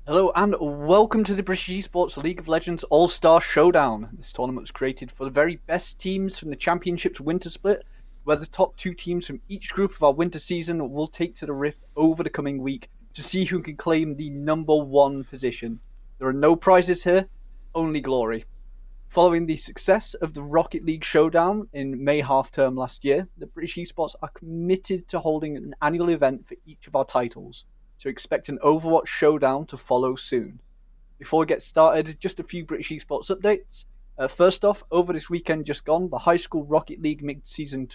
Hello and welcome to the British Esports League of Legends All Star Showdown. This tournament was created for the very best teams from the Championships winter split, where the top two teams from each group of our winter season will take to the Rift over the coming week to see who can claim the number one position. There are no prizes here, only glory. Following the success of the Rocket League Showdown in May half term last year, the British Esports are committed to holding an annual event for each of our titles, so expect an Overwatch Showdown to follow soon. Before we get started, just a few British Esports updates. First off, over this weekend just gone, the High School Rocket League Mid-Season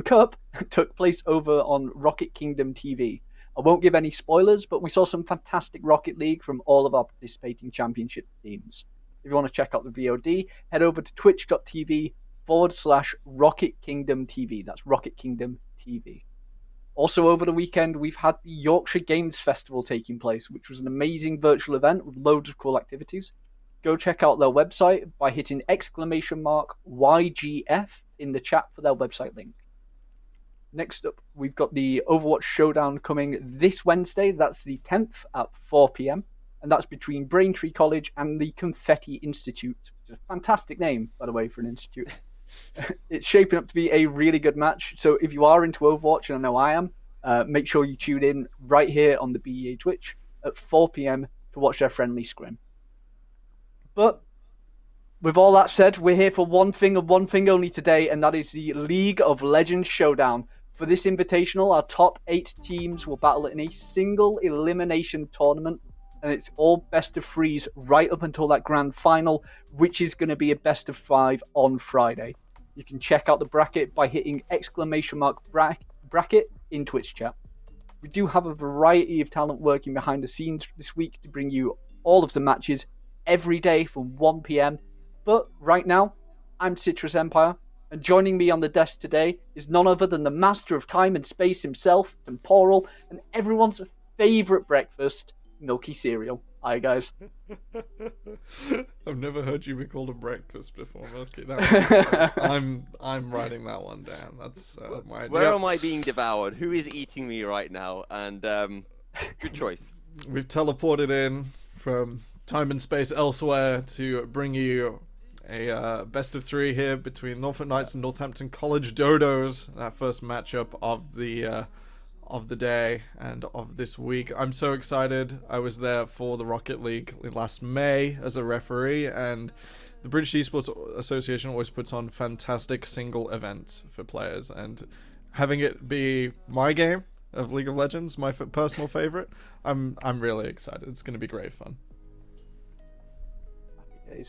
Cup took place over on Rocket Kingdom TV. I won't give any spoilers, but we saw some fantastic Rocket League from all of our participating championship teams. If you want to check out the VOD, head over to twitch.tv/Rocket Kingdom TV. That's Rocket Kingdom TV. Also, over the weekend, we've had the Yorkshire Games Festival taking place, which was an amazing virtual event with loads of cool activities. Go check out their website by hitting !YGF in the chat for their website link. Next up, we've got the Overwatch Showdown coming this Wednesday. That's the 10th at 4 p.m. And that's between Braintree College and the Confetti Institute, which is a fantastic name, by the way, for an institute. It's shaping up to be a really good match. So if you are into Overwatch, and I know I am, make sure you tune in right here on the BEA Twitch at 4 p.m. to watch their friendly scrim. But with all that said, we're here for one thing and one thing only today, and that is the League of Legends Showdown. For this invitational, our top 8 teams will battle in a single elimination tournament, and it's all best of threes right up until that grand final, which is going to be a best of 5 on Friday. You can check out the bracket by hitting !bracket in Twitch chat. We do have a variety of talent working behind the scenes this week to bring you all of the matches every day from 1 p.m. But right now, I'm Citrus Empire, and joining me on the desk today is none other than the master of time and space himself, Temporal, and everyone's favourite breakfast, Milky Cereal. Hi, guys. I've never heard you be called a breakfast before, Milky. I'm writing that one down. That's my. Where am I being devoured? Who is eating me right now? And good choice. We've teleported in from time and space elsewhere to bring you a best of 3 here between Norfolk Knights and Northampton College Dodos. That first matchup of the day and of this week. I'm so excited. I was there for the Rocket League last May as a referee, and the British Esports Association always puts on fantastic single events for players, and having it be my game of League of Legends, my personal favorite, I'm really excited. It's going to be great fun.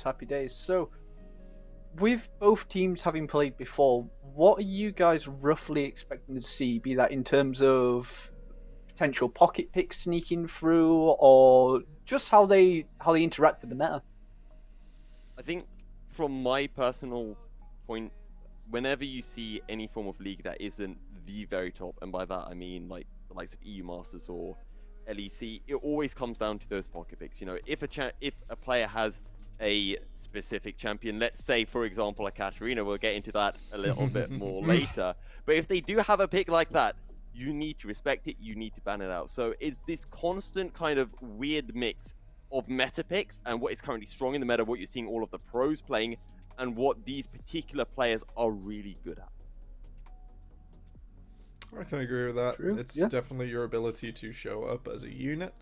Happy days. So, with both teams having played before, what are you guys roughly expecting to see? Be that in terms of potential pocket picks sneaking through, or just how they interact with the meta? I think from my personal point, whenever you see any form of league that isn't the very top, and by that I mean like the likes of EU Masters or LEC, it always comes down to those pocket picks. You know, if a player has a specific champion, let's say for example a Katarina, we'll get into that a little bit more later, but if they do have a pick like that, you need to respect it, you need to ban it out. So it's this constant kind of weird mix of meta picks and what is currently strong in the meta, what you're seeing all of the pros playing, and what these particular players are really good at. I can agree with that. True. It's Yeah. definitely your ability to show up as a unit.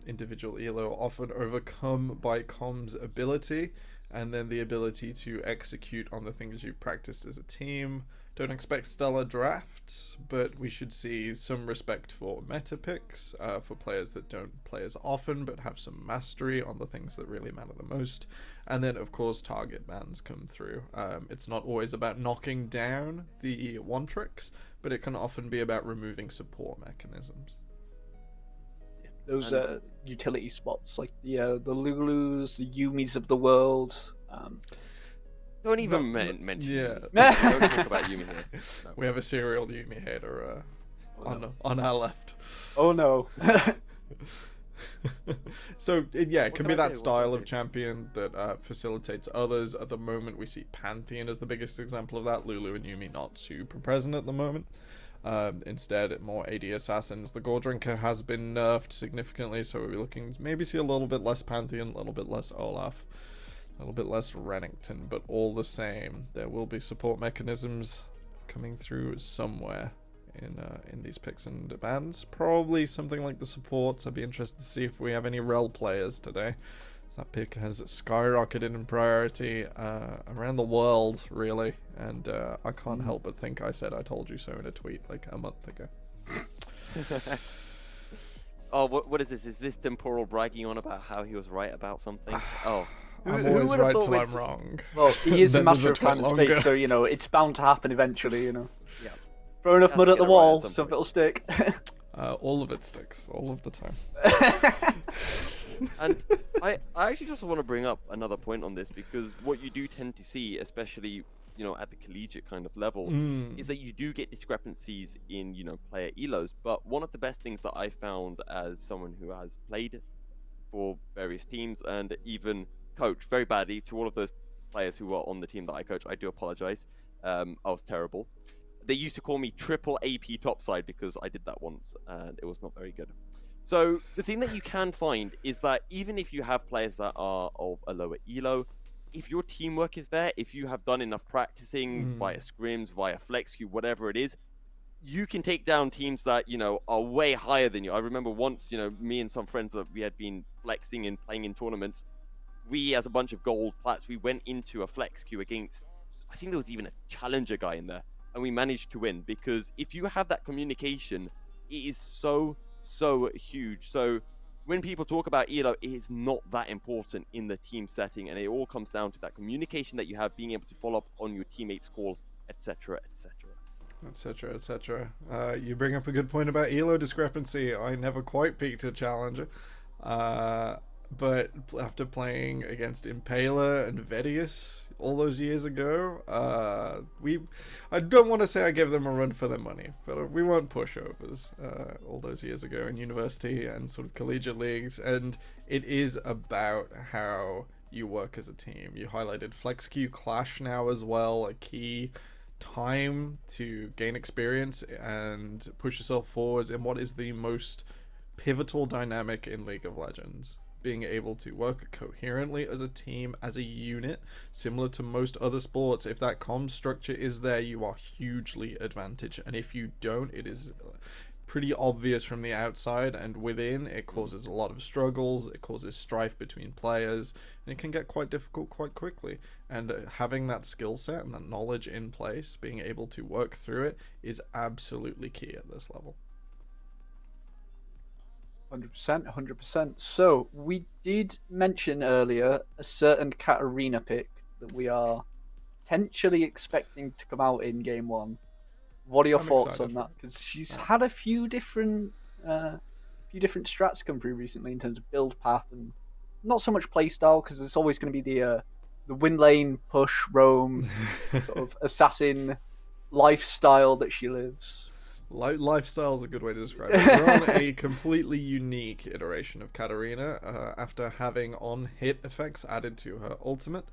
Individual elo often overcome by comms ability, and then the ability to execute on the things you've practiced as a team. Don't expect stellar drafts, but we should see some respect for meta picks, for players that don't play as often but have some mastery on the things that really matter the most. And then of course target bans come through. It's not always about knocking down the one tricks, but it can often be about removing support mechanisms. Those utility spots like the Lulus, the Yumis of the world. Don't even mention Yeah. Yumi. Don't talk about Yumi here. No. We have a serial Yumi hater on our left. Oh no. So yeah, it can be can I that do? style of champion that facilitates others. At the moment, we see Pantheon as the biggest example of that. Lulu and Yumi not super present at the moment. Instead, more AD assassins. The Gore Drinker has been nerfed significantly, so we're looking to maybe see a little bit less Pantheon, a little bit less Olaf, a little bit less Renekton, but all the same, there will be support mechanisms coming through somewhere in these picks and bans. Probably something like the supports. I'd be interested to see if we have any rel players today. So that pick has skyrocketed in priority around the world, really, and I can't help but think I said I told you so in a tweet like a month ago. Oh, what is this? Is this temporal bragging on about how he was right about something? Oh. I'm always right till I'm wrong. Well, he is a Then master there's of time and space, longer. so, you know, it's bound to happen eventually, you know. Yeah. Throw enough Has mud to at the get it right at wall, some something point. will stick. All of it sticks, all of the time. And I actually just want to bring up another point on this, because what you do tend to see, especially, you know, at the collegiate kind of level, is that you do get discrepancies in, you know, player elos. But one of the best things that I found as someone who has played for various teams and even coached very badly, to all of those players who were on the team that I coach, I do apologize. I was terrible. They used to call me triple AP topside because I did that once and it was not very good. So the thing that you can find is that even if you have players that are of a lower elo, if your teamwork is there, if you have done enough practicing via scrims, via flex queue, whatever it is, you can take down teams that, you know, are way higher than you. I remember once, you know, me and some friends that we had been flexing and playing in tournaments, we as a bunch of gold plats, we went into a flex queue against, I think there was even a challenger guy in there, and we managed to win, because if you have that communication, it is so huge. So when people talk about elo, it is not that important in the team setting, and it all comes down to that communication that you have, being able to follow up on your teammates' call, etc., etc. etc. You bring up a good point about elo discrepancy. I never quite peaked at challenger, but after playing against Impaler and Vedius all those years ago, I don't want to say I gave them a run for their money, but we weren't pushovers all those years ago in university and sort of collegiate leagues, and it is about how you work as a team. You highlighted Flex Q Clash now as well, a key time to gain experience and push yourself forwards in what is the most pivotal dynamic in League of Legends. Being able to work coherently as a team, as a unit, similar to most other sports. If that comm structure is there, you are hugely advantaged, and if you don't, it is pretty obvious from the outside, and within it causes a lot of struggles, it causes strife between players, and it can get quite difficult quite quickly. And having that skill set and that knowledge in place, being able to work through it, is absolutely key at this level. 100%. So we did mention earlier a certain Katarina pick that we are potentially expecting to come out in game one. What are your thoughts on that? Because she's had a few different strats come through recently in terms of build path and not so much playstyle, because it's always going to be the win lane push roam sort of assassin lifestyle that she lives. Lifestyle is a good way to describe it. We're on a completely unique iteration of Katarina after having on-hit effects added to her ultimate.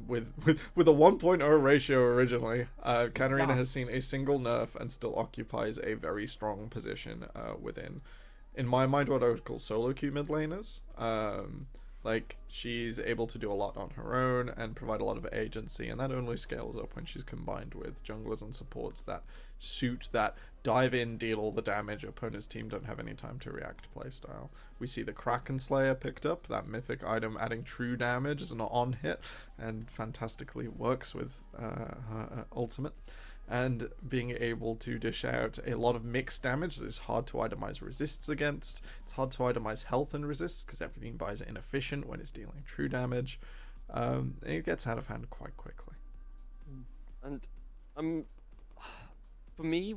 With a 1.0 ratio originally, Katarina has seen a single nerf and still occupies a very strong position within, in my mind, what I would call solo queue mid laners. Like, she's able to do a lot on her own and provide a lot of agency, and that only scales up when she's combined with junglers and supports that suit that dive in, deal all the damage, opponent's team don't have any time to react playstyle. We see the Kraken Slayer picked up, that mythic item adding true damage as an on-hit, and fantastically works with her ultimate. And being able to dish out a lot of mixed damage that is hard to itemize resists against. It's hard to itemize health and resists because everything buys it inefficient when it's dealing true damage. It gets out of hand quite quickly. And for me,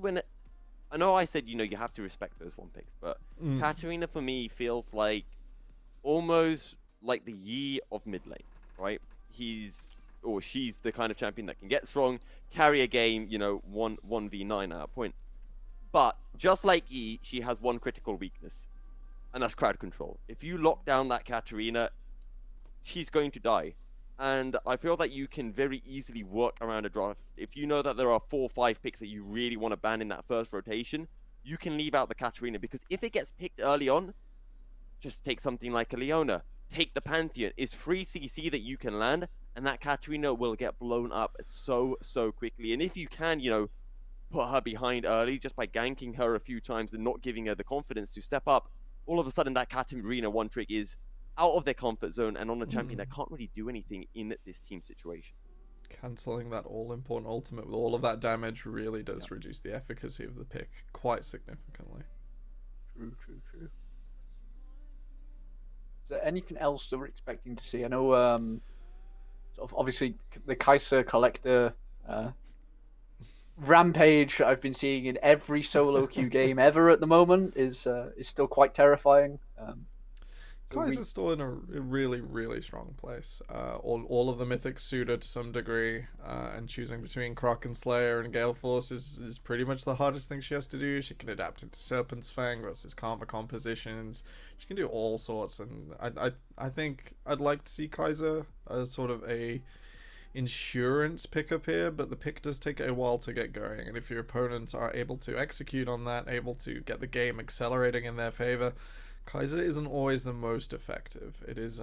I know I said, you know, you have to respect those one picks, but Katarina for me feels like almost like the Yi of mid lane, right? She's the kind of champion that can get strong, carry a game, you know, 1v9 at a point. But just like Yi, she has one critical weakness, and that's crowd control. If you lock down that Katarina, she's going to die. And I feel that you can very easily work around a draft. If you know that there are 4 or 5 picks that you really want to ban in that first rotation, you can leave out the Katarina, because if it gets picked early on, just take something like a Leona, take the Pantheon. It's free CC that you can land, and that Katarina will get blown up so quickly. And if you can, put her behind early just by ganking her a few times and not giving her the confidence to step up, all of a sudden that Katarina one trick is out of their comfort zone and on a champion that can't really do anything in this team situation. Cancelling that all-important ultimate with all of that damage really does reduce the efficacy of the pick quite significantly. True. Is there anything else that we're expecting to see? I know, sort of obviously, the Kaiser Collector rampage I've been seeing in every solo queue game ever at the moment is still quite terrifying. Kaiser's still in a really, really strong place. All of the mythics suited to some degree, and choosing between Croc and Slayer and Gale Force is pretty much the hardest thing she has to do. She can adapt into Serpent's Fang versus Karma compositions. She can do all sorts, and I think I'd like to see Kaiser as sort of a insurance pickup here, but the pick does take a while to get going, and if your opponents are able to execute on that, able to get the game accelerating in their favor, Kaiser isn't always the most effective. It is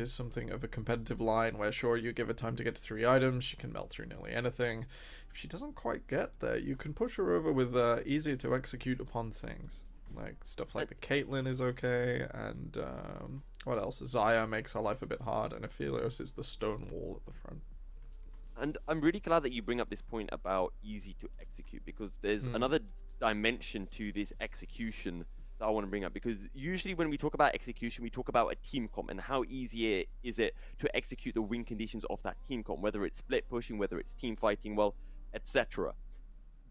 something of a competitive line where, sure, you give her time to get to 3 items, she can melt through nearly anything. If she doesn't quite get there, you can push her over with easier to execute upon things. Like stuff like the Caitlyn is okay, and what else? Zaya makes her life a bit hard, and Aphelios is the stone wall at the front. And I'm really glad that you bring up this point about easy to execute, because there's another dimension to this execution that I want to bring up, because usually when we talk about execution, we talk about a team comp and how easy is it to execute the win conditions of that team comp, whether it's split pushing, whether it's team fighting well, etc.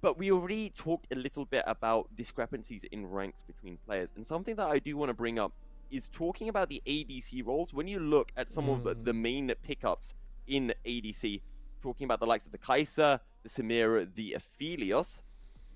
But we already talked a little bit about discrepancies in ranks between players, and something that I do want to bring up is talking about the ADC roles. When you look at some of the main pickups in ADC, talking about the likes of the Kai'Sa, the Samira, the Aphelios,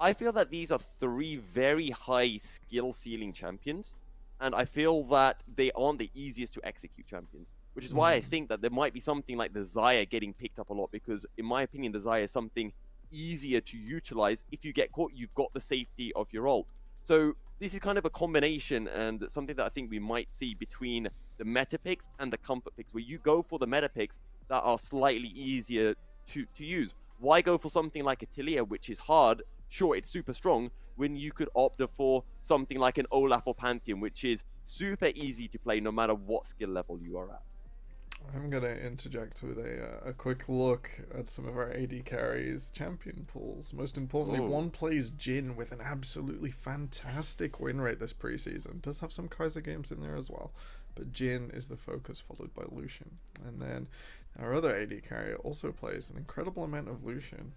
I feel that these are 3 very high skill ceiling champions, and I feel that they aren't the easiest to execute champions, which is why I think that there might be something like the Xayah getting picked up a lot, because in my opinion, the Xayah is something easier to utilize. If you get caught, you've got the safety of your ult. So this is kind of a combination, and something that I think we might see between the meta picks and the comfort picks, where you go for the meta picks that are slightly easier to use. Why go for something like Atilia, which is hard? Sure, it's super strong, when you could opt for something like an Olaf or Pantheon, which is super easy to play no matter what skill level you are at. I'm going to interject with a quick look at some of our AD carries champion pools. Most importantly, one plays Jhin with an absolutely fantastic win rate this preseason. Does have some Kaiser games in there as well, but Jhin is the focus, followed by Lucian. And then our other AD carry also plays an incredible amount of Lucian,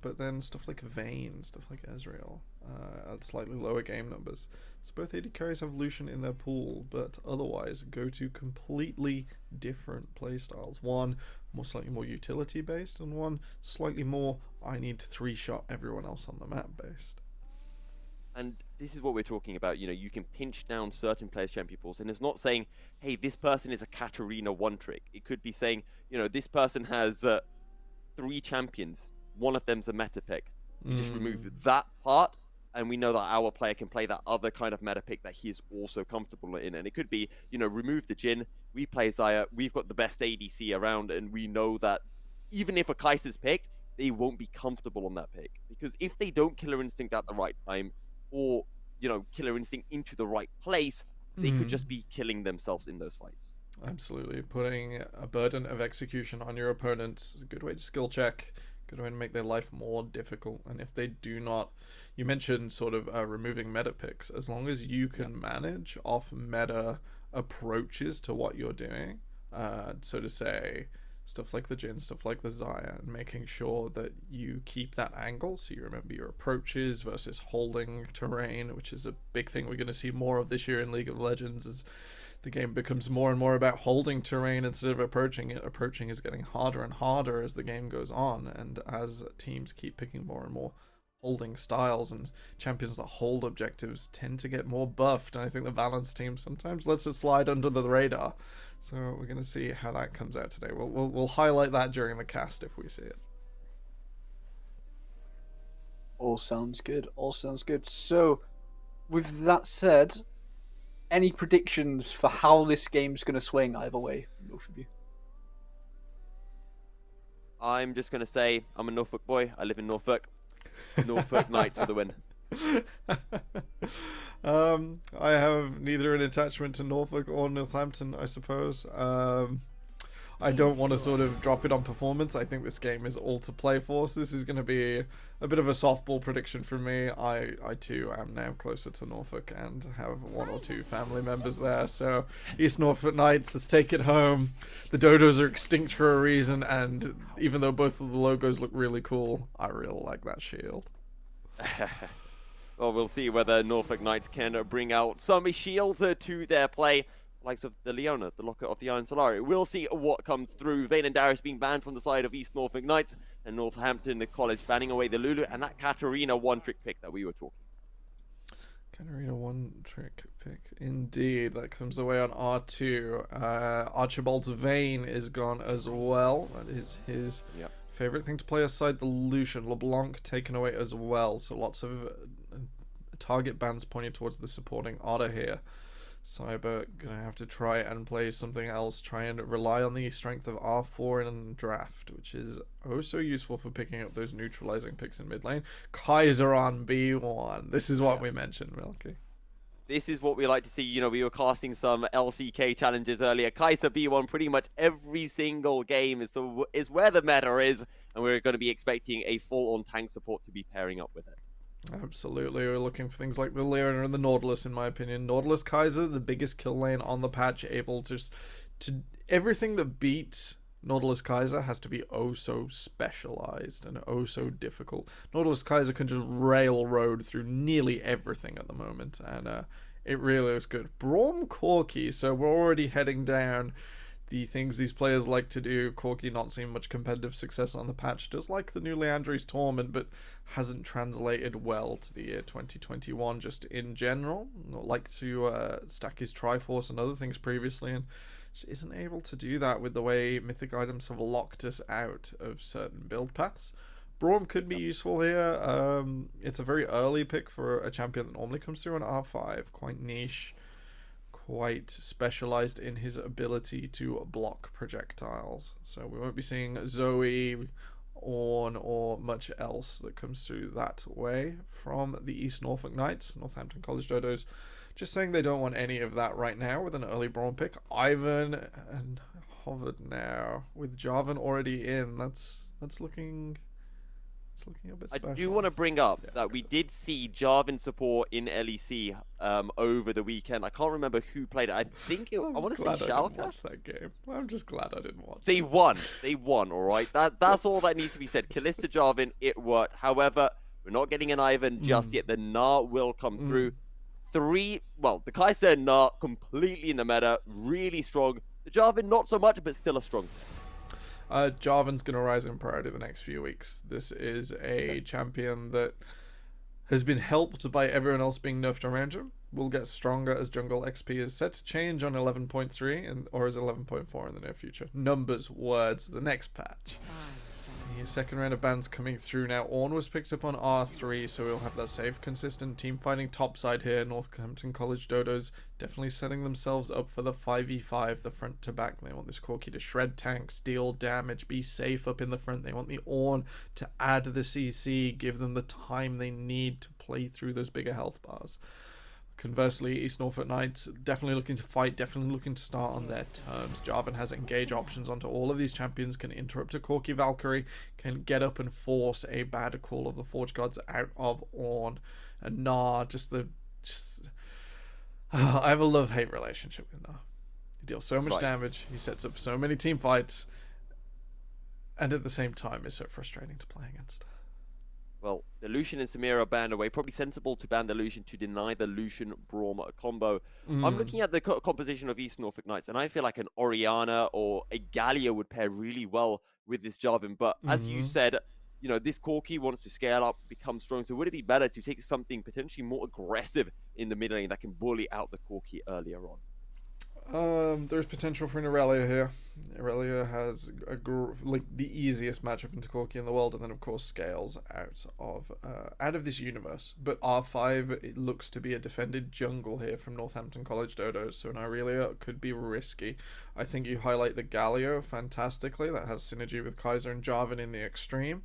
but then stuff like Vayne, stuff like Ezreal, at slightly lower game numbers. So both AD carries have Lucian in their pool, but otherwise go to completely different playstyles. One slightly more utility based, and one slightly more I need to 3-shot everyone else on the map based. And this is what we're talking about. You can pinch down certain players' champion pools, and it's not saying, hey, this person is a Katarina one trick. It could be saying, this person has 3 champions, one of them's a meta pick. We just remove that part, and we know that our player can play that other kind of meta pick that he is also comfortable in. And it could be, remove the Jhin, we play Xayah, we've got the best ADC around, and we know that even if a Kai'Sa's picked, they won't be comfortable on that pick. Because if they don't Killer Instinct at the right time, or, Killer Instinct into the right place, they could just be killing themselves in those fights. Absolutely. Putting a burden of execution on your opponents is a good way to skill check, good way to make their life more difficult. And if they do not, you mentioned sort of removing meta picks, as long as you can manage off meta approaches to what you're doing, so to say, stuff like the Jhin, stuff like the Xayah, and making sure that you keep that angle, so you remember your approaches versus holding terrain, which is a big thing we're going to see more of this year in League of Legends, as the game becomes more and more about holding terrain instead of approaching it. Approaching is getting harder and harder as the game goes on, and as teams keep picking more and more holding styles, and champions that hold objectives tend to get more buffed, and I think the Valence team sometimes lets it slide under the radar. So we're going to see how that comes out today. We'll highlight that during the cast if we see it. All sounds good. All sounds good. So, with that said, any predictions for how this game's going to swing either way, both of you? I'm just going to say I'm a Norfolk boy. I live in Norfolk. Norfolk Knights for the win. I have neither an attachment to Norfolk or Northampton, I suppose. I don't want to sort of drop it on performance. I think this game is all to play for, so this is going to be a bit of a softball prediction for me. I too am now closer to Norfolk and have one or two family members there, so East Norfolk Knights, let's take it home. The Dodos are extinct for a reason, and even though both of the logos look really cool, I really like that shield. Well, we'll see whether Norfolk Knights can bring out some shields to their play. Likes of the Leona, the Locket of the Iron Solari. We'll see what comes through. Vayne and Darius being banned from the side of East Norfolk Knights, and Northampton, the college, banning away the Lulu, and that Katarina one-trick pick that we were talking. Katarina one-trick pick. Indeed, that comes away on R2. Archibald's Vayne is gone as well. That is his favorite thing to play aside the Lucian. LeBlanc taken away as well. So lots of target bans pointing towards the supporting Otter here. Cyber gonna have to try and play something else, try and rely on the strength of R4 in draft, which is oh so useful for picking up those neutralizing picks in mid lane. Kaiser on B1. This is what we mentioned, Milky. This is what we like to see. You know, we were casting some LCK challenges earlier. Kaiser B1 pretty much every single game is where the meta is, and we're going to be expecting a full-on tank support to be pairing up with it. Absolutely, we're looking for things like the Leona and the Nautilus, in my opinion. Nautilus Kaiser, the biggest kill lane on the patch, able to everything that beats Nautilus Kaiser has to be oh so specialized and oh so difficult. Nautilus Kaiser can just railroad through nearly everything at the moment, and it really looks good. Braum Corki, so we're already heading down the things these players like to do. Corki not seeing much competitive success on the patch, does like the new Leandri's Torment, but hasn't translated well to the year 2021 just in general. Not like to stack his Triforce and other things previously, and just isn't able to do that with the way Mythic items have locked us out of certain build paths. Braum could be useful here. It's a very early pick for a champion that normally comes through on R5, quite niche, quite specialized in his ability to block projectiles. So we won't be seeing Zoe, Ornn, or much else that comes through that way from the East Norfolk Knights. Northampton College Dodos just saying they don't want any of that right now with an early Braum pick. Ivan and Hovard now with Jarvan already in. That's looking a bit special. I do want to bring up that we did see Jarvan support in LEC over the weekend. I can't remember who played it. I think I want to say Schalke. I didn't watch that game. I'm just glad I didn't watch. They won. They won. All right. That's all that needs to be said. Kalista Jarvan, it worked. However, we're not getting an Ivan just yet. The Gnar will come through. The Kaiser and Gnar completely in the meta, really strong. The Jarvan not so much, but still a strong. Jarvan's going to rise in priority the next few weeks. This is a champion that has been helped by everyone else being nerfed around him. Will get stronger as jungle XP is set to change on 11.3 or is 11.4 in the near future. Numbers, words, the next patch. The second round of bans coming through now. Ornn was picked up on R3, so we'll have that safe, consistent team fighting topside here. Northampton College Dodos definitely setting themselves up for the 5v5, the front to back. They want this Corki to shred tanks, deal damage, be safe up in the front. They want the Ornn to add the CC, give them the time they need to play through those bigger health bars. Conversely, East Norfolk Knights definitely looking to fight, definitely looking to start on their terms. Jarvan has engage options onto all of these champions, can interrupt a Corki Valkyrie, can get up and force a bad call of the Forge Gods out of Ornn. And Gnar, I have a love-hate relationship with Gnar. He deals so much damage, he sets up so many team fights, and at the same time is so frustrating to play against. Well, the Lucian and Samira banned away. Probably sensible to ban the Lucian to deny the Lucian-Braum combo. I'm looking at the composition of East Norfolk Knights, and I feel like an Orianna or a Gallia would pair really well with this Jarvan. But as you said, you know, this Corki wants to scale up, become strong. So would it be better to take something potentially more aggressive in the mid lane that can bully out the Corki earlier on? There's potential for an Irelia here. Irelia has like the easiest matchup into Corki in the world, and then of course scales out of this universe. But R5, it looks to be a defended jungle here from Northampton College Dodos, so an Irelia could be risky. I think you highlight the Galio fantastically. That has synergy with Kaiser and Jarvan in the extreme.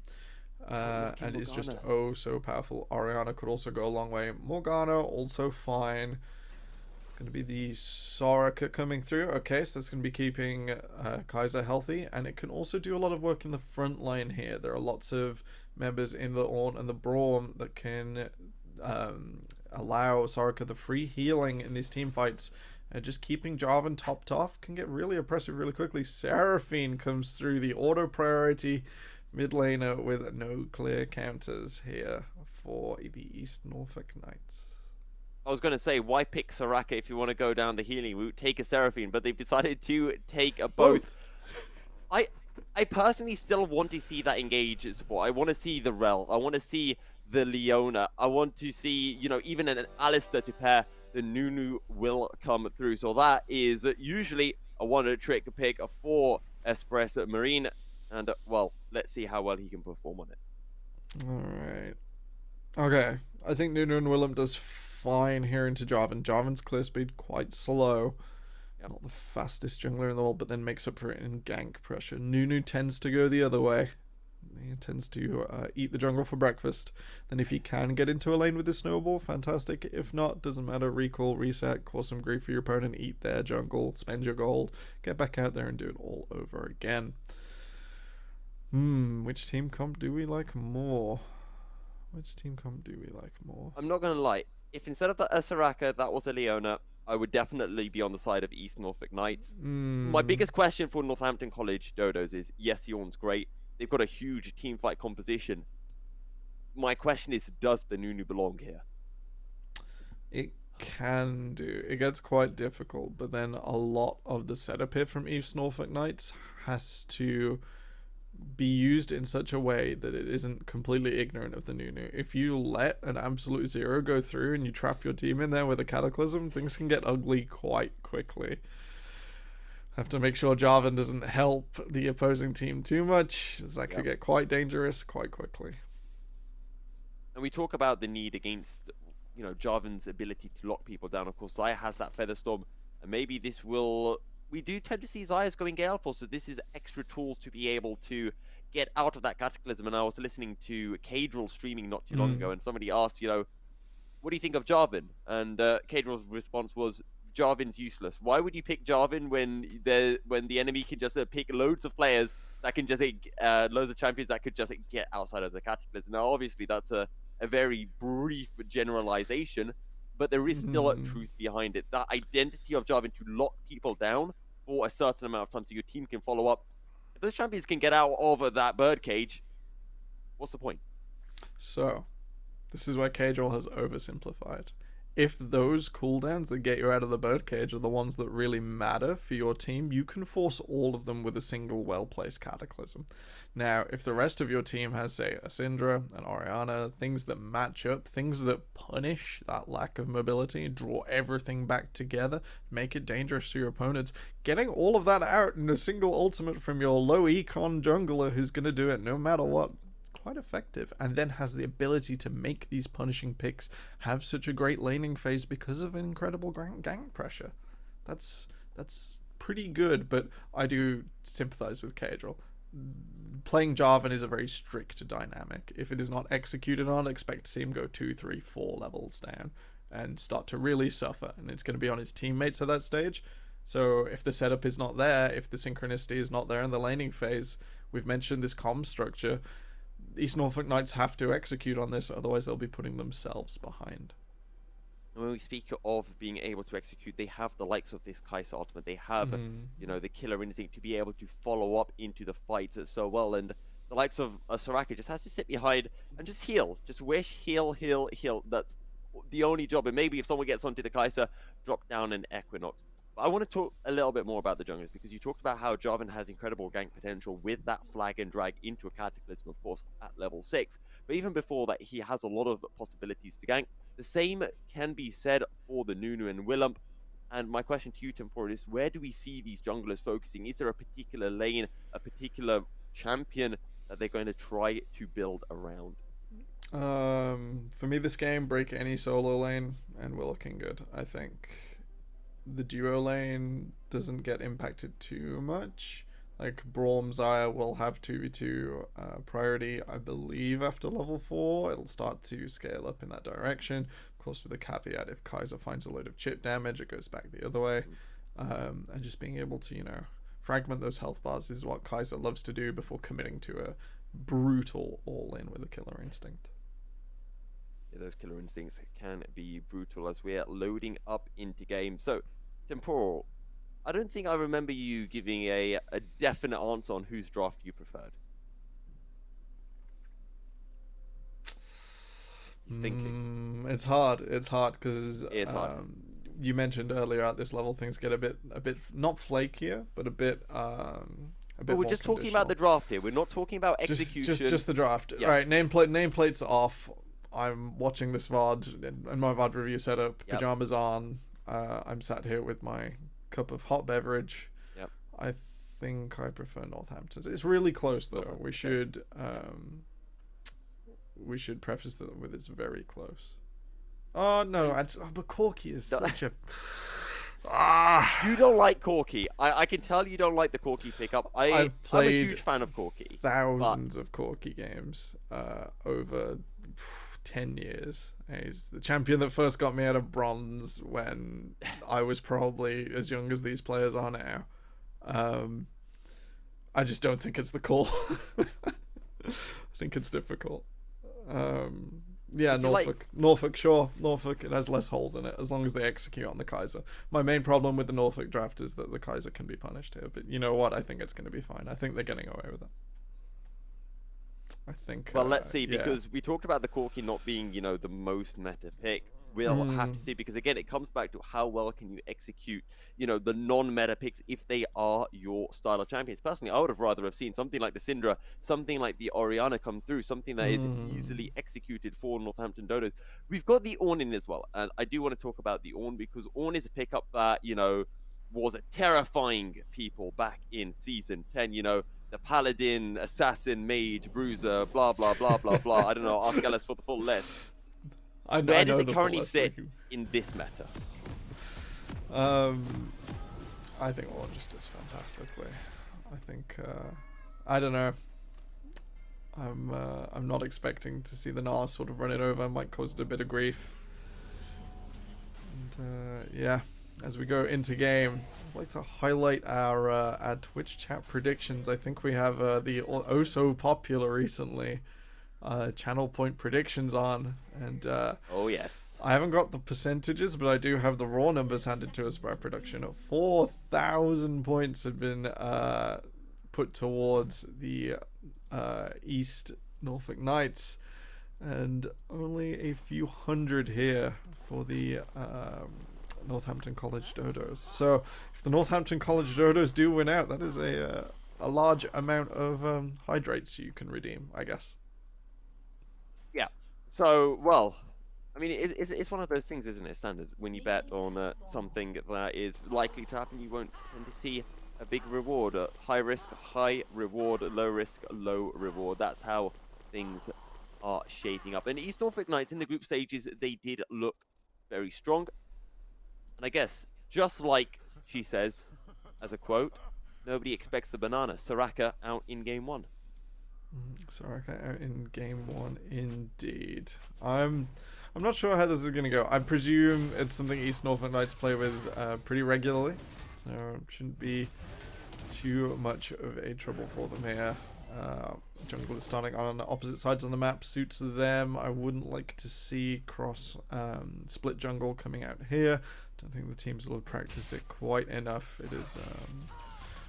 And it's just so powerful. Orianna could also go a long way. Morgana also fine. Going to be the Soraka coming through. Okay, so that's going to be keeping Kaiser healthy, and it can also do a lot of work in the front line here. There are lots of members in the Ornn and the Braum that can allow Soraka the free healing in these team fights. Just keeping Jarvan topped off can get really oppressive really quickly. Seraphine comes through, the auto priority mid laner with no clear counters here for the East Norfolk Knights. I was going to say, why pick Soraka if you want to go down the healing route? Take a Seraphine, but they've decided to take a both. I personally still want to see that engage support. I want to see the Rel. I want to see the Leona. I want to see, you know, even an Alistair to pair. The Nunu will come through. So that is usually a one-trick pick for Espresso Marine. And, well, let's see how well he can perform on it. All right. Okay. I think Nunu and Willem does fine here into Jarvan. Jarvan's clear speed quite slow. Yep. Not the fastest jungler in the world, but then makes up for it in gank pressure. Nunu tends to go the other way. He tends to eat the jungle for breakfast. Then if he can get into a lane with his snowball, fantastic. If not, doesn't matter. Recall, reset, cause some grief for your opponent, eat their jungle, spend your gold, get back out there and do it all over again. Which team comp do we like more? I'm not going to lie. If instead of the Soraka, that was a Leona, I would definitely be on the side of East Norfolk Knights. My biggest question for Northampton College Dodos is, yes, Yorn's great. They've got a huge team fight composition. My question is, does the Nunu belong here? It can do. It gets quite difficult, but then a lot of the setup here from East Norfolk Knights has to be used in such a way that it isn't completely ignorant of the Nunu. If you let an absolute zero go through and you trap your team in there with a Cataclysm, things can get ugly quite quickly. Have to make sure Jarvan doesn't help the opposing team too much, as that could get quite dangerous quite quickly. And we talk about the need against, you know, Jarvan's ability to lock people down. Of course, Xayah has that Featherstorm, and maybe this will... We do tend to see Xayah's going Gale Force, so this is extra tools to be able to get out of that Cataclysm. And I was listening to Cadril streaming not too long ago, and somebody asked, you know, what do you think of Jarvan? And Cadril's response was, Jarvan's useless. Why would you pick Jarvan when the enemy can just pick loads of players that can just loads of champions that could just get outside of the Cataclysm? Now, obviously, that's a very brief generalization, but there is still a truth behind it. That identity of Jarvan to lock people down for a certain amount of time so your team can follow up. If those champions can get out of that birdcage, what's the point? So, this is where Cadril has oversimplified. If those cooldowns that get you out of the birdcage are the ones that really matter for your team, you can force all of them with a single well-placed Cataclysm. Now, if the rest of your team has, say, a Syndra, an Orianna, things that match up, things that punish that lack of mobility, draw everything back together, make it dangerous to your opponents, getting all of that out in a single ultimate from your low-econ jungler who's going to do it no matter what, quite effective, and then has the ability to make these punishing picks have such a great laning phase because of incredible gank pressure. That's pretty good, but I do sympathize with Cadril. Playing Jarvan is a very strict dynamic. If it is not executed on, expect to see him go 2, 3, 4 levels down and start to really suffer, and it's going to be on his teammates at that stage. So if the setup is not there, if the synchronicity is not there in the laning phase, we've mentioned this comm structure, East Norfolk Knights have to execute on this, otherwise they'll be putting themselves behind. And when we speak of being able to execute, they have the likes of this Kai'Sa ultimate. They have, you know, the killer instinct to be able to follow up into the fights so well. And the likes of Soraka just has to sit behind and just heal. Just wish, heal, heal, heal. That's the only job. And maybe if someone gets onto the Kai'Sa, drop down an Equinox. I want to talk a little bit more about the junglers, because you talked about how Jarvan has incredible gank potential with that flag and drag into a Cataclysm, of course, at level 6. But even before that, he has a lot of possibilities to gank. The same can be said for the Nunu and Willump. And my question to you, Tempora, is where do we see these junglers focusing? Is there a particular lane, a particular champion that they're going to try to build around? For me, this game, break any solo lane, and we're looking good. I think the duo lane doesn't get impacted too much. Like, Brawl Messiah will have 2v2 priority, I believe, after level 4. It'll start to scale up in that direction. Of course, with the caveat, if Kaiser finds a load of chip damage, it goes back the other way. And just being able to, fragment those health bars is what Kaiser loves to do before committing to a brutal all-in with a killer instinct. Yeah, those killer instincts can be brutal as we're loading up into game. So, Temporal, I don't think I remember you giving a definite answer on whose draft you preferred. He's thinking. It's hard. It's hard because It's hard. You mentioned earlier at this level things get a bit not flakier, but a bit But we're just talking about the draft here. We're not talking about execution. Just the draft. Yeah. Right, nameplate's off. I'm watching this VOD and my VOD review setup, Yep. pajamas on. I'm sat here with my cup of hot beverage. Yep. I think I prefer Northampton's. It's really close though. We should preface that with it's very close. Oh no, but Corky is such a You don't like Corky. I can tell you don't like the Corky pickup. I'm a huge fan of Corky. Thousands of Corky games over 10 years. He's the champion that first got me out of bronze when I was probably as young as these players are now. I just don't think it's the call. I think it's difficult. Yeah, Norfolk, sure. Norfolk, it has less holes in it, as long as they execute on the Kaiser. My main problem with the Norfolk draft is that the Kaiser can be punished here, but you know what? I think it's going to be fine. I think they're getting away with it. I think... Well, let's see, because we talked about the Corky not being, the most meta pick. We'll have to see, because again, it comes back to how well can you execute, the non-meta picks if they are your style of champions. Personally, I would have rather have seen something like the Syndra, something like the Orianna come through, something that is easily executed for Northampton Dodos. We've got the Ornn in as well, and I do want to talk about the Ornn, because Ornn is a pickup that, was terrifying people back in Season 10, the Paladin, Assassin, Mage, Bruiser, blah, blah, blah, blah, blah. I don't know, ask Ellis for the full list. Where does it currently sit in this meta? I think Ornn just does fantastically. I think I don't know. I'm not expecting to see the Gnar sort of run it over. Might cause it a bit of grief. And yeah, as we go into game, I'd like to highlight our Twitch chat predictions. I think we have the oh so popular recently channel point predictions on, and oh yes, I haven't got the percentages, but I do have the raw numbers handed to us by production. 4,000 points have been put towards the East Norfolk Knights, and only a few hundred here for the Northampton College Dodos. So if the Northampton College Dodos do win out, that is a large amount of hydrates you can redeem, I guess. Yeah. So, well, I mean, it's one of those things, isn't it, standard? When you bet on something that is likely to happen, you won't tend to see a big reward. High risk, high reward, low risk, low reward. That's how things are shaping up. And East Norfolk Knights in the group stages, they did look very strong. And I guess, just like she says, as a quote, nobody expects the banana. Soraka out in game 1. Soraka out in game 1, indeed. I'm not sure how this is going to go. I presume it's something East Norfolk Knights play with pretty regularly, so it shouldn't be too much of a trouble for them here. Jungle is starting on opposite sides on the map, suits them. I wouldn't like to see cross split jungle coming out here. Don't think the teams will have practiced it quite enough. It is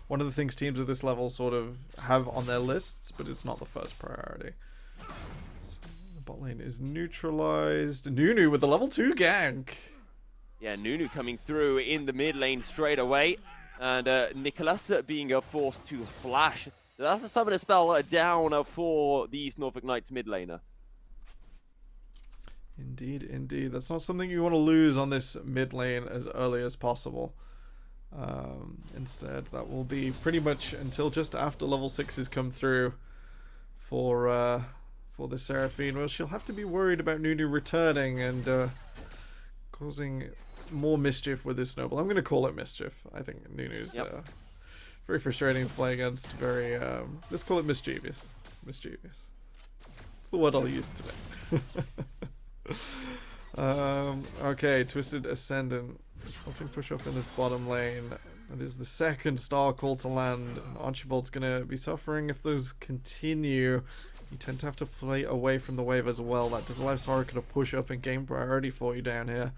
one of the things teams of this level sort of have on their lists, but it's not the first priority. So the bot lane is neutralized. Nunu with the level 2 gank. Yeah, Nunu coming through in the mid lane straight away. And Nicholas being forced to flash. That's a summoner spell down for the East Norfolk Knights mid laner. Indeed, indeed. That's not something you want to lose on this mid lane as early as possible. Instead, that will be pretty much until just after level 6s come through for the Seraphine. Well, she'll have to be worried about Nunu returning and causing more mischief with this snowball. I'm going to call it mischief. I think Nunu's very frustrating to play against. Very, let's call it mischievous. Mischievous. That's the word I'll use today. Okay, Twisted Ascendant. Helping push up in this bottom lane. That is the second star call to land. Archibald's going to be suffering if those continue. You tend to have to play away from the wave as well. That does allow Soraka to push up and gain priority for you down here.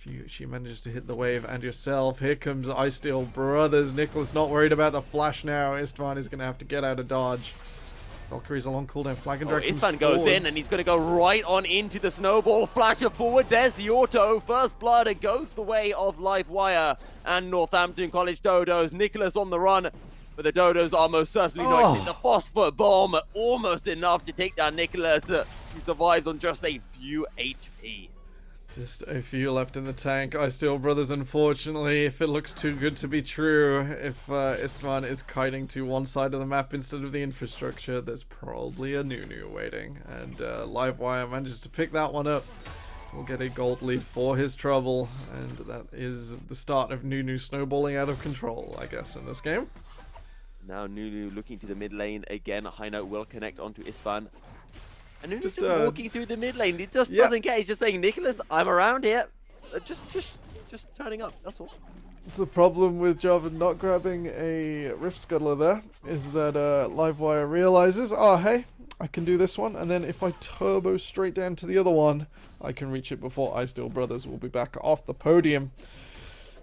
If she manages to hit the wave and yourself. Here comes Ice Steel Brothers. Nicholas not worried about the flash now. Istvan is going to have to get out of dodge. Valkyrie's a long cooldown. Flag and Drag Istvan goes in and he's going to go right on into the snowball. Flasher forward. There's the auto. First blood. It goes the way of Livewire and Northampton College Dodos. Nicholas on the run. But the Dodos are most certainly not. The phosphor bomb. Almost enough to take down Nicholas. He survives on just a few HP. Just a few left in the tank. Ice Steel Brothers, unfortunately, if it looks too good to be true, if Istvan is kiting to one side of the map instead of the infrastructure, there's probably a Nunu waiting. And Livewire manages to pick that one up. We'll get a gold lead for his trouble. And that is the start of Nunu snowballing out of control, I guess, in this game. Now Nunu looking to the mid lane again. High Note will connect onto Istvan. And Nunu's just walking through the mid lane. He just doesn't care. He's just saying, Nicholas, I'm around here. Just turning up. That's all. The problem with Java not grabbing a Rift Scuttler there is that Livewire realizes, oh, hey, I can do this one. And then if I turbo straight down to the other one, I can reach it before Ice Steel Brothers will be back off the podium.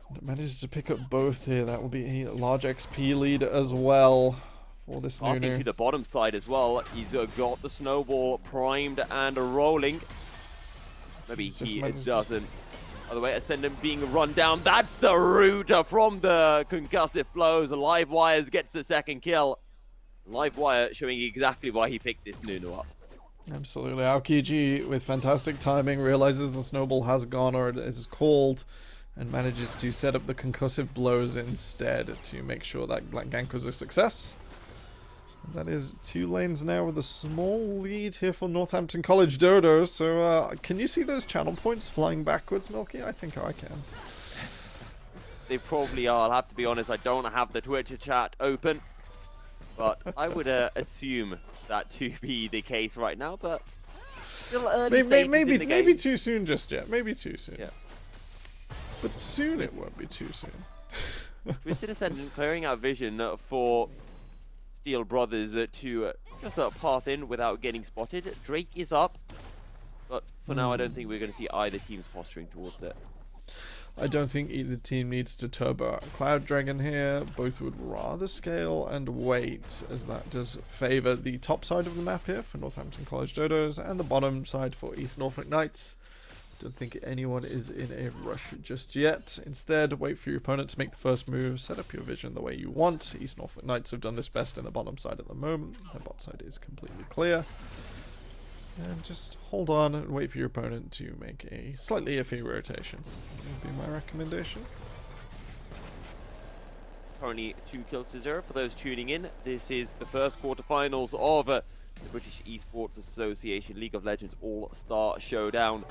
And it manages to pick up both here. That will be a large XP lead as well. For this Nunu. To the bottom side as well. He's got the snowball primed and rolling. Maybe he doesn't. By the way, Ascendant being run down. That's the root from the concussive blows. Livewire gets the second kill. Livewire showing exactly why he picked this Nunu up. Absolutely. Aokiji, with fantastic timing, realizes the snowball has gone, or it is called, and manages to set up the concussive blows instead to make sure that gank was a success. That is 2 lanes now with a small lead here for Northampton College Dodo. So, can you see those channel points flying backwards, Milky? I think I can. They probably are. I'll have to be honest. I don't have the Twitch chat open. But I would assume that to be the case right now. But still early stages in the game. Maybe too soon just yet. Maybe too soon. Yeah. But soon it won't be too soon. Twisted Ascendant clearing out vision for Steel Brothers to just path in without getting spotted. Drake is up, but for now I don't think we're going to see either teams posturing towards it. I don't think either team needs to turbo Cloud Dragon here. Both would rather scale and wait, as that does favour the top side of the map here for Northampton College Dodos and the bottom side for East Norfolk Knights. Don't think anyone is in a rush just yet. Instead, wait for your opponent to make the first move, set up your vision the way you want. East Norfolk Knights have done this best in the bottom side at the moment. The bot side is completely clear. And just hold on and wait for your opponent to make a slightly iffy rotation. That would be my recommendation. Currently 2 kills to 0 for those tuning in. This is the first quarterfinals of the British Esports Association League of Legends All Star Showdown.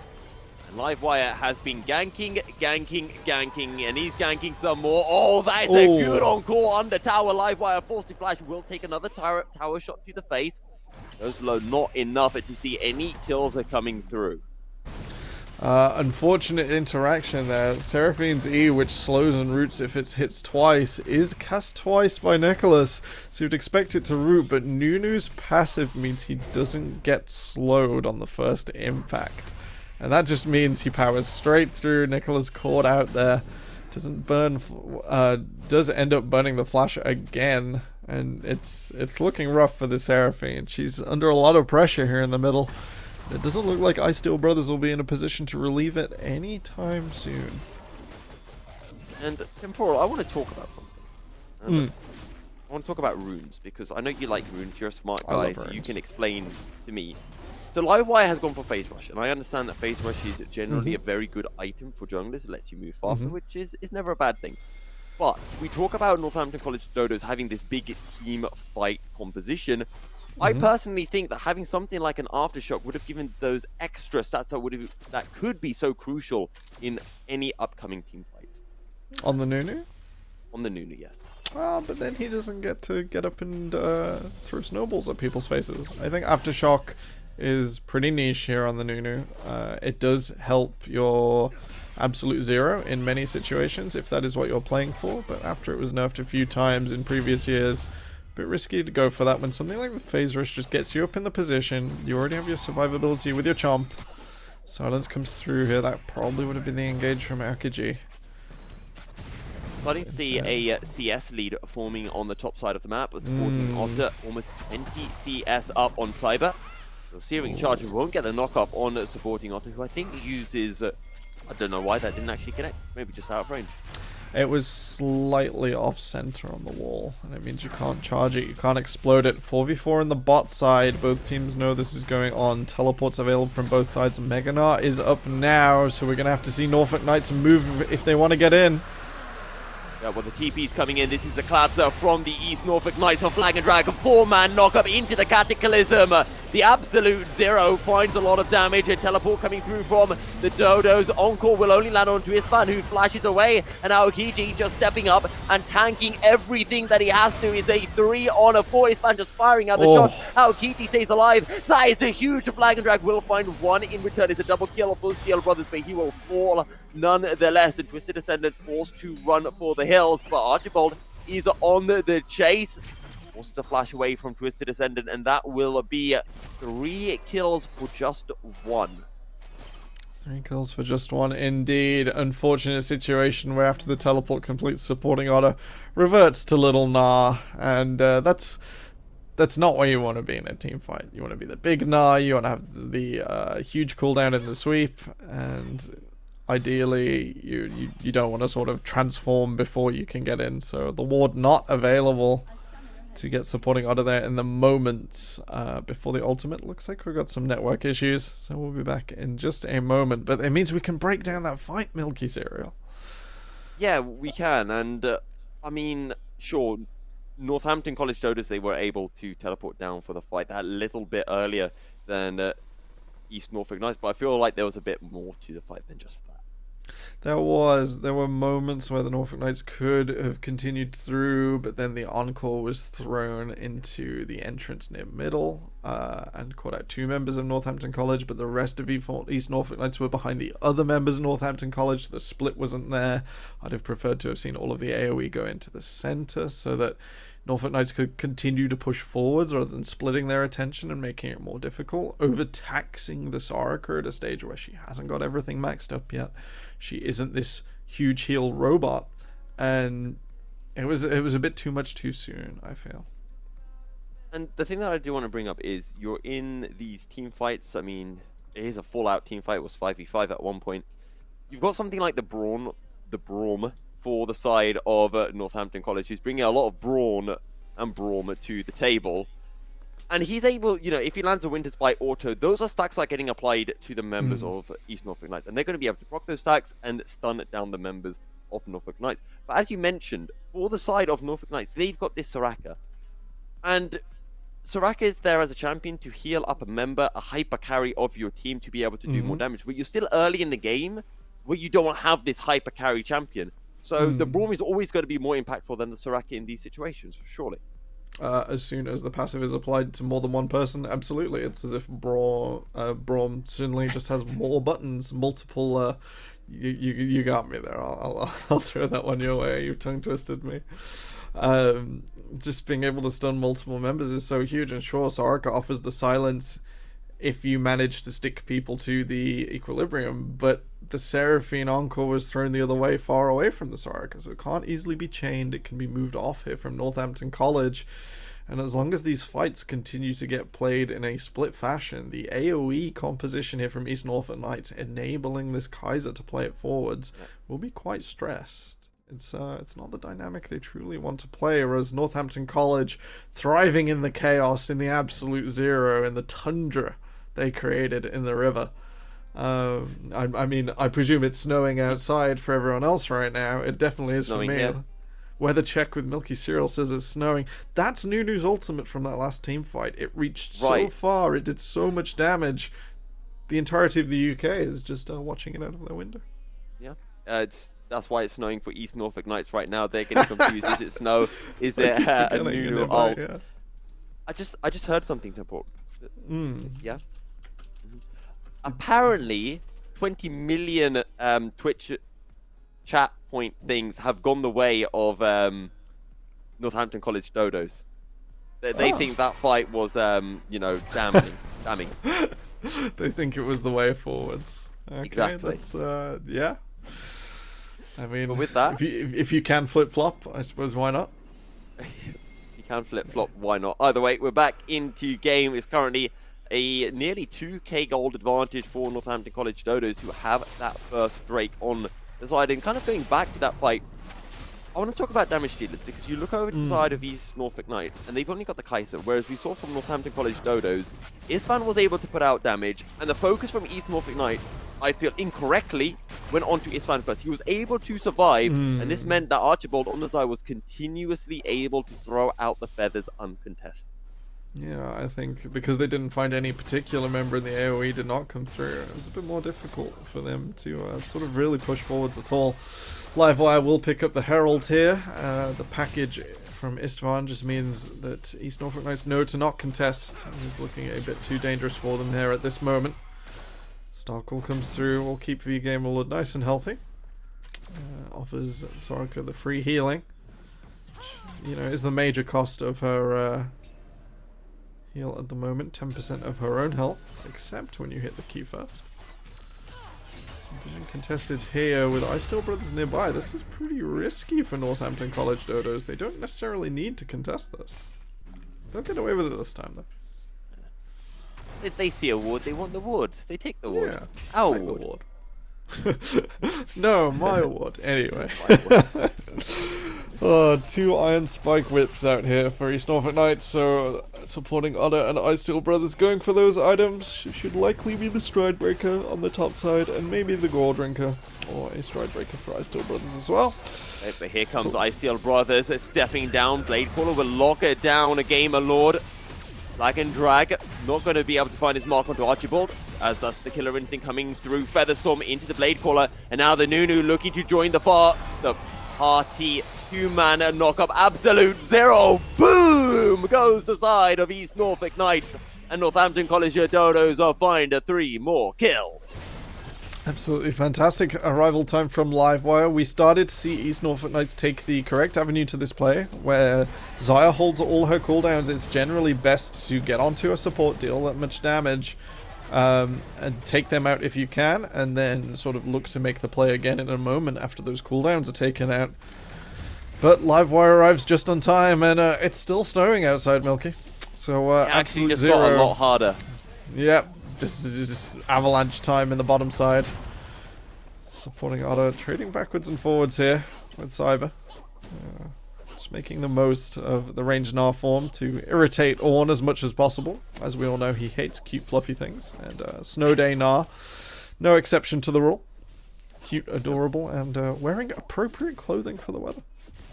And Livewire has been ganking, and he's ganking some more. Oh, that is a good on-call under tower. Livewire forced to flash, will take another tower shot to the face. Those low, not enough to see any kills are coming through. Unfortunate interaction there. Seraphine's E, which slows and roots if it hits twice, is cast twice by Nicholas. So you'd expect it to root, but Nunu's passive means he doesn't get slowed on the first impact. And that just means he powers straight through. Nicholas caught out there. Doesn't burn, does end up burning the flash again. And it's looking rough for the Seraphine. She's under a lot of pressure here in the middle. It doesn't look like Ice Steel Brothers will be in a position to relieve it anytime soon. And Temporal, I want to talk about something. I want to talk about runes, because I know you like runes. You're a smart guy, so you can explain to me. So Livewire has gone for Phase Rush, and I understand that Phase Rush is generally a very good item for junglers. It lets you move faster, which is never a bad thing. But we talk about Northampton College Dodos having this big team fight composition. I personally think that having something like an Aftershock would have given those extra stats that could be so crucial in any upcoming team fights. On the Nunu? On the Nunu, yes. Well, but then he doesn't get to get up and throw snowballs at people's faces. I think Aftershock is pretty niche here on the Nunu. It does help your Absolute Zero in many situations, if that is what you're playing for, but after it was nerfed a few times in previous years, a bit risky to go for that when something like the Phase Rush just gets you up in the position. You already have your survivability with your Chomp. Silence comes through here. That probably would have been the engage from Akaji. Starting to see a CS lead forming on the top side of the map, supporting Otter, almost 20 CS up on Cyber. The Searing Charge won't get the knock-up on supporting Otter, who I think uses... I don't know why that didn't actually connect. Maybe just out of range. It was slightly off-center on the wall, and it means you can't charge it, you can't explode it. 4v4 in the bot side, both teams know this is going on. Teleports available from both sides. Meganar is up now, so we're going to have to see Norfolk Knights move if they want to get in. Yeah, well, the TP's coming in. This is the collapser from the East Norfolk Knights on Flag and Drag. A 4-man knock-up into the Cataclysm. The Absolute Zero finds a lot of damage. A teleport coming through from the Dodos. Encore will only land onto Ispan, who flashes away. And Aokiji just stepping up and tanking everything that he has to. Is a 3-on-4. Ispan just firing out the shots. Aokiji stays alive. That is a huge Flag and Drag. Will find one in return. It's a double kill for Steel Brothers, but he will fall nonetheless. And Twisted Ascendant forced to run for the hills. But Archibald is on the chase. Forces a flash away from Twisted Ascendant, and that will be 3 kills for just 1. 3 kills for just 1, indeed. Unfortunate situation where after the teleport completes, supporting Otter reverts to Little Nah, and that's not where you want to be in a team fight. You want to be the big Nah, you want to have the huge cooldown in the sweep, and ideally you don't want to sort of transform before you can get in. So the ward not available to get supporting Otter there in the moment before the ultimate. Looks like we've got some network issues, so we'll be back in just a moment. But it means we can break down that fight, Milky Cereal. Yeah, we can, and I mean, sure, Northampton College Dodos, they were able to teleport down for the fight that little bit earlier than East Norfolk Knights, but I feel like there was a bit more to the fight than just that. There were moments where the Norfolk Knights could have continued through, but then the Encore was thrown into the entrance near middle and caught out 2 members of Northampton College, but the rest of East Norfolk Knights were behind the other members of Northampton College. The split wasn't there. I'd have preferred to have seen all of the AoE go into the center so that Norfolk Knights could continue to push forwards rather than splitting their attention and making it more difficult, overtaxing the Soraka at a stage where she hasn't got everything maxed up yet. She isn't this huge heal robot, and it was a bit too much too soon, I feel. And the thing that I do want to bring up is you're in these team fights. I mean, it is a full-out team fight. It was 5v5 at one point. You've got something like the Braum for the side of Northampton College, who's bringing a lot of brawn and Braum to the table. And he's able, you know, if he lands a Winter Spite auto, those are stacks that are getting applied to the members of East Norfolk Knights. And they're going to be able to proc those stacks and stun down the members of Norfolk Knights. But as you mentioned, for the side of Norfolk Knights, they've got this Soraka. And Soraka is there as a champion to heal up a member, a hyper carry of your team to be able to do more damage. But you're still early in the game where you don't have this hyper carry champion. So the Braum is always going to be more impactful than the Soraka in these situations, surely. As soon as the passive is applied to more than one person, absolutely. It's as if Braum suddenly just has more buttons, multiple... You got me there. I'll throw that one your way. You tongue twisted me. Just being able to stun multiple members is so huge, and sure, Soraka offers the silence if you manage to stick people to the equilibrium, but the Seraphine Encore was thrown the other way, far away from the Soraka, so it can't easily be chained. It can be moved off here from Northampton College, and as long as these fights continue to get played in a split fashion, the AoE composition here from East Norfolk Knights enabling this Kaiser to play it forwards will be quite stressed. It's not the dynamic they truly want to play, whereas Northampton College thriving in the chaos, in the absolute zero, in the tundra they created in the river. I mean, I presume it's snowing outside for everyone else right now. It definitely is Snowing for me. here. Weather check with Milky Cereal says it's snowing. That's Nunu's ultimate from that last team fight. It reached so Right. far. It did so much damage. The entirety of the UK is just watching it out of their window. Yeah. That's why it's snowing for East Norfolk Knights right now. They're getting confused. Is it snow? Is there a Forgetting Nunu nearby, ult? yeah. I just heard something, Temple. Yeah. Apparently, 20 million Twitch chat point things have gone the way of Northampton College Dodos. They think that fight was, damning. They think it was the way forwards. Okay, Exactly. That's, yeah. I mean, But with that- if you can flip flop, I suppose why not? You can flip flop, why not? Either way, we're back into game. It's currently a nearly 2k gold advantage for Northampton College Dodos, who have that first Drake on the side. And kind of going back to that fight, I want to talk about damage dealers, because you look over to the side of East Norfolk Knights, and they've only got the Kaiser, whereas we saw from Northampton College Dodos, Isfan was able to put out damage, and the focus from East Norfolk Knights, I feel incorrectly, went on to Isfan first. He was able to survive, and this meant that Archibald on the side was continuously able to throw out the feathers uncontested. Yeah, I think because they didn't find any particular member in the AoE did not come through, it was a bit more difficult for them to sort of really push forwards at all. Livewire will pick up the Herald here. The package from Istvan just means that East Norfolk Knights know to not contest. It's looking a bit too dangerous for them here at this moment. Starcall comes through, will keep V-Gamer nice and healthy. Offers Soraka the free healing, which, you know, is the major cost of her heal at the moment. 10% of her own health, except when you hit the Q first. Vision contested here with Ice Steel Brothers nearby. This is pretty risky for Northampton College Dodos. They don't necessarily need to contest this. They'll get away with it this time, though. If they see a wood, they want the wood. They take the wood. Yeah, Our take the wood. No, my award. Anyway. My wood. Two Iron Spike Whips out here for East Norfolk Knights, so supporting Otter and Ice Steel Brothers going for those items. Should likely be the Stride Breaker on the top side, and maybe the Gore Drinker, or a Stride Breaker for Ice Steel Brothers as well. Right, but here comes Ice Steel Brothers stepping down. Blade Caller will lock it down. A Gamer Lord. Flag and Drag not going to be able to find his mark onto Archibald, as that's the Killer Instinct coming through. Featherstorm into the Blade Caller, and now the Nunu looking to join the party. Two-mana knock-up, absolute zero. Boom! Goes the side of East Norfolk Knights, and Northampton College Dodos are find 3 more kills. Absolutely fantastic arrival time from Livewire. We started to see East Norfolk Knights take the correct avenue to this play, where Xayah holds all her cooldowns. It's generally best to get onto a support, deal that much damage, and take them out if you can, and then sort of look to make the play again in a moment after those cooldowns are taken out. But Livewire arrives just on time, and it's still snowing outside, Milky. So It actually absolute just zero. got a lot harder. Yep, just avalanche time in the bottom side. Supporting Otter, trading backwards and forwards here with Cyber. Just making the most of the ranged Gnar form to irritate Ornn as much as possible. As we all know, he hates cute fluffy things. And Snow Day Gnar, no exception to the rule. Cute, adorable, and wearing appropriate clothing for the weather.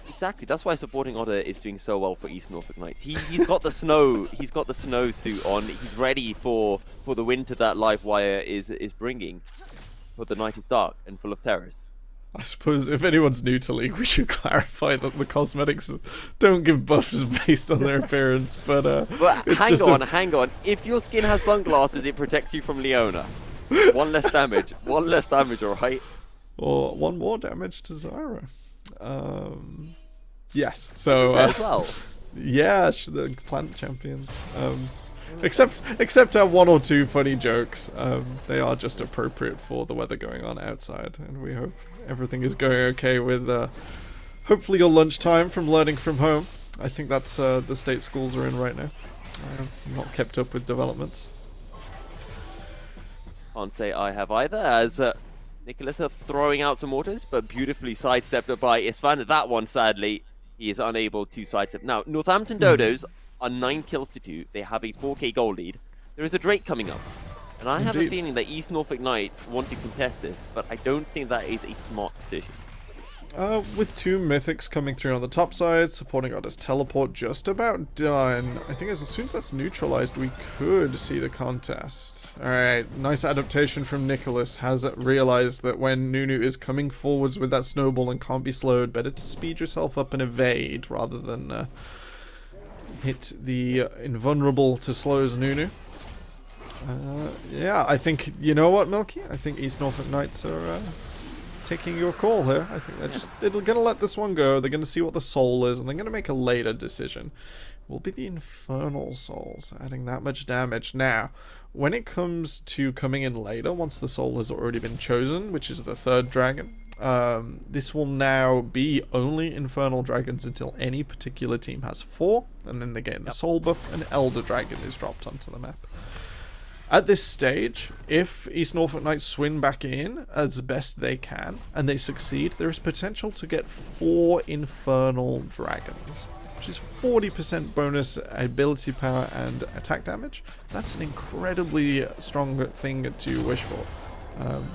Exactly. That's why supporting Otter is doing so well for East Norfolk Knights. He's got the snow. He's got the snow suit on. He's ready for the winter that Livewire is bringing. For the night is dark and full of terrors. I suppose if anyone's new to League, we should clarify that the cosmetics don't give buffs based on their appearance. But it's hang on. If your skin has sunglasses, it protects you from Leona. One less damage. One less damage. All right. Or one more damage to Zyra. Yes. So as well. yeah, the plant champions. Except our one or two funny jokes. They are just appropriate for the weather going on outside, and we hope everything is going okay with hopefully your lunchtime from learning from home. I think that's the state schools are in right now. I'm not kept up with developments. Can't say I have either, as Nicholas are throwing out some orders, but beautifully sidestepped by Isfan. That one, sadly, he is unable to sidestep. Now, Northampton Dodos are 9 kills to 2. They have a 4k goal lead. There is a Drake coming up. And I have a Indeed. feeling that East Norfolk Knights want to contest this, but I don't think that is a smart decision. With 2 mythics coming through on the top side, supporting Otta's teleport just about done. I think as soon as that's neutralized, we could see the contest. Alright, nice adaptation from Nicholas. Has realized that when Nunu is coming forwards with that snowball and can't be slowed, better to speed yourself up and evade rather than hit the invulnerable to slows Nunu. Yeah, I think, you know what, Milky? I think East Norfolk Knights are taking your call here. I think they're gonna let this one go. They're gonna see what the soul is, and they're gonna make a later decision. Will be the Infernal Souls, adding that much damage. Now, when it comes to coming in later, once the soul has already been chosen, which is the 3rd dragon, this will now be only Infernal Dragons until any particular team has 4, and then they get the soul buff, and Elder Dragon is dropped onto the map. At this stage, if East Norfolk Knights swing back in as best they can, and they succeed, there is potential to get 4 Infernal Dragons, which is 40% bonus ability power and attack damage. That's an incredibly strong thing to wish for.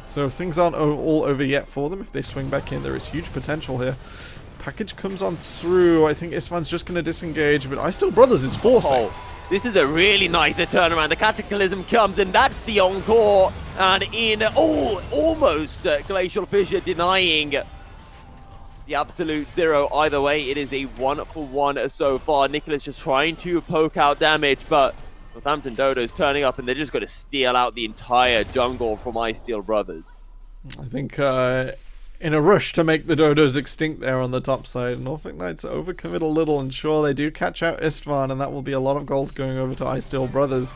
So things aren't all over yet for them. If they swing back in, there is huge potential here. Package comes on through. I think Istvan's just going to disengage, but I Still Brothers is forcing. Oh. This is a really nice turnaround. The Cataclysm comes, and that's the encore. And in almost Glacial Fissure denying the absolute 0. Either way, it is a 1-for-1 so far. Nicholas just trying to poke out damage, but Northampton Dodo's turning up, and they're just going to steal out the entire jungle from I Steel Brothers. I think in a rush to make the Dodos extinct there on the top side, Norfolk Knights overcommit a little, and sure, they do catch out Istvan, and that will be a lot of gold going over to I Steel Brothers.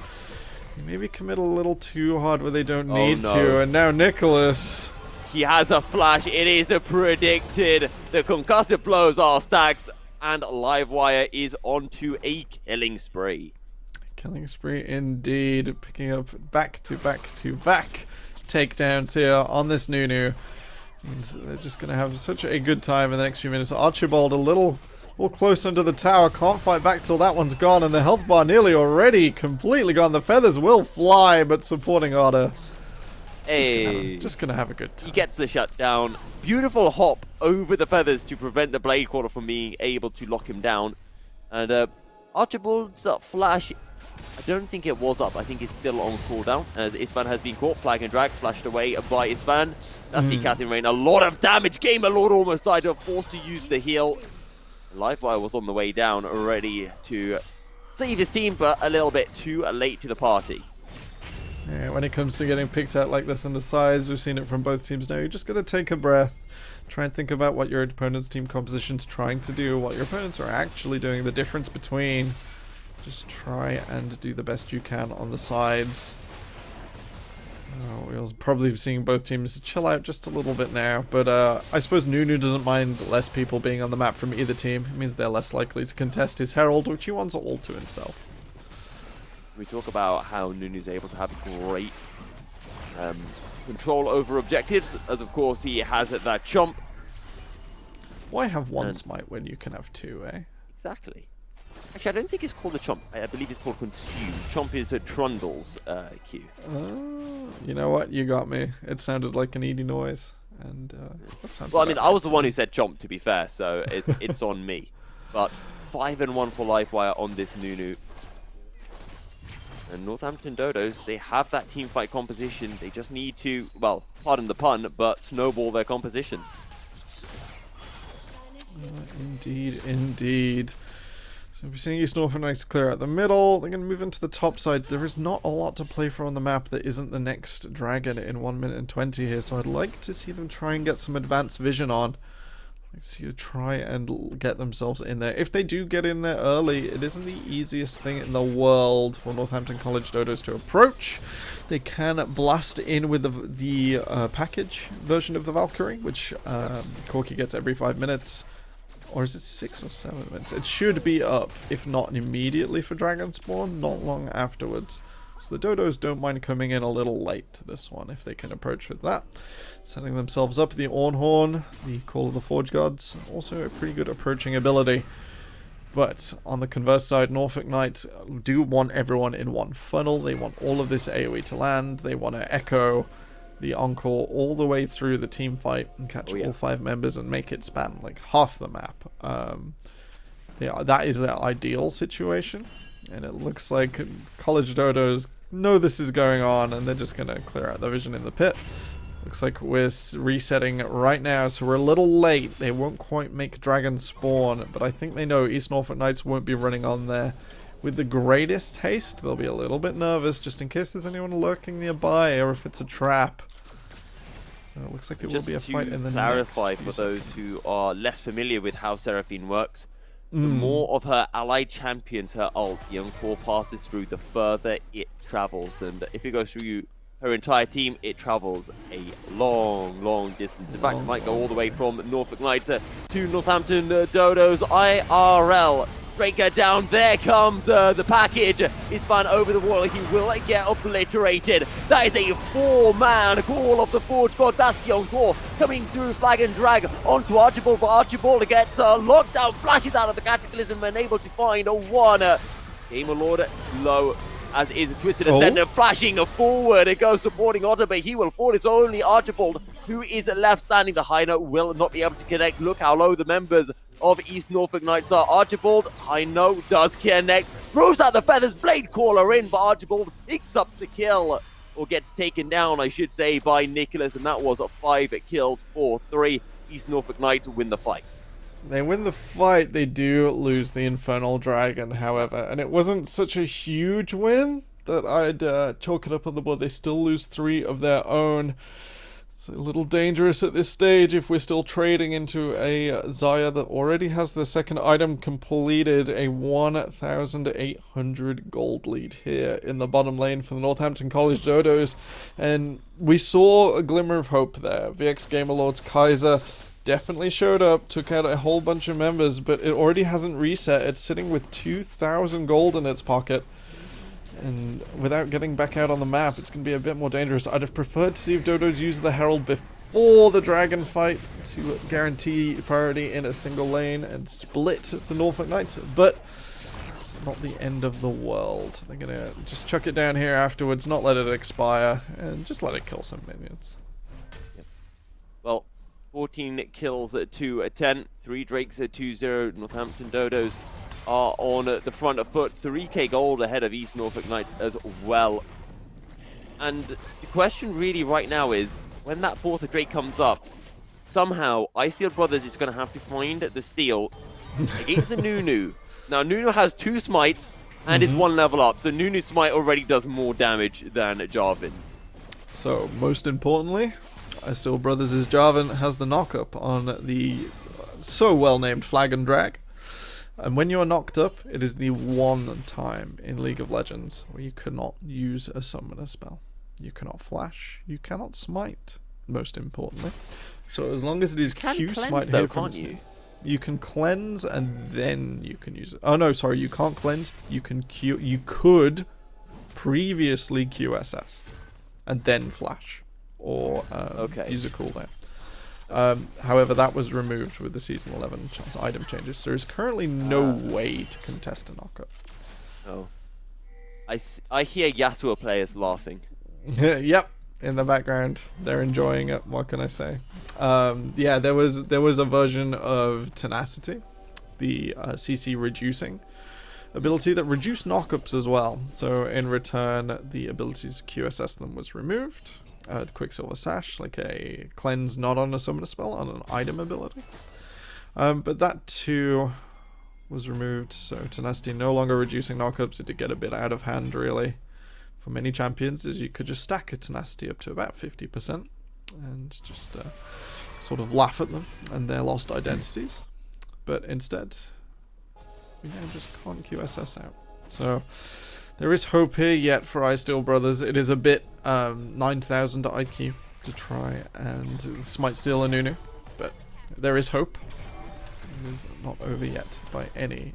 They maybe commit a little too hard where they don't need to, and now Nicholas. He has a flash. It is predicted. The concussive blows are stacked, and Livewire is onto a killing spree. Killing spree indeed, picking up back-to-back-to-back takedowns here on this Nunu. And they're just going to have such a good time in the next few minutes. Archibald a little close under the tower. Can't fight back till that one's gone. And the health bar nearly already completely gone. The feathers will fly, but supporting Otter. Just going to have a good time. He gets the shutdown. Beautiful hop over the feathers to prevent the Blade Caller from being able to lock him down. And Archibald's flash, I don't think it was up. I think it's still on cooldown. As Istvan has been caught. Flag and drag flashed away by Istvan. That's the Catherine Rain. A lot of damage. Gamer Lord almost died. Forced to use the heal. Livewire was on the way down, ready to save his team, but a little bit too late to the party. Yeah, when it comes to getting picked out like this in the sides, we've seen it from both teams now. You're just going to take a breath. Try and think about what your opponent's team composition's trying to do, what your opponents are actually doing, the difference between. Just try and do the best you can on the sides. We'll probably be seeing both teams chill out just a little bit now, but I suppose Nunu doesn't mind less people being on the map from either team. It means they're less likely to contest his Herald, which he wants all to himself. We talk about how Nunu's able to have great control over objectives, as of course he has that chomp. Why have one smite when you can have 2, eh? Exactly. Actually, I don't think it's called a chomp. I believe it's called consume. Chomp is a Trundle's Q. You know what? You got me. It sounded like an ED noise. And that sounds well, I mean, I was the one who said chomp, to be fair, so it's on me. But 5-1 for Livewire on this Nunu. And Northampton Dodos, they have that team fight composition. They just need to, well, pardon the pun, but snowball their composition. Indeed, indeed. So we're seeing East Norfolk Knights clear out the middle. They're going to move into the top side. There is not a lot to play for on the map that isn't the next dragon in 1 minute and 20 here. So I'd like to see them try and get some advanced vision on. I'd see them try and get themselves in there. If they do get in there early, it isn't the easiest thing in the world for Northampton College Dodos to approach. They can blast in with the package version of the Valkyrie, which Corky gets every 5 minutes. Or is it 6 or 7 minutes? It should be up, if not immediately for Dragon Spawn, not long afterwards. So the Dodos don't mind coming in a little late to this one, if they can approach with that. Setting themselves up, the Ornhorn, the Call of the Forge Gods, also a pretty good approaching ability. But on the converse side, Norfolk Knights do want everyone in one funnel. They want all of this AoE to land. They want to echo the encore all the way through the team fight and catch all 5 members and make it span like half the map. Yeah, that is their ideal situation. And it looks like College Dodos know this is going on and they're just going to clear out the vision in the pit. Looks like we're resetting right now, so we're a little late. They won't quite make Dragon spawn, but I think they know East Norfolk Knights won't be running on there with the greatest haste. They'll be a little bit nervous just in case there's anyone lurking nearby or if it's a trap. So it looks like it will be a fight in the next clarify few for those seconds. who are less familiar with how Seraphine works, the more of her allied champions her ult, the Encore passes through, the further it travels. And if it goes through her entire team, it travels a long distance. In fact, it might go all the way from Norfolk Knights to Northampton Dodos IRL. Breaker down, there comes the package. Isfan over the wall, he will get obliterated. That is a 4-man call of the Forge God. That's the Encore coming through, flag and drag onto Archibald, but Archibald gets locked down, flashes out of the Cataclysm and able to find a 1. Gamer Lord low, as is Twisted Ascender flashing forward. It goes supporting Otter, but he will fall. It's only Archibald who is left standing. The high note will not be able to connect. Look how low the members of East Norfolk Knights are. Archibald, high note does connect. Throws out the Feathers Blade Caller in, but Archibald picks up the kill. Or gets taken down, I should say, by Nicholas. And that was 5 kills for 3. East Norfolk Knights win the fight. They win the fight, they do lose the Infernal Dragon, however, and it wasn't such a huge win that I'd chalk it up on the board. They still lose 3 of their own. It's a little dangerous at this stage if we're still trading into a Zaya that already has the second item completed, a 1,800 gold lead here in the bottom lane for the Northampton College Dodos, and we saw a glimmer of hope there. VX Gamerlord's Kaiser definitely showed up, took out a whole bunch of members, but it already hasn't reset. It's sitting with 2,000 gold in its pocket. And without getting back out on the map, it's going to be a bit more dangerous. I'd have preferred to see if Dodos use the Herald before the Dragon fight to guarantee priority in a single lane and split the Norfolk Knights, but it's not the end of the world. They're going to just chuck it down here afterwards, not let it expire, and just let it kill some minions. Well, 14 kills to 10, 3 Drakes 2-0. Northampton Dodos are on the front foot, 3k gold ahead of East Norfolk Knights as well. And the question really right now is, when that 4th Drake comes up, somehow Icefield Brothers is going to have to find the steal against the Nunu. Now, Nunu has 2 smites and is 1 level up, so Nunu's smite already does more damage than Jarvan's. So, most importantly, Icefield Brothers' Jarvan has the knock-up on the so well-named Flag and Drag. And when you are knocked up, it is the one time in League of Legends where you cannot use a summoner spell. You cannot flash, you cannot smite, most importantly. So as long as it is Q smite though, here can't you? You can cleanse and then you can use it. Oh no, sorry, you can't cleanse. You can Q. You could previously QSS and then flash or use a cooldown. However, that was removed with the Season 11 item changes. There is currently no way to contest a knockup. Oh. I hear Yasuo players laughing. Yep, in the background. They're enjoying it. What can I say? Yeah, there was a version of Tenacity, the CC reducing ability that reduced knockups as well. So in return, the ability to QSS them was removed. Quicksilver Sash, like a cleanse not on a summoner spell, on an item ability. But that too was removed, so Tenacity no longer reducing knockups. It did get a bit out of hand, really, for many champions, as you could just stack a Tenacity up to about 50% and just sort of laugh at them and their lost identities. But instead, we now just can't QSS out. So there is hope here yet for Icefield Brothers. It is a bit 9,000 IQ to try and smite steal a Nunu, but there is hope. It is not over yet by any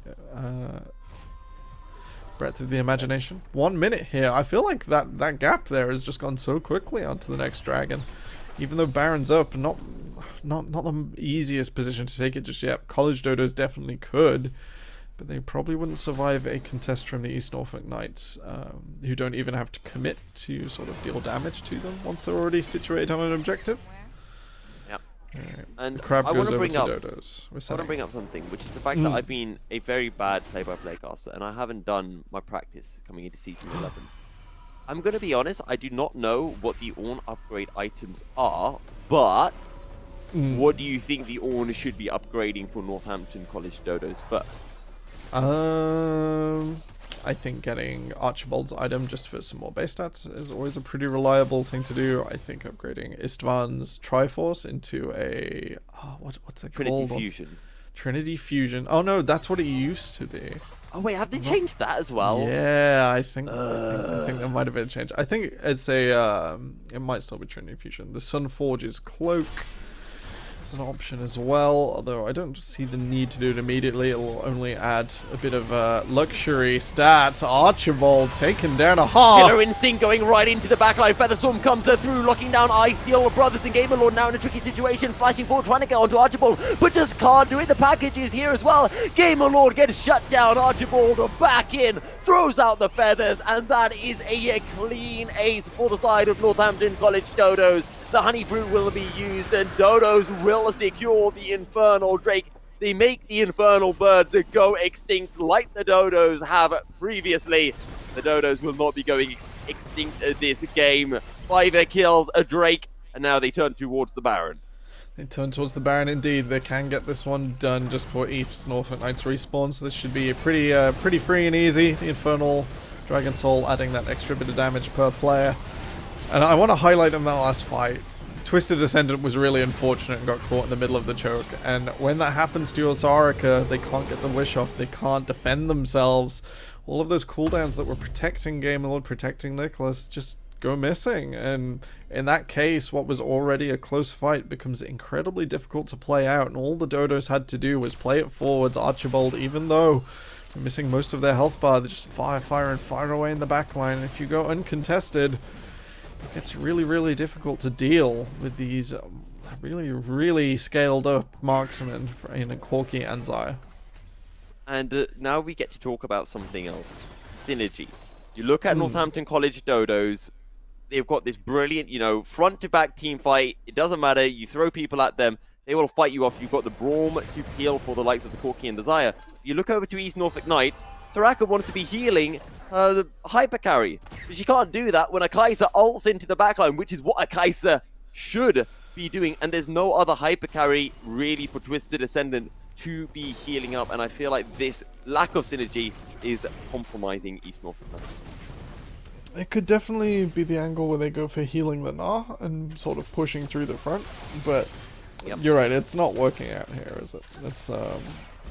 breadth of the imagination. 1 minute here. I feel like that gap there has just gone so quickly onto the next dragon. Even though Baron's up, not the easiest position to take it just yet. College Dodos definitely could. but they probably wouldn't survive a contest from the East Norfolk Knights, who don't even have to commit to sort of deal damage to them once they're already situated on an objective. Yep. Right. And The crab I goes want to over bring to up, Dodos. I want to bring up something, which is the fact that I've been a very bad play-by-play caster, and I haven't done my practice coming into Season 11. I'm going to be honest, I do not know what the Ornn upgrade items are, but what do you think the Ornn should be upgrading for Northampton College Dodos first? I think getting Archibald's item just for some more base stats is always a pretty reliable thing to do. I think upgrading Istvan's Triforce into a what's it Trinity called? Fusion. Trinity Fusion. Oh no, that's what it used to be. Oh wait, have they changed that as well? Yeah, I think there might have been a change. I think it's a it might still be Trinity Fusion. The Sunforge's cloak is an option as well, although I don't see the need to do it immediately. It'll only add a bit of luxury stats. Archibald taken down a half. Killer Instinct going right into the backline. Featherstorm comes through, locking down Ice Steel Brothers and Gamerlord now in a tricky situation, flashing forward, trying to get onto Archibald, but just can't do it. The package is here as well. Gamerlord gets shut down. Archibald back in, throws out the feathers, and that is a clean ace for the side of Northampton College Dodos. The honey fruit will be used, and Dodos will secure the Infernal Drake. They make the Infernal Birds go extinct like the Dodos have previously. The Dodos will not be going extinct this game. 5 kills, a Drake, and now they turn towards the Baron. They turn towards the Baron indeed. They can get this one done just before East Norfolk Knights respawn, so this should be a pretty free and easy. The Infernal Dragon Soul adding that extra bit of damage per player. And I want to highlight in that last fight, Twisted Ascendant was really unfortunate and got caught in the middle of the choke. And when that happens to Osarika, they can't get the wish off, they can't defend themselves. All of those cooldowns that were protecting Gamelord, protecting Nicholas, just go missing. And in that case, what was already a close fight becomes incredibly difficult to play out. And all the Dodos had to do was play it forwards. Archibald, even though they're missing most of their health bar, they just fire away in the backline. If you go uncontested, it's really difficult to deal with these really scaled up marksmen in Corky and Zaya. And now we get to talk about something else. Synergy. You look at Northampton College Dodos, they've got this brilliant, front to back team fight. It doesn't matter, you throw people at them, they will fight you off. You've got the Braum to peel for the likes of the Corky and the Zaya. You look over to East Norfolk Knights, Soraka wants to be healing the hyper carry, but she can't do that when a Kaiser ults into the backline, which is what a Kaiser should be doing, and there's no other hyper carry really for Twisted Ascendant to be healing up, and I feel like this lack of synergy is compromising East Norfolk Knights. It could definitely be the angle where they go for healing the Gnar and sort of pushing through the front, but you're right, it's not working out here, is it?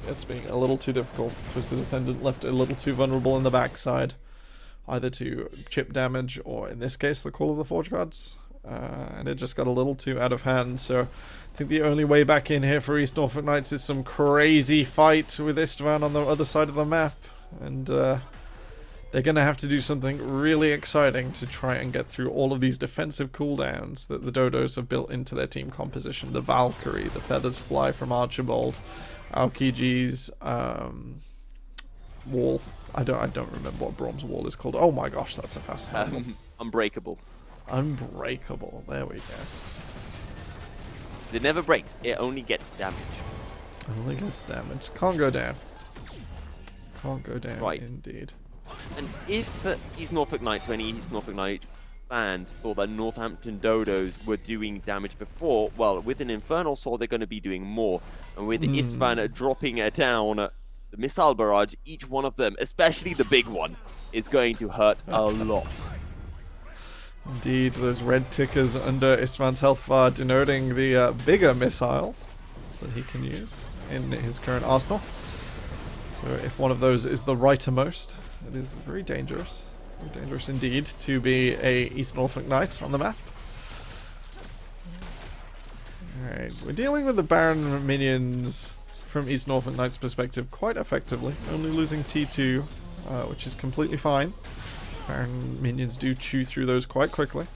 It's being a little too difficult. Twisted Ascendant left a little too vulnerable in the backside, either to chip damage or, in this case, the Call of the Forge Gods. And it just got a little too out of hand. So I think the only way back in here for East Norfolk Knights is some crazy fight with Istvan on the other side of the map. And they're going to have to do something really exciting to try and get through all of these defensive cooldowns that the Dodos have built into their team composition. The Valkyrie, the Feathers Fly from Archibald, Aokiji's wall. I don't remember what Braum's wall is called. Oh my gosh, that's a fast one. Unbreakable. Unbreakable. There we go. It never breaks. It only gets damage. Only gets damage. Can't go down. Can't go down. Right. Indeed. And if East Norfolk Knights or any East Norfolk Knights fans thought that Northampton Dodos were doing damage before, well, with an Infernal Soul, they're going to be doing more. And with Istvan dropping down the missile barrage, each one of them, especially the big one, is going to hurt a lot. Indeed, those red tickers under Istvan's health bar denoting the bigger missiles that he can use in his current arsenal. So if one of those is the rightmost, it is very dangerous. Very dangerous indeed to be a East Norfolk Knight on the map. Alright, we're dealing with the Baron minions from East Norfolk Knights' perspective quite effectively. Only losing T2, which is completely fine. Baron minions do chew through those quite quickly.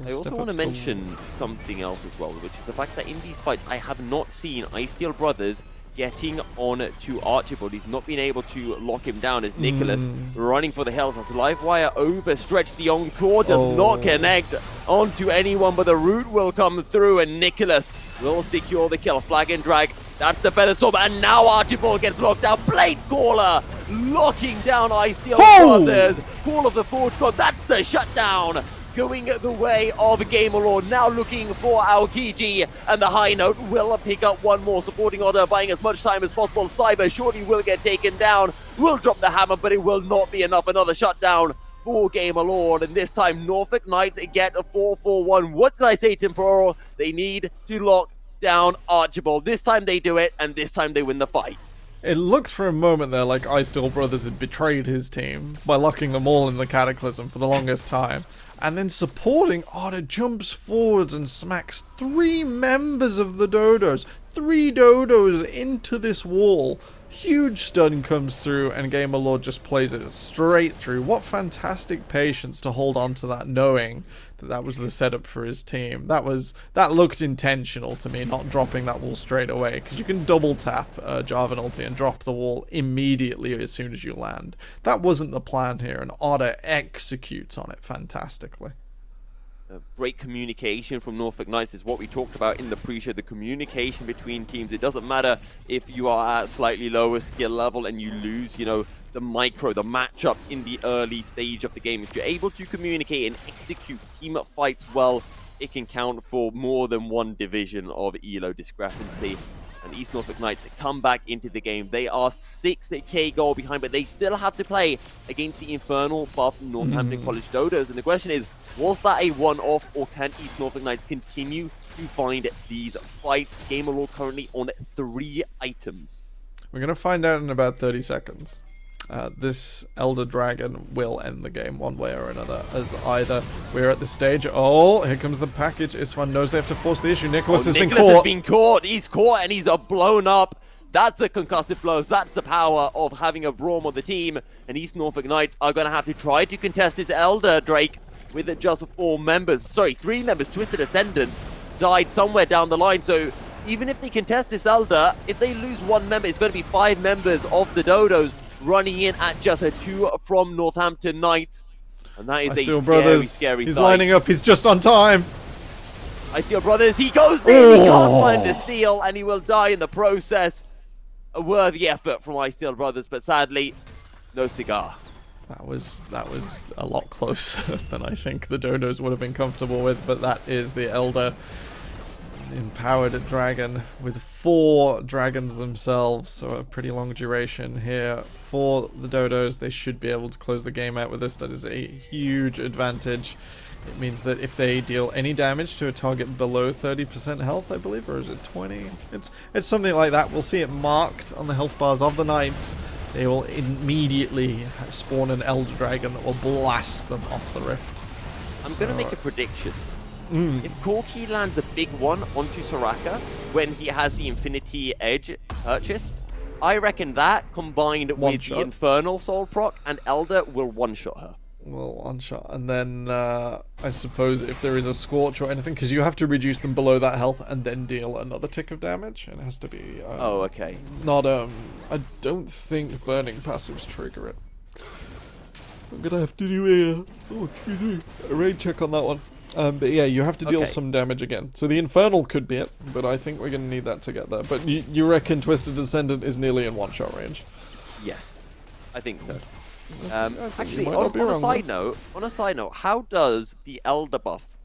I also want to mention something else as well, which is the fact that in these fights I have not seen Ice Steel Brothers getting on to Archibald. He's not been able to lock him down as Nicholas running for the hills as Livewire overstretched. The Encore does not connect onto anyone, but the root will come through and Nicholas will secure the kill. Flag and drag. That's the Featherstorm, and now Archibald gets locked down. Blade Caller locking down Ice Steel Brothers. Call of the Forge God. That's the shutdown. Going the way of Gamerlord, now looking for Aokiji, and the high note will pick up one more. Supporting order, buying as much time as possible. Cyber surely will get taken down, will drop the hammer, but it will not be enough. Another shutdown for Gamerlord, and this time Norfolk Knights get a 4-4-1. What did I say, Temporal? They need to lock down Archibald. This time they do it, and this time they win the fight. It looks for a moment there like Ice Steel Brothers had betrayed his team by locking them all in the Cataclysm for the longest time. And then supporting Otter jumps forwards and smacks 3 members of the Dodos. 3 Dodos into this wall. Huge stun comes through and Gamerlord just plays it straight through. What fantastic patience to hold on to that, knowing that that was the setup for his team. That looked intentional to me, not dropping that wall straight away, because you can double tap Jarvan ulti and drop the wall immediately as soon as you land. That wasn't the plan here, and Otter executes on it fantastically. Great communication from Norfolk Knights is what we talked about in the pre-show. The communication between teams. It doesn't matter if you are at slightly lower skill level and you lose, you know, the matchup in the early stage of the game. If you're able to communicate and execute team fights well, it can count for more than one division of ELO discrepancy. And East Norfolk Knights come back into the game. They are 6k goal behind, but they still have to play against the Infernal buff Northampton College Dodos. And the question is, was that a one-off, or can East Norfolk Knights continue to find these fights? Gamerlord currently on 3 items. We're going to find out in about 30 seconds. This Elder Dragon will end the game one way or another, as either we're at the stage. Oh, here comes the package. Isfan knows they have to force the issue. Nicholas has been caught. He's caught and he's blown up. That's the concussive blows. That's the power of having a Braum on the team. And East Norfolk Knights are going to have to try to contest this Elder Drake with just 3 members. Twisted Ascendant died somewhere down the line. So even if they contest this Elder, if they lose 1 member, it's going to be 5 members of the Dodos running in at just a 2 from Northampton Knights. And that is scary He's sight. lining up. He's just on time. Ice Steel Brothers, he goes in. He can't find the steal, and he will die in the process. A worthy effort from Ice Steel Brothers, but sadly, no cigar. That was a lot closer than I think the Dodos would have been comfortable with, but that is the Elder empowered dragon with 4 dragons themselves, so a pretty long duration here for the Dodos. They should be able to close the game out with this. That is a huge advantage. It means that if they deal any damage to a target below 30% health, I believe, or is it 20? It's something like that. We'll see it marked on the health bars of the Knights. They will immediately spawn an Elder Dragon that will blast them off the rift. I'm going to make a prediction. If Corki lands a big one onto Soraka when he has the Infinity Edge purchased, I reckon that combined with the Infernal Soul proc and Elder will one-shot her. Well, one-shot. And then I suppose if there is a Scorch or anything, because you have to reduce them below that health and then deal another tick of damage. And it has to be... oh, okay. Not, I don't think burning passives trigger it. I'm going to have to do a raid check on that one. But yeah, you have to deal some damage again. So the Infernal could be it, but I think we're going to need that to get there. But you reckon Twisted Ascendant is nearly in one-shot range? Yes, I think so. Actually, on a side note, how does the Elder buff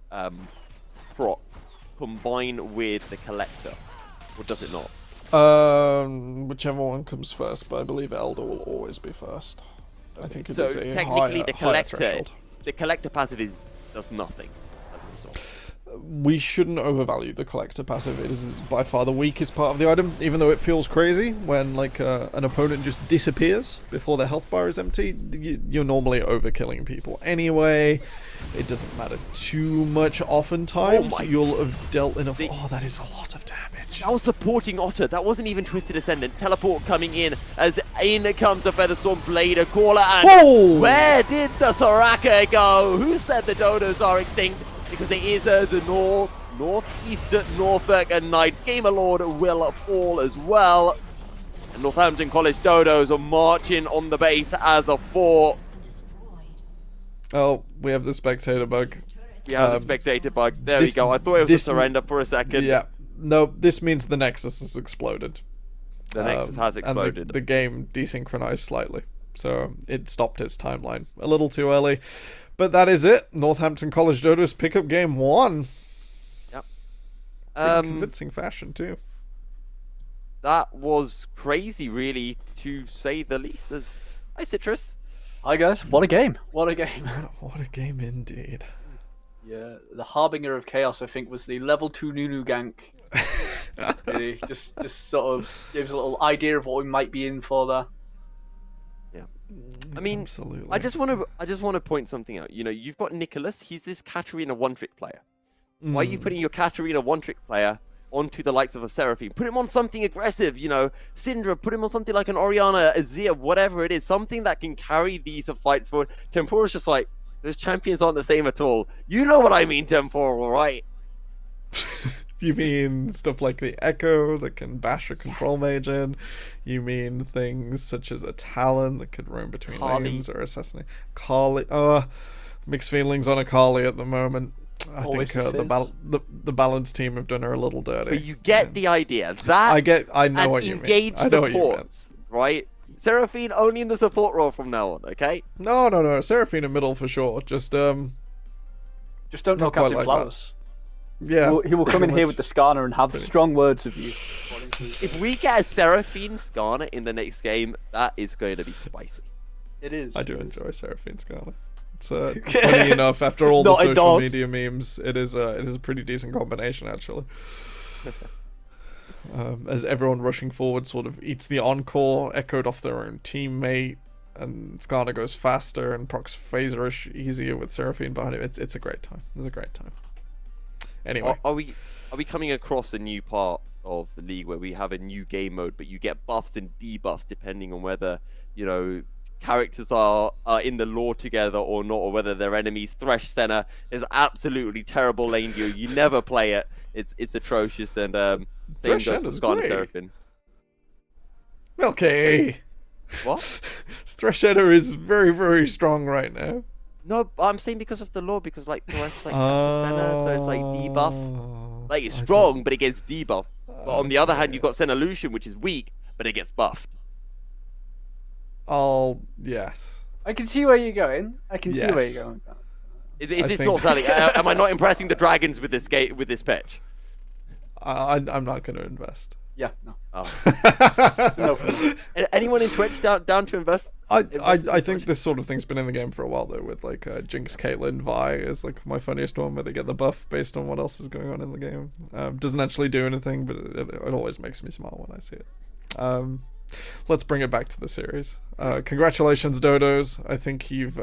proc combine with the Collector, or does it not? Whichever one comes first, but I believe Elder will always be first. I think it so. Is a Technically, higher the Collector passive does nothing. As a result. We shouldn't overvalue the Collector passive. It is by far the weakest part of the item, even though it feels crazy when like an opponent just disappears before their health bar is empty. You're normally overkilling people anyway. It doesn't matter too much oftentimes. You'll have dealt enough. Oh, that is a lot of damage. That was supporting Otter. That wasn't even Twisted Ascendant. Teleport coming in as in comes a Featherstorm Blade, a Caller, and where did the Soraka go? Who said the Dodos are extinct? Because it is the northeastern Norfolk and Knights. Gamerlord will fall as well. And Northampton College Dodos are marching on the base as a fort. Oh, we have the spectator bug. We have the spectator bug. There we go. I thought it was a surrender for a second. Yeah. No, this means the Nexus has exploded. The Nexus has exploded. And the game desynchronized slightly. So it stopped its timeline a little too early. But that is it. Northampton College Dodos pick up game 1. Yep. Convincing fashion, too. That was crazy, really, to say the least. Hi, Citrus. Hi guys, what a game! What a game! What a game indeed. Yeah, the harbinger of chaos, I think, was the level 2 Nunu gank. Really, just sort of gives a little idea of what we might be in for there. Yeah, I mean, absolutely. I just want to point something out. You know, you've got Nicholas. He's this Katarina one-trick player. Why are you putting your Katarina one-trick player onto the likes of a Seraphine? Put him on something aggressive, you know, Syndra, put him on something like an Orianna, Azir, whatever it is, something that can carry these fights forward. Tempora's just like, those champions aren't the same at all. You know what I mean, Temporal, right? You mean stuff like the Echo that can bash a control mage in? You mean things such as a Talon that could roam between lanes or assassinate? Kali, mixed feelings on a Kali at the moment. I think the balance team have done her a little dirty. But you get the idea. That I know what you mean. Engage supports, right? Seraphine only in the support role from now on, okay? No. Seraphine in middle for sure. Just don't knock out Captain Flowers. Yeah. He will come in here with the Skarner and have strong words of you. If we get a Seraphine Skarner in the next game, that is going to be spicy. It is. I do enjoy Seraphine Skarner. It's funny enough, after all the social media memes, it is a pretty decent combination, actually. As everyone rushing forward sort of eats the encore, echoed off their own teammate, and Skarner goes faster, and procs phaserish easier with Seraphine behind it. It's a great time. It's a great time. Anyway, are we coming across a new part of the league where we have a new game mode, but you get buffs and debuffs depending on whether, you know, characters are in the lore together or not, or whether they're enemies? Thresh Senna is absolutely terrible lane deal. You never play it. It's atrocious, and same goes for Skarner Seraphine. Okay. What? Thresh Senna is very, very strong right now. No, I'm saying because of the lore, because like Thresh like Senna, so it's like debuff. Like it's strong, but it gets debuff. But on the other hand, you've got Senna Lucian, which is weak, but it gets buffed. Oh, yes. I can see where you're going. I can see where you're going with that. Is this not selling? Am I not impressing the dragons with this pitch? I'm not going to invest. Yeah, no. Oh. No. Anyone in Twitch down to invest? I think this sort of thing's been in the game for a while though, with like Jinx, Caitlyn, Vi is like my funniest one, where they get the buff based on what else is going on in the game. Doesn't actually do anything, but it always makes me smile when I see it. Let's bring it back to the series. Congratulations, Dodos. I think you've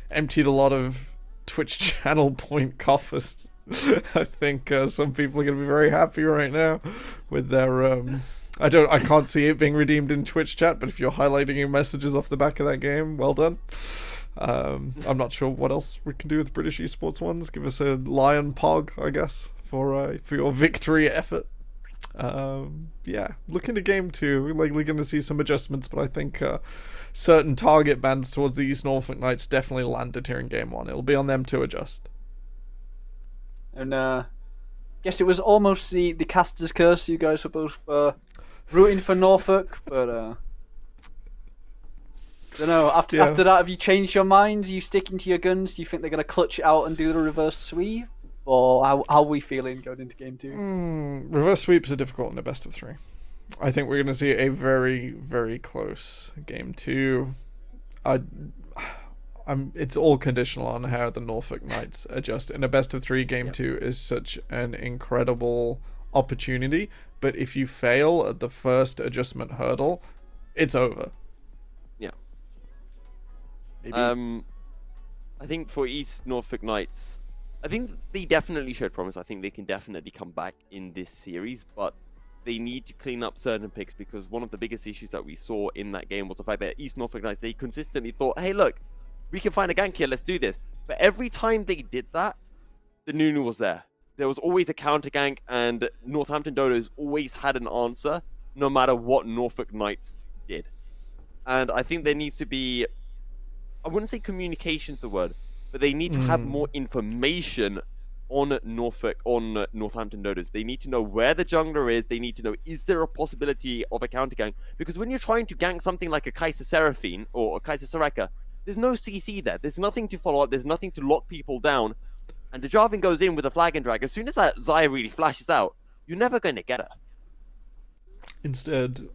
emptied a lot of Twitch channel point coffers. I think some people are going to be very happy right now with their I can't see it being redeemed in Twitch chat, but if you're highlighting your messages off the back of that game, well done. I'm not sure what else we can do with British Esports ones. Give us a lion pog, I guess, for your victory effort. Yeah, looking to game 2, we're likely going to see some adjustments, but I think certain target bans towards the East Norfolk Knights definitely landed here in game 1. It'll be on them to adjust. And guess it was almost the caster's curse. You guys were both rooting for Norfolk, but I don't know. After that, have you changed your minds? Are you sticking to your guns? Do you think they're going to clutch it out and do the reverse sweep? Or how are we feeling going into game 2? Reverse sweeps are difficult in a best of 3. I think we're going to see a very, very close game 2. It's all conditional on how the Norfolk Knights adjust. In a best of 3, game 2 is such an incredible opportunity, but if you fail at the first adjustment hurdle, it's over. Yeah. Maybe. I think for East Norfolk Knights, I think they definitely showed promise. I think they can definitely come back in this series, but they need to clean up certain picks, because one of the biggest issues that we saw in that game was the fact that East Norfolk Knights, they consistently thought, hey, look, we can find a gank here, let's do this. But every time they did that, the Nunu was there. There was always a counter gank, and Northampton Dodos always had an answer no matter what Norfolk Knights did. And I think there needs to be, I wouldn't say communication's the word, but they need to have more information on Northampton Dodos. They need to know where the jungler is. They need to know, is there a possibility of a counter gank? Because when you're trying to gank something like a Kaiser Seraphine or a Kaiser Soraka, there's no CC there. There's nothing to follow up. There's nothing to lock people down. And the Jarvan goes in with a flag and drag. As soon as that Xayah really flashes out, you're never going to get her. Instead,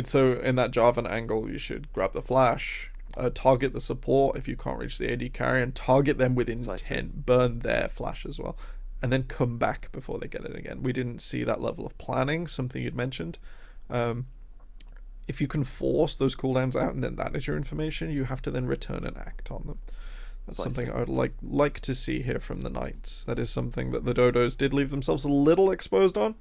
so in that Jarvan angle, you should grab the flash, target the support if you can't reach the AD carry, and target them within 10, burn their flash as well, and then come back before they get it again. We didn't see that level of planning, something you'd mentioned. If you can force those cooldowns out and then that is your information, you have to then return and act on them. That's something I would like to see here from the Knights. That is something that the Dodos did leave themselves a little exposed on.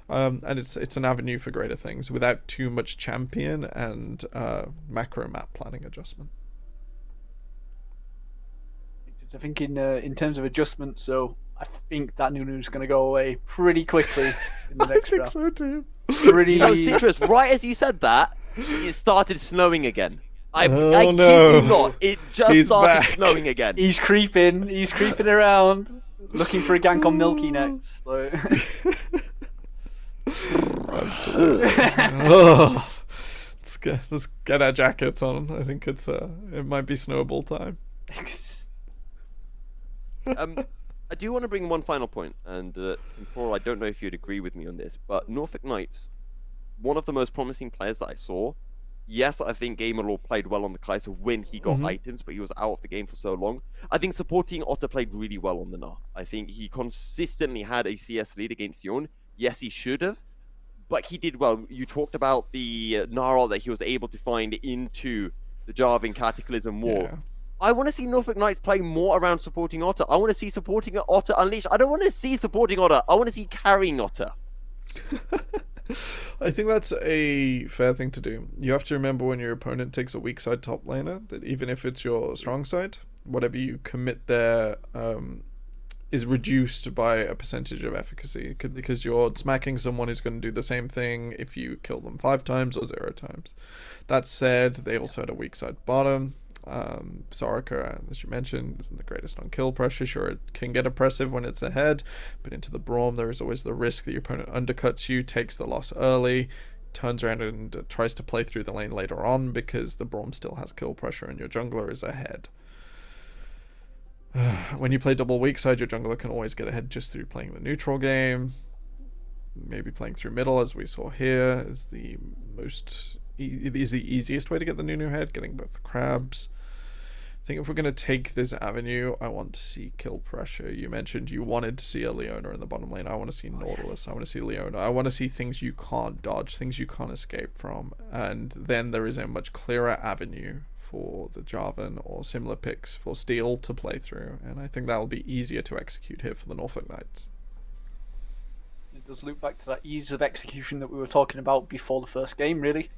And it's an avenue for greater things without too much champion and macro map planning adjustment. I think in terms of adjustments, so I think that Nunu is going to go away pretty quickly in the next round. I think so too. Citrus, right as you said that, it started snowing again. I kid you not, it just started snowing again. He's creeping around, looking for a gank on Milky next. So. Absolutely. Let's get our jackets on. I think it might be snowball time. I do want to bring one final point, and Paul, I don't know if you'd agree with me on this, but Norfolk Knights, one of the most promising players that I saw. Yes, I think Gamerlaw played well on the Kaiser when he got items, but he was out of the game for so long. I think supporting Otter played really well on the Gnar. I think he consistently had a CS lead against Yon. Yes, he should have, but he did well. You talked about the Gnar that he was able to find into the Jarvan Cataclysm War. Yeah. I want to see Norfolk Knights play more around supporting Otter. I want to see supporting Otter unleash. I don't want to see supporting Otter. I want to see carrying Otter. I think that's a fair thing to do. You have to remember when your opponent takes a weak side top laner, that even if it's your strong side, whatever you commit there is reduced by a percentage of efficacy, because you're smacking someone who's going to do the same thing if you kill them 5 times or 0 times. That said, they also had a weak side bottom. Soraka, as you mentioned, isn't the greatest on kill pressure. Sure, it can get oppressive when it's ahead, but into the Braum there is always the risk that your opponent undercuts you, takes the loss early, turns around and tries to play through the lane later on because the Braum still has kill pressure and your jungler is ahead. When you play double weak side, your jungler can always get ahead just through playing the neutral game. Maybe playing through middle, as we saw here, is the easiest way to get the Nunu head, getting both crabs. I think if we're going to take this avenue, I want to see kill pressure. You mentioned you wanted to see a Leona in the bottom lane. I want to see Nautilus. I want to see Leona. I want to see things you can't dodge, things you can't escape from. And then there is a much clearer avenue for the Jarvan or similar picks for Steel to play through. And I think that will be easier to execute here for the Norfolk Knights. It does loop back to that ease of execution that we were talking about before the first game, really.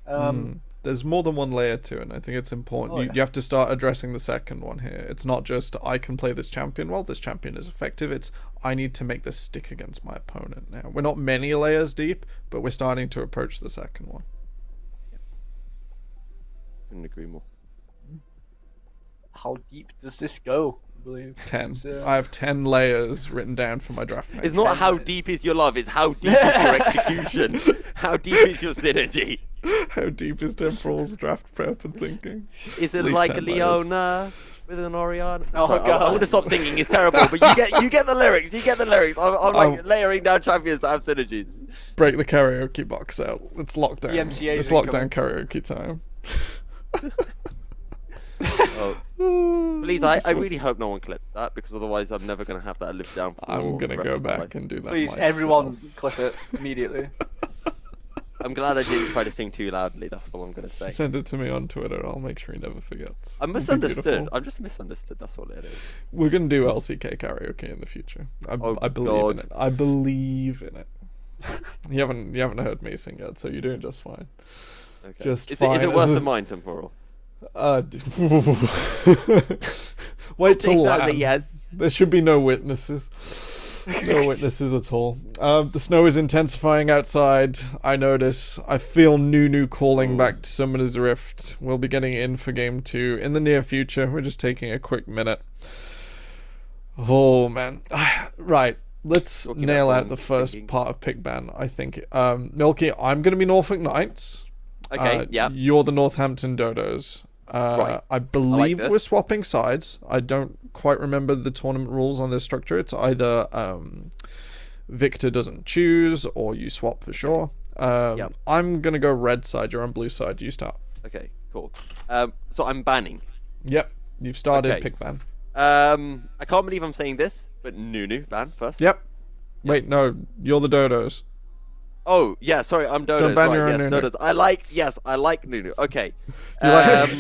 There's more than one layer to it, and I think it's important. You have to start addressing the second one here. It's not just, I can play this champion well, this champion is effective. It's, I need to make this stick against my opponent now. We're not many layers deep, but we're starting to approach the second one. Couldn't agree more. How deep does this go? I believe 10. I have 10 layers written down for my draft mate. It's not how deep is your love, it's how deep is your execution. How deep is your synergy. How deep is Temporal's draft prep and thinking? Is it like a Leona with an Orion? Oh, sorry, God. I want to stop singing, it's terrible, but you get the lyrics, you get the lyrics. I'm like layering down champions that have synergies. Break the karaoke box out. It's lockdown. It's lockdown karaoke time. Please, I really hope no one clipped that, because otherwise I'm never going to have that lived down for I'm going to go back and do that Please, myself. Everyone clip it immediately. I'm glad I didn't try to sing too loudly, that's all I'm going to say. Send it to me on Twitter, I'll make sure he never forgets. I'm misunderstood. I'm just misunderstood, that's what it is. We're going to do LCK karaoke in the future. I believe in it. I believe in it. You haven't heard me sing yet, so you're doing just fine. Okay. Just is fine. It worse than mine, Temporal? Wait till yes. There should be no witnesses. No witnesses at all. The snow is intensifying outside. I notice. I feel Nunu calling back to Summoner's Rift. We'll be getting in for game 2 in the near future. We're just taking a quick minute. Oh, man. Right. Let's nail out the first part of pick ban, I think. Milky, I'm going to be Norfolk Knights. Okay, yeah. You're the Northampton Dodos. Right. I believe this. we're swapping sides. I don't quite remember the tournament rules on this structure. It's either Victor doesn't choose or you swap for sure. Yep. I'm going to go red side. You're on blue side. You start. Okay, cool. So I'm banning. Yep. You've started Okay. pick ban. I can't believe I'm saying this, but Nunu ban first. Yep. Wait, no. You're the Dodos. Oh, yeah, sorry, I'm Dodos. Don't ban Right, your own yes, Nunu. Dodos. I like Nunu. Okay. like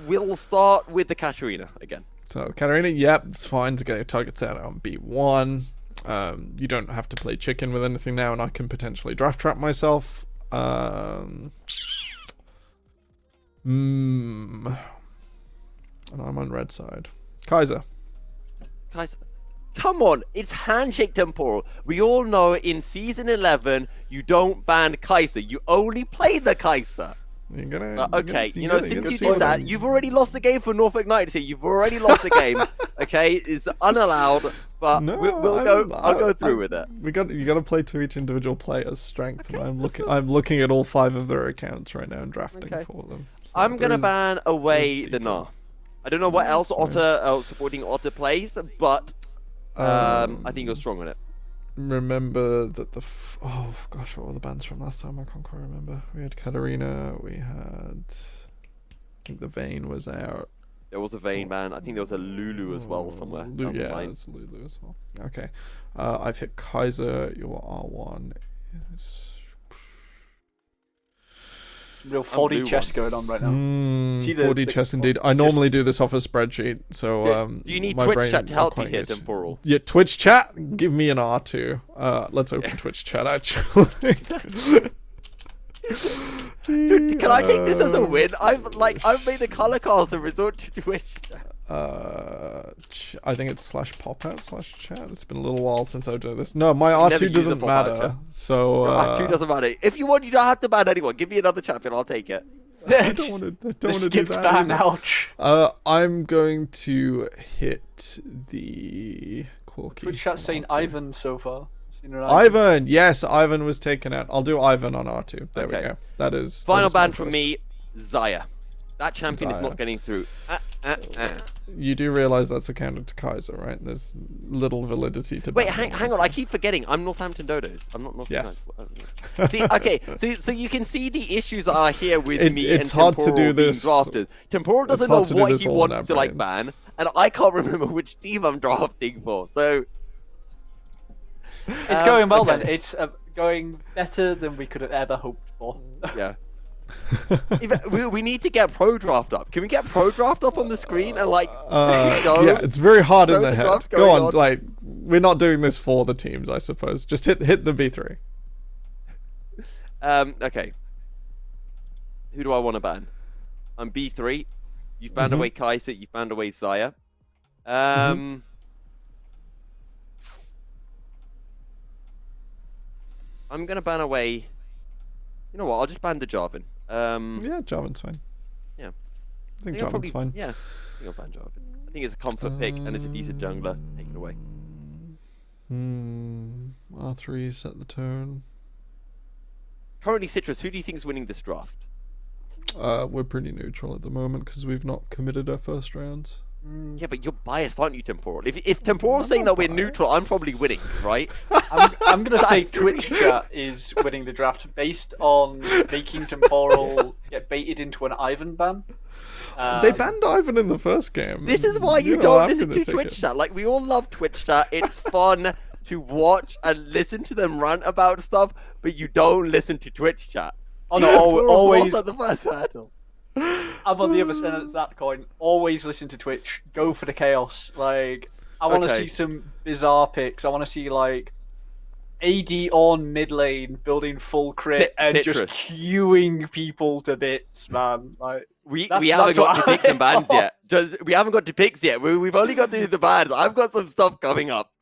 We'll start with the Katarina again. So, Katarina, yep, it's fine to get your targets out on B1. You don't have to play chicken with anything now, and I can potentially draft trap myself. And I'm on red side. Kaiser. Guys, come on, it's handshake temporal. We all know in season 11 you don't ban Kaiser. You only play the Kaiser. You're gonna, Okay, you're you know, gonna since you see did it. that, you've already lost the game for Norfolk Knights here. You've already lost the game. Okay, it's unallowed, but No, I'll go through with it. You got to play to each individual player's strength. Okay, and that's I'm looking at all 5 of their accounts right now and drafting Okay. for them. So I'm gonna there's- ban away there's the people. Nah. I don't know what else Otter supporting Otter plays, but I think you're strong on it. Remember that oh gosh, what were the bands from last time? I can't quite remember. We had Katarina. We had, I think the Vayne was out. There was a Vayne ban. I think there was a Lulu as well somewhere. down the Yeah, line. there's Lulu as well. Okay, I've hit Kaiser. Your R1 is Real 4D blue chess going on right now. See the- 4D the- chess indeed. I normally do this off a spreadsheet, so Do you need my Twitch brain chat to not help you quite here, gets- Temporal? Yeah, Twitch chat. Give me an R2. Let's open Twitch chat actually. Dude, can I take this as a win? I've made the color cards and resort to Twitch. I think it's /popout/chat. It's been a little while since I've done this. No, my R2 Never use doesn't the pop-out matter. chat. So R2 doesn't matter. If you want, you don't have to ban anyone. Give me another champion, I'll take it. I don't want to. The do skipped that. ban, either. ouch. I'm going to hit the Corky. Twitch chat's saying R2. Ivan so far. Seen an Ivan, yes, Ivan was taken out. I'll do Ivan on R2. There Okay. we go. That is Final my ban from first. me, Zaya. That champion is Zaya. not getting through. You do realize that's a counter to Kaiser, right? There's little validity to. Wait, ban hang on. I keep forgetting. I'm Northampton Dodos. I'm not Northampton. Yes. See, okay. So you can see the issues are here with me It's and hard to Temporal do being this- drafted. Temporal doesn't know hard to do what this he all in wants our to like brains. ban, and I can't remember which team I'm drafting for. So It's going well okay. then. It's going better than we could have ever hoped for. yeah. We need to get Pro Draft up. Can we get Pro Draft up on the screen and like show? Yeah, it's very hard in show the the head. draft Go going on, on. like we're not doing this for the teams, I suppose. Just hit the B3. Okay. Who do I want to ban? I'm B3. You've banned away Kaiser. You've banned away Zaya. I'm gonna ban away. You know what? I'll just ban the Jarvan. Yeah, Jarvan's fine. Yeah. I think I'll Jarvan's fine. Yeah. I think I'll ban Jarvan. I think it's a comfort pick and it's a decent jungler. Take it away. R3 set the tone. Currently, Citrus. Who do you think is winning this draft? We're pretty neutral at the moment because we've not committed our first rounds. Yeah, but you're biased, aren't you, Temporal? If Temporal's saying that we're neutral, I'm probably winning, right? I'm going to say That's Twitch chat is winning the draft based on making Temporal get baited into an Ivan ban. They banned Ivan in the first game. This is why you know, don't I'm listen gonna to take Twitch it. chat. Like, we all love Twitch chat. It's fun to watch and listen to them rant about stuff, but you don't listen to Twitch chat. Oh no, Temporal's always. lost at the first hurdle. I'm on the other side of that coin. Always listen to Twitch. Go for the chaos. Like, I want to Okay. see some bizarre picks. I want to see like AD on mid lane building full crit and Citrus. just queuing people to bits, man. Like, We That's- haven't that's got to what picks and I bans want. yet. We haven't got to picks yet. We've only got to do the bans. I've got some stuff coming up.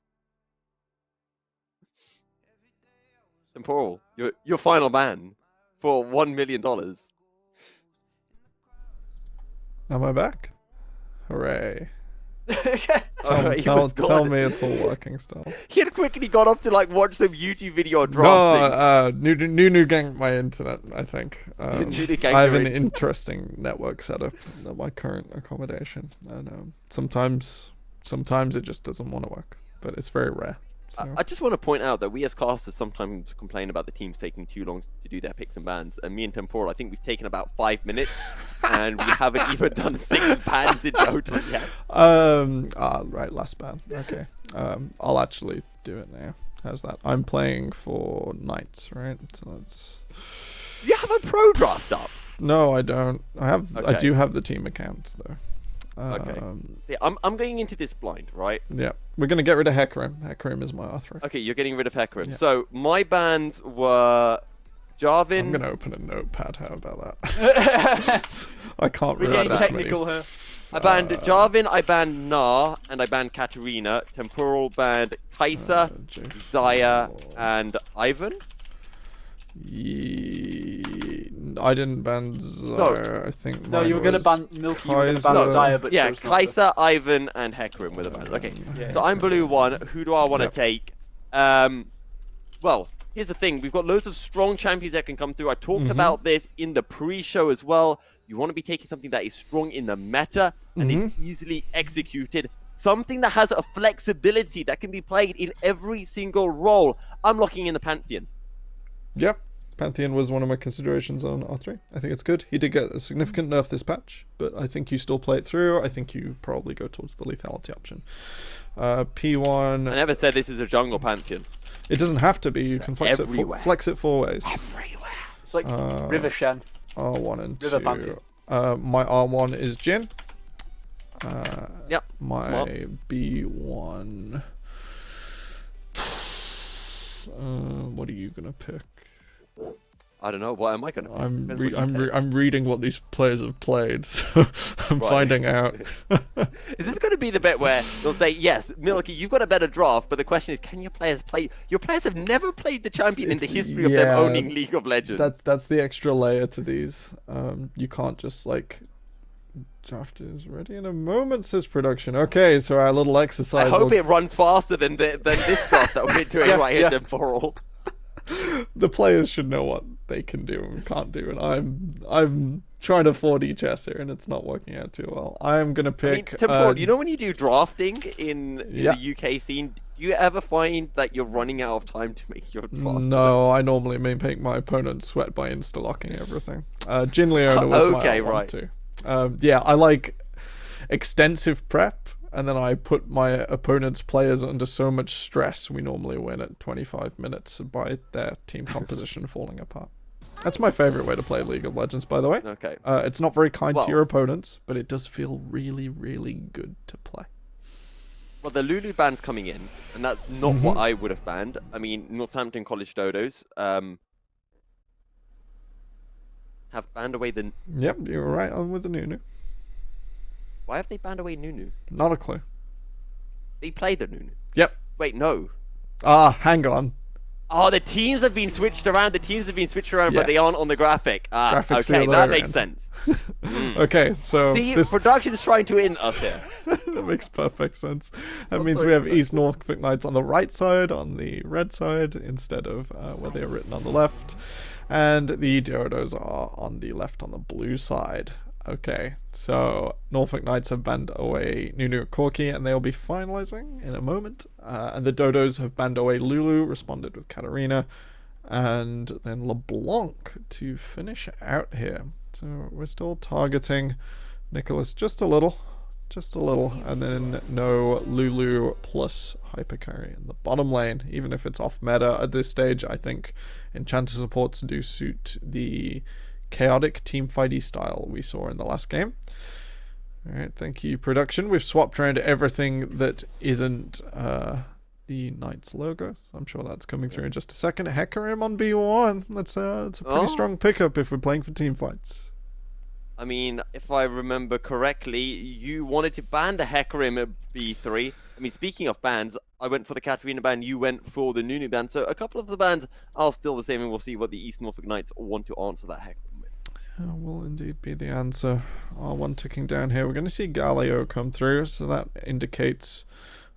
Temporal, your final ban for $1 million. Am I back? Hooray. He Tell was gone. me it's all working still. He had quickly got off to like watch some YouTube video on drafting. No, new ganked my internet, I think. Nunu ganked I have your an internet. interesting network setup at my current accommodation. And sometimes it just doesn't want to work. But it's very rare. So. I just want to point out that we as casters sometimes complain about the teams taking too long to do their picks and bans. And me and Temporal, I think we've taken about 5 minutes, and we haven't even done 6 bans in total yet. Right, last ban. Okay. I'll actually do it now. How's that? I'm playing for Knights, right? So that's... You have a pro draft up. No, I don't. I Okay. do have the team accounts though. Okay. See, I'm going into this blind, right? Yeah, we're gonna get rid of Hecarim. Hecarim is my R3. Okay, you're getting rid of Hecarim. Yeah. So my bans were Jarvan. I'm gonna open a notepad. How about that? I can't We're read getting this technical many. here. I banned Jarvan, I banned Gnar, and I banned Katarina. Temporal banned Kai'Sa, Xayah, and Ivan. I didn't ban Xayah. I think. No, you were going to ban Milky, you were going to ban Kai'Sa. Xayah, but Yeah, chose not to. Kai'Sa, Ivan, and Hecarim were the bans. Okay, Yeah. so I'm blue 1. Who do I want to Yep. take? Well, here's the thing. We've got loads of strong champions that can come through. I talked about this in the pre-show as well. You want to be taking something that is strong in the meta and is easily executed. Something that has a flexibility that can be played in every single role. I'm locking in the Pantheon. Yep. Pantheon was one of my considerations on R3. I think it's good. He did get a significant nerf this patch, but I think you still play it through. I think you probably go towards the lethality option. P1... I never said this is a jungle Pantheon. It doesn't have to be. You can flex it 4 ways. Everywhere. It's like River Shen. R1 and River 2. Pantheon. My R1 is Jhin. Yep. My Smart. B1... what are you going to pick? I don't know. What am I going to pick? I'm Depends what you pick. I'm reading what these players have played, so I'm Right. finding out. Is this going to be the bit where they'll say, yes, Milky, you've got a better draft, but the question is, can your players play? Your players have never played the champion in the history of them owning League of Legends. That's the extra layer to these. You can't just like draft is ready in a moment, says production. Okay, so our little exercise. I hope it runs faster than this draft that we're doing Yeah, right here, yeah. Temporal. The players should know what they can do and can't do, and I'm trying to 4D chess here, and it's not working out too well. I'm gonna I mean, pick. Temporal, you know when you do drafting in Yeah. the UK scene, do you ever find that you're running out of time to make your draft? No, I normally make my opponent sweat by insta-locking everything. Jin Leona was Okay, my R1 right. too. Yeah, I like extensive prep, and then I put my opponent's players under so much stress, we normally win at 25 minutes by their team composition falling apart. That's my favorite way to play League of Legends, by the way. Okay. It's not very kind Well- to your opponents, but it does feel really, really good to play. Well, the Lulu ban's coming in, and that's not what I would have banned. I mean, Northampton College Dodos have banned away the... Yep, you were right on with the Nunu. Why have they banned away Nunu? Not a clue. They play the Nunu. Yep. Wait, no. Hang on. Oh, the teams have been switched around. The teams have been switched around, but they Yes. aren't on the graphic. Graphics the Okay, other that way makes around. sense. Okay, so See, this production is trying to in us here. that makes perfect sense. That means we have East Norfolk Knights on the right side, on the red side, instead of where they are written on the left. And the Dodos are on the left on the blue side. Okay, so Norfolk Knights have banned away Nunu Corki, and they'll be finalizing in a moment. And the Dodos have banned away Lulu, responded with Katarina, and then LeBlanc to finish out here. So we're still targeting Nicholas just a little, and then no Lulu plus Hypercarry in the bottom lane, even if it's off meta at this stage. I think Enchanter supports do suit the chaotic teamfighty style we saw in the last game. Alright, thank you, production. We've swapped around everything that isn't the Knights logo, so I'm sure that's coming through in just a second. Hecarim on B1. That's a pretty strong pickup if we're playing for team fights. I mean, if I remember correctly, you wanted to ban the Hecarim at B3. I mean, speaking of bans, I went for the Katarina ban, you went for the Nunu ban. So a couple of the bans are still the same, and we'll see what the East Norfolk Knights want to answer that Hecarim with. Will indeed be the answer. R1 ticking down here. We're going to see Galio come through, so that indicates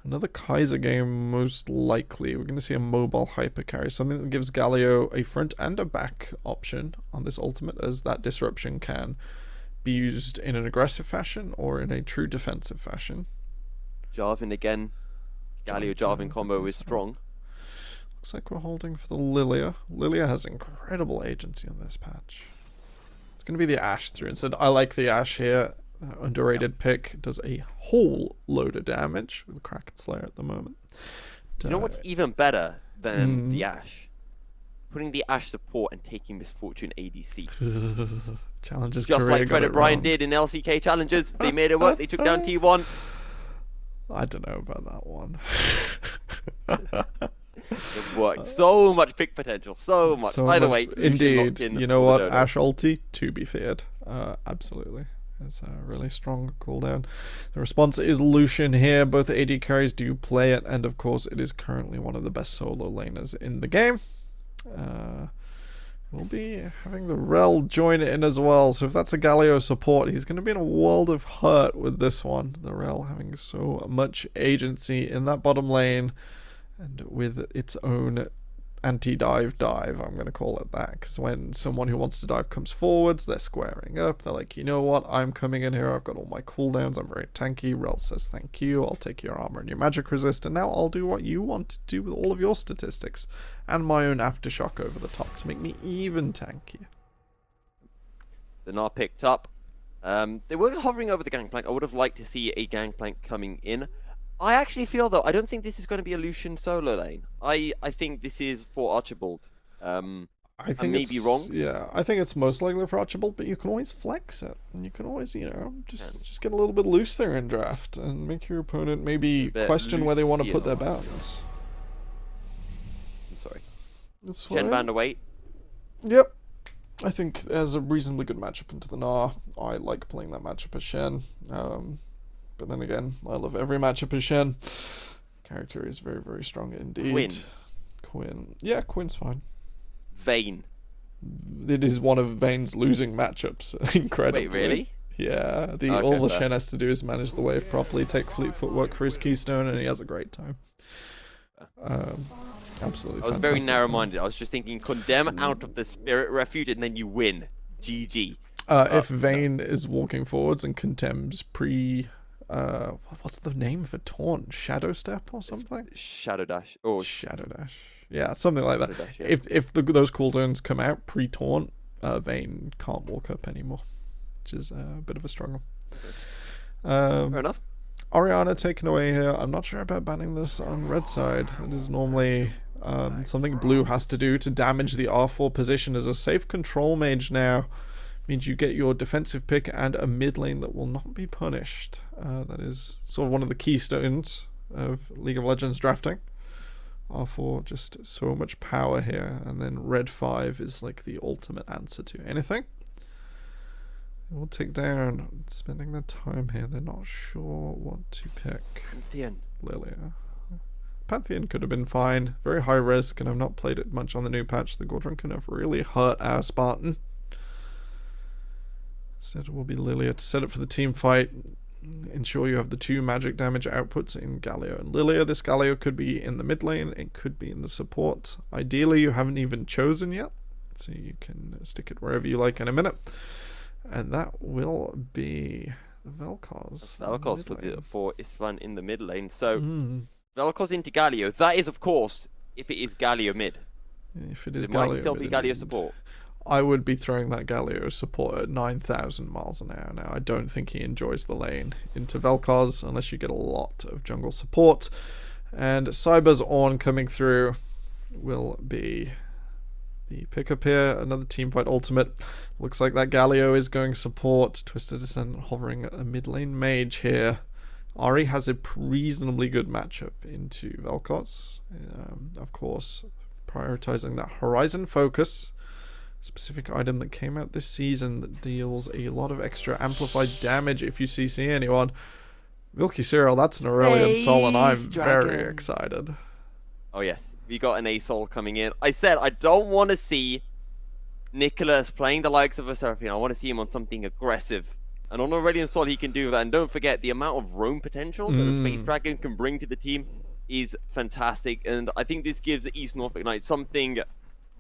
another Kaiser game, most likely. We're going to see a mobile hyper carry, something that gives Galio a front and a back option on this ultimate, as that disruption can be used in an aggressive fashion or in a true defensive fashion. Jarvan again. Galio-Jarvan combo is strong. Looks like we're holding for the Lilia. Lilia has incredible agency on this patch. It's going to be the Ashe through instead. I like the Ashe here. Underrated pick. Does a whole load of damage with Kraken Slayer at the moment. You know what's even better than the Ashe? Putting the Ashe support and taking Misfortune ADC. Challenges Just like Credit Brian did in LCK Challenges. They made it work. They took down T1. I don't know about that one. It worked. So much pick potential. So much. So Either much, way, indeed. You know what? Ashe ulti, to be feared. Absolutely. It's a really strong cooldown. The response is Lucian here. Both AD carries do play it, and of course, it is currently one of the best solo laners in the game. We'll be having the Rel join in as well. So if that's a Galio support, he's going to be in a world of hurt with this one. The Rel having so much agency in that bottom lane, and with its own anti-dive, I'm going to call it that, because when someone who wants to dive comes forwards, they're squaring up. They're like, you know what, I'm coming in here, I've got all my cooldowns, I'm very tanky. Rel says thank you, I'll take your armor and your magic resist, and now I'll do what you want to do with all of your statistics and my own aftershock over the top to make me even tankier. They're not picked up. They were hovering over the gangplank. I would have liked to see a gangplank coming in. I actually feel, though, I don't think this is going to be a Lucian solo lane. I think this is for Archibald. I think I may be wrong. Yeah, I think it's most likely for Archibald, but you can always flex it. You can always, just get a little bit loose there in draft and make your opponent maybe question where they want to put their bounds. I'm sorry. That's Shen banned away. Yep. I think there's a reasonably good matchup into the Gnar. I like playing that matchup as Shen. But then again, I love every matchup as Shen. Character is very, very strong indeed. Quinn. Yeah, Quinn's fine. Vayne. It is one of Vayne's losing matchups, incredibly. Wait, really? Yeah, all the Shen has to do is manage the wave properly, take fleet footwork for his keystone, and he has a great time. Absolutely. I was very narrow-minded. I was just thinking, condemn out of the Spirit Refuge, and then you win. GG. If Vayne is walking forwards and contemns what's the name for taunt? Shadow Step or something? Shadow Dash. Or Shadow Dash. Yeah, something like that. Dash, yeah. If those cooldowns come out pre-taunt, Vayne can't walk up anymore, which is a bit of a struggle. Fair enough. Orianna taken away here. I'm not sure about banning this on red side. It is normally something blue has to do to damage the R4 position. As a safe control mage now, means you get your defensive pick and a mid lane that will not be punished. That is sort of one of the keystones of League of Legends drafting. R4, just so much power here, and then red 5 is like the ultimate answer to anything. We'll take down, spending their time here, they're not sure what to pick. Pantheon. Lilia. Pantheon could have been fine, very high risk, and I've not played it much on the new patch. The Gordon can have really hurt our Spartan. Instead it will be Lilia to set up for the team fight. Ensure you have the 2 magic damage outputs in Galio and Lilia. This Galio could be in the mid lane, it could be in the support. Ideally you haven't even chosen yet, so you can stick it wherever you like in a minute. And that will be Vel'Koz. Vel'Koz for Istvan in the mid lane. So Vel'Koz into Galio. That is, of course, if it is Galio mid. If it is it Galio might still mid, be Galio support. I would be throwing that Galio support at 9,000 miles an hour now. I don't think he enjoys the lane into Vel'Koz unless you get a lot of jungle support. And Cyber's Ornn coming through will be the pickup here. Another teamfight ultimate. Looks like that Galio is going support. Twisted Descendant hovering a mid lane mage here. Ari has a reasonably good matchup into Vel'Koz. Of course, prioritizing that Horizon focus. specific item that came out this season that deals a lot of extra amplified damage if you CC anyone. Milky Cereal, that's an Aurelion Sol, and I'm very excited. Oh yes, we got an A-Sol coming in. I said I don't want to see Nicholas playing the likes of a Seraphine. I want to see him on something aggressive. And on Aurelion Sol, he can do that. And don't forget, the amount of roam potential that the Space Dragon can bring to the team is fantastic. And I think this gives East Norfolk Knights something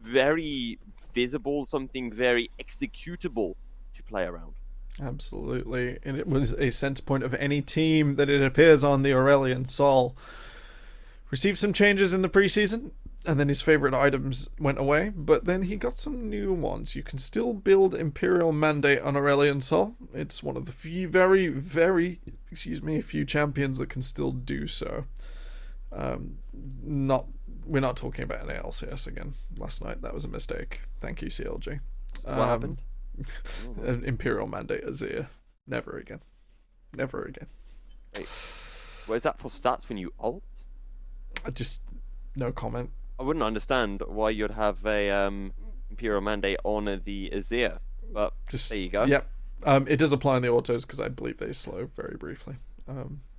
very visible, something very executable to play around. Absolutely. And it was a center point of any team that it appears on. The Aurelion Sol received some changes in the preseason, and then his favorite items went away, but then he got some new ones. You can still build Imperial Mandate on Aurelion Sol. It's one of the few, few champions that can still do so. We're not talking about an ALCS again last night. That was a mistake. Thank you, CLG. What happened? An Imperial Mandate Azir. Never again. Never again. Wait, where's that for stats when you ult? Just no comment. I wouldn't understand why you'd have a Imperial Mandate on the Azir, but just, there you go. Yep. It does apply on the autos because I believe they slow very briefly.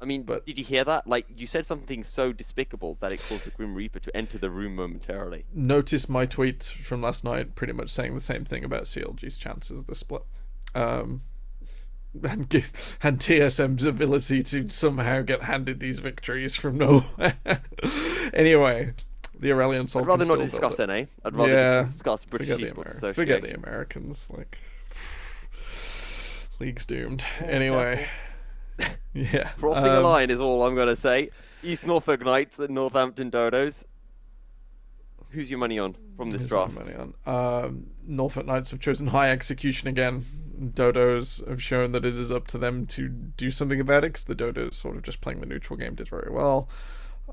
I mean, did you hear that? Like, you said something so despicable that it caused the Grim Reaper to enter the room momentarily. Notice my tweet from last night pretty much saying the same thing about CLG's chances this split. And TSM's ability to somehow get handed these victories from nowhere. Anyway, the Aurelion Sol. I'd rather not discuss NA. I'd rather discuss British Esports Association. Forget the Americans. Like, league's doomed. Anyway. Yeah. Crossing a line is all I'm going to say. East Norfolk Knights and Northampton Dodos. Who's your money on from this draft? Money on? Norfolk Knights have chosen high execution again. Dodos have shown that it is up to them to do something about it, because the Dodos sort of just playing the neutral game did very well.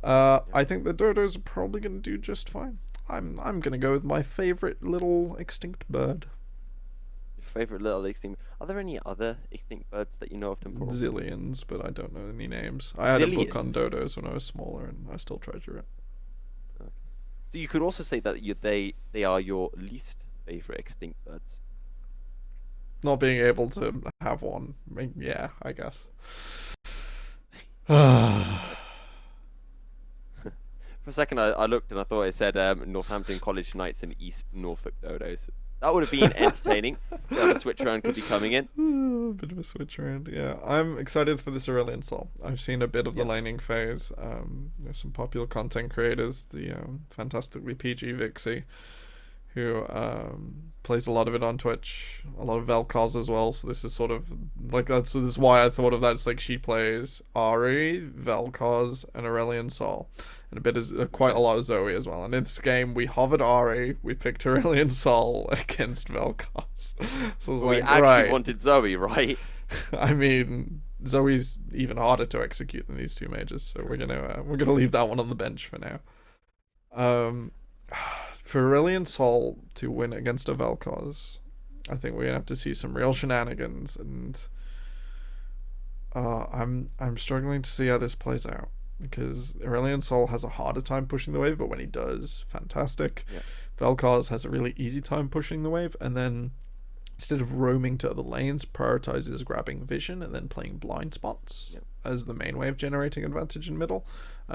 I think the Dodos are probably going to do just fine. I'm going to go with my favorite little extinct bird. Favorite little extinct. Are there any other extinct birds that you know of? Zillions, but I don't know any names. I had a book on dodos when I was smaller, and I still treasure it. Okay. So you could also say that they are your least favorite extinct birds. Not being able to have one, yeah, I guess. For a second, I looked and I thought it said Northampton College Knights and East Norfolk Dodos. That would have been entertaining. A switch around could be coming in. A bit of a switch around, yeah. I'm excited for this Aurelion Sol. I've seen a bit of the laning phase. There's some popular content creators, the fantastically PG Vixie, who plays a lot of it on Twitch, a lot of Vel'Koz as well. So this is sort of like this is why I thought of that. It's like she plays Ahri, Vel'Koz, and Aurelion Sol, and a bit of quite a lot of Zoe as well. And in this game, we hovered Ahri, we picked Aurelion Sol against Vel'Koz. So we actually wanted Zoe, right? I mean, Zoe's even harder to execute than these two mages, so we're gonna leave that one on the bench for now. For Aurelion Sol to win against a Vel'Koz, I think we're gonna have to see some real shenanigans, and I'm struggling to see how this plays out, because Aurelion Sol has a harder time pushing the wave, but when he does, fantastic. Yeah. Vel'Koz has a really easy time pushing the wave, and then instead of roaming to other lanes, prioritizes grabbing vision and then playing blind spots as the main wave, generating advantage in middle,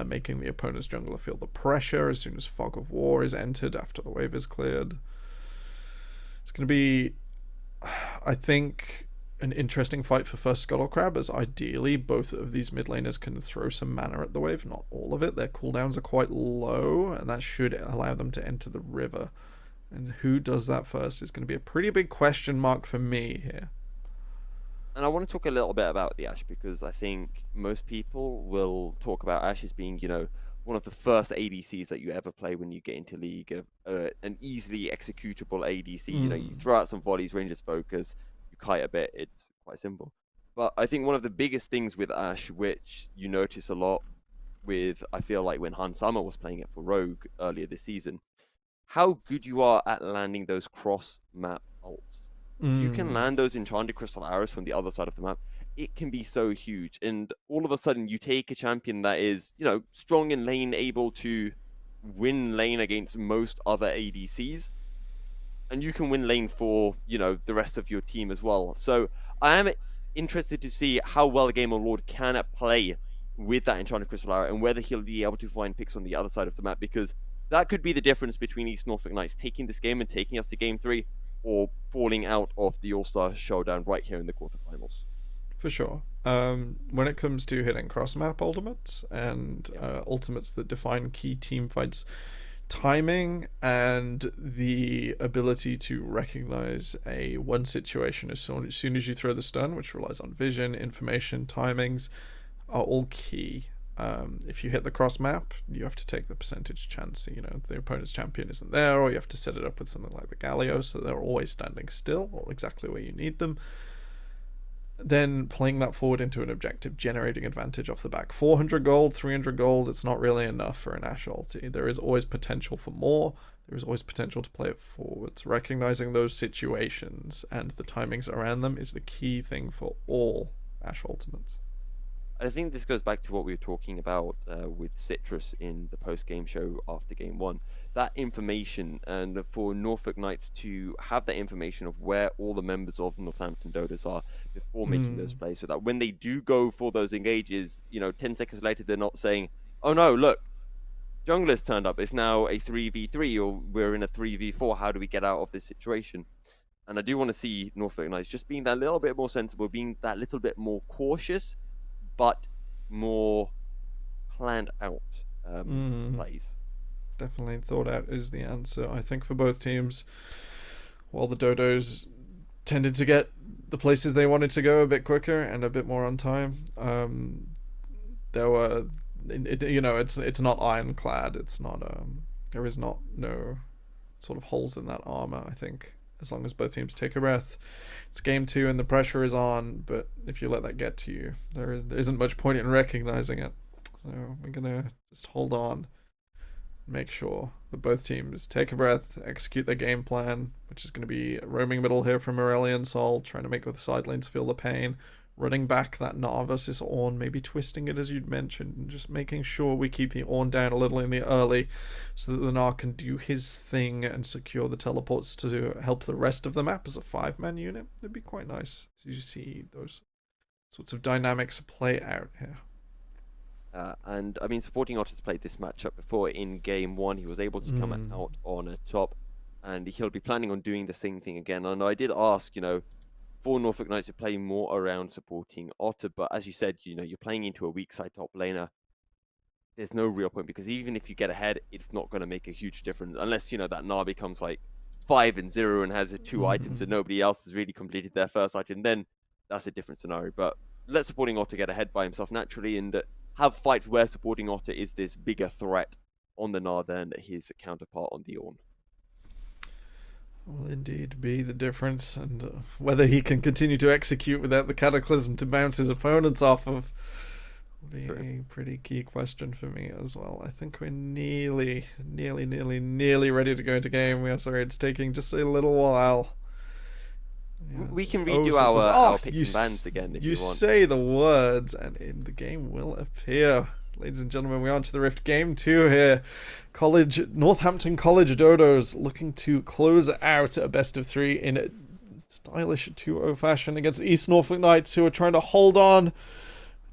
making the opponent's jungler feel the pressure as soon as Fog of War is entered after the wave is cleared. It's going to be, I think, an interesting fight for first Scuttle Crab, as ideally both of these mid laners can throw some mana at the wave, not all of it. Their cooldowns are quite low, and that should allow them to enter the river. And who does that first is going to be a pretty big question mark for me here. And I want to talk a little bit about the Ashe, because I think most people will talk about Ashe as being, one of the first ADCs that you ever play when you get into League, an easily executable ADC. You throw out some volleys, Rangers focus, you kite a bit, it's quite simple. But I think one of the biggest things with Ashe, which you notice a lot with, I feel like when Hans Summer was playing it for Rogue earlier this season, how good you are at landing those cross-map ults. If you can land those Enchanted Crystal Arrows from the other side of the map, it can be so huge. And all of a sudden, you take a champion that is, strong in lane, able to win lane against most other ADCs, and you can win lane for, the rest of your team as well. So I am interested to see how well Gamer Lord can play with that Enchanted Crystal Arrow and whether he'll be able to find picks on the other side of the map, because that could be the difference between East Norfolk Knights taking this game and taking us to game 3, or falling out of the All Star Showdown right here in the quarterfinals. For sure. When it comes to hitting cross-map ultimates and ultimates that define key team fights, timing and the ability to recognize a one situation as soon as you throw the stun, which relies on vision, information, timings, are all key. If you hit the cross map, you have to take the percentage chance. The opponent's champion isn't there, or you have to set it up with something like the Galio, so they're always standing still or exactly where you need them. Then playing that forward into an objective, generating advantage off the back. 400 gold, 300 gold, it's not really enough for an Ashe ulti. There is always potential for more. There is always potential to play it forwards. Recognizing those situations and the timings around them is the key thing for all Ashe ultimates. I think this goes back to what we were talking about with Citrus in the post-game show after Game 1. That information, and for Norfolk Knights to have that information of where all the members of Northampton Dodos are before making those plays, so that when they do go for those engages, 10 seconds later, they're not saying, oh no, look, jungler's turned up, it's now a 3v3, or we're in a 3v4, how do we get out of this situation? And I do want to see Norfolk Knights just being that little bit more sensible, being that little bit more cautious, but more planned out plays. Definitely thought out is the answer, I think, for both teams. While the Dodos tended to get the places they wanted to go a bit quicker and a bit more on time, there were, it's not ironclad. It's not there is no sort of holes in that armor. I think as long as both teams take a breath, it's game 2 and the pressure is on. But if you let that get to you, there isn't much point in recognizing it. So we're gonna just hold on, make sure that both teams take a breath, execute their game plan, which is going to be roaming middle here from Aurelion Sol, trying to make the side lanes feel the pain, running back that Gnar versus Ornn, maybe twisting it as you'd mentioned, and just making sure we keep the Ornn down a little in the early so that the Gnar can do his thing and secure the teleports to help the rest of the map as a 5-man unit. It'd be quite nice as you see those sorts of dynamics play out here. And I mean, Supporting Otter's played this matchup before in Game 1. He was able to come out on a top, and he'll be planning on doing the same thing again. And I did ask, for Norfolk Knights to play more around Supporting Otter, but as you said, you're playing into a weak side top laner. There's no real point, because even if you get ahead, it's not going to make a huge difference unless, that Gnar becomes like 5-0 and has 2 items and nobody else has really completed their first item. Then that's a different scenario. But let Supporting Otter get ahead by himself naturally and have fights where Supporting Otter is this bigger threat on the Gnar than his counterpart on the Ornn. Will indeed be the difference, and whether he can continue to execute without the Cataclysm to bounce his opponents off of will be a pretty key question for me as well. I think we're nearly ready to go into game. We are sorry, it's taking just a little while. Yeah. We can redo our picks and bans again if you want. You say the words and the game will appear. Ladies and gentlemen, we are on to the Rift Game 2 here. Northampton College Dodos looking to close out a best of 3 in stylish 2-0 fashion against East Norfolk Knights, who are trying to hold on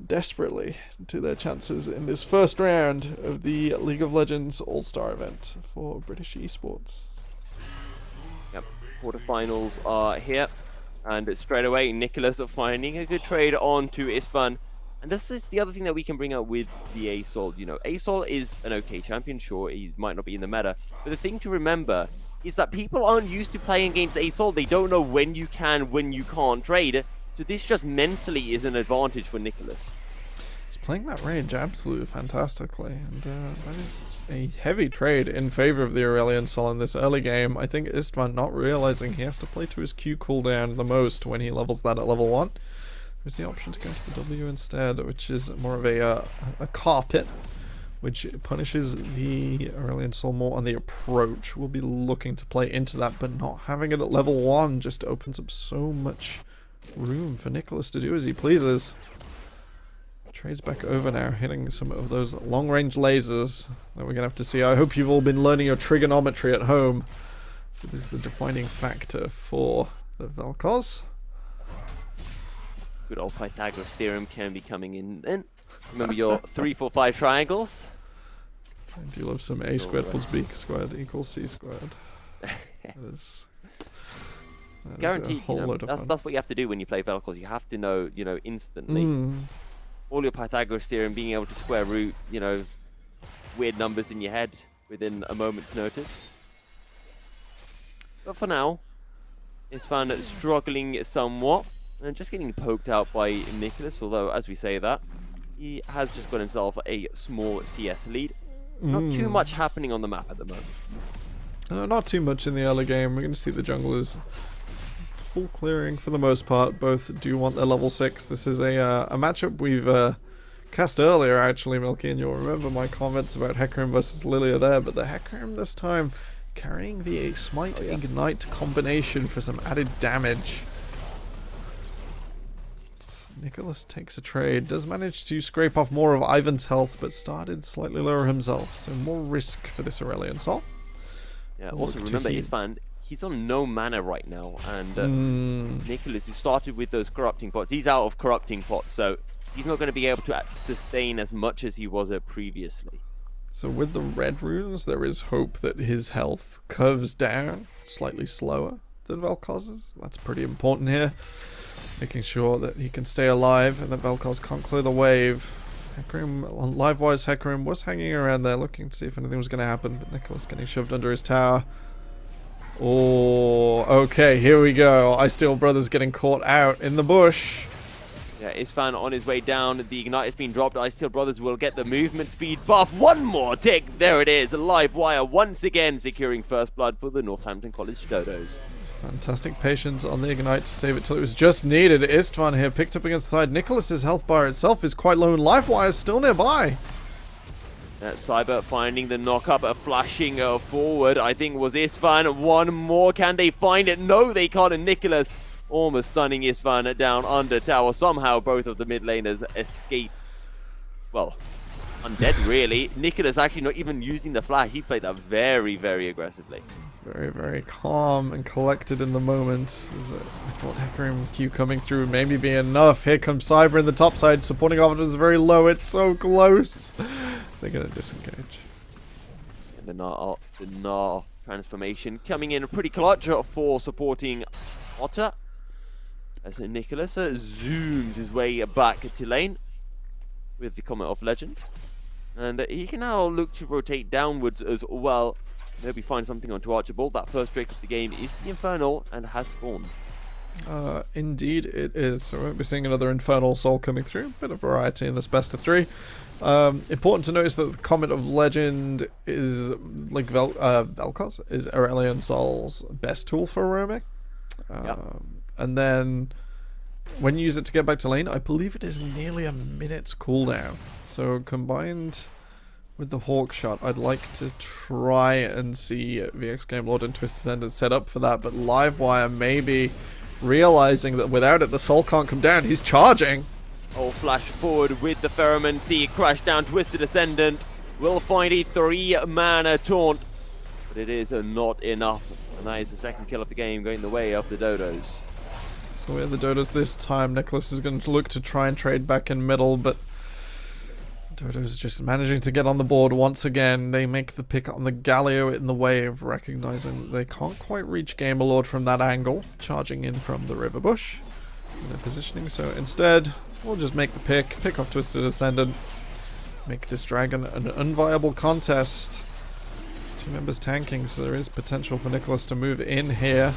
desperately to their chances in this first round of the League of Legends All-Star event for British Esports. Yep, quarterfinals are here, and straight away Nicholas finding a good trade on to Isfan. And this is the other thing that we can bring up with the ASOL. ASOL is an okay champion, sure, he might not be in the meta, but the thing to remember is that people aren't used to playing against ASOL. They don't know when you can, when you can't trade, so this just mentally is an advantage for Nicholas. He's playing that range absolutely fantastically, and that is a heavy trade in favor of the Aurelion Sol in this early game. I think Istvan not realizing he has to play to his Q cooldown the most when he levels that at level 1. There's the option to go to the W instead, which is more of a carpet, which punishes the Aurelion Sol more on the approach. We'll be looking to play into that, but not having it at level 1 just opens up so much room for Nicholas to do as he pleases. Trades back over now, hitting some of those long-range lasers that we're going to have to see. I hope you've all been learning your trigonometry at home, So it is the defining factor for the Vel'Koz. Good old Pythagoras theorem can be coming in then. Remember your 3, 4, 5 triangles? I do love some A squared plus B squared equals C squared. That Guaranteed, that's what you have to do when you play Vel'Koz. You have to know, instantly. All your Pythagoras theorem, being able to square root, weird numbers in your head within a moment's notice. But for now, Istvan struggling somewhat and just getting poked out by Nicholas. Although, as we say that, he has just got himself a small CS lead. Not too much happening on the map at the moment. Not too much in the early game. We're going to see the junglers full clearing for the most part. Both do want their level 6. This is a matchup we've cast earlier, actually, Milky, and you'll remember my comments about Hecarim versus Lilia there, but the Hecarim this time carrying the Smite Ignite combination for some added damage. Nicholas takes a trade, does manage to scrape off more of Ivan's health, but started slightly lower himself, so more risk for this Aurelion Sol. Yeah, also remember, Istvan, he's on no mana right now, and Nicholas, who started with those corrupting pots, he's out of corrupting pots, so he's not going to be able to sustain as much as he was previously. So with the red runes, there is hope that his health curves down slightly slower than Vel'Koz's. That's pretty important here. Making sure that he can stay alive and that Vel'Koz can't clear the wave. Hecarim, Livewise Hecarim was hanging around there looking to see if anything was going to happen, but Nicholas getting shoved under his tower. Oh, okay, here we go. Icesteel Brothers getting caught out in the bush. Yeah, Istvan on his way down. The Ignite has been dropped. Icesteel Brothers will get the movement speed buff. One more tick. There it is. Livewire once again securing first blood for the Northampton College Dodos. Fantastic patience on the Ignite to save it till it was just needed. Istvan here picked up against the side. Nicholas's health bar itself is quite low and Livewire is still nearby. Cyber finding the knock-up, flashing forward. I think was Istvan. One more. Can they find it? No, they can't. And Nicholas almost stunning Istvan down under tower. Somehow both of the mid laners escape. Well, undead really. Nicholas actually not even using the flash. He played that very, very aggressively. Very, very calm and collected in the moment. I thought Hecarim Q coming through maybe be enough. Here comes Cyber in the top side. Supporting off is very low. It's so close. They're going to disengage. And the Gnar transformation coming in pretty clutch for supporting Otter. As Nicholas zooms his way back to lane with the Comet of Legend. And he can now look to rotate downwards as well. Maybe find something onto Archibald. That first Drake of the game is the Infernal and has spawned. Indeed it is. So we'll be seeing another Infernal Soul coming through. Bit of variety in this best of 3. Important to notice that the Comet of Legend is, like Vel'Koz, is Aurelion Sol's best tool for roaming. And then when you use it to get back to lane, I believe it is nearly a minute's cooldown. So combined with the Hawk Shot, I'd like to try and see VX Game Lord and Twisted Ended set up for that, but Livewire maybe realizing that without it the soul can't come down. He's charging. Oh, flash forward with the Pheromone. See it crash down. Twisted Ascendant will find a 3-mana taunt, but it is not enough, and that is the second kill of the game going the way of the Dodos. So we have the Dodos this time. Nicholas is going to look to try and trade back in middle, but Dodos just managing to get on the board once again. They make the pick on the Galio in the way of recognizing they can't quite reach Gamerlord from that angle, charging in from the river bush in their positioning. So instead, we'll just make the pick off Twisted Ascendant, make this dragon an unviable contest. 2 members tanking, so there is potential for Nicholas to move in here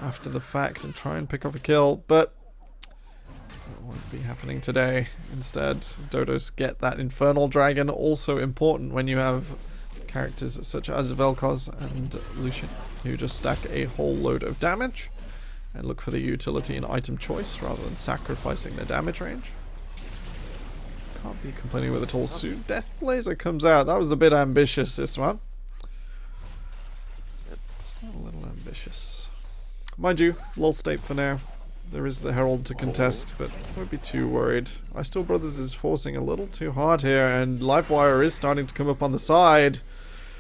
after the fact and try and pick off a kill, but that won't be happening today. Instead, Dodos get that Infernal Dragon, also important when you have characters such as Vel'Koz and Lucian, who just stack a whole load of damage and look for the utility in item choice rather than sacrificing their damage range. Can't be complaining with it all soon. Death Blazer comes out. That was a bit ambitious, this one. Still a little ambitious. Mind you, lull state for now. There is the Herald to contest, but won't be too worried. Icesteel Brothers is forcing a little too hard here, and Livewire is starting to come up on the side.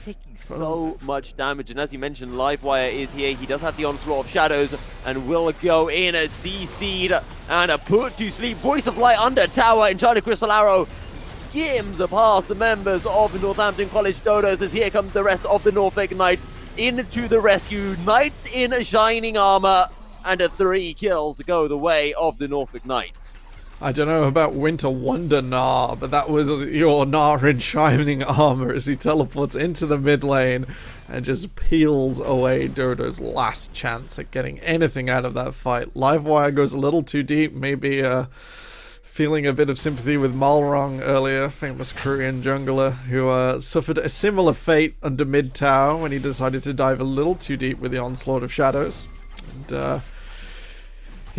taking so much damage. And as you mentioned, Livewire is here. He does have the onslaught of shadows and will go in a CC'd and a put to sleep. Voice of Light under tower, and China Crystal Arrow skims past the members of the Northampton College Dodos as here comes the rest of the Norfolk Knights into the rescue. Knights in shining armor, and 3 kills go the way of the Norfolk Knights. I don't know about Winter Wonder Gnar, but that was your Gnar in shining armor as he teleports into the mid lane and just peels away Dodo's last chance at getting anything out of that fight. Livewire goes a little too deep, maybe feeling a bit of sympathy with Malrong earlier, famous Korean jungler, who suffered a similar fate under mid tower when he decided to dive a little too deep with the onslaught of shadows. And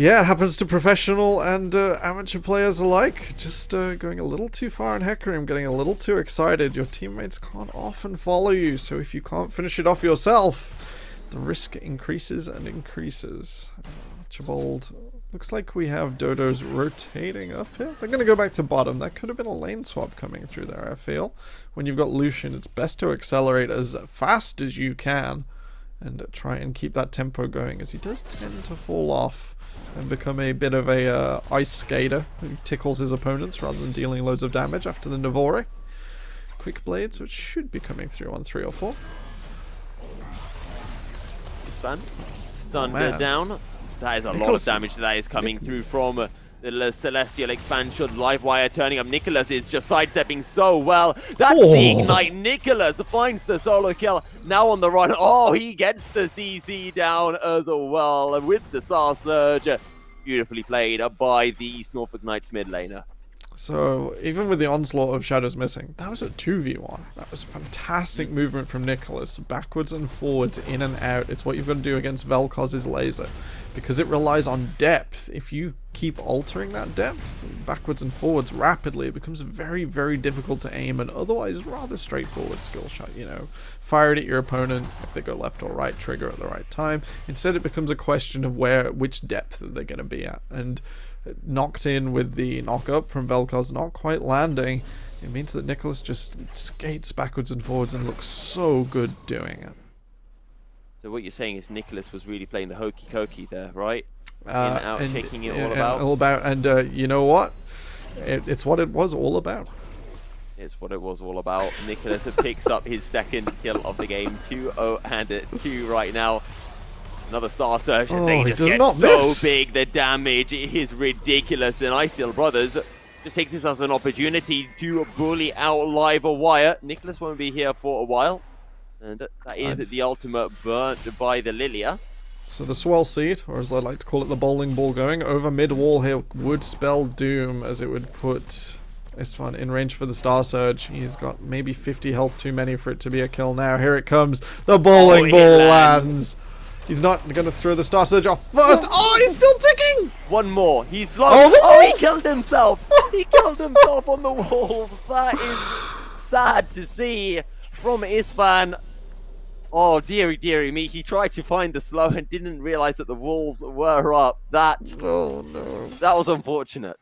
yeah, it happens to professional and amateur players alike. Just going a little too far in Hecarim, getting a little too excited. Your teammates can't often follow you, so if you can't finish it off yourself, the risk increases and increases. Archibald, looks like we have Dodos rotating up here. They're going to go back to bottom. That could have been a lane swap coming through there, I feel. When you've got Lucian, it's best to accelerate as fast as you can and try and keep that tempo going, as he does tend to fall off and become a bit of a ice skater who tickles his opponents rather than dealing loads of damage after the Navore. Quick blades, which should be coming through on 3 or 4. Stunned down. That is a lot of damage that is coming through from the Celestial expansion. Livewire turning up. Nicholas is just sidestepping so well. That's the ignite. Nicholas finds the solo kill. Now on the run. Oh, he gets the CC down as well with the Star Surge. Beautifully played by the East Norfolk Knights mid laner. So, even with the onslaught of shadows missing, that was a 2v1. That was fantastic movement from Nicholas. Backwards and forwards, in and out. It's what you've got to do against Vel'Koz's laser. Because it relies on depth. If you keep altering that depth, backwards and forwards rapidly, it becomes very, very difficult to aim an otherwise rather straightforward skill shot. You know, fire it at your opponent. If they go left or right, trigger at the right time. Instead, it becomes a question of which depth they're going to be at. And knocked in with the knock-up from Vel'Koz not quite landing, it means that Nicholas just skates backwards and forwards and looks so good doing it. So what you're saying is Nicholas was really playing the hokey cokey there, right? Shaking it all about. And you know what? It's what it was all about. It's what it was all about. Nicholas picks up his second kill of the game. 2-0 and 2 right now. Another Star Surge, and they just get so big. The damage is ridiculous. And Icesteel Brothers just takes this as an opportunity to bully out Livewire. Nicholas won't be here for a while. And that is the ultimate burnt by the Lilia. So the swell seed, or as I like to call it, the bowling ball going over mid wall here would spell doom, as it would put Istvan in range for the Star Surge. He's got maybe 50 health too many for it to be a kill now. Here it comes. The bowling ball lands. He's not going to throw the Star Surge off first. Oh, he's still ticking. One more. He's slow. Oh, he killed himself. He killed himself on the wolves. That is sad to see from Istvan. Oh, dearie me. He tried to find the slow and didn't realize that the wolves were up. That was unfortunate.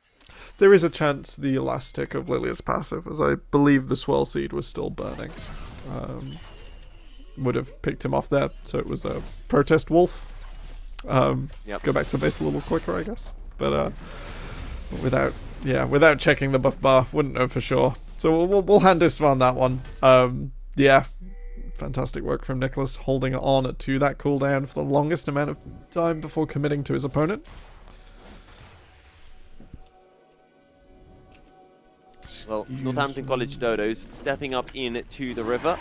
There is a chance the last tick of Lilia's passive, as I believe the swell seed was still burning, would have picked him off there. So it was a protest wolf. Go back to base a little quicker, I guess. But without checking the buff bar, wouldn't know for sure. So we'll hand Istvan that one. Fantastic work from Nicholas, holding on to that cooldown for the longest amount of time before committing to his opponent. Well, Northampton College Dodos stepping up into the river.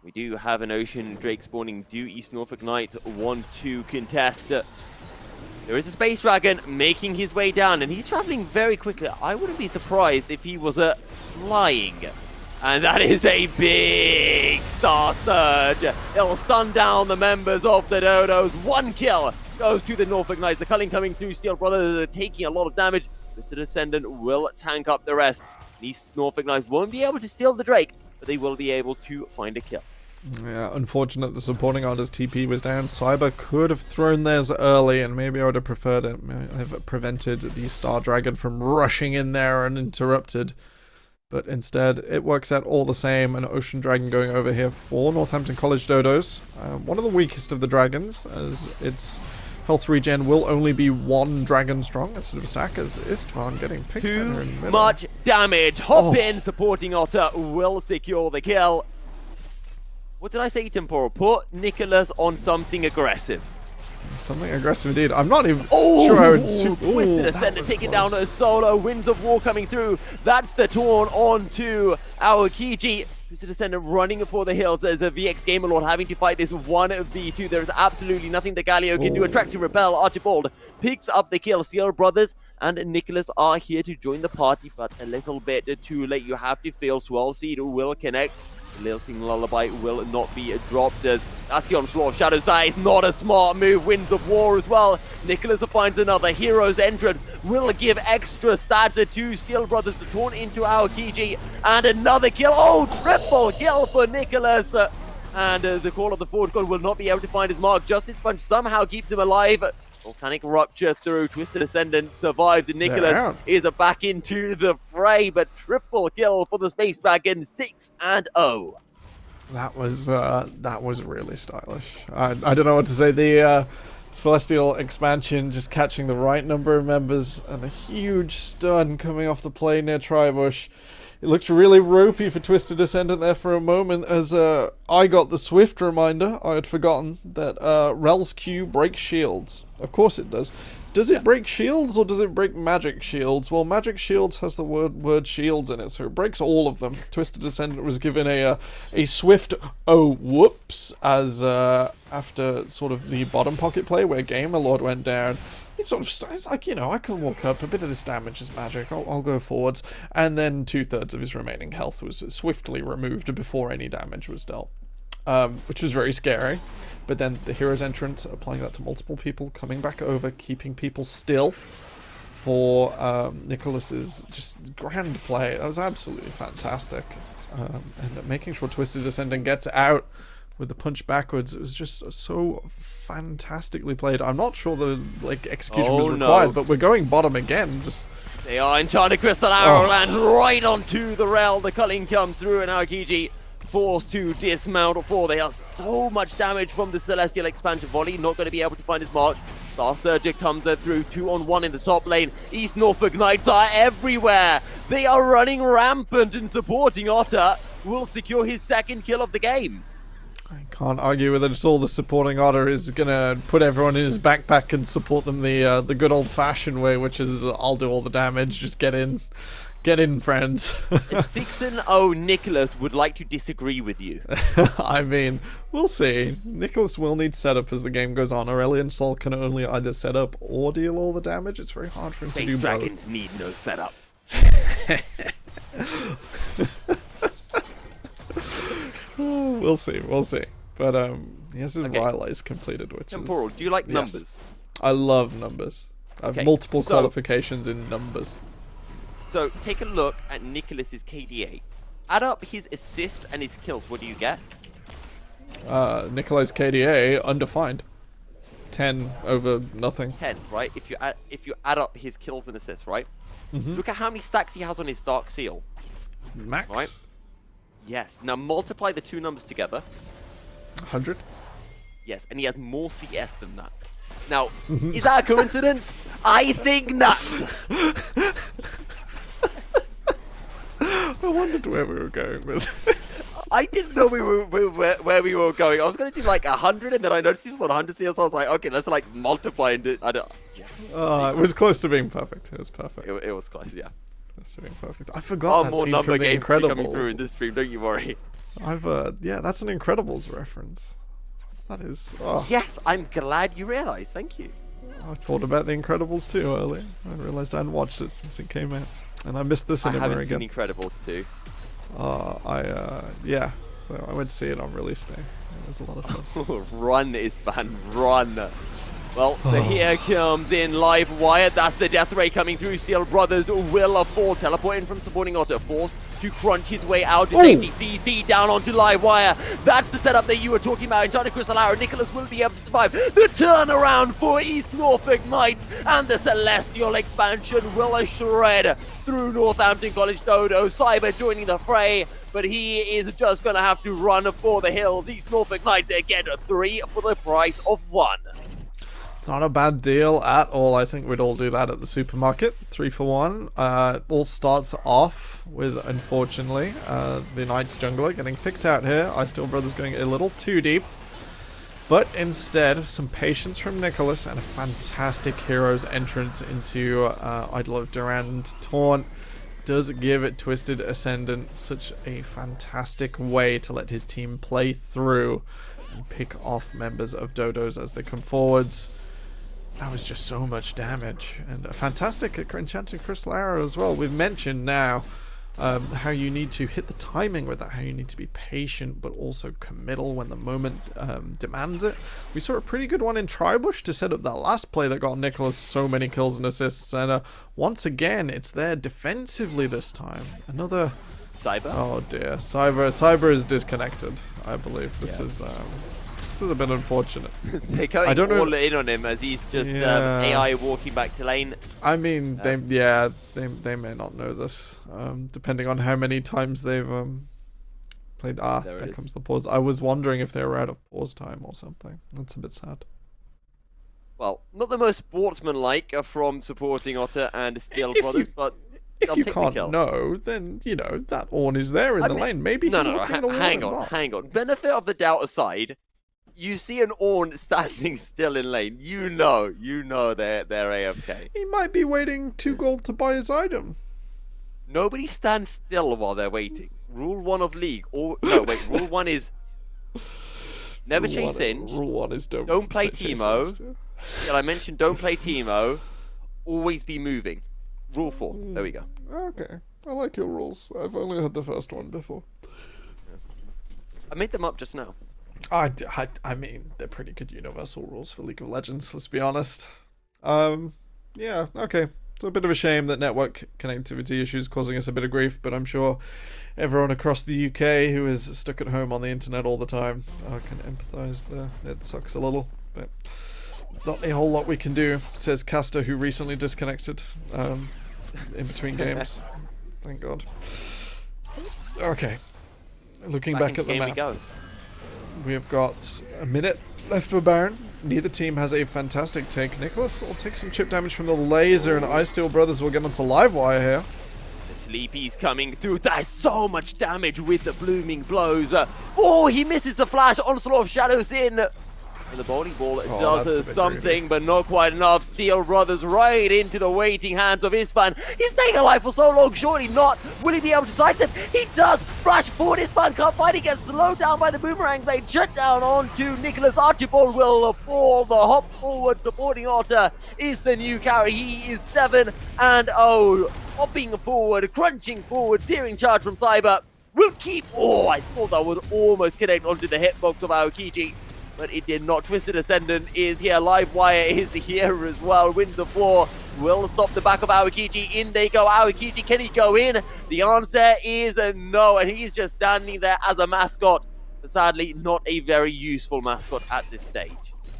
We do have an Ocean Drake spawning. Do East Norfolk Knights want to contest? There is a Space Dragon making his way down, and he's traveling very quickly. I wouldn't be surprised if he was flying. And that is a big Star Surge. It'll stun down the members of the Dodos. 1 kill goes to the Norfolk Knights. The culling coming through. Steel Brothers are taking a lot of damage. Mr. Descendant will tank up the rest. These Norfolk Knights won't be able to steal the Drake, but they will be able to find a kill. Yeah, unfortunate the supporting Arder's TP was down. Cyber could have thrown theirs early, and maybe I would have preferred it. Have prevented the Star Dragon from rushing in there uninterrupted. But instead, it works out all the same. An Ocean Dragon going over here for Northampton College Dodos. One of the weakest of the dragons, as its health regen will only be 1 dragon strong instead of a stack, as Istvan getting picked in Too the middle. much damage. Hop in, supporting Otter will secure the kill. What did I say, Temporal? Put Nicholas on something aggressive. Something aggressive indeed. I'm not even sure I would... Twisted Ascendant taking down a solo. Winds of War coming through. That's the Torn onto our Kiji. Twisted Ascendant running for the hills as a VX Gamerlord having to fight this 1v2. There is absolutely nothing that Galio can do. Attractive Repel. Archibald picks up the kill. Seal Brothers and Nicholas are here to join the party, but a little bit too late. You have to feel Swell Seed will connect. Lilting Lullaby will not be dropped as that's the onslaught of shadows. That is not a smart move. Winds of War as well. Nicholas finds another hero's entrance. Will give extra stats to Steel Brothers to turn into our Kiji. And another kill. Oh, triple kill for Nicholas. And the Call of the Forge God will not be able to find his mark. Justice Punch somehow keeps him alive. Volcanic Rupture through. Twisted Ascendant survives, and Nicholas is back into the fray, but triple kill for the Space Dragon, 6-0. That was really stylish. I don't know what to say. The Celestial expansion just catching the right number of members, and a huge stun coming off the play near Tribush. It looked really ropey for Twisted Ascendant there for a moment, as I got the swift reminder. I had forgotten that Rel's Q breaks shields. Of course it does. Does it break shields, or does it break magic shields? Well, magic shields has the word shields in it, so it breaks all of them. Twisted Ascendant was given a swift oh whoops, as after sort of the bottom pocket play where Gamerlord went down. It's like, you know, I can walk up, a bit of this damage is magic, I'll go forwards, and then 2/3 of his remaining health was swiftly removed before any damage was dealt, which was very scary. But then the hero's entrance, applying that to multiple people, coming back over, keeping people still for Nicholas's just grand play. That was absolutely fantastic, and making sure Twisted Ascendant gets out with the punch backwards, it was just so fantastically played. I'm not sure the execution was required, but we're going bottom again. They are Enchanted Crystal Arrow lands right onto the rail. The culling comes through, and Aokiji forced to dismount for. They are so much damage from the Celestial expansion volley. Not going to be able to find his mark. Star Surger comes through, 2-on-1 in the top lane. East Norfolk Knights are everywhere. They are running rampant and supporting Otter. Will secure his 2nd kill of the game. I can't argue with it at all. The supporting Otter is gonna put everyone in his backpack and support them the good old-fashioned way, which is I'll do all the damage. Just get in, friends. 6-0 Nicholas would like to disagree with you. I mean, we'll see. Nicholas will need setup as the game goes on. Aurelion Sol can only either set up or deal all the damage. It's very hard for him to do both. Space Dragons need no setup. We'll see. But he has his Rylai's completed, which Temporal, do you like numbers? I love numbers. I have multiple qualifications in numbers. So take a look at Nicholas's KDA. Add up his assists and his kills. What do you get? Nikolai's KDA undefined. 10 over nothing. 10, right? If you add up his kills and assists, right? Look at how many stacks he has on his Dark Seal. Max. Right? Yes. Now multiply the 2 numbers together. 100. Yes, and he has more CS than that. Now, is that a coincidence? I think not. I wondered where we were going with this. I didn't know where we were going. I was going to do like 100, and then I noticed he was on 100 CS, so I was like, okay, let's like multiply and do. It was close to being perfect. It was perfect. It was close, yeah. Close to being perfect. I forgot that more scene number from The games Incredibles. coming through in this stream. Don't you worry. Yeah, that's an Incredibles reference. That is. Oh. Yes, I'm glad you realised. Thank you. I thought about The Incredibles too earlier. I realised I hadn't watched it since it came out, and I missed the cinema I haven't again. seen Incredibles 2. Yeah. So I went to see it on release day. It was a lot of fun. Run is fun. Run. Well, here comes in live wire. That's the death ray coming through. Steel Brothers will fall. Teleport in from supporting Otter. Forced to crunch his way out to safety. CC down onto Livewire. That's the setup that you were talking about. Johnny Crystal Nicholas will be able to survive. The turnaround for East Norfolk Knights, and the Celestial expansion will shred through Northampton College Dodo. Cyber joining the fray, but he is just going to have to run for the hills. East Norfolk Knights get 3 for the price of 1. It's not a bad deal at all. I think we'd all do that at the supermarket. 3 for 1. All starts off with, unfortunately, the Knights jungler getting picked out here. Ice Steel Brothers going a little too deep. But instead, some patience from Nicholas and a fantastic hero's entrance into Idol of Durand. Taunt does give it Twisted Ascendant such a fantastic way to let his team play through and pick off members of Dodos as they come forwards. That was just so much damage, and a fantastic Enchanted Crystal Arrow as well. We've mentioned now how you need to hit the timing with that, how you need to be patient but also committal when the moment demands it. We saw a pretty good one in Tribush to set up that last play that got Nicholas so many kills and assists, and once again it's there defensively this time. Another Cyber? Oh dear, Cyber is disconnected, I believe. This is a bit unfortunate. They're going all in on him as he's just AI walking back to lane. I mean, they may not know this, depending on how many times they've played. There comes the pause. I was wondering if they were out of pause time or something. That's a bit sad. Well, not the most sportsmanlike from supporting Otter and Steel Brothers, but if you can't know, then you know that Ornn is there in the lane. Maybe hang on. Benefit of the doubt aside, you see an Ornn standing still in lane. You know they're AFK. He might be waiting 2 gold to buy his item. Nobody stands still while they're waiting. Rule 1 of League. Rule 1 is never chase Singe. Rule 1 is don't play Teemo. Yeah, I mentioned don't play Teemo. Always be moving. Rule 4. There we go. Okay. I like your rules. I've only heard the first one before. I made them up just now. I mean, they're pretty good universal rules for League of Legends, let's be honest. Yeah, okay. It's a bit of a shame that network connectivity issues causing us a bit of grief, but I'm sure everyone across the UK who is stuck at home on the internet all the time can empathise there. It sucks a little, but not a whole lot we can do, says Caster, who recently disconnected in between games. Thank God. Okay. Looking back at the map. We have got a minute left for Baron. Neither team has a fantastic take. Nicholas will take some chip damage from the laser, and Ice Steel Brothers will get onto Livewire here. The Sleepy's coming through. There's so much damage with the blooming blows. He misses the flash. Onslaught of Shadows in. And the bowling ball does something, but not quite enough. Steel Brothers right into the waiting hands of Isfan. He's staying alive for so long, surely not. Will he be able to sidestep? He does! Flash forward, Isfan can't fight. He gets slowed down by the boomerang blade. Shut down onto Nicholas. Archibald will fall. The hop forward supporting Otter is the new carry. He is 7-0. Hopping forward, crunching forward, searing charge from Cyber. Will keep... I thought that would almost connect onto the hitbox of Aokiji, but it did not. Twisted Ascendant is here. Livewire is here as well. Winds of War will stop the back of Aokiji. In they go. Aokiji, can he go in? The answer is no, and he's just standing there as a mascot. But sadly, not a very useful mascot at this stage.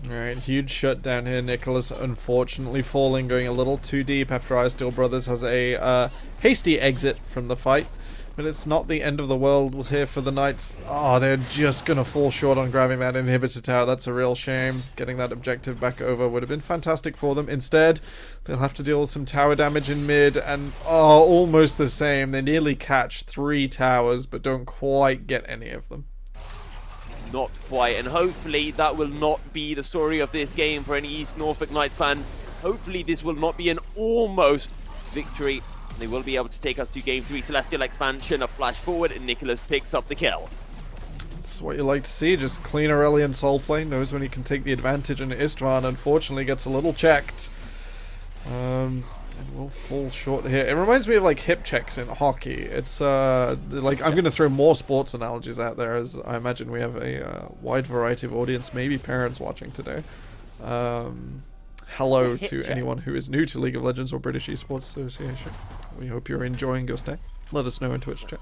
Alright, huge shutdown here. Nicholas unfortunately falling, going a little too deep after Ice Steel Brothers has a hasty exit from the fight. But it's not the end of the world here for the Knights. They're just going to fall short on grabbing that inhibitor tower. That's a real shame. Getting that objective back over would have been fantastic for them. Instead, they'll have to deal with some tower damage in mid, and almost the same. They nearly catch 3 towers, but don't quite get any of them. Not quite, and hopefully that will not be the story of this game for any East Norfolk Knights fans. Hopefully this will not be an almost victory. They will be able to take us to Game 3. Celestial expansion, a flash forward, and Nicholas picks up the kill. That's what you like to see. Just clean Aurelian soul play. Knows when he can take the advantage, and Istvan unfortunately gets a little checked. And will fall short here. It reminds me of like hip checks in hockey. It's like I'm going to throw more sports analogies out there, as I imagine we have a wide variety of audience, maybe parents watching today. Hello to anyone who is new to League of Legends or British Esports Association. We hope you're enjoying your stay. let us know in Twitch chat.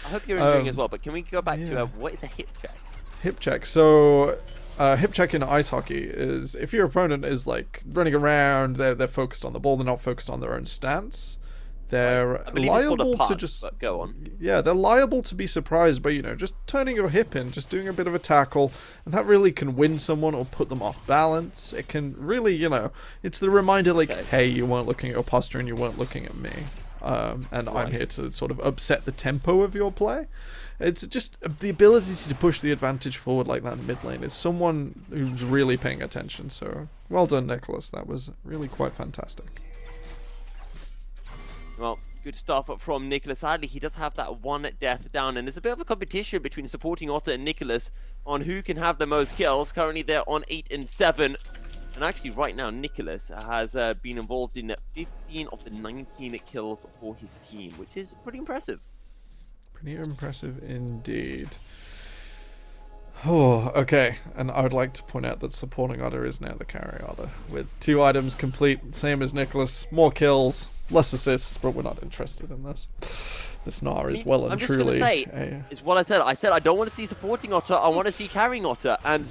I hope you're enjoying as well, but can we go back to what is a hip check? Hip check. So, hip check in ice hockey is if your opponent is like running around, they're focused on the ball, they're not focused on their own stance. They're liable to just go on. Yeah, they're liable to be surprised by just turning your hip in, just doing a bit of a tackle, and that really can win someone or put them off balance. It can really, it's the reminder like, hey, you weren't looking at your posture and you weren't looking at me, and I'm here to sort of upset the tempo of your play. It's just the ability to push the advantage forward like that in mid lane is someone who's really paying attention. So well done, Nicholas. That was really quite fantastic. Well, good stuff from Nicholas. Sadly, he does have that one death down, and there's a bit of a competition between supporting Otter and Nicholas on who can have the most kills. Currently, they're on 8 and 7. And actually, right now, Nicholas has been involved in 15 of the 19 kills for his team, which is pretty impressive. Pretty impressive indeed. Oh, okay. And I would like to point out that supporting Otter is now the carry Otter, with 2 items complete, same as Nicholas, more kills, less assists, but we're not interested in this. This Gnar is well and truly. I'm just going to say, is what I said. I said I don't want to see supporting Otter, I want to see carrying Otter, and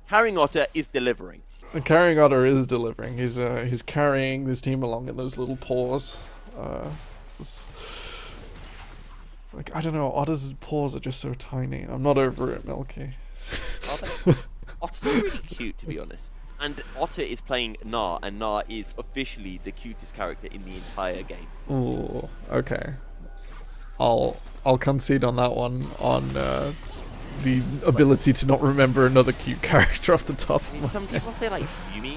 carrying Otter is delivering. And carrying Otter is delivering. He's carrying this team along in those little paws. Like, I don't know, Otter's paws are just so tiny. I'm not over it, Milky. Otter's really cute, to be honest. And Otter is playing Gnar, and Gnar is officially the cutest character in the entire game. Ooh, okay. I'll concede on that one, on the ability to not remember another cute character off the top of my head. Some people say, like, Yumi,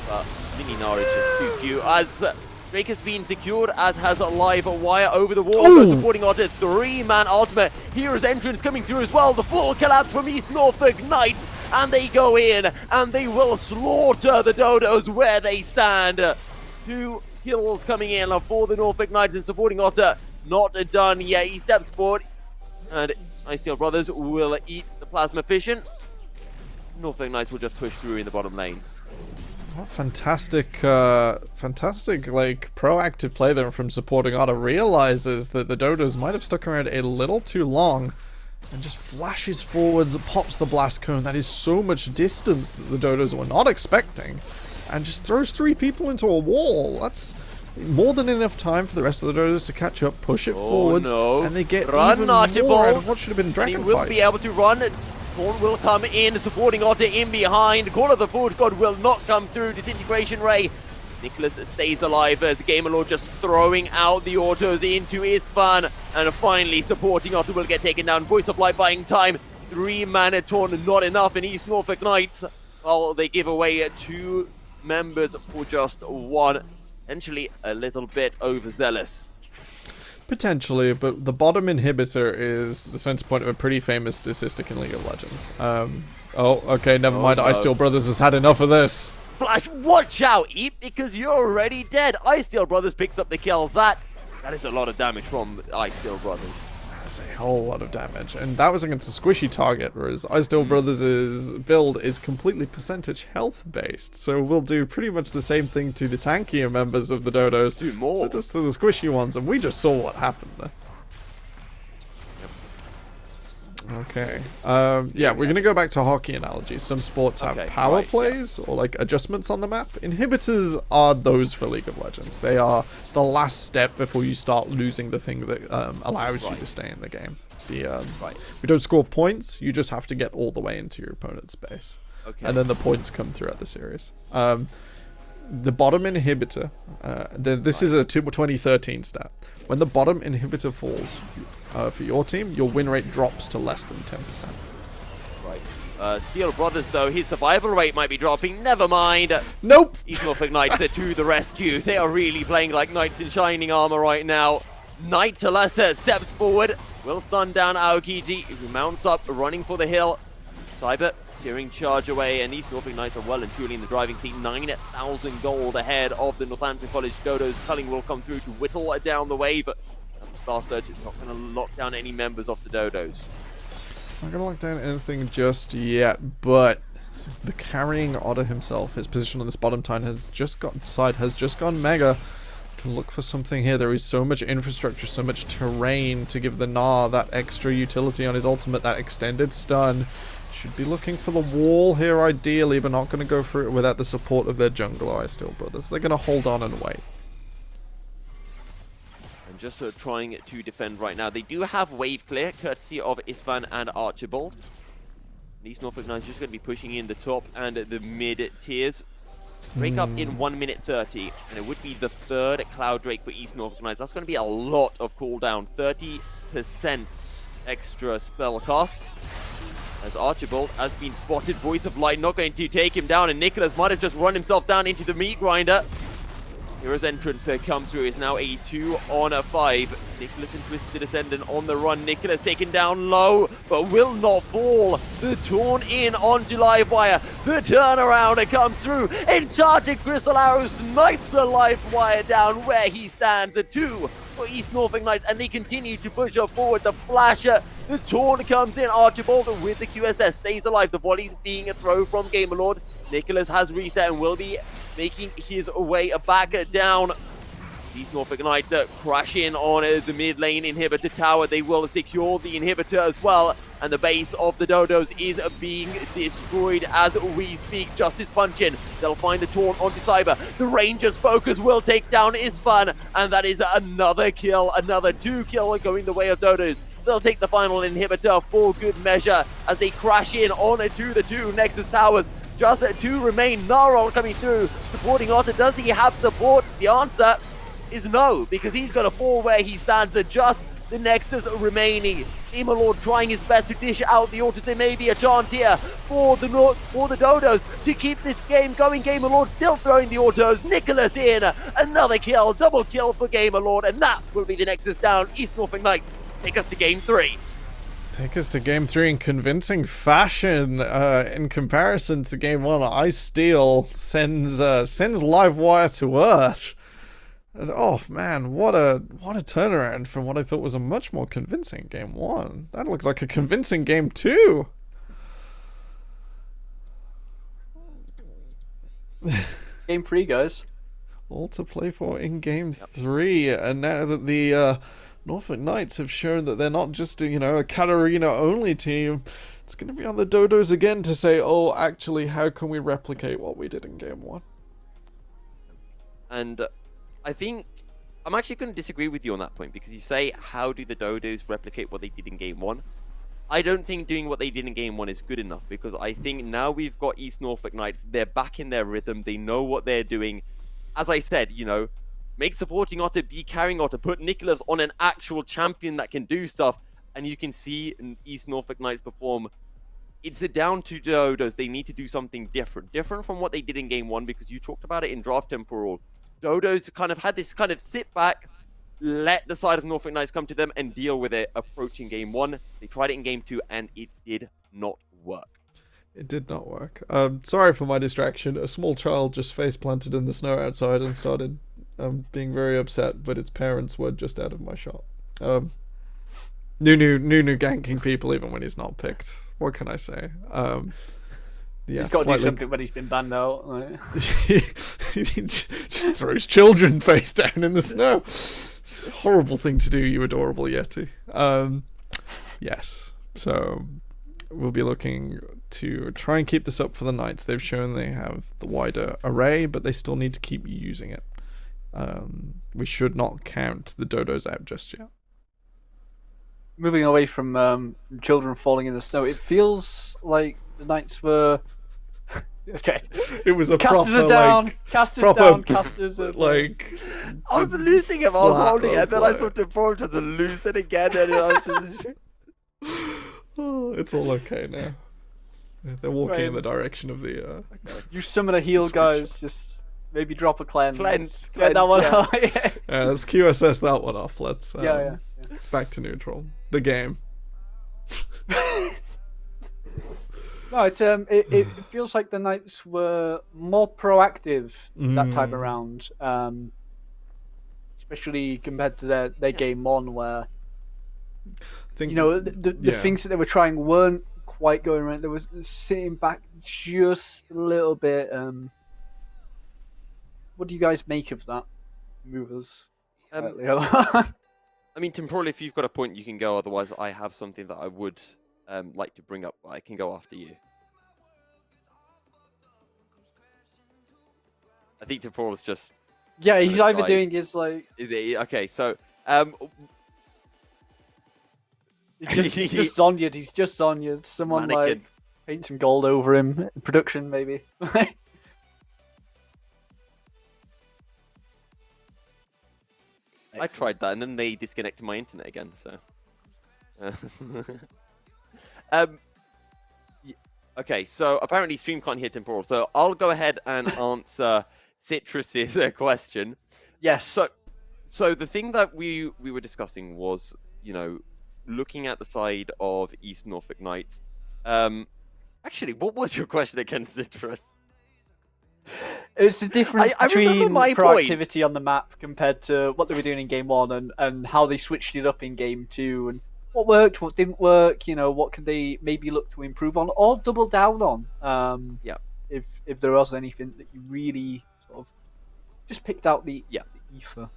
but Mini Gnar is just too cute. As Drake has been secured, as has a live wire over the wall. So supporting Otter, 3-man ultimate. Here's entrance coming through as well. The full collapse from East Norfolk Knights. And they go in, and they will slaughter the Dodos where they stand. 2 kills coming in for the Norfolk Knights, and supporting Otter not done yet. He steps forward, and Ice Steel Brothers will eat the Plasma Fission. Norfolk Knights will just push through in the bottom lane. What fantastic, like, proactive play there from supporting Otter. Realizes that the Dodos might have stuck around a little too long and just flashes forwards, pops the blast cone. That is so much distance that the Dodos were not expecting, and just throws 3 people into a wall. That's more than enough time for the rest of the Dodos to catch up, push it forwards, and they get even more out of what should have been Dragon Fight. He will be able to run. Thorn will come in, supporting Otter in behind. Call of the Forge God will not come through. Disintegration Ray. Nicholas stays alive as Gamerlord just throwing out the autos into Isfan. And finally, supporting Otter will get taken down. Voice of Light buying time. 3-mana Torn, not enough in East Norfolk Knights. Well, they give away 2 members for just 1. Potentially a little bit overzealous. Potentially, but the bottom inhibitor is the center point of a pretty famous statistic in League of Legends. Okay, never mind. Ice Steel Brothers has had enough of this. Flash, watch out, Eep, because you're already dead. Ice Steel Brothers picks up the kill. That is a lot of damage from Ice Steel Brothers. That's a whole lot of damage, and that was against a squishy target, whereas Ice Steel Brothers' build is completely percentage health based, so we'll do pretty much the same thing to the tankier members of the Dodos, do more. So just to the squishy ones, and we just saw what happened there. Okay. Yeah, we're gonna go back to hockey analogies. Some sports have power plays or like adjustments on the map. Inhibitors are those for League of Legends. They are the last step before you start losing the thing that allows you to stay in the game. We don't score points. You just have to get all the way into your opponent's base, and then the points come throughout the series. The bottom inhibitor, this is a 2013 stat. When the bottom inhibitor falls for your team, your win rate drops to less than 10%. Right. Steel Brothers, though, his survival rate might be dropping. Never mind. Nope. East Norfolk Knights are to the rescue. They are really playing like knights in shining armor right now. Knight to Lesser steps forward. Will stun down Aokiji, who mounts up, running for the hill. Cyber steering charge away, and East Norfolk Knights are well and truly in the driving seat. 9,000 gold ahead of the Northampton College Dodos. Culling will come through to whittle down the wave. And the Star Search is not going to lock down any members of the Dodos. Not going to lock down anything just yet, but the carrying Otter himself, his position on this bottom side has just gone mega. Can look for something here. There is so much infrastructure, so much terrain to give the Gnar that extra utility on his ultimate, that extended stun. Should be looking for the wall here ideally, but not going to go for it without the support of their jungler, Ice Steel Brothers. They're going to hold on and wait. And just trying to defend right now. They do have wave clear, courtesy of Isvan and Archibald. These Norfolk Knights just going to be pushing in the top and the mid tiers. Break up in 1 minute 30, and it would be the third Cloud Drake for East Norfolk Knights. That's going to be a lot of cooldown, 30% extra spell costs. As Archibald has been spotted, Voice of Light not going to take him down, and Nicholas might have just run himself down into the meat grinder. Hero's entrance comes through. It's now a 2-on-5. Nicholas and Twisted Ascendant on the run. Nicholas taken down low, but will not fall. The Torn in onto Livewire. The turnaround comes through. Enchanted Crystal Arrow snipes the Livewire down where he stands. A 2 for East Norfolk Knights, and they continue to push up forward. The Flasher, the Torn comes in. Archibald with the QSS stays alive. The volley's being a throw from Gamerlord. Nicholas has reset and will be making his way back down. These Norfolk Knights crash in on the mid lane inhibitor tower. They will secure the inhibitor as well. And the base of the Dodos is being destroyed as we speak. Justice punch in. They'll find the Taunt onto Cyber. The Rangers focus will take down Isfan. And that is another kill. Another 2 kill going the way of Dodos. They'll take the final inhibitor for good measure as they crash in on to the 2 Nexus towers. Just 2 remain. Narol coming through, supporting Otter. Does he have support? The answer is no, because he's going to fall where he stands. Just the Nexus remaining. Gamerlord trying his best to dish out the autos. There may be a chance here for the Dodos to keep this game going. Gamerlord still throwing the autos. Nicholas in. Another kill. Double kill for Gamerlord. And that will be the Nexus down. East Norfolk Knights take us to game 3. Take us to game 3 in convincing fashion. In comparison to game 1, Ice Steel sends Livewire to Earth. And oh man, what a turnaround from what I thought was a much more convincing game 1. That looked like a convincing game 2. Game 3, guys. All to play for in game 3, and now that the Norfolk Knights have shown that they're not just a Katarina only team, it's going to be on the Dodos again to say, oh, actually, how can we replicate what we did in game 1? And I think I'm actually going to disagree with you on that point, because you say, how do the Dodos replicate what they did in game 1? I don't think doing what they did in game 1 is good enough, because I think now we've got East Norfolk Knights, they're back in their rhythm, they know what they're doing. As I said, make supporting Otter, be carrying Otter, put Nicholas on an actual champion that can do stuff, and you can see East Norfolk Knights perform. It's down to Dodos. They need to do something different from what they did in game 1, because you talked about it in Draft Temporal. Dodos kind of had this kind of sit back, let the side of Norfolk Knights come to them and deal with it approaching game 1. They tried it in game 2 and it did not work. It did not work. Sorry for my distraction. A small child just face planted in the snow outside and started being very upset, but its parents were just out of my shot. Nunu ganking people even when he's not picked. What can I say? Yeah, he's got to do something when he's been banned out. Right? He just throws children face down in the snow. It's a horrible thing to do, you adorable Yeti. Yes, so we'll be looking to try and keep this up for the Knights. They've shown they have the wider array, but they still need to keep using it. We should not count the Dodos out just yet. Moving away from children falling in the snow, it feels like the Knights were... Okay. It was a casters proper, are down, like... casters proper, down, casters are... like... I was losing him, I was flat, holding it, and then like- I saw Temporal just lose it again, and I was just... Oh, it's all okay now. They're walking Right. in the direction of the... You summon a heal, guys. Just maybe drop a cleanse. Cleanse, Get that one yeah. out. Yeah. Yeah, let's QSS that one off. Let's Yeah. back to neutral. The game. No, it's it feels like the Knights were more proactive that time around, especially compared to their game 1, where I think, the yeah. things that they were trying weren't quite going right. They were sitting back just a little bit. What do you guys make of that? move us Um, slightly along. I mean, temporal, if you've got a point, you can go. Otherwise, I have something that I would like to bring up. But I can go after you. I think temporal's just Yeah, kind he's of either died. doing his like. Is it okay? So He's just Zonya'd. He's just Zonya'd. Someone Mannequin. like paint some gold over him. Production maybe. I tried that, and then they disconnected my internet again. So, okay. So apparently, stream can't hear temporal. So I'll go ahead and answer Citrus's question. Yes. So the thing that we were discussing was, looking at the side of East Norfolk Knights. Actually, what was your question against Citrus? It's the difference I remember between my proactivity on the map compared to what they were doing in game 1 and how they switched it up in game 2 and what worked, what didn't work, what could they maybe look to improve on or double down on. Yeah. If there was anything that you really sort of just picked out the ether.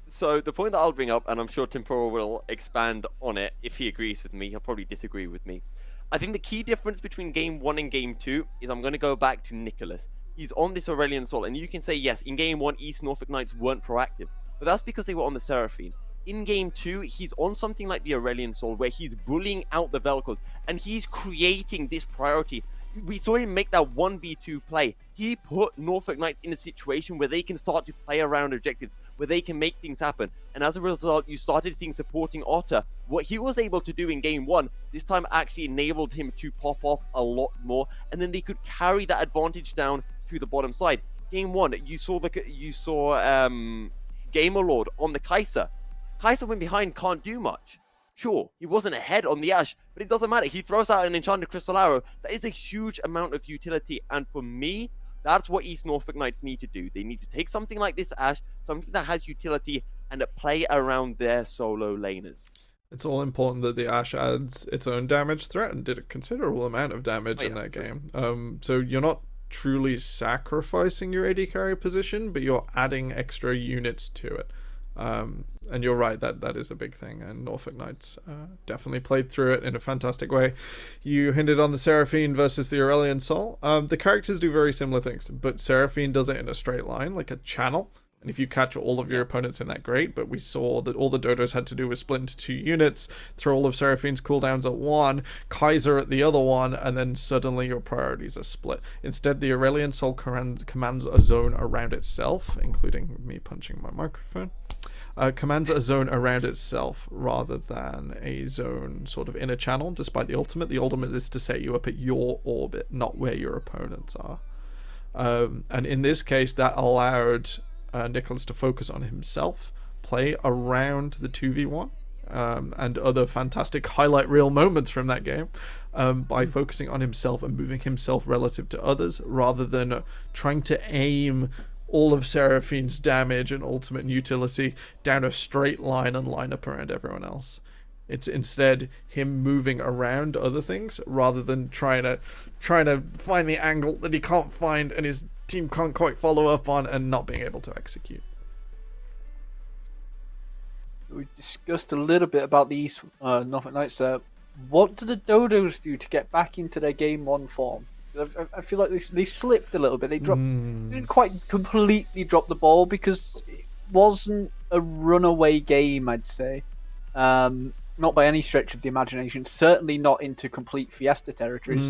So the point that I'll bring up, and I'm sure Temporal will expand on it if he agrees with me. He'll probably disagree with me. I think the key difference between game 1 and game 2 is I'm going to go back to Nicholas. He's on this Aurelian Soul, and you can say, yes, in game 1, East Norfolk Knights weren't proactive. But that's because they were on the Seraphine. In game 2, he's on something like the Aurelian Soul, where he's bullying out the Velcos, and he's creating this priority. We saw him make that 1v2 play. He put Norfolk Knights in a situation where they can start to play around objectives, where they can make things happen. And as a result, you started seeing supporting Otter. What he was able to do in game 1, this time actually enabled him to pop off a lot more. And then they could carry that advantage down to the bottom side. Game 1, you saw Gamerlord on the Kai'Sa. Kai'Sa went behind, can't do much. Sure, he wasn't ahead on the Ashe, but it doesn't matter. He throws out an Enchanted Crystal Arrow. That is a huge amount of utility. And for me, that's what East Norfolk Knights need to do. They need to take something like this Ashe, something that has utility, and play around their solo laners. It's all important that the Ashe adds its own damage threat and did a considerable amount of damage in that game. So you're not truly sacrificing your AD carry position, but you're adding extra units to it. And you're right, that is a big thing, and Norfolk Knights definitely played through it in a fantastic way. You hinted on the Seraphine versus the Aurelian Soul. The characters do very similar things, but Seraphine does it in a straight line, like a channel. And if you catch all of your opponents in that, great, but we saw that all the Dodos had to do was split into 2 units, throw all of Seraphine's cooldowns at one, Kai'Sa at the other one, and then suddenly your priorities are split. Instead, the Aurelian Soul commands a zone around itself, including me punching my microphone. Commands a zone around itself rather than a zone sort of in a channel. Despite the ultimate is to set you up at your orbit, not where your opponents are. And in this case, that allowed Nicholas to focus on himself, play around the 2v1, and other fantastic highlight reel moments from that game by focusing on himself and moving himself relative to others, rather than trying to aim all of Seraphine's damage and ultimate and utility down a straight line and line up around everyone else. It's instead him moving around other things rather than trying to find the angle that he can't find and his team can't quite follow up on and not being able to execute. We discussed a little bit about the East Norfolk Knights there. What do the Dodos do to get back into their game 1 form? I feel like they slipped a little bit. They didn't quite completely drop the ball because it wasn't a runaway game, I'd say. Not by any stretch of the imagination. Certainly not into complete Fiesta territories.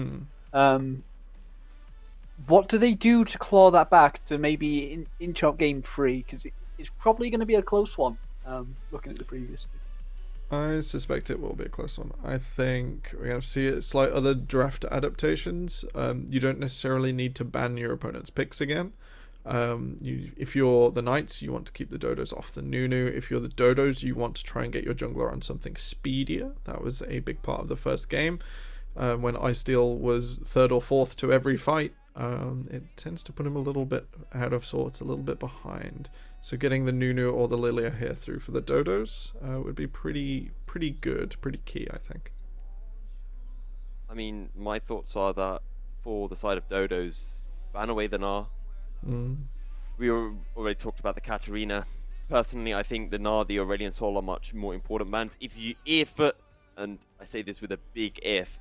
What do they do to claw that back to maybe inch up game 3? Because it's probably going to be a close one, looking at the previous two. I suspect it will be a close one. I think we're going to see slight other draft adaptations. You don't necessarily need to ban your opponent's picks again. If you're the Knights, you want to keep the Dodos off the Nunu. If you're the Dodos, you want to try and get your jungler on something speedier. That was a big part of the first game. When Icesteel was 3rd or 4th to every fight, it tends to put him a little bit out of sorts, a little bit behind. So getting the Nunu or the Lilia here through for the Dodos would be pretty good, pretty key, I think. I mean, my thoughts are that for the side of Dodos, ban away the Gnar. We already talked about the Katarina. personally, I think the Gnar, the Aurelion Sol are much more important bans. If, and I say this with a big if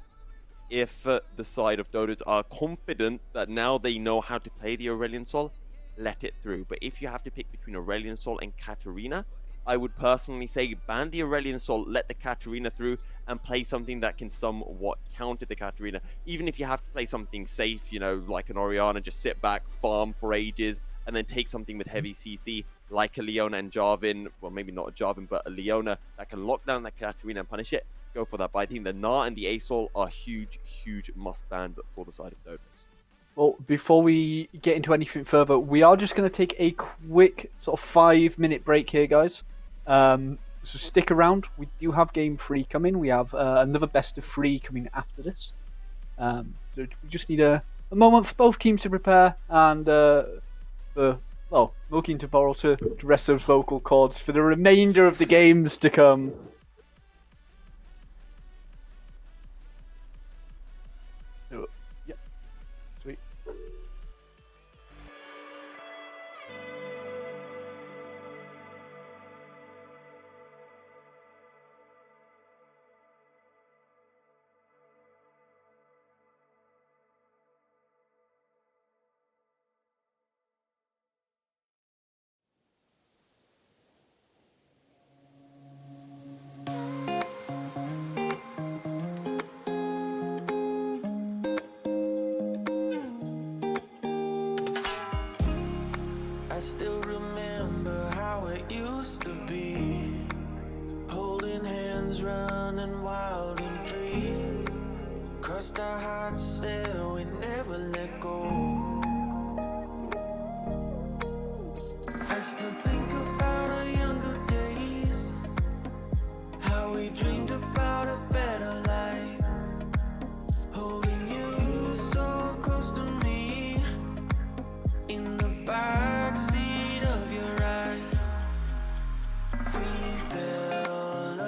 the side of Dodos are confident that now they know how to play the Aurelion Sol, let it through. But if you have to pick between Aurelion Sol and Katarina, I would personally say ban the Aurelion Sol, let the Katarina through, and play something that can somewhat counter the Katarina. Even if you have to play something safe, like an Orianna, just sit back, farm for ages, and then take something with heavy CC, like a Leona and Jarvan, well, maybe not a Jarvan, but a Leona that can lock down that Katarina and punish it, go for that. But I think the Gnar and the Asol are huge, huge must bans for the side of Dodos. Well, before we get into anything further, we are just going to take a quick sort of 5-minute break here, guys. So stick around. We do have game 3 coming. We have another best of 3 coming after this. So we just need a moment for both teams to prepare and for Moki and Tavoral to rest those vocal cords for the remainder of the games to come. So, yeah, sweet. I still remember how it used to be, holding hands, running wild and free. Crossed our hearts, said we never let go. I still think about our younger days, how we dreamed about a better life, holding you so close to me, in the backseat of your ride. We fell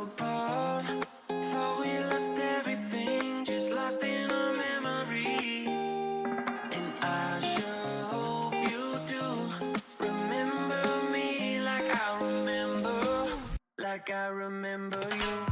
apart, thought we lost everything, just lost in our memories. And I sure hope you do remember me like I remember you.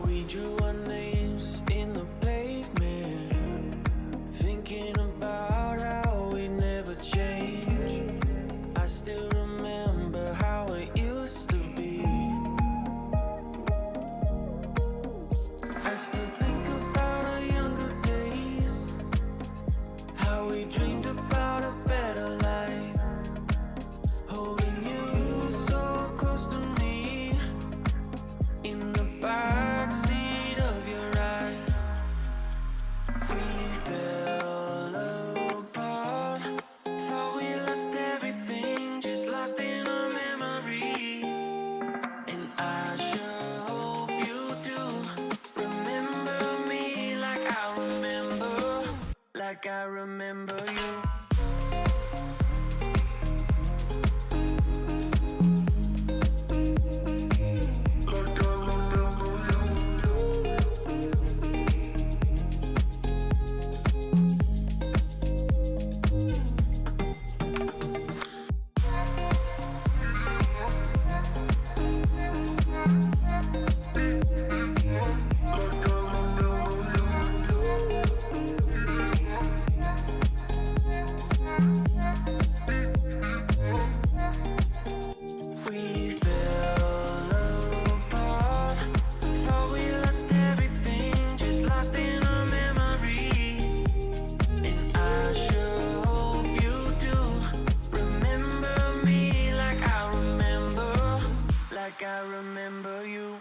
We drew our names in the pavement, thinking about how we never change. I still remember how it used to be. I still think about our younger days, how we dreamed about a better life, holding you so close to me, in the backseat of your ride. We fell apart, thought we lost everything, just lost in our memories. And I sure hope you do remember me like I remember you. We fell apart, thought we lost everything, just lost in our memories. And I sure hope you do remember me like I remember you.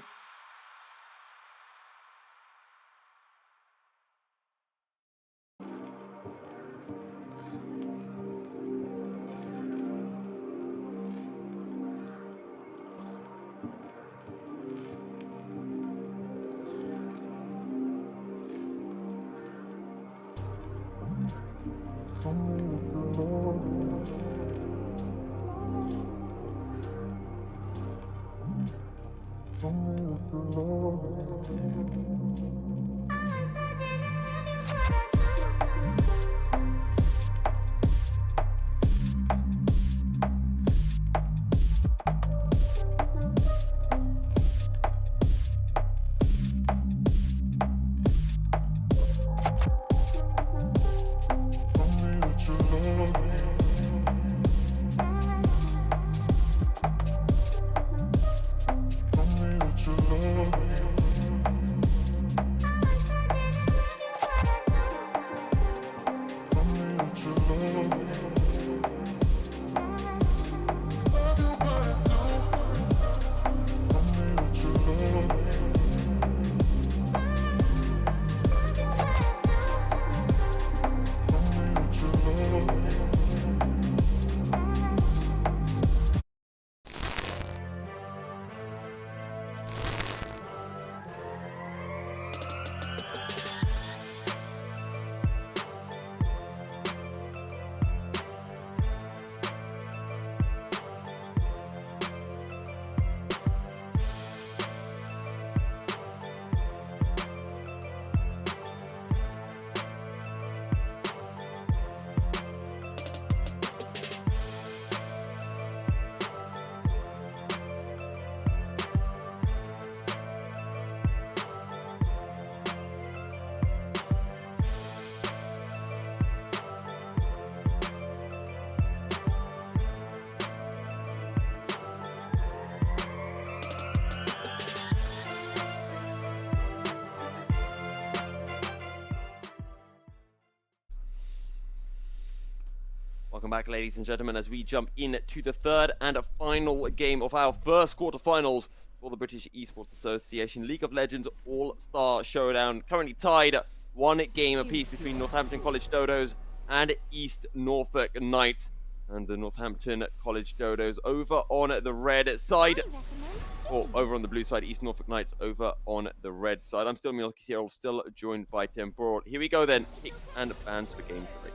Welcome back, ladies and gentlemen, as we jump into the third and final game of our first quarterfinals for the British Esports Association League of Legends All Star Showdown. Currently tied 1 game apiece between Northampton College Dodos and East Norfolk Knights. And the Northampton College Dodos over on the red side, or over on the blue side, East Norfolk Knights over on the red side. I'm still Milky Cyril, still joined by Temporal. Here we go then, picks and bans for game 3.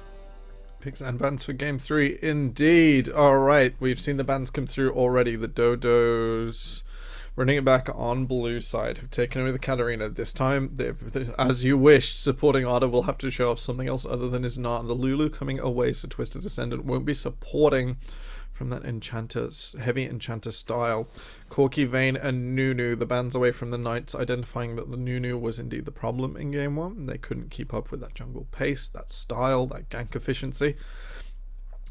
Picks and bans for game 3, indeed. All right, we've seen the bans come through already. The Dodos running it back on blue side have taken away the Katarina. This time, as you wished, supporting Arda will have to show off something else other than his Nart. The Lulu coming away, so Twisted Descendant won't be supporting from that heavy enchanter style. Corky, Vayne, and Nunu, the bans away from the Knights, identifying that the Nunu was indeed the problem in game 1. They couldn't keep up with that jungle pace, that style, that gank efficiency.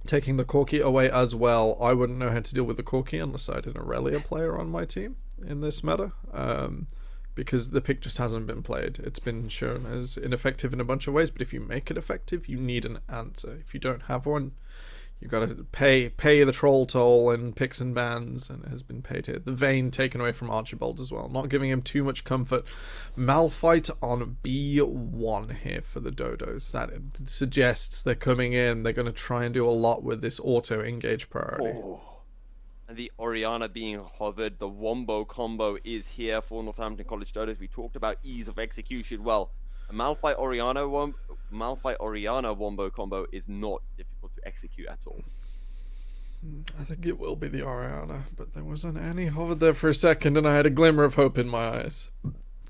Taking the Corky away as well. I wouldn't know how to deal with the Corky unless I had an Aurelia player on my team in this meta, because the pick just hasn't been played. It's been shown as ineffective in a bunch of ways, but if you make it effective, you need an answer. If you don't have one, you've got to pay the troll toll and picks and bans, and it has been paid here. The Vayne taken away from Archibald as well, not giving him too much comfort. Malphite on B1 here for the Dodos. That suggests they're coming in. They're going to try and do a lot with this auto-engage priority. And the Orianna being hovered. The Wombo combo is here for Northampton College Dodos. We talked about ease of execution. Well, a Malphite Orianna Wombo combo is not difficult to execute at all. I think it will be the Orianna, but there wasn't any hovered there for a second, and I had a glimmer of hope in my eyes.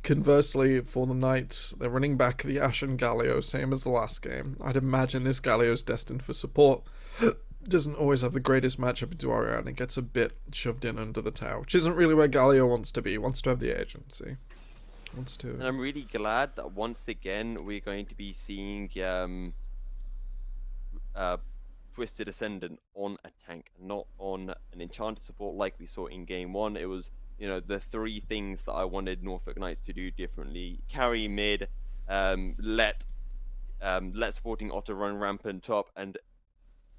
Conversely, for the Knights, they're running back the Ashen Galio, same as the last game. I'd imagine this Galio's destined for support. Doesn't always have the greatest matchup into Orianna. It gets a bit shoved in under the tower, which isn't really where Galio wants to be. He wants to have the agency. And I'm really glad that once again we're going to be seeing Twisted Ascendant on a tank, not on an enchanted support like we saw in game 1. It was, you know, the 3 things that I wanted Norfolk Knights to do differently: carry mid, let supporting Otter run rampant top, and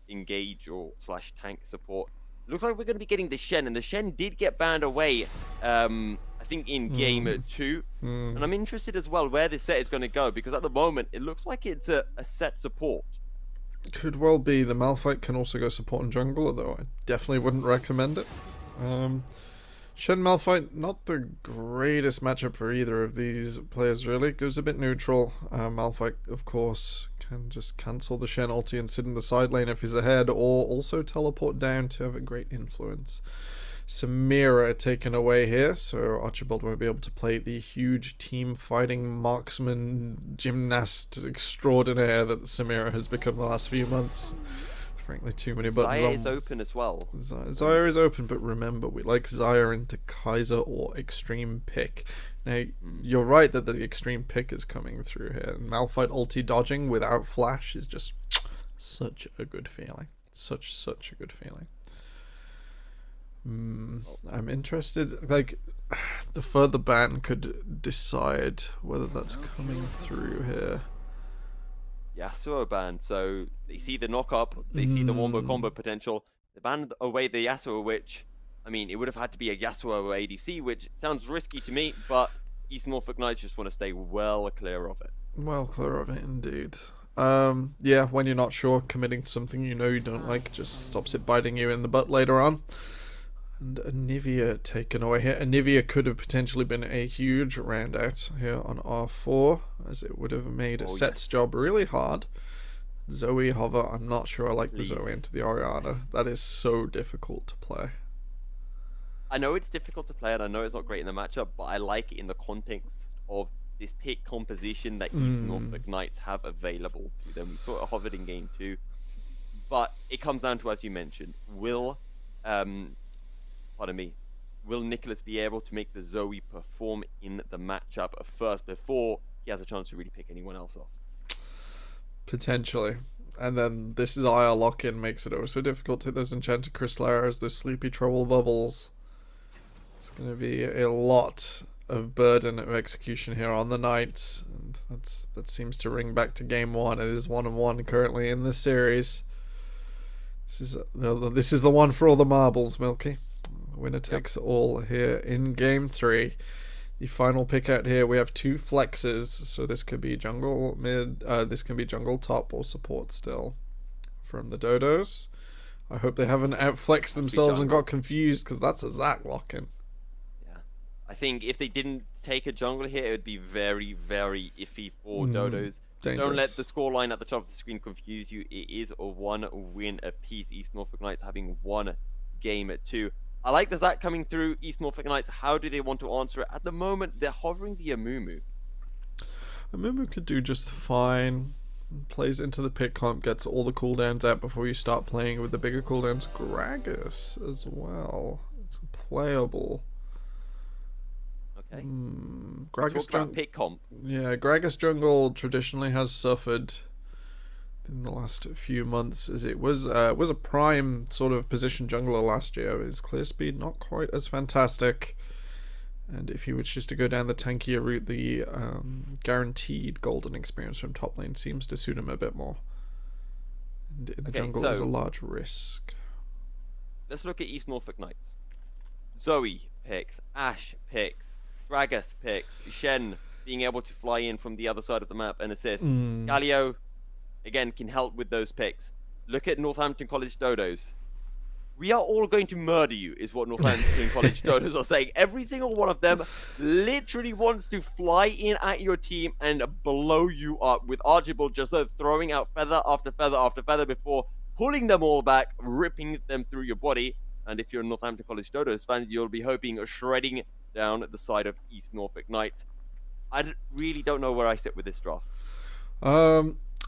engage or / tank support. Looks like we're going to be getting the Shen, and the Shen did get banned away, I think in game 2. And I'm interested as well where this set is going to go, because at the moment it looks like it's a set support. Could well be. The Malphite can also go support and jungle, although I definitely wouldn't recommend it. Shen Malphite, not the greatest matchup for either of these players, really. Goes a bit neutral. Malphite, of course, can just cancel the Shen ulti and sit in the side lane if he's ahead, or also teleport down to have a great influence. Samira taken away here, so Archibald won't be able to play the huge team fighting marksman gymnast extraordinaire that Samira has become the last few months. Frankly, too many buttons Zaya on. is open as well. Zaya is open, but remember, we like Zaya into Kaiser or Extreme Pick. Now, you're right that the Extreme Pick is coming through here. Malphite ulti dodging without flash is just such a good feeling. Such a good feeling. I'm interested, like, the further ban could decide whether that's coming through here. Yasuo ban, so they see the knock up, they see the wombo combo potential. They banned away the Yasuo, which, I mean, it would have had to be a Yasuo ADC, which sounds risky to me, but East Norfolk Knights just want to stay well clear of it. Well clear of it, indeed. Yeah, when you're not sure, committing to something you know you don't like just stops it biting you in the butt later on. And Anivia taken away here. Anivia could have potentially been a huge round out here on R4, as it would have made Set's job really hard. Zoe Hover, I'm not sure I like the Zoe into the Oriana. That is so difficult to play. I know it's difficult to play, and I know it's not great in the matchup, but I like it in the context of this pick composition that East Norfolk Knights have available to them. We saw it hovered in game 2, but it comes down to, as you mentioned, will Nicholas be able to make the Zoe perform in the matchup first before he has a chance to really pick anyone else off? Potentially. And then this Zaya lock-in makes it also difficult to hit those enchanted crystal arrows, those sleepy trouble bubbles. It's going to be a lot of burden of execution here on the Knights, and that seems to ring back to game 1. It is 1-1 currently in this series. This is the one for all the marbles, Milky. Winner takes all here in game 3. The final pick out here, we have 2 flexes, so this could be jungle mid, this can be jungle top or support still from the Dodos. I hope they haven't outflexed themselves and got confused, because that's a Zac lock-in. Yeah, I think if they didn't take a jungle here, it would be very, very iffy for Dodos. Dangerous. Don't let the scoreline at the top of the screen confuse you. It is a 1 win apiece. East Norfolk Knights having won game 2. I like the Zac coming through. East Norfolk Knights, how do they want to answer it? At the moment, they're hovering the Amumu. Amumu could do just fine. Plays into the pick comp, gets all the cooldowns out before you start playing with the bigger cooldowns. Gragas as well. It's playable. Okay. Gragas Talk about pick comp. Yeah, Gragas jungle traditionally has suffered in the last few months, as it was a prime sort of position jungler last year. His clear speed not quite as fantastic, and if he wishes to go down the tankier route, the guaranteed golden experience from top lane seems to suit him a bit more. And in the jungle is a large risk. Let's look at East Norfolk Knights. Zoe picks, Ashe picks, Gragas picks, Shen being able to fly in from the other side of the map and assist. Galio again can help with those picks. Look at Northampton College Dodos. We are all going to murder you, is what Northampton College Dodos are saying. Every single one of them literally wants to fly in at your team and blow you up, with Archibald just throwing out feather after feather after feather before pulling them all back, ripping them through your body. And if you're a Northampton College Dodos fan, you'll be hoping shredding down the side of East Norfolk Knights. I really don't know where I sit with this draft.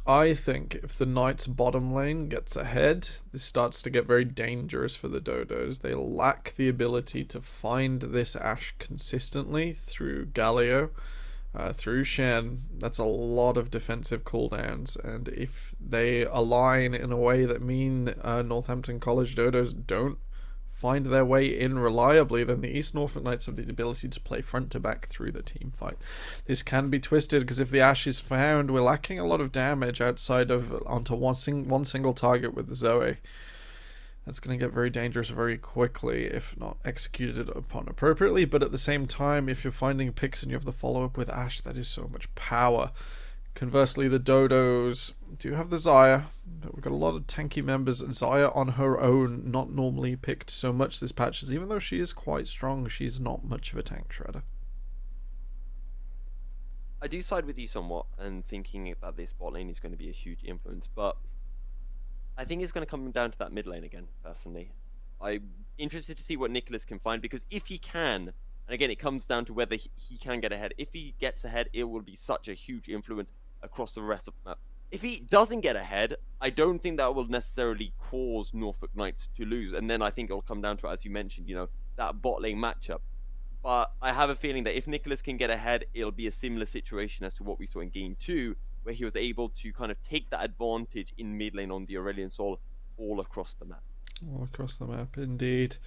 I think if the Knights bottom lane gets ahead, this starts to get very dangerous for the Dodos. They lack the ability to find this Ashe consistently through Galio, through Shen. That's a lot of defensive cooldowns, and if they align in a way that mean Northampton College Dodos don't find their way in reliably, then the East Norfolk Knights have the ability to play front to back through the team fight. This can be twisted, because if the Ashe is found, we're lacking a lot of damage outside of onto one single target with the Zoe. That's going to get very dangerous very quickly if not executed upon appropriately, but at the same time, if you're finding picks and you have the follow-up with Ashe, that is so much power. Conversely, the Dodos do have the Zaya, but we've got a lot of tanky members. Zaya on her own, not normally picked so much this patches, even though she is quite strong, she's not much of a tank shredder. I do side with you somewhat, and thinking that this bot lane is going to be a huge influence, but I think it's going to come down to that mid lane again, personally. I'm interested to see what Nicholas can find, because if he can, and again, it comes down to whether he can get ahead. If he gets ahead, it will be such a huge influence across the rest of the map. If he doesn't get ahead, I don't think that will necessarily cause Norfolk Knights to lose. And then I think it'll come down to, as you mentioned, that bot lane matchup. But I have a feeling that if Nicholas can get ahead, it'll be a similar situation as to what we saw in Game 2, where he was able to kind of take that advantage in mid lane on the Aurelion Sol all across the map. All across the map, indeed.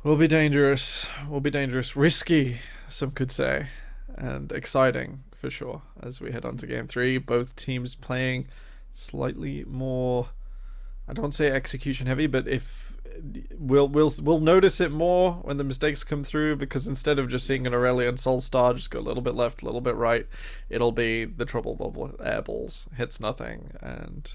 Will be dangerous. Will be dangerous. Risky, some could say. And exciting, for sure, as we head on to Game 3. Both teams playing slightly more, I don't say execution heavy, but if we'll notice it more when the mistakes come through, because instead of just seeing an Aurelion Sol star just go a little bit left, a little bit right, it'll be the trouble bubble air balls, hits nothing, and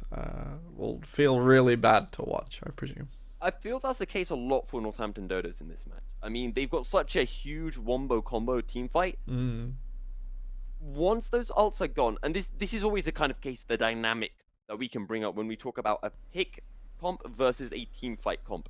will feel really bad to watch, I presume. I feel that's the case a lot for Northampton Dodos in this match. I mean, they've got such a huge wombo combo team fight. Once those ults are gone, and this is always a kind of case, the dynamic that we can bring up when we talk about a pick comp versus a team fight comp.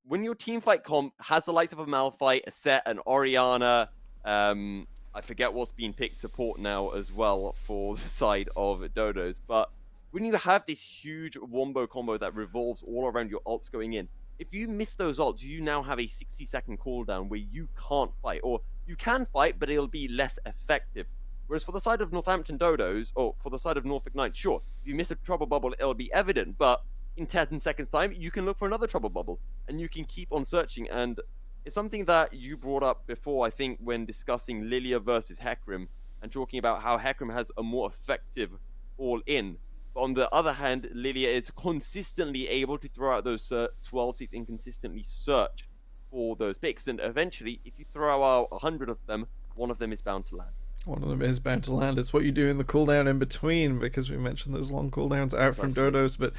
When your team fight comp has the likes of a Malphite, a Set, an Orianna, I forget what's being picked support now as well for the side of Dodos, but when you have this huge wombo combo that revolves all around your ults going in, if you miss those ults, you now have a 60-second cooldown where you can't fight, or you can fight, but it'll be less effective. Whereas for the side of Northampton Dodos, or for the side of Norfolk Knights, sure, if you miss a trouble bubble, it'll be evident, but in 10 seconds time, you can look for another trouble bubble, and you can keep on searching. And it's something that you brought up before, I think, when discussing Lilia versus Hecarim, and talking about how Hecarim has a more effective all-in. But on the other hand, Lilia is consistently able to throw out those swirl seeds and consistently search for those picks. And eventually, if you throw out 100 of them, one of them is bound to land. One of them is bound to land. It's what you do in the cooldown in between, because we mentioned those long cooldowns out from Dodos, but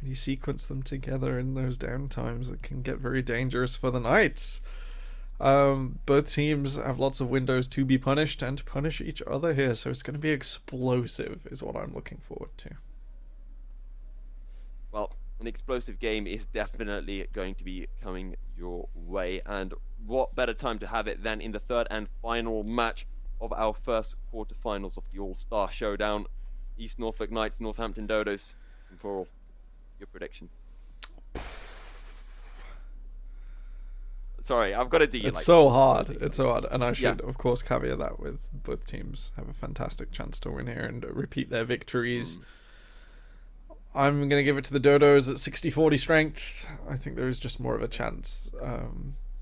when you sequence them together in those downtimes, it can get very dangerous for the Knights. Both teams have lots of windows to be punished and to punish each other here, so it's going to be explosive, is what I'm looking forward to. Well, an explosive game is definitely going to be coming your way, and what better time to have it than in the third and final match of our first quarterfinals of the All Star Showdown. East Norfolk Knights, Northampton Dodos. And Coral, your prediction. Sorry, I've got to do you. It's so hard. It's so hard. And I should, of course, caveat that with both teams have a fantastic chance to win here and repeat their victories. I'm going to give it to the Dodos at 60-40 strength. I think there is just more of a chance.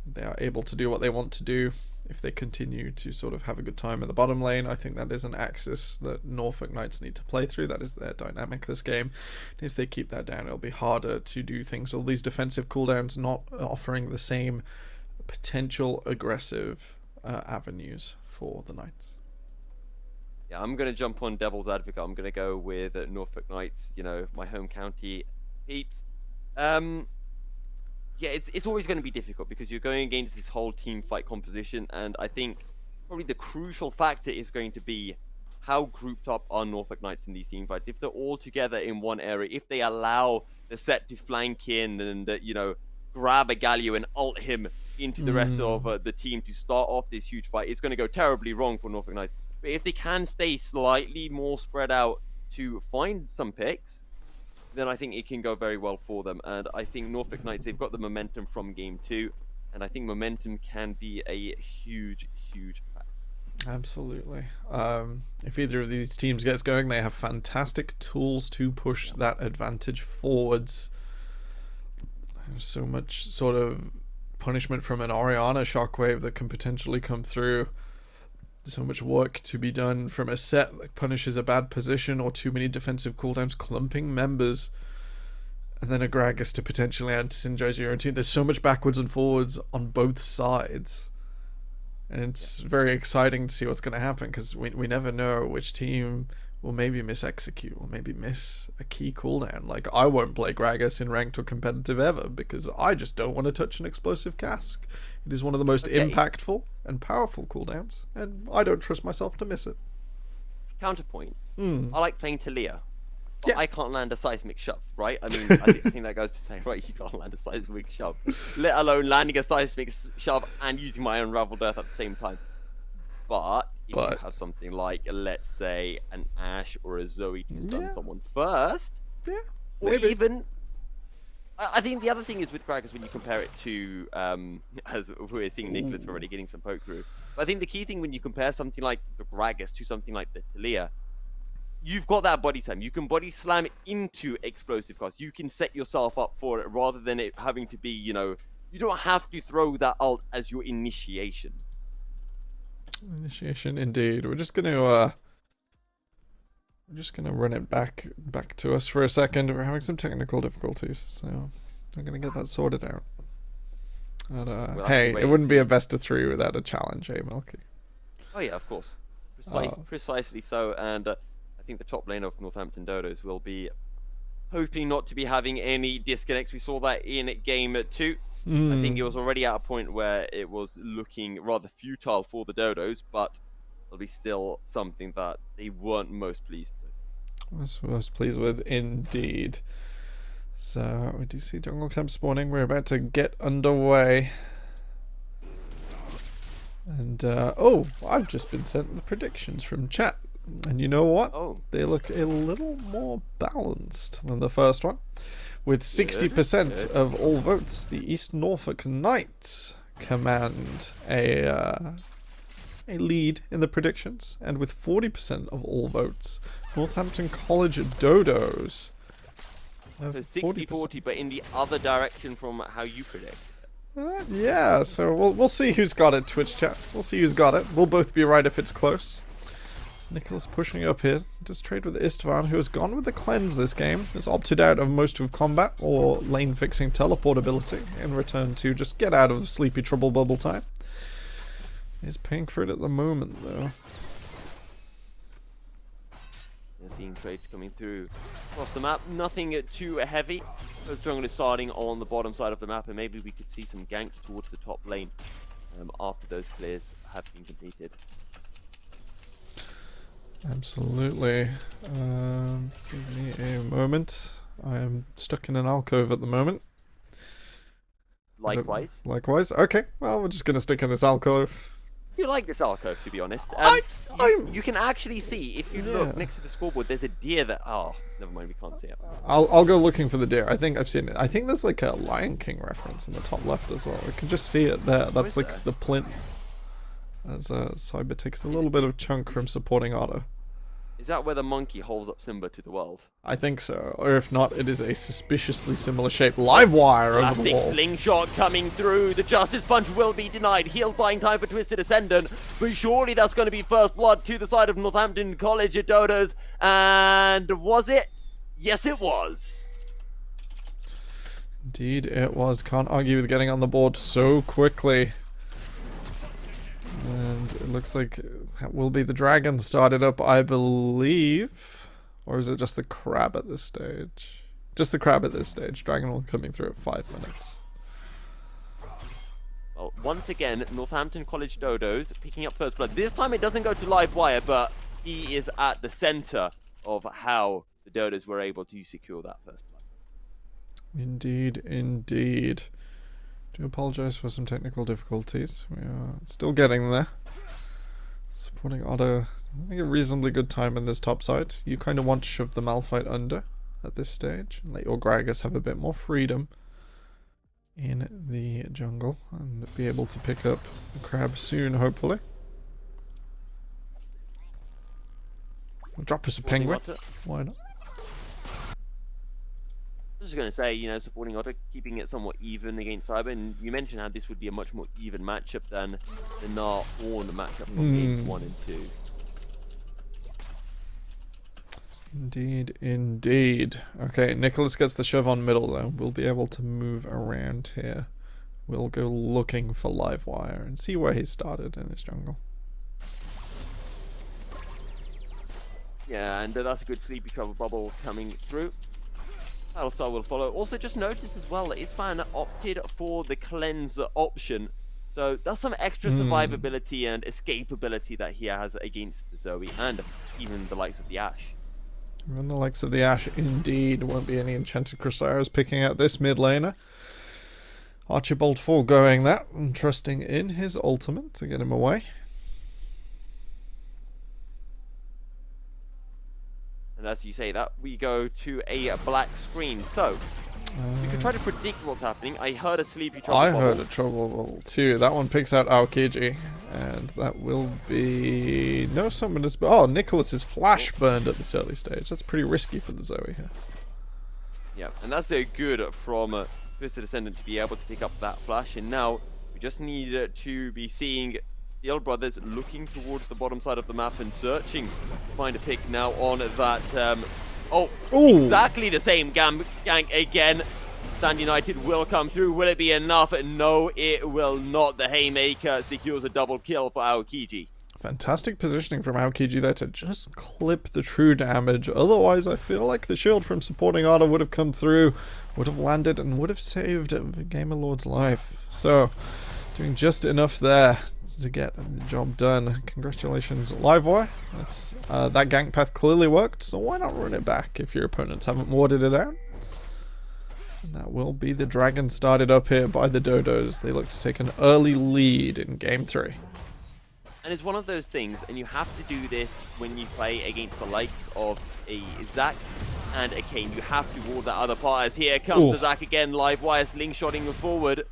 They are able to do what they want to do. If they continue to sort of have a good time in the bottom lane, I think that is an axis that Norfolk Knights need to play through. That is their dynamic this game. If they keep that down, it'll be harder to do things. All these defensive cooldowns not offering the same potential aggressive avenues for the Knights. Yeah, I'm going to jump on devil's advocate. I'm going to go with Norfolk Knights, my home county peeps. Yeah, it's always going to be difficult because you're going against this whole team fight composition, and I think probably the crucial factor is going to be how grouped up are Norfolk Knights in these team fights. If they're all together in one area, if they allow the Set to flank in and, grab a Galio and ult him into the rest of the team to start off this huge fight, it's going to go terribly wrong for Norfolk Knights. But if they can stay slightly more spread out to find some picks, then I think it can go very well for them. And I think Norfolk Knights, they've got the momentum from Game 2, and I think momentum can be a huge, huge factor. Absolutely. If either of these teams gets going, they have fantastic tools to push that advantage forwards. There's so much sort of punishment from an Orianna shockwave that can potentially come through. So much work to be done from a Set that punishes a bad position or too many defensive cooldowns, clumping members, and then a Gragas to potentially anti-synergize your own team. There's so much backwards and forwards on both sides, and it's very exciting to see what's going to happen, because we never know which team will maybe mis-execute or maybe miss a key cooldown. Like, I won't play Gragas in ranked or competitive ever because I just don't want to touch an explosive cask. It is one of the most impactful and powerful cooldowns, and I don't trust myself to miss it. Counterpoint. I like playing Talia. But Yeah. I can't land a seismic shove, right? I mean, I think that goes to say, right, you can't land a seismic shove, let alone landing a seismic shove and using my unraveled earth at the same time. But if you have something like, let's say, an Ashe or a Zoe to stun someone first, Yeah, or maybe. even, I think the other thing is with Gragas when you compare it to, as we're seeing Nicholas already getting some poke through. But I think the key thing when you compare something like the Gragas to something like the Talia, you've got that body time. You can body slam into explosive cost. You can set yourself up for it rather than it having to be, you don't have to throw that ult as your initiation. Initiation, indeed. We're just gonna run it back to us for a second. We're having some technical difficulties, so I'm gonna get that sorted out. But, We'll hey, it wouldn't be a best of 3 without a challenge, eh, Milky? Oh yeah, of course. Precisely so, and I think the top lane of Northampton Dodos will be hoping not to be having any disconnects. We saw that in game 2. I think it was already at a point where it was looking rather futile for the Dodos, but it'll be still something that they weren't most pleased with. Most pleased with, indeed. So, we do see jungle camp spawning. We're about to get underway. And, oh, I've just been sent the predictions from chat. And you know what? Oh. They look a little more balanced than the first one. With 60% of all votes, the East Norfolk Knights command a lead in the predictions. And with 40% of all votes, Northampton College Dodos. So 60-40, but in the other direction from how you predict. Yeah, so we'll see who's got it, Twitch chat. We'll see who's got it. We'll both be right if it's close. It's Nicholas pushing up here. Just trade with Istvan, who has gone with the cleanse this game. Has opted out of most of combat or lane fixing teleport ability in return to just get out of the sleepy trouble bubble time. He's paying for it at the moment, though. Seeing trades coming through across the map. Nothing too heavy. Both junglers starting on the bottom side of the map, and maybe we could see some ganks towards the top lane after those clears have been completed. Absolutely. Give me a moment. I am stuck in an alcove at the moment. Likewise. Likewise. Okay, well, we're just going to stick in this alcove. You like this alcove, to be honest. You can actually see, if you look next to the scoreboard, there's a deer that... Oh, never mind, we can't see it. I'll go looking for the deer. I think I've seen it. I think there's like a Lion King reference in the top left as well. We can just see it there. That's like there? the plinth. As Cyber takes a little bit of chunk from supporting Otto. Is that where the monkey holds up Simba to the world? I think so. Or if not, it is a suspiciously similar shape live wire over the Classic wall. slingshot coming through. The Justice Punch will be denied. Heal buying time for Twisted Ascendant. But surely that's going to be first blood to the side of Northampton College at Dodos. And was it? Yes, it was. Indeed, it was. Can't argue with getting on the board so quickly. And it looks like that will be the dragon started up, I believe. Or is it just the crab at this stage? Just the crab at this stage. Dragon will coming through at 5 minutes. Well, once again, Northampton College Dodos picking up first blood. This time it doesn't go to live wire, but he is at the center of how the Dodos were able to secure that first blood. Indeed, indeed. Do apologize for some technical difficulties. We are still getting there. Supporting Otto, I think a reasonably good time in this top side. You kind of want to shove the Malphite under at this stage and let your Gragas have a bit more freedom in the jungle and be able to pick up the crab soon, hopefully. We'll drop us a penguin. Why not? I was just going to say, supporting Otto, keeping it somewhat even against Cyber, and you mentioned how this would be a much more even matchup than the Gnar Ornn matchup from games 1 and 2. Indeed, indeed. Okay, Nicholas gets the shove on middle though. We'll be able to move around here. We'll go looking for Livewire and see where he started in his jungle. Yeah, and that's a good sleepy trouble bubble coming through. All Star will follow. Also, just notice as well that Isfan opted for the cleanse option. So that's some extra survivability and escapability that he has against the Zoe and even the likes of the Ashe. Even the likes of the Ashe, indeed, won't be any Enchanted Crystal Arrows picking out this mid laner. Archibald foregoing that and trusting in his ultimate to get him away. And as you say that, we go to a black screen. So, we could try to predict what's happening. I heard a sleepy trouble I bubble. heard a trouble bubble too. That one picks out Aokiji. And that will be... No summoners... Oh, Nicholas is flash burned at this early stage. That's pretty risky for the Zoe here. Yeah, and that's good from Twisted Descendant to be able to pick up that flash. And now, we just need to be seeing Steel Brothers looking towards the bottom side of the map and searching to find a pick now on that... Ooh. Exactly the same gank again. Stand United will come through. Will it be enough? No, it will not. The Haymaker secures a double kill for Aokiji. Fantastic positioning from Aokiji there to just clip the true damage. Otherwise, I feel like the shield from supporting Arda would have come through, would have landed, and would have saved the Gamer Lord's life. So, doing just enough there to get the job done. Congratulations, Livewire. That's that gank path clearly worked, so why not run it back if your opponents haven't warded it out? And that will be the dragon started up here by the Dodos. They look to take an early lead in Game 3. And it's one of those things, and you have to do this when you play against the likes of a Zac and a Kane. You have to ward that other part, as here comes the Zac again, Livewire slingshotting forward.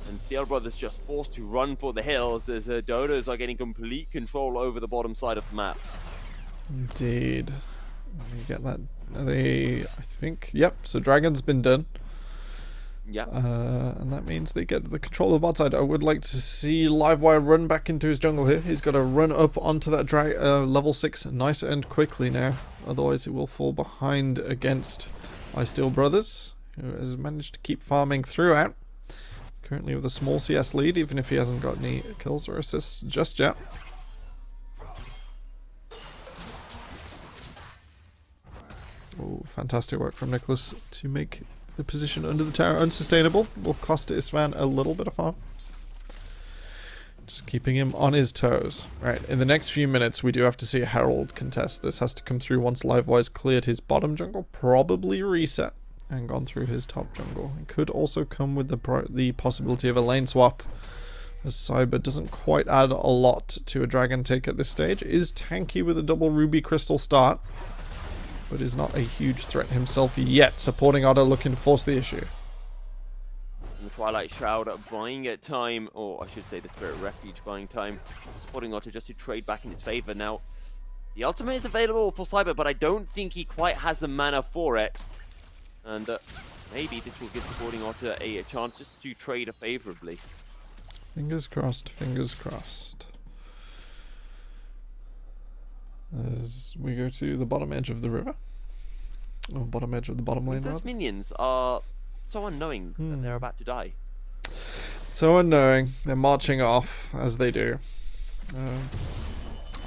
And Steel Brothers just forced to run for the hills as Dodos are getting complete control over the bottom side of the map. Indeed. Let me get that. I think, yep, so Dragon's been done. Yeah. And that means they get the control of the bot side. I would like to see Livewire run back into his jungle here. He's got to run up onto that level 6 nice and quickly now. Otherwise, he will fall behind against Steel Brothers, who has managed to keep farming throughout. Currently with a small CS lead, even if he hasn't got any kills or assists just yet. Oh, fantastic work from Nicholas to make the position under the tower unsustainable. Will cost Istvan a little bit of farm. Just keeping him on his toes. Right, in the next few minutes we do have to see a Herald contest. This has to come through once Livewire's cleared his bottom jungle, probably reset, and gone through his top jungle. It could also come with the possibility of a lane swap, as Cyber doesn't quite add a lot to a dragon take at this stage. Is tanky with a double ruby crystal start, but is not a huge threat himself yet. Supporting Otter looking to force the issue. And the Twilight Shroud buying time, or I should say the Spirit Refuge buying time. Supporting Otter just to trade back in his favor now. The ultimate is available for Cyber, but I don't think he quite has the mana for it. And maybe this will give Supporting Otter a chance just to trade favorably. Fingers crossed, fingers crossed. As we go to the bottom edge of the river. Or bottom edge of the bottom lane, Those minions are so unknowing that they're about to die. So unknowing. They're marching off, as they do.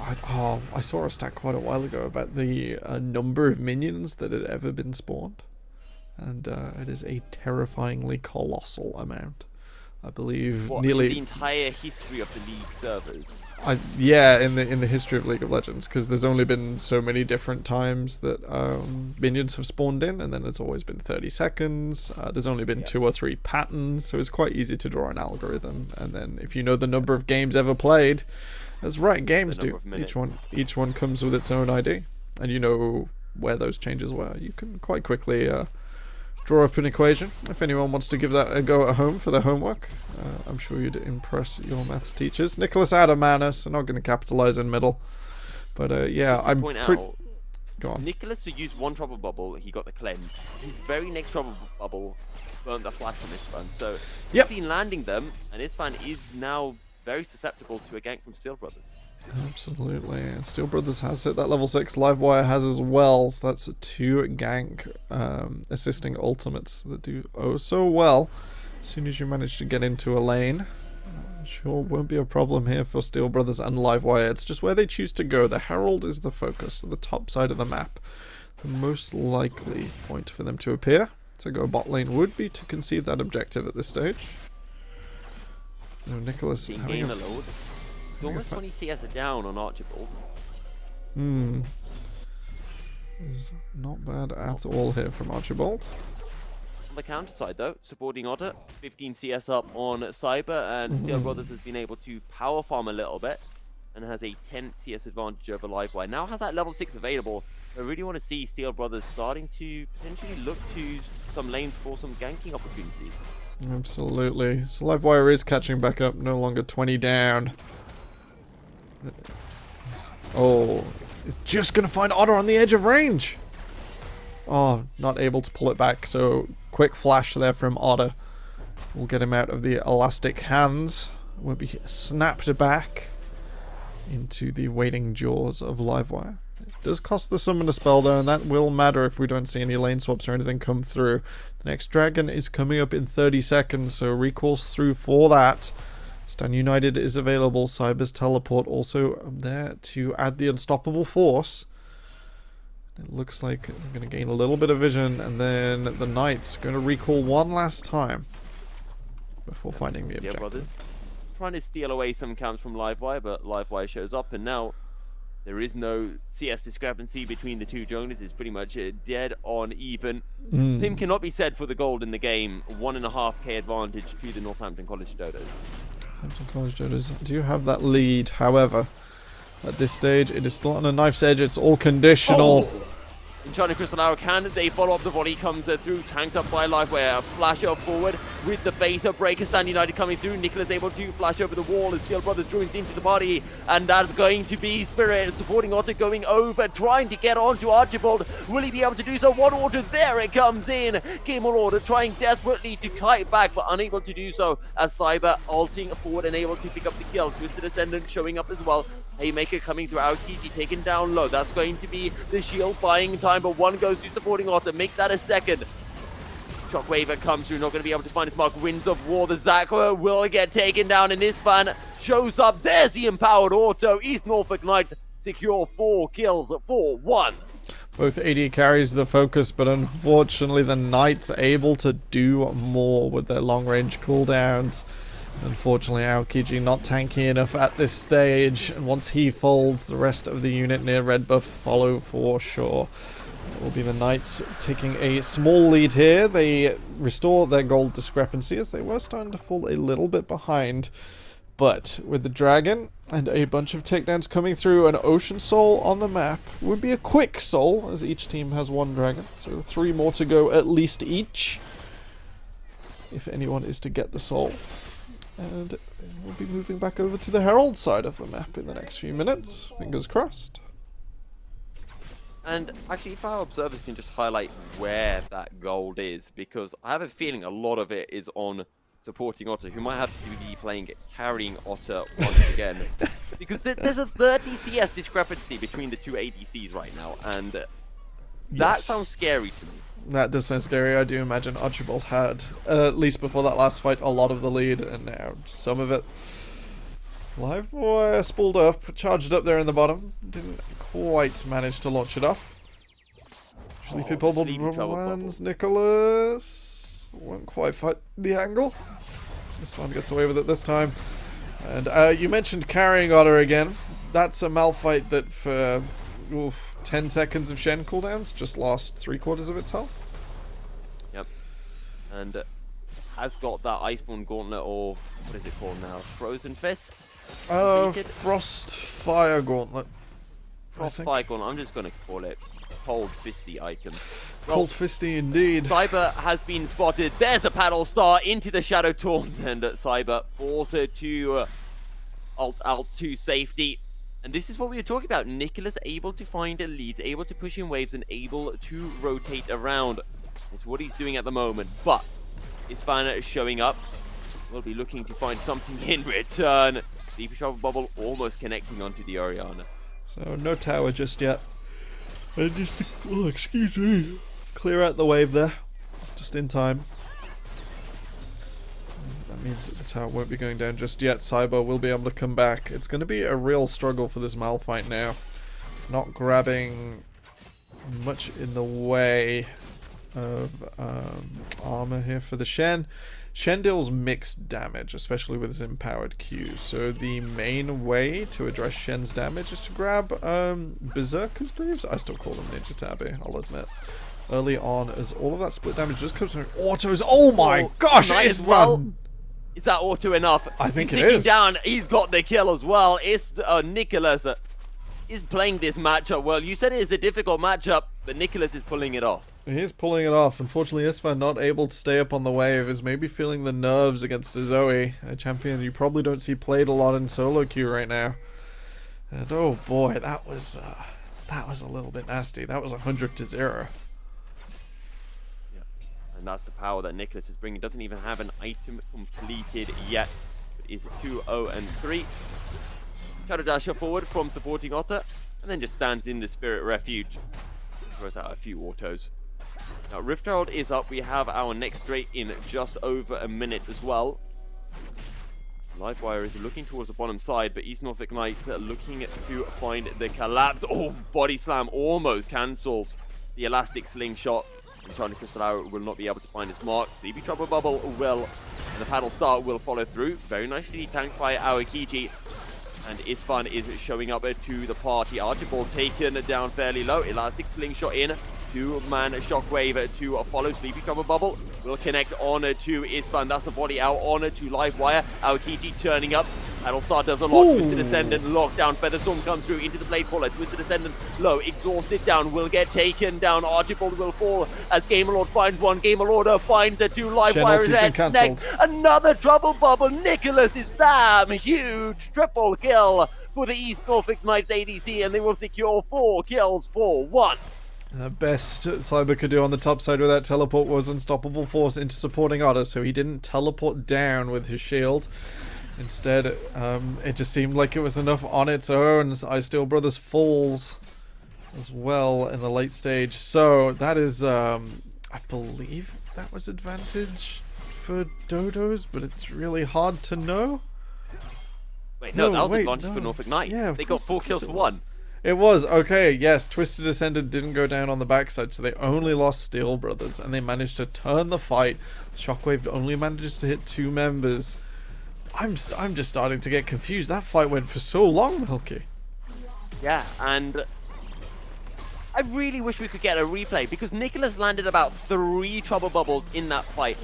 I saw a stat quite a while ago about the number of minions that had ever been spawned. And it is a terrifyingly colossal amount. I believe nearly the entire history of the League servers. Yeah, in the history of League of Legends, because there's only been so many different times that minions have spawned in, and then it's always been 30 seconds. There's only been 2 or 3 patterns, so it's quite easy to draw an algorithm. And then if you know the number of games ever played, that's right, games do. Each one comes with its own ID, and you know where those changes were. You can quite quickly draw up an equation. If anyone wants to give that a go at home for their homework, I'm sure you'd impress your maths teachers. Nicholas out of mana, so not going to capitalize in middle. But yeah, I'm point pretty... out, Go on. Nicholas to use one trouble bubble, he got the cleanse. His very next trouble bubble burnt the flash on Isfan. So he's been landing them, and Isfan is now very susceptible to a gank from Steel Brothers. Absolutely. Steel Brothers has hit that level 6. Livewire has as well. So that's 2 gank assisting ultimates that do oh so well. As soon as you manage to get into a lane, sure won't be a problem here for Steel Brothers and Livewire. It's just where they choose to go. The Herald is the focus, so the top side of the map. The most likely point for them to appear to go bot lane would be to concede that objective at this stage. No, Nicholas having a... It's almost 20 CS down on Archibald. is not bad at all here from Archibald. On the counter side, though, supporting Otter, 15 CS up on Cyber, and Steel Brothers has been able to power farm a little bit and has a 10 CS advantage over Livewire. Now has that level 6 available. I really want to see Steel Brothers starting to potentially look to some lanes for some ganking opportunities. Absolutely. So Livewire is catching back up, no longer 20 down. Oh, it's just going to find Otter on the edge of range. Oh, not able to pull it back, so quick flash there from Otter. We'll get him out of the elastic hands. Will be snapped back into the waiting jaws of Livewire. It does cost the summoner spell though, and that will matter if we don't see any lane swaps or anything come through. The next dragon is coming up in 30 seconds, so recalls through for that. Stan United is available. Cyber's teleport also there to add the unstoppable force. It looks like I'm going to gain a little bit of vision, and then the Knight's going to recall one last time before finding the objective. Brothers trying to steal away some camps from Livewire, but Livewire shows up, and now there is no CS discrepancy between the two junglers. It's pretty much dead on even. Same cannot be said for the gold in the game. 1.5k advantage to the Northampton College Dodos. Northampton College Dodos do have that lead, however, at this stage it is still on a knife's edge. It's all conditional. Enchanted Crystal Arrow, can they follow up? The volley comes through, tanked up by Livewire. Flash up forward with the face of Breaker. Stand United coming through. Nicholas able to flash over the wall as Steel Brothers joins into the party. And that's going to be Spirit supporting Otter going over, trying to get onto Archibald. Will he be able to do so? One order, there it comes in. Gimel Order trying desperately to kite back, but unable to do so as Cyber ulting forward and able to pick up the kill. Twisted Ascendant showing up as well. Haymaker coming through, Aokiji taken down low. That's going to be the shield buying time, but one goes to supporting Otter. Make that a second. Shockwaver comes through, not going to be able to find his mark. Winds of War, the Zakwa will get taken down, and this fan shows up. There's the empowered auto. East Norfolk Knights secure 4 kills for 1. Both AD carries the focus, but unfortunately the Knights able to do more with their long range cooldowns. Unfortunately, Aokiji not tanky enough at this stage, and once he folds, the rest of the unit near red buff follow for sure. It will be the Knights taking a small lead here. They restore their gold discrepancy as they were starting to fall a little bit behind. But with the dragon and a bunch of takedowns coming through, an Ocean Soul on the map would be a quick soul, as each team has 1 dragon. So 3 more to go at least each, if anyone is to get the soul. And we'll be moving back over to the Herald side of the map in the next few minutes. Fingers crossed. And actually, if our observers can just highlight where that gold is, because I have a feeling a lot of it is on supporting Otter, who might have to be playing carrying Otter once again. Because there's a 30 CS discrepancy between the two ADCs right now, and that sounds scary to me. That does sound scary. I do imagine Archibald had, at least before that last fight, a lot of the lead, and now some of it. Livewire spooled up, charged up there in the bottom. Didn't quite manage to launch it off. Sleepy bubbled lands. Nicholas won't quite fight the angle. This one gets away with it this time. And you mentioned carrying Otter again. That's a Malphite that for 10 seconds of Shen cooldowns just lost 3/4 of its health. Yep. And has got that Iceborne Gauntlet, or what is it called now? Frozen Fist? Frost Fire Gauntlet. Frost Fire Gauntlet. I'm just going to call it Cold Fisty icon. Well, Cold Fisty indeed. Cyber has been spotted. There's a paddle star into the Shadow Taunt, and Cyber also to ult out to safety. And this is what we were talking about. Nicholas able to find a lead, able to push in waves, and able to rotate around. It's what he's doing at the moment. But his fan showing up. We'll be looking to find something in return. Deep Shovel Bubble almost connecting onto the Oriana. So no tower just yet. And just, excuse me, clear out the wave there, just in time. That means that the tower won't be going down just yet. Cyber will be able to come back. It's going to be a real struggle for this Malphite now. Not grabbing much in the way of armor here for the Shen. Shen deals mixed damage, especially with his empowered Q. So the main way to address Shen's damage is to grab Berserker's Greaves. I still call them Ninja Tabi, I'll admit. Early on, as all of that split damage just comes from autos. Oh my gosh, nice. it's Well, is that auto enough? I think he's it ticking is. down. He's got the kill as well. It's Nicholas is playing this matchup well. You said it is a difficult matchup, but Nicholas is pulling it off. He is pulling it off. Unfortunately, Isfan not able to stay up on the wave, is maybe feeling the nerves against a Zoe, a champion you probably don't see played a lot in solo queue right now. And oh boy, that was a little bit nasty. That was 100-0. And that's the power that Nicholas is bringing. Doesn't even have an item completed yet, but is 2-0-3. Shadow Dasher forward from supporting Otter, and then just stands in the Spirit Refuge. Throws out a few autos. Now Rift Herald is up. We have our next straight in just over a minute as well. Livewire is looking towards the bottom side, but East Norfolk Knights looking to find the collapse. Oh, body slam almost cancelled the elastic slingshot. And Charlie Crystal Arrow will not be able to find his mark. Sleepy Trouble Bubble will, and the paddle star will follow through. Very nicely tanked by Aokiji. And Isfan is showing up to the party. Archibald taken down fairly low. Elastic slingshot in. Two-man shockwave to follow. Sleepy Trouble Bubble will connect on to Isfan. That's a body out on to Livewire. Aokiji turning up. Battlestar does a lot. Twisted Ascendant lockdown. Featherstorm comes through into the blade puller. Twisted Ascendant low. Exhausted down. Will get taken down. Archibald will fall as Gamerlord finds one. Gamerlord finds the two. Livewire is there. Next, another Trouble Bubble. Nicholas is damn huge. Triple kill for the East Norfolk Knights ADC, and they will secure 4 kills for 1. The best Cyber could do on the top side with that teleport was Unstoppable Force into supporting Otter, so he didn't teleport down with his shield. Instead, it just seemed like it was enough on its own. Ice Steel Brothers falls as well in the late stage. So that is, I believe that was advantage for Dodos, but it's really hard to know. Wait, no, that was advantage for Norfolk Knights. Yeah, they got 4 kills for 1. It was, okay, yes, Twisted Ascendant didn't go down on the backside, so they only lost Steel Brothers, and they managed to turn the fight. Shockwave only manages to hit 2 members. I'm just starting to get confused. That fight went for so long, Milky. Yeah, and I really wish we could get a replay, because Nicholas landed about 3 Trouble Bubbles in that fight.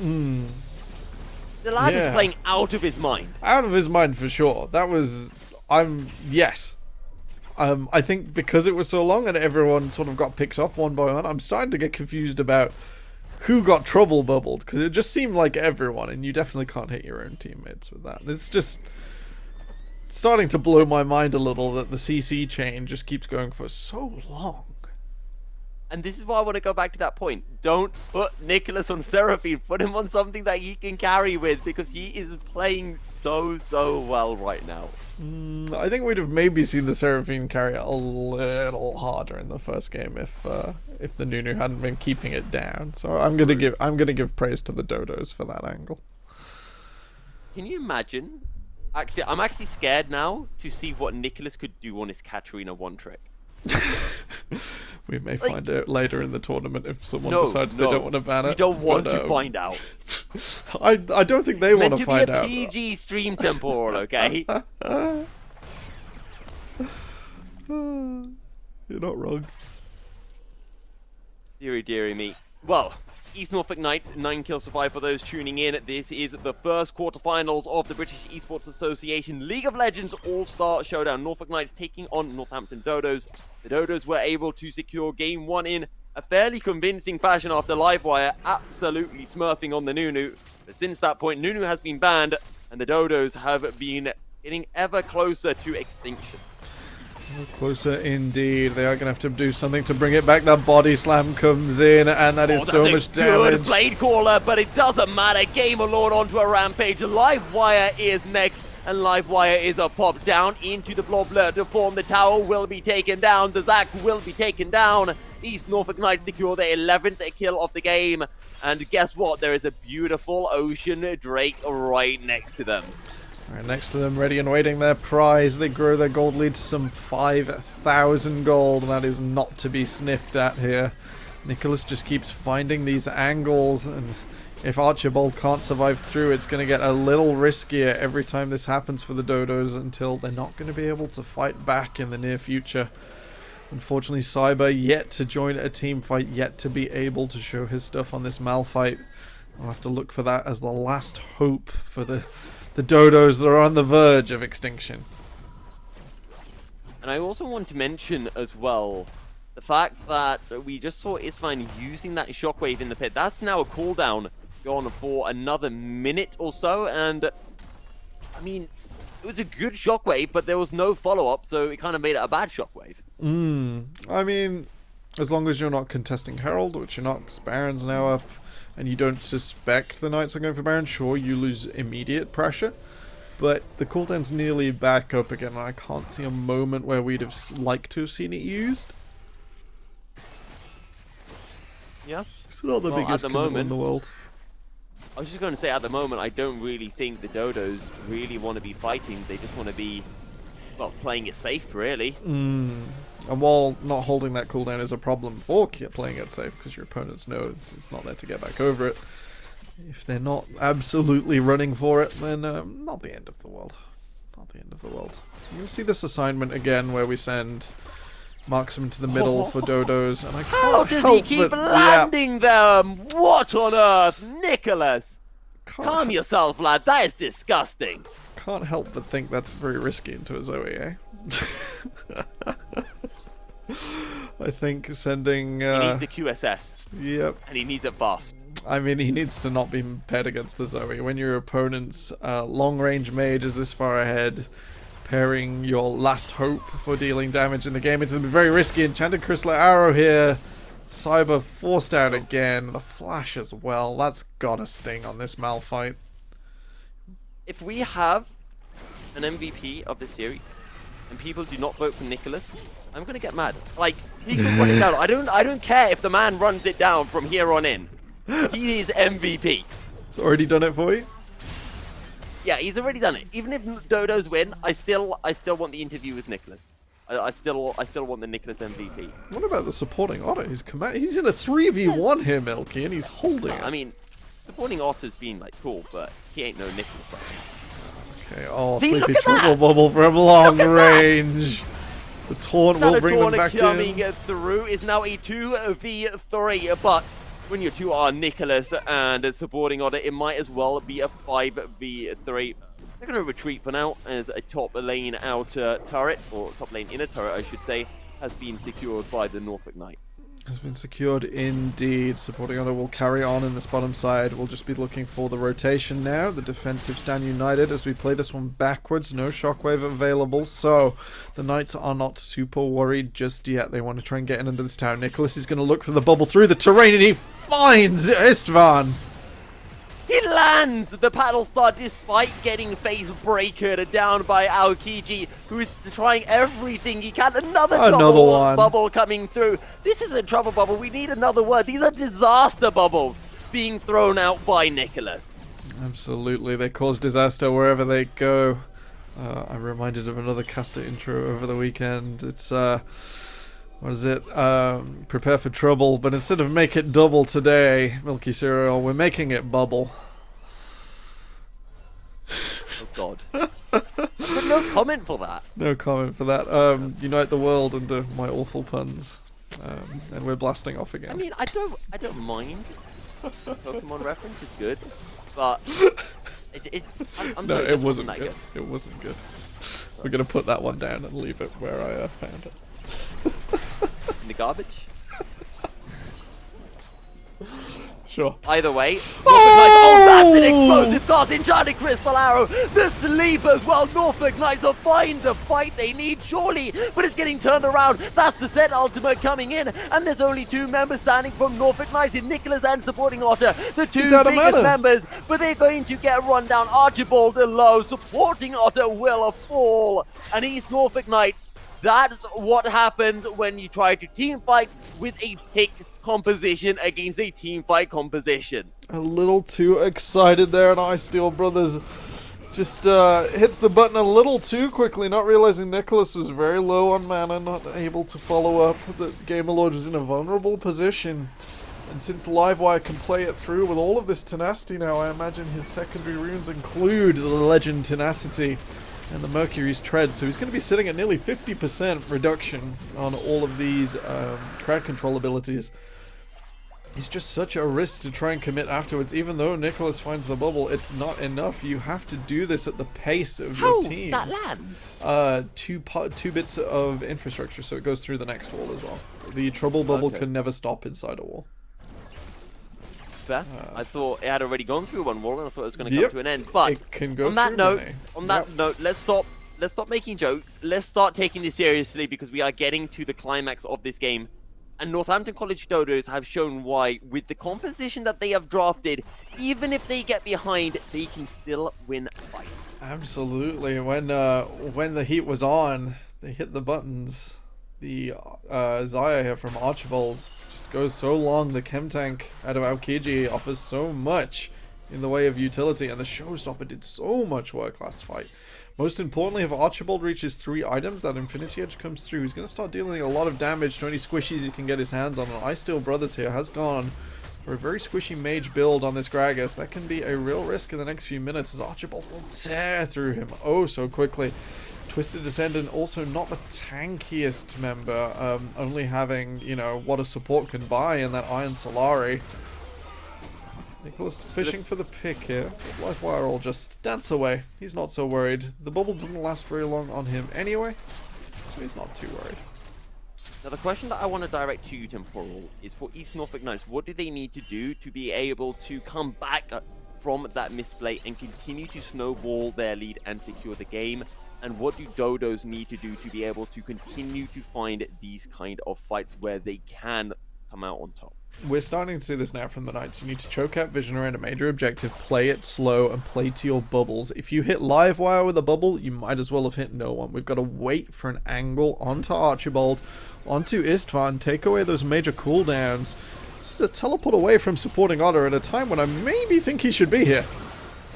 The lad is playing out of his mind. Out of his mind for sure. That was, yes. I think because it was so long and everyone sort of got picked off one by one, I'm starting to get confused about who got trouble bubbled, because it just seemed like everyone, and you definitely can't hit your own teammates with that. It's just starting to blow my mind a little that the CC chain just keeps going for so long. And this is why I want to go back to that point. Don't put Nicholas on Seraphine. Put him on something that he can carry with, because he is playing so well right now. I think we'd have maybe seen the Seraphine carry it a little harder in the first game if the Nunu hadn't been keeping it down. So I'm gonna give praise to the Dodos for that angle. Can you imagine? Actually, I'm actually scared now to see what Nicholas could do on his Katarina one trick. We may find out later in the tournament if someone decides they don't want to ban it. We don't want to find out. I don't think they want to find out. Meant to be a PG stream temporal, okay? You're not wrong. Dearie me. Well, East Norfolk Knights, 9 kills for 5 for those tuning in. This is the first quarterfinals of the British Esports Association League of Legends All Star Showdown. Norfolk Knights taking on Northampton Dodos. The Dodos were able to secure game 1 in a fairly convincing fashion after Livewire absolutely smurfing on the Nunu. But since that point, Nunu has been banned, and the Dodos have been getting ever closer to extinction. Closer indeed. They are going to have to do something to bring it back. That body slam comes in, and that is so much damage. Good blade caller, but it doesn't matter. Gamer Lord onto a rampage. Livewire is next, and Livewire is a pop down into the blob to form. The tower will be taken down. The Zac will be taken down. East Norfolk Knights secure their 11th kill of the game. And guess what? There is a beautiful Ocean Drake right next to them. Right next to them, ready and waiting their prize. They grow their gold lead to some 5,000 gold. That is not to be sniffed at here. Nicholas just keeps finding these angles, and If Archibald can't survive through, it's going to get a little riskier every time this happens for the Dodos until they're not going to be able to fight back in the near future. Unfortunately, Cyber yet to join a team fight, yet to be able to show his stuff on this Malphite. I'll have to look for that as the last hope for the Dodos that are on the verge of extinction. And I also want to mention as well the fact that we just saw Isfan using that shockwave in the pit. That's now a cooldown gone for another minute or so, and I mean, it was a good shockwave, but there was no follow-up, so it kind of made it a bad shockwave. I mean, as long as you're not contesting Herald, which you're not, because Baron's now up, and you don't suspect the Knights are going for Baron, sure, you lose immediate pressure, but the cooldown's nearly back up again, and I can't see a moment where we'd have liked to have seen it used. Yeah. It's not the biggest commitment in the world. I was just going to say, at the moment, I don't really think the Dodos really want to be fighting. They just want to be, well, playing it safe, really. And while not holding that cooldown is a problem for playing it safe, because your opponents know it's not there to get back over it, if they're not absolutely running for it, then not the end of the world. Not the end of the world. You can see this assignment again where we send Marksman to the middle for Dodos, and I can't How does help he keep but, landing them? What on earth? Nicholas! Can't Calm yourself, lad. That is disgusting. Can't help but think that's very risky into a Zoe, eh? I think sending... He needs a QSS. Yep. And he needs it fast. I mean, he needs to not be paired against the Zoe. When your opponent's long-range mage is this far ahead, pairing your last hope for dealing damage in the game, it's very risky. Enchanted Crystal Arrow here. Cyber forced out again. The flash as well. That's gotta sting on this Malphite. If we have an MVP of the series and people do not vote for Nicholas, I'm gonna get mad. Like, he can run it down. I don't care if the man runs it down from here on in. He is MVP. He's already done it for you? Yeah, he's already done it. Even if Dodos win, I still want the interview with Nicholas. I still want the Nicholas MVP. What about the supporting Otter? He's in a 3v1 here, Milky, and he's holding it. I mean, supporting Otter's been like cool, but he ain't no Nicholas right now. Okay, oh, See, Sleepy look at that! Triple Bubble from long Look at that! range. The taunt will bring them back coming in. through is now a 2v3, but when your two are Nicholas and supporting Otter, it might as well be a 5v3. They're going to retreat for now as a top lane outer turret, or top lane inner turret, I should say, has been secured by the Norfolk Knights. Has been secured indeed. Supporting Otter will carry on in this bottom side. We'll just be looking for the rotation now. The defensive stand united as we play this one backwards. No shockwave available, so the Knights are not super worried just yet. They want to try and get in under this tower. Nicholas is going to look for the bubble through the terrain, and he finds Istvan. He lands the paddle star despite getting face breakered down by Aokiji, who is trying everything he can. Another trouble one. Bubble coming through. This isn't trouble bubble. We need another word. These are disaster bubbles being thrown out by Nicholas. Absolutely. They cause disaster wherever they go. I'm reminded of another caster intro over the weekend. It's, what is it? Prepare for trouble, but instead of make it double today, Milky Cereal, we're making it bubble. Oh god. I've got no comment for that. No comment for that. Unite the world under my awful puns. And we're blasting off again. I mean, I don't mind. Pokemon reference is good, but I'm no, sorry, it wasn't that good. It wasn't good. We're gonna put that one down and leave it where I found it. In the garbage? Sure. Either way, oh, that's an explosive toss, Enchanted Crystal Arrow, the sleepers, well, Norfolk Knights will find the fight they need, surely, but it's getting turned around. That's the set ultimate coming in, and there's only two members standing from Norfolk Knights in Nicholas and supporting Otter, the two biggest members, but they're going to get run down. Archibald low, supporting Otter will fall, and he's Norfolk Knights. That's what happens when you try to team fight with a pick composition against a team fight composition. A little too excited there, and Ice Steel Brothers just hits the button a little too quickly, not realizing Nicholas was very low on mana, not able to follow up. The Gamer Lord was in a vulnerable position. And since Livewire can play it through with all of this tenacity now, I imagine his secondary runes include the Legend Tenacity and the Mercury's Tread, so he's going to be sitting at nearly 50% reduction on all of these crowd control abilities. It's just such a risk to try and commit afterwards. Even though Nicholas finds the bubble, it's not enough. You have to do this at the pace of your team. How did that land? Two bits of infrastructure, so it goes through the next wall as well. The trouble bubble can never stop inside a wall. Fair. I thought it had already gone through one wall, and I thought it was going to come to an end. But it can go on that through, note, let's stop making jokes. Let's start taking this seriously, because we are getting to the climax of this game. And Northampton College Dodos have shown why, with the composition that they have drafted, even if they get behind, they can still win fights. Absolutely. When the heat was on, they hit the buttons. The Zaya here from Archibald just goes so long. The chem tank out of Aokiji offers so much in the way of utility, and the Showstopper did so much work last fight. Most importantly, if Archibald reaches 3 items, that Infinity Edge comes through. He's going to start dealing a lot of damage to any squishies he can get his hands on. And Ice Steel Brothers here has gone for a very squishy mage build on this Gragas. That can be a real risk in the next few minutes, as Archibald will tear through him oh so quickly. Twisted Descendant, also not the tankiest member, only having, you know, what a support can buy in that Iron Solari. Nicholas fishing for the pick here. Livewire will just dance away. He's not so worried. The bubble doesn't last very long on him anyway, so he's not too worried. Now, the question that I want to direct to you, Temporal, is for East Norfolk Knights. What do they need to do to be able to come back from that misplay and continue to snowball their lead and secure the game? And what do Dodos need to do to be able to continue to find these kind of fights where they can come out on top? We're starting to see this now from the Knights. You need to choke out vision around a major objective, play it slow, and play to your bubbles. If you hit Livewire with a bubble, you might as well have hit no one. We've got to wait for an angle onto Archibald, onto Istvan, take away those major cooldowns. This is a teleport away from supporting Otter at a time when I maybe think he should be here.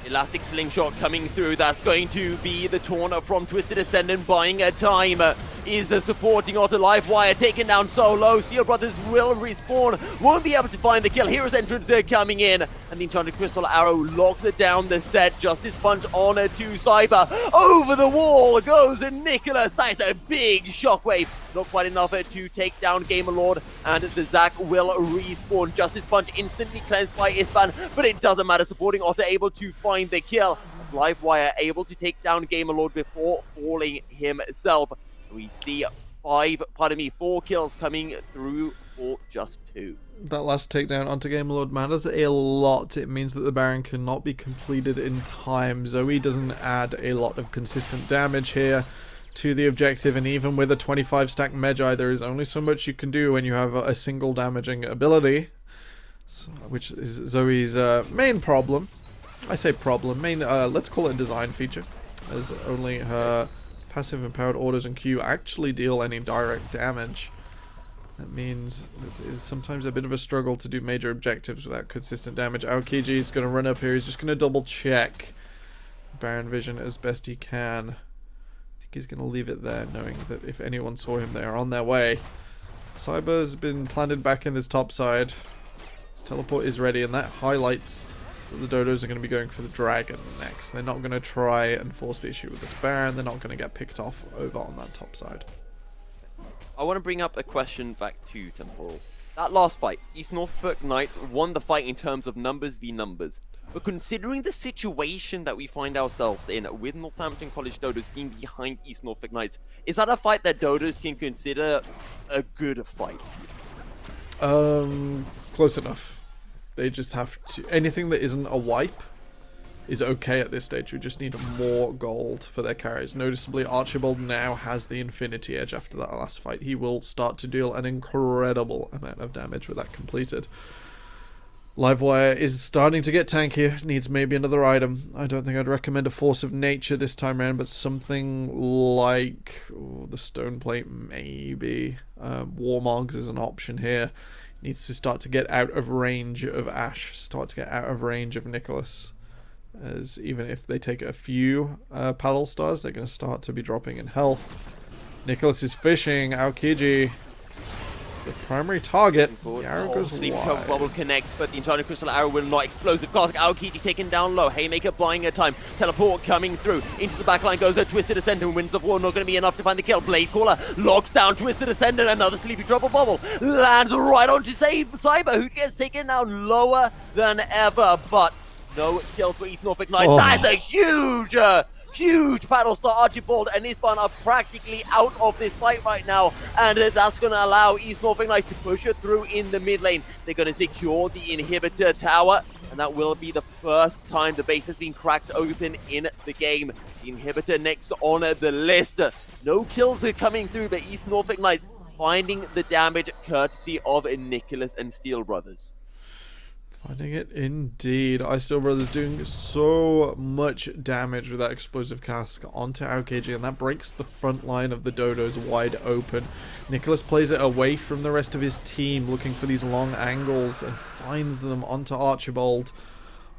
Elastic Slingshot coming through. That's going to be the taunt from Twisted Ascendant, buying a time. Is supporting Otter. Livewire taken down solo. Steel Brothers will respawn. Won't be able to find the kill. Hero's Entrance coming in. And the Enchanted Crystal Arrow locks it down the set. Justice Punch on to Cyber. Over the wall goes Nicholas. That is a big shockwave. Not quite enough to take down Gamerlord. And the Zac will respawn. Justice Punch instantly cleansed by Istvan. But it doesn't matter. Supporting Otter able to find the kill. As Livewire able to take down Gamerlord before falling himself. We see 4 kills coming through for just 2. That last takedown onto Gamerlord matters a lot. It means that the Baron cannot be completed in time. Zoe doesn't add a lot of consistent damage here to the objective, and even with a 25 stack Magi, there is only so much you can do when you have a single damaging ability, which is Zoe's main problem. I say problem, let's call it a design feature, as only her passive empowered orders and Q actually deal any direct damage. That means it is sometimes a bit of a struggle to do major objectives without consistent damage. Aokiji is going to run up here. He's just going to double check Baron Vision as best he can. I think he's going to leave it there, knowing that if anyone saw him, they are on their way. Cyber's been planted back in this top side. His teleport is ready, and that highlights that the Dodos are going to be going for the Dragon next. They're not going to try and force the issue with this Baron. They're not going to get picked off over on that top side. I want to bring up a question back to Temporal. That last fight, East Norfolk Knights won the fight in terms of numbers v numbers. But considering the situation that we find ourselves in, with Northampton College Dodos being behind East Norfolk Knights, is that a fight that Dodos can consider a good fight? Close enough. They just have to... Anything that isn't a wipe is okay at this stage. We just need more gold for their carries. Noticeably, Archibald now has the Infinity Edge after that last fight. He will start to deal an incredible amount of damage with that completed. Livewire is starting to get tankier. Needs maybe another item. I don't think I'd recommend a Force of Nature this time around, but something like the Stone Plate maybe. Warmogs is an option here. Needs to start to get out of range of Ash. Start to get out of range of Nicholas. As even if they take a few paddle stars, they're going to start to be dropping in health. Nicholas is fishing. Aokiji. the primary target. The The arrow goes Sleepy Trouble wide. Bubble connects, but the Enchanted Crystal Arrow will not. Explosive Cask, Aokiji taken down low. Haymaker buying her time. Teleport coming through. Into the backline goes a Twisted Ascendant. Winds of War not going to be enough to find the kill. Blade Caller locks down Twisted Ascendant. Another Sleepy Trouble Bubble lands right onto Cyber, who gets taken down lower than ever, but no kills for East Norfolk Knights. Oh. That is a huge Battlestar Archibald and Ispan are practically out of this fight right now, and that's going to allow East Norfolk Knights to push it through in the mid lane. They're going to secure the inhibitor tower, and that will be the first time the base has been cracked open in the game. The inhibitor next on the list. No kills are coming through, but East Norfolk Knights finding the damage courtesy of Nicholas and Steel Brothers. Finding it indeed. Steel Brothers doing so much damage with that explosive cask onto Aokiji, and that breaks the front line of the Dodos wide open. Nicholas plays it away from the rest of his team, looking for these long angles, and finds them onto Archibald,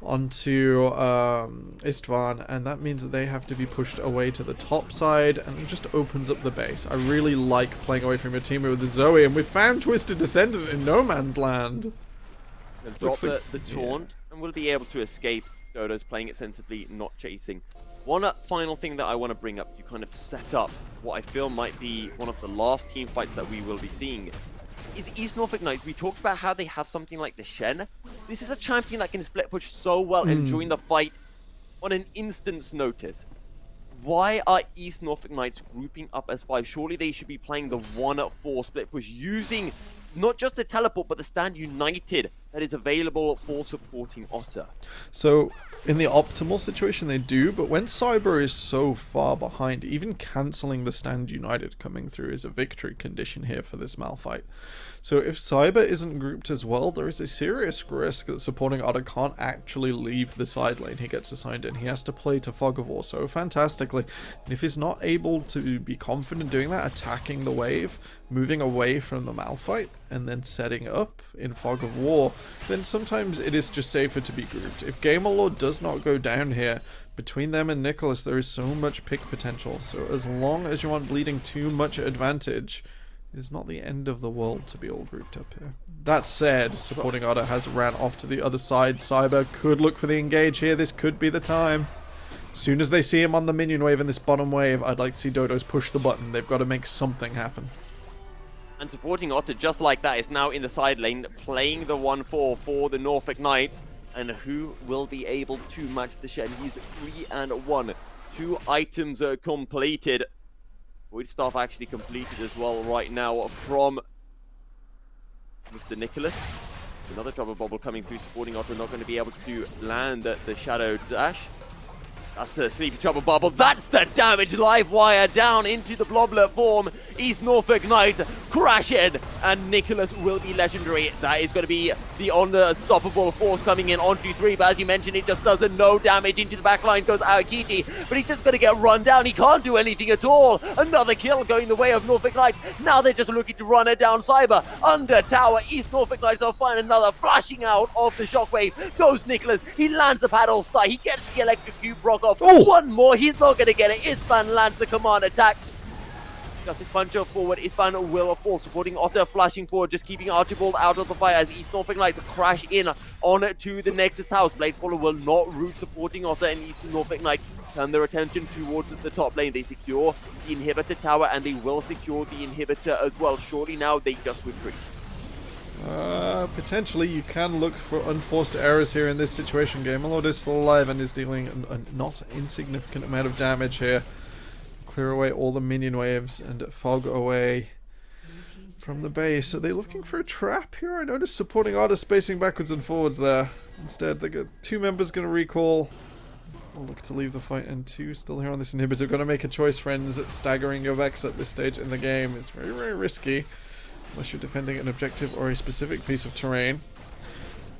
onto Istvan, and that means that they have to be pushed away to the top side, and it just opens up the base. I really like playing away from your teammate with the Zoe, and we found Twisted Descendant in no man's land. They'll drop the taunt and will be able to escape. Dodo's playing it sensibly, not chasing. One final thing that I want to bring up to kind of set up what I feel might be one of the last team fights that we will be seeing is East Norfolk Knights. We talked about how they have something like the Shen. This is a champion that can split push so well and join the fight on an instant's notice. Why are East Norfolk Knights grouping up as 5? Surely they should be playing the 1-4 split push using not just the teleport, but the Stand United that is available for supporting Otter. So, in the optimal situation they do, but when Cyber is so far behind, even cancelling the Stand United coming through is a victory condition here for this Malphite. So if Cyber isn't grouped as well, there is a serious risk that supporting Otter can't actually leave the side lane he gets assigned in. He has to play to Fog of War so fantastically, and if he's not able to be confident doing that, attacking the wave, moving away from the Malphite, and then setting up in Fog of War, then sometimes it is just safer to be grouped. If Gamerlord does not go down here, between them and Nicholas there is so much pick potential, so as long as you aren't bleeding too much advantage, it's not the end of the world to be all grouped up here. That said, supporting Otter has ran off to the other side. Cyber could look for the engage here. This could be the time. As soon as they see him on the minion wave in this bottom wave, I'd like to see Dodos push the button. They've got to make something happen. And supporting Otter just like that is now in the side lane, playing the 1-4 for the Norfolk Knights. And who will be able to match the Shen? He's 3-1. 2 items are completed. Void Staff actually completed as well right now from Mr. Nicholas. Another Trouble Bubble coming through, supporting Otter, not going to be able to land the Shadow Dash. That's the Sleepy Trouble Bubble. That's the damage. Live wire down into the Bloblet form. East Norfolk Knights crash in, and Nicholas will be legendary. That is going to be the unstoppable force coming in onto 3, but as you mentioned, it just does no damage. Into the backline goes Aokiji, but he's just going to get run down. He can't do anything at all. Another kill going the way of Norfolk Knights. Now they're just looking to run it down. Cyber under tower. East Norfolk Knights will find another flashing out of the shockwave. Goes Nicholas. He lands the paddle star. He gets the electrocute Brock off. Oh. One more. He's not going to get it. Ispan lands the command attack. Justice Puncher forward. Ispan will fall, supporting Otter, flashing forward, just keeping Archibald out of the fire as East Norfolk Knights crash in on to the Nexus house. Blade Caller will not root supporting Otter, and East Norfolk Knights turn their attention towards the top lane. They secure the inhibitor tower, and they will secure the inhibitor as well. Shortly now, they just retreat. Potentially you can look for unforced errors here in this situation. Gamerlord is still alive and is dealing a not insignificant amount of damage here. Clear away all the minion waves and fog away from the base. Are they looking for a trap here? I noticed supporting Otter spacing backwards and forwards there. Instead, they got 2 members going to recall. I'll look to leave the fight, and 2 still here on this inhibitor. Going to make a choice, friends. Staggering your Vex at this stage in the game is very, very risky. Unless you're defending an objective or a specific piece of terrain.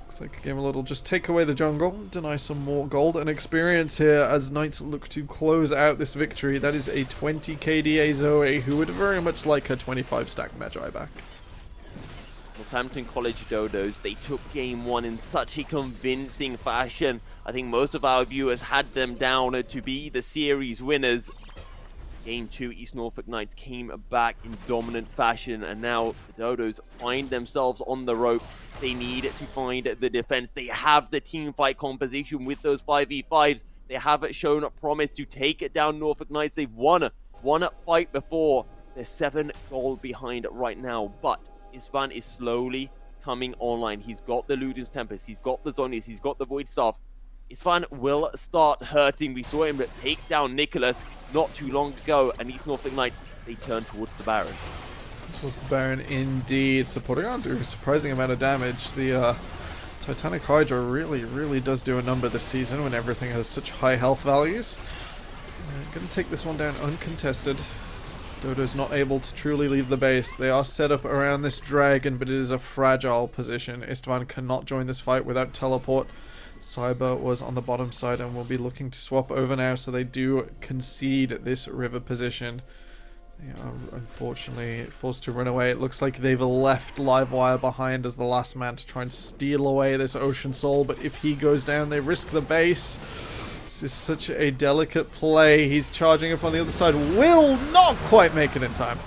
Looks like Gamerlord will just take away the jungle, deny some more gold and experience here as Knights look to close out this victory. That is a 20 KDA Zoe, who would very much like her 25 stack Magi back. Northampton College Dodos, they took game 1 in such a convincing fashion. I think most of our viewers had them down to be the series winners. Game 2, East Norfolk Knights came back in dominant fashion, and now the Dodos find themselves on the rope. They need to find the defense. They have the team fight composition with those 5v5s. They have shown a promise to take it down Norfolk Knights. They've won a fight before. They're 7 goals behind right now, but Istvan is slowly coming online. He's got the Luden's Tempest, he's got the Zonias, he's got the Void Staff. Istvan will start hurting. We saw him take down Nicholas not too long ago, and East Norfolk Knights, they turn towards the Baron. Towards the Baron indeed. Supporting on to a surprising amount of damage. The Titanic Hydra really does do a number this season when everything has such high health values. Gonna take this one down uncontested. Dodo's not able to truly leave the base. They are set up around this dragon, but it is a fragile position. Istvan cannot join this fight without teleport. Cyber was on the bottom side and will be looking to swap over now, so they do concede this river position. They are unfortunately forced to run away. It looks like they've left Livewire behind as the last man to try and steal away this Ocean Soul, but if he goes down, they risk the base. This is such a delicate play. He's charging up on the other side. Will not quite make it in time.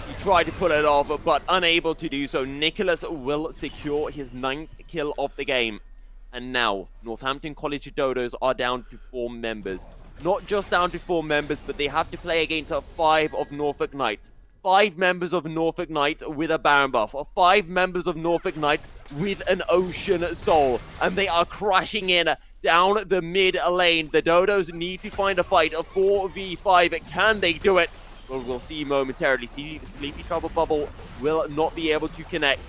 He tried to pull it off, but unable to do so. Nicholas will secure his 9th kill of the game. And now, Northampton College Dodos are down to 4 members. Not just down to 4 members, but they have to play against 5 of Norfolk Knights. 5 members of Norfolk Knights with a Baron buff. 5 members of Norfolk Knights with an Ocean Soul. And they are crashing in down the mid lane. The Dodos need to find a fight. A 4v5. Can they do it? Well, we'll see momentarily. Sleepy Trouble Bubble will not be able to connect.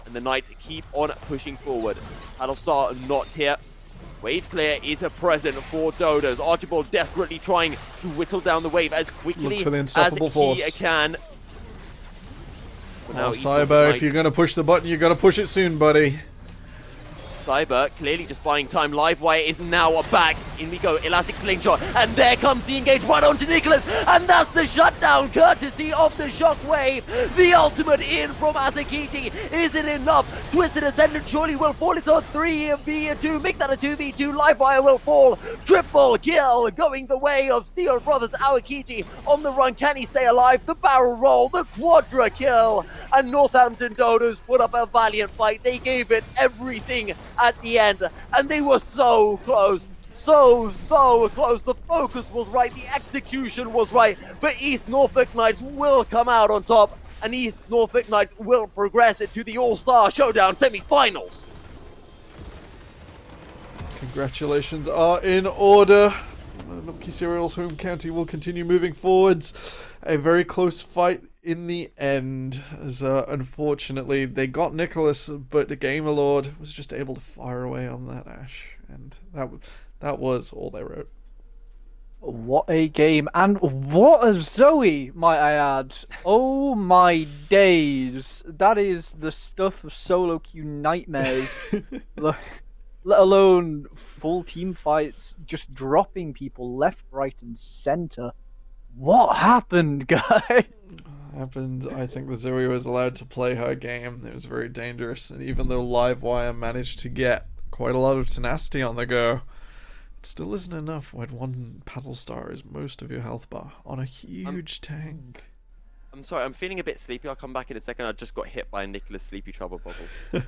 And the Knights keep on pushing forward. Battlestar not here. Wave clear is a present for Dodos. Archibald desperately trying to whittle down the wave as quickly as he can. Oh, Cyber, if you're going to push the button, you're going to push it soon, buddy. Cyber clearly just buying time. Livewire is now back. In we go. Elastic Slingshot. And there comes the engage right onto Nicholas. And that's the shutdown courtesy of the Shockwave. The ultimate in from Asakiti. Is it enough? Twisted Ascendant surely will fall. It's on 3v2. Make that a 2v2. Livewire will fall. Triple kill going the way of Steel Brothers. Awakiti on the run. Can he stay alive? The barrel roll. The quadra kill. And Northampton Dodos put up a valiant fight. They gave it everything at the end, and they were so close, so close. The focus was right, the execution was right, but East Norfolk Knights will come out on top, and East Norfolk Knights will progress it to the All Star Showdown semi-finals. Congratulations are in order. The Milky Cereals home county will continue moving forwards. A very close fight in the end, as unfortunately they got Nicholas, but the Gamer Lord was just able to fire away on that Ash, and that was all they wrote. What a game, and what a Zoe, might I add. Oh my days. That is the stuff of solo queue nightmares. Let alone full team fights, just dropping people left, right, and center. What happened, guys? Happened. I think that Zoe was allowed to play her game. It was very dangerous, and even though Livewire managed to get quite a lot of tenacity on the go, it still isn't enough when one paddle star is most of your health bar on a huge tank. I'm sorry, I'm feeling a bit sleepy. I'll come back in a second. I just got hit by a Nicholas Sleepy Trouble Bubble.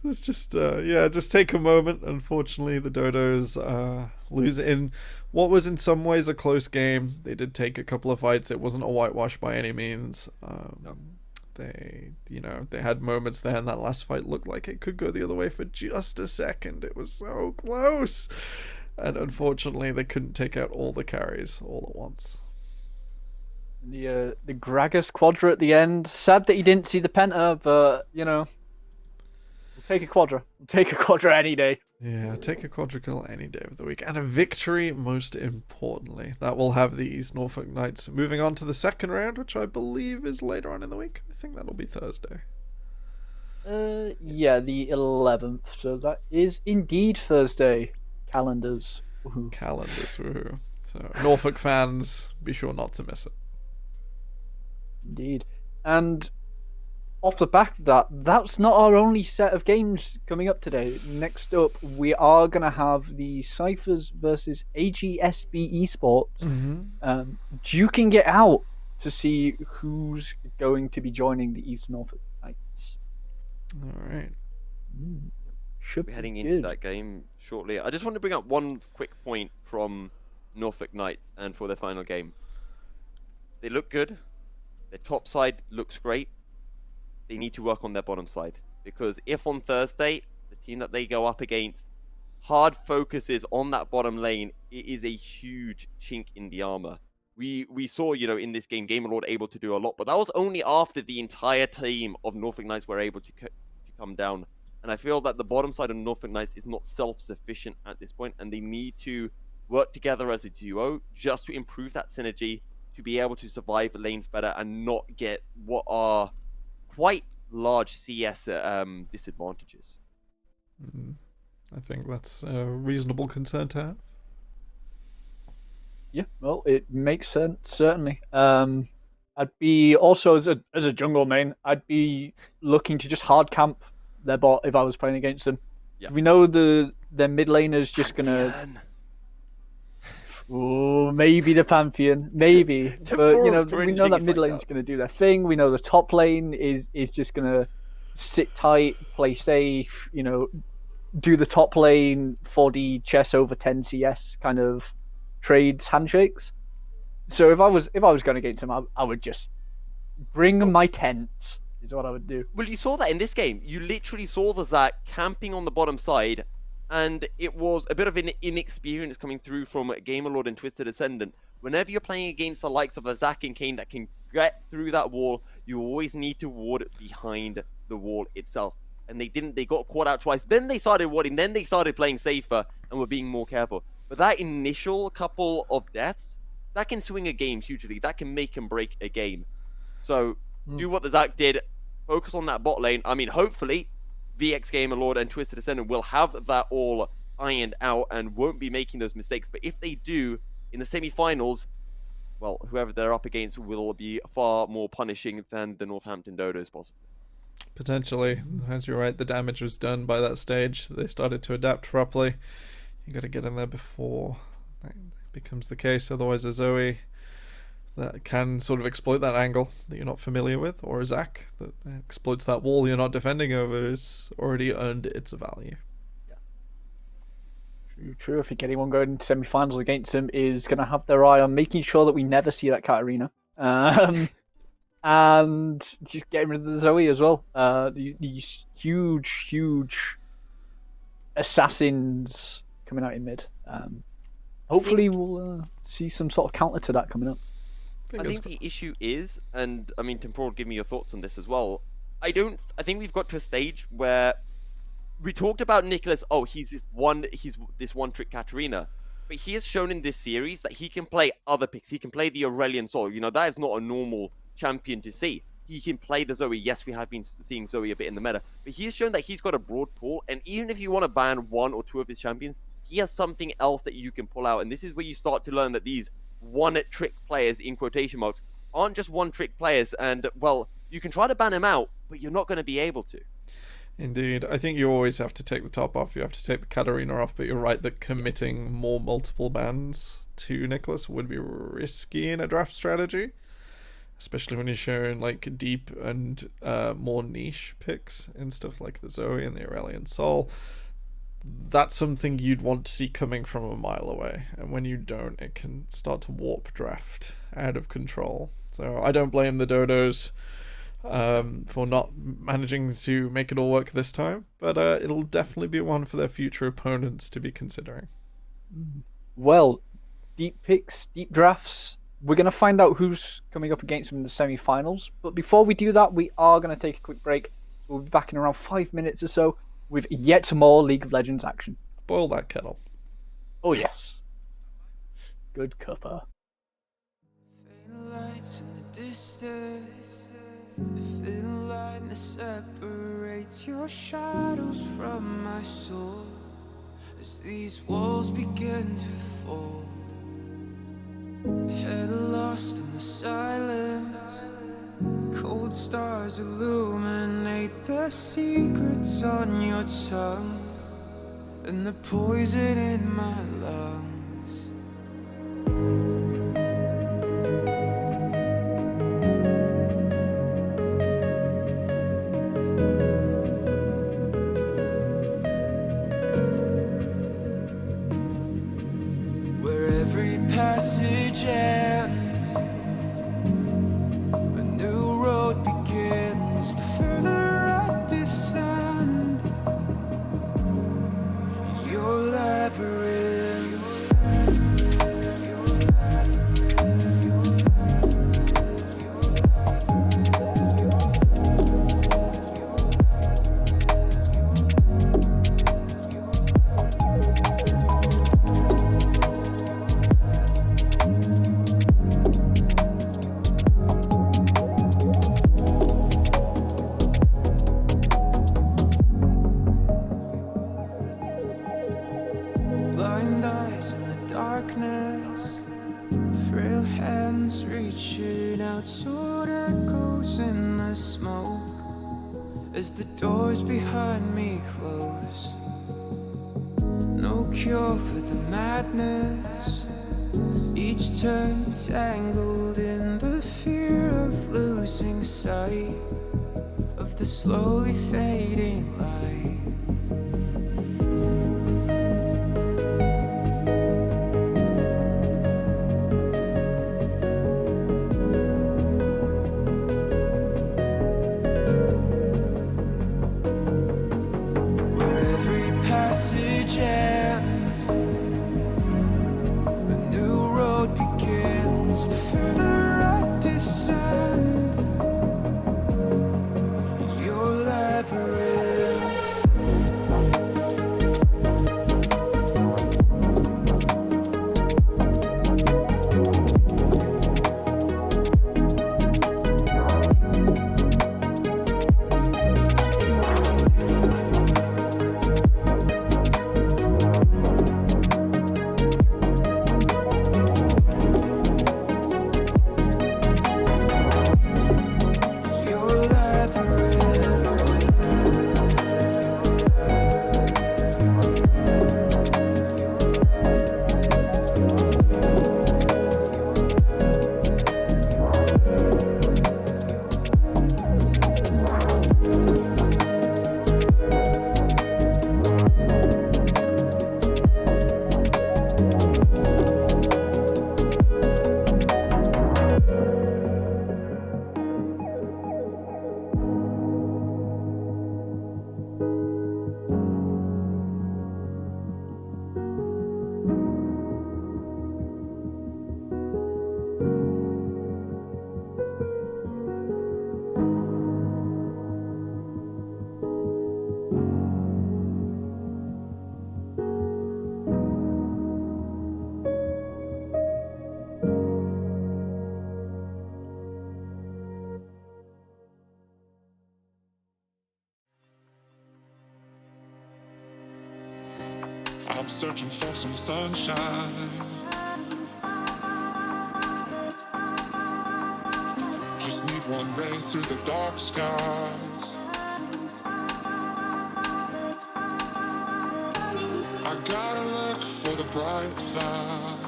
It's just, just take a moment. Unfortunately, the Dodos lose in what was in some ways a close game. They did take a couple of fights. It wasn't a whitewash by any means. No. They had moments there, and that last fight looked like it could go the other way for just a second. It was so close. And unfortunately, they couldn't take out all the carries all at once. The Gragas Quadra at the end. Sad that he didn't see the Penta, but, we'll take a Quadra. We'll take a Quadra any day. Yeah, take a quadruple any day of the week. And a victory, most importantly. That will have the East Norfolk Knights moving on to the second round, which I believe is later on in the week. I think that'll be Thursday. Yeah, the 11th. So that is indeed Thursday. Calendars. Woohoo. Calendars, woohoo. So, Norfolk fans, be sure not to miss it. Indeed. And off the back of that, that's not our only set of games coming up today. Next up, we are going to have the Cyphers versus AGSB Esports, duking it out to see who's going to be joining the East Norfolk Knights. All right. Should We're be heading good. into that game shortly. I just want to bring up one quick point from Norfolk Knights and for their final game. They look good. Their top side looks great. They need to work on their bottom side, because if on Thursday the team that they go up against hard focuses on that bottom lane, it is a huge chink in the armor. We saw, in this game, Gamerlord able to do a lot, but that was only after the entire team of Norfolk Knights were able to come down. And I feel that the bottom side of Norfolk Knights is not self-sufficient at this point, and they need to work together as a duo just to improve that synergy, to be able to survive the lanes better and not get what are quite large CS disadvantages. I think that's a reasonable concern to have. Yeah, well, it makes sense, certainly. I'd be also, as a jungle main, I'd be looking to just hard camp their bot if I was playing against them. Yeah. We know their mid laner's just gonna. Oh, maybe the Pantheon, maybe. But we know that mid lane's gonna do their thing. We know the top lane is just gonna sit tight, play safe. Do the top lane 4D chess over 10 CS kind of trades, handshakes. So if I was going against him, I would just bring my tents. Is what I would do. Well, you saw that in this game. You literally saw the Zac camping on the bottom side, and it was a bit of an inexperience coming through from Gamerlord and Twisted Ascendant. Whenever you're playing against the likes of a Zac and Kane that can get through that wall, you always need to ward behind the wall itself. And they didn't. They got caught out twice. Then they started warding. Then they started playing safer and were being more careful. But that initial couple of deaths, that can swing a game hugely. That can make and break a game. So do what the Zac did. Focus on that bot lane. I mean, hopefully, VX Gamerlord and Twisted Ascendant will have that all ironed out and won't be making those mistakes. But if they do, in the semi-finals, well, whoever they're up against will be far more punishing than the Northampton Dodos, possibly. Potentially. As you're right, the damage was done by that stage. They started to adapt properly. You got to get in there before that becomes the case. Otherwise, a Zoe that can sort of exploit that angle that you're not familiar with, or a Zac that exploits that wall you're not defending over, has already earned its value. True. I think anyone going into semi-finals against him is going to have their eye on making sure that we never see that Katarina. And just getting rid of the Zoe as well. These huge assassins coming out in mid. Hopefully we'll see some sort of counter to that coming up. I think the issue is, and I mean, Temporal, give me your thoughts on this as well. I think we've got to a stage where we talked about Nicholas. Oh, he's this one trick Katarina, but he has shown in this series that he can play other picks. He can play the Aurelion Sol. That is not a normal champion to see. He can play the Zoe. Yes, we have been seeing Zoe a bit in the meta, but he has shown that he's got a broad pool. And even if you want to ban one or two of his champions, he has something else that you can pull out. And this is where you start to learn that these one-trick players, in quotation marks, aren't just one-trick players. And, well, you can try to ban him out, but you're not going to be able to. Indeed. I think you always have to take the top off. You have to take the Katarina off, but you're right that committing more multiple bans to Nicholas would be risky in a draft strategy, especially when you're showing like deep and more niche picks and stuff like the Zoe and the Aurelion Sol. That's something you'd want to see coming from a mile away, and when you don't, it can start to warp draft out of control. So I don't blame the Dodos for not managing to make it all work this time, but it'll definitely be one for their future opponents to be considering. Well, deep picks, deep drafts. We're going to find out who's coming up against them in the semi-finals, but before we do that, we are going to take a quick break. We'll be back in around 5 minutes or so with yet more League of Legends action. Boil that kettle. Oh yes. Good cuppa. Faint lights in the distance, the thin line that separates your shadows from my soul. As these walls begin to fold, head lost in the silence, cold stars stars illuminate the secrets on your tongue and the poison in my lungs. Where every passage ends, a new road begins. The further I descend in your labyrinth. Blind eyes in the darkness, frail hands reaching out, sword echoes in the smoke as the doors behind me close. No cure for the madness, each turn tangled in the fear of losing sight of the slowly fading light. Where every passage ends, a new road begins. The further I descend in your labyrinth. Your labyrinth. I'm searching for some sunshine. Just need one ray through the dark skies. I gotta look for the bright side.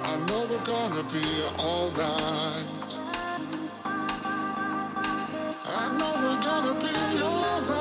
I know we're gonna be alright. I know we're gonna be alright.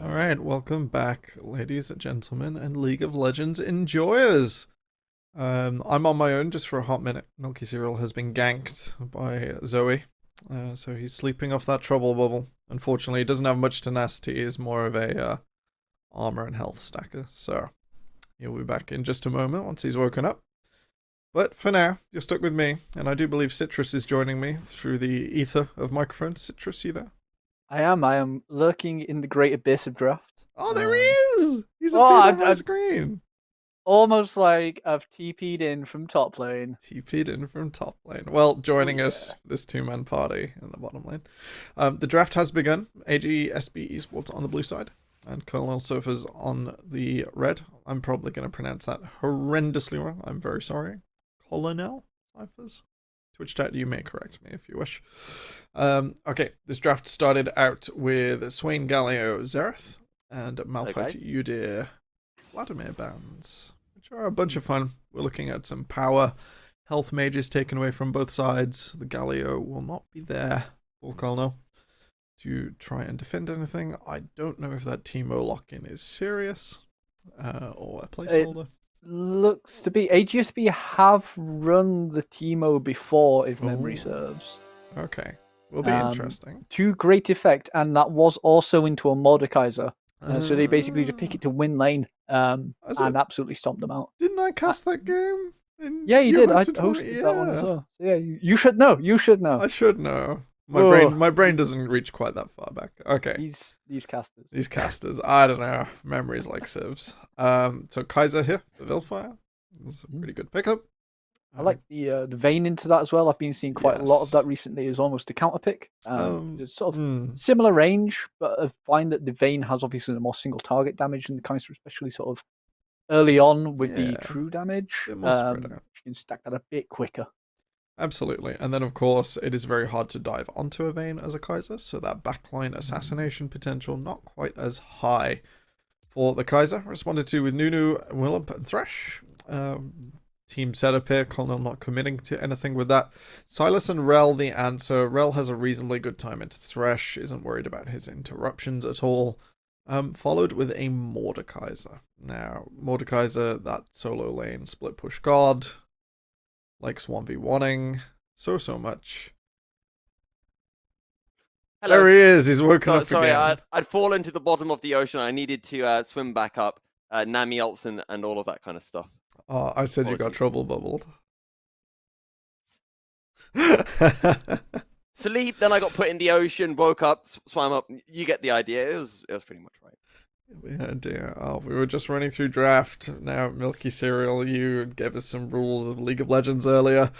All right, welcome back, ladies and gentlemen, and League of Legends enjoyers. I'm on my own just for a hot minute. Milky Cereal has been ganked by Zoe, so he's sleeping off that trouble bubble. Unfortunately, he doesn't have much tenacity. He's more of a armor and health stacker, so he'll be back in just a moment once he's woken up. But for now, you're stuck with me, and I do believe Citrus is joining me through the ether of microphones. Citrus, you there? I am lurking in the great abyss of draft. Oh, there he is! He's Oh, appeared on my screen. Almost like I've TP'd in from top lane. TP'd in from top lane. Well, joining us, this two-man party in the bottom lane. The draft has begun. AGSB Esports on the blue side, and Colonel Surfers on the red. I'm probably going to pronounce that horrendously wrong. I'm very sorry. Colonel Surfers? Twitch chat, you may correct me if you wish. Okay, this draft started out with Swain Galio Zereth and Malphite Udyr Vladimir bands, which are a bunch of fun. We're looking at some power. Health mages taken away from both sides. The Galio will not be there for Colonel to try and defend anything. I don't know if that Teemo lock-in is serious or a placeholder. Looks to be. AGSB have run the Teemo before, if memory serves. Okay, will be interesting. To great effect, and that was also into a Mordekaiser. So they basically just pick it to win lane and absolutely stomp them out. Didn't I cast that game? Yeah, you did. I hosted that one as well. So yeah, you should know. You should know. I should know. My brain doesn't reach quite that far back. Okay. These casters. These casters. I don't know. Memories like sieves. So Kaiser here for Vilfire. That's a pretty good pickup. I like the Vayne into that as well. I've been seeing quite a lot of that recently as almost a counter pick. It's sort of similar range, but I find that the Vayne has obviously the more single target damage, and the Kaiser especially sort of early on with the true damage. You can stack that a bit quicker. Absolutely. And then, of course, it is very hard to dive onto a Vayne as a Kaiser, so that backline assassination potential not quite as high for the Kaiser. Responded to with Nunu, Willump, and Thresh. Team setup here. Colonel not committing to anything with that. Silas and Rel the answer. Rel has a reasonably good time into Thresh, isn't worried about his interruptions at all. Followed with a Mordekaiser. Now, Mordekaiser, that solo lane split push god. Likes 1v1ing so much. Hello. There he is. He's woken up sorry, again. I'd fallen to the bottom of the ocean. I needed to swim back up. Nami ults and all of that kind of stuff. Oh, I said you got trouble bubbled. Sleep, then I got put in the ocean, woke up, swam up. You get the idea. It was pretty much right. Yeah, dear. Oh, we were just running through draft. Now, Milky Cereal, you gave us some rules of League of Legends earlier,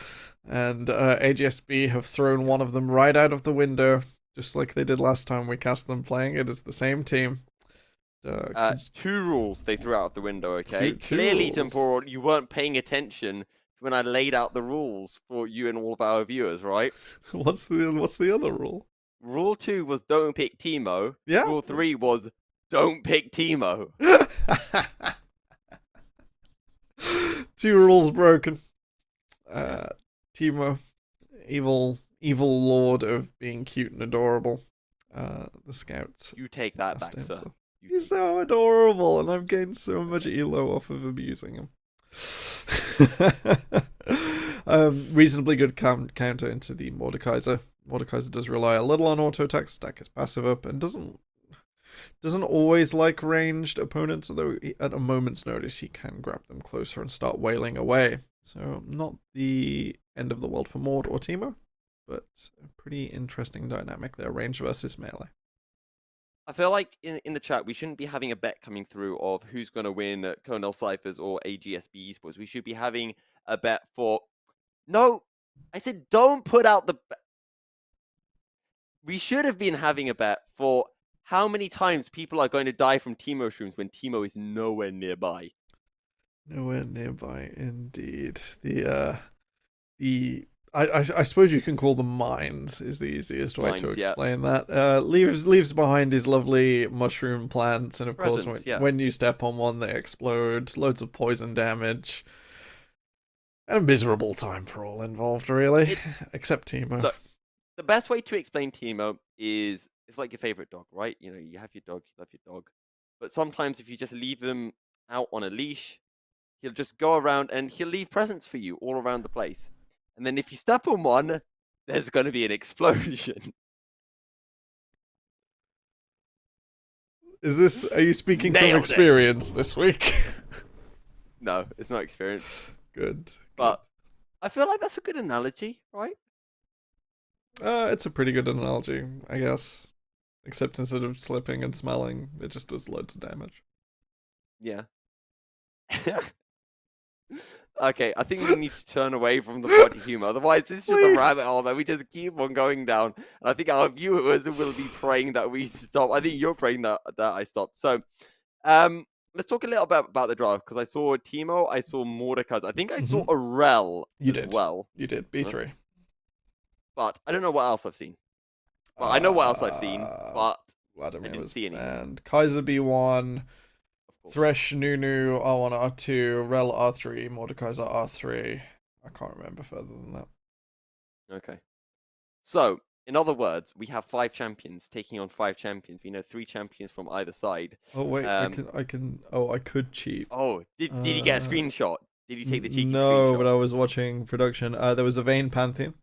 and AGSB have thrown one of them right out of the window, just like they did last time we cast them playing it as the same team. Two rules they threw out of the window, okay? Clearly, Temporal, you weren't paying attention when I laid out the rules for you and all of our viewers, right? What's the other rule? Rule 2 was don't pick Teemo. Yeah. Rule 3 was don't pick Teemo. 2 rules broken. Teemo, evil lord of being cute and adorable. The scouts. You take that back, sir. He's so adorable, and I've gained so much elo off of abusing him. Reasonably good counter into the Mordekaiser. Mordekaiser does rely a little on auto attack, stack his passive up, and doesn't always like ranged opponents, although at a moment's notice he can grab them closer and start wailing away. So not the end of the world for Mord or Teemo, but a pretty interesting dynamic there, range versus melee. I feel like in the chat, we shouldn't be having a bet coming through of who's going to win Colonel Cyphers or AGSB Esports. We should be having a bet for... No, I said don't put out the... We should have been having a bet for how many times people are going to die from Teemo shrooms when Teemo is nowhere nearby. Nowhere nearby, indeed. I suppose you can call them mines is the easiest way to explain that. Leaves behind his lovely mushroom plants, and of course when you step on one they explode, loads of poison damage. And a miserable time for all involved, really. Except Teemo. Look, the best way to explain Teemo is it's like your favorite dog, right? You know, you have your dog, you love your dog, but sometimes if you just leave them out on a leash, he'll just go around and he'll leave presents for you all around the place. And then if you step on one, there's going to be an explosion. Are you speaking Nailed from it. experience this week? No, it's not experience. Good. But I feel like that's a good analogy, right? It's a pretty good analogy, I guess. Except instead of slipping and smelling, it just does loads of damage. Yeah. Okay, I think we need to turn away from the body humor. Otherwise, it's just a Please. rabbit hole that we just keep on going down. And I think our viewers will be praying that we stop. I think you're praying that I stop. So, let's talk a little bit about the draft because I saw Teemo, I saw Mordekaiser. I think I saw a Rel You as did. well. You did, B3. But I don't know what else I've seen. Well, I know what else I've seen, but Vladimir I didn't was see any. banned. Kaiser B1, of course. Thresh Nunu R1 R2, Rel R3, Mordekaiser R3. I can't remember further than that. Okay. So, in other words, we have 5 champions taking on 5 champions. We know 3 champions from either side. Oh wait, I could cheat. Oh, did you get a screenshot? Did you take the cheeky No, screenshot? but I was watching production. There was a Vayne Pantheon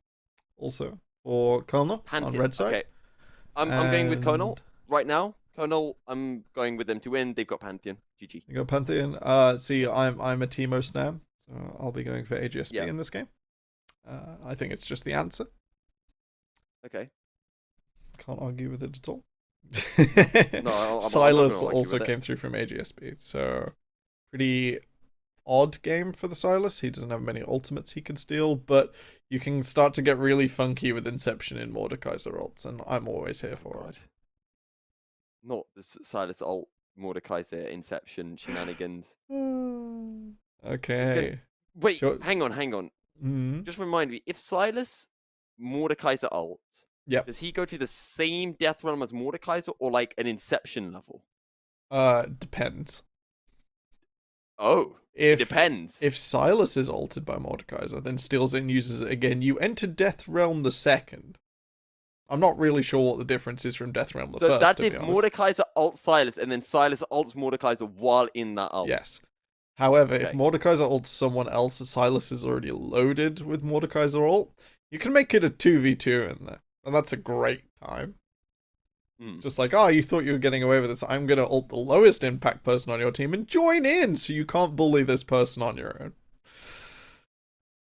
also for Colonel on red side. Okay. I'm going with Colonel And right now. Colonel, I'm going with them to win. They've got Pantheon. GG. You got Pantheon. See, I'm a Teemo stan, so I'll be going for AGSP in this game. I think it's just the answer. Okay. Can't argue with it at all. No, I'm Silas not gonna argue also with it. came through from AGSP, so pretty odd game for the Silas. He doesn't have many ultimates he can steal, but you can start to get really funky with Inception in Mordekaiser ults, and I'm always here for it. Not the Silas ult, Mordekaiser, Inception, shenanigans. Okay. Wait, Sure. hang on. Mhm. Just remind me, if Silas Mordekaiser ults, Yep. does he go to the same death realm as Mordekaiser or like an Inception level? Depends. Oh, depends. If Silas is altered by Mordekaiser, then steals it and uses it again, you enter Death Realm the second. I'm not really sure what the difference is from Death Realm the So first. that's to if be honest. Mordekaiser ults Silas and then Silas ults Mordekaiser while in that ult. Yes. However, if Okay. Mordekaiser ults someone else, Silas is already loaded with Mordekaiser ult, you can make it a 2v2 in there. And that's a great time. Just like, oh, you thought you were getting away with this. I'm going to ult the lowest impact person on your team and join in so you can't bully this person on your own.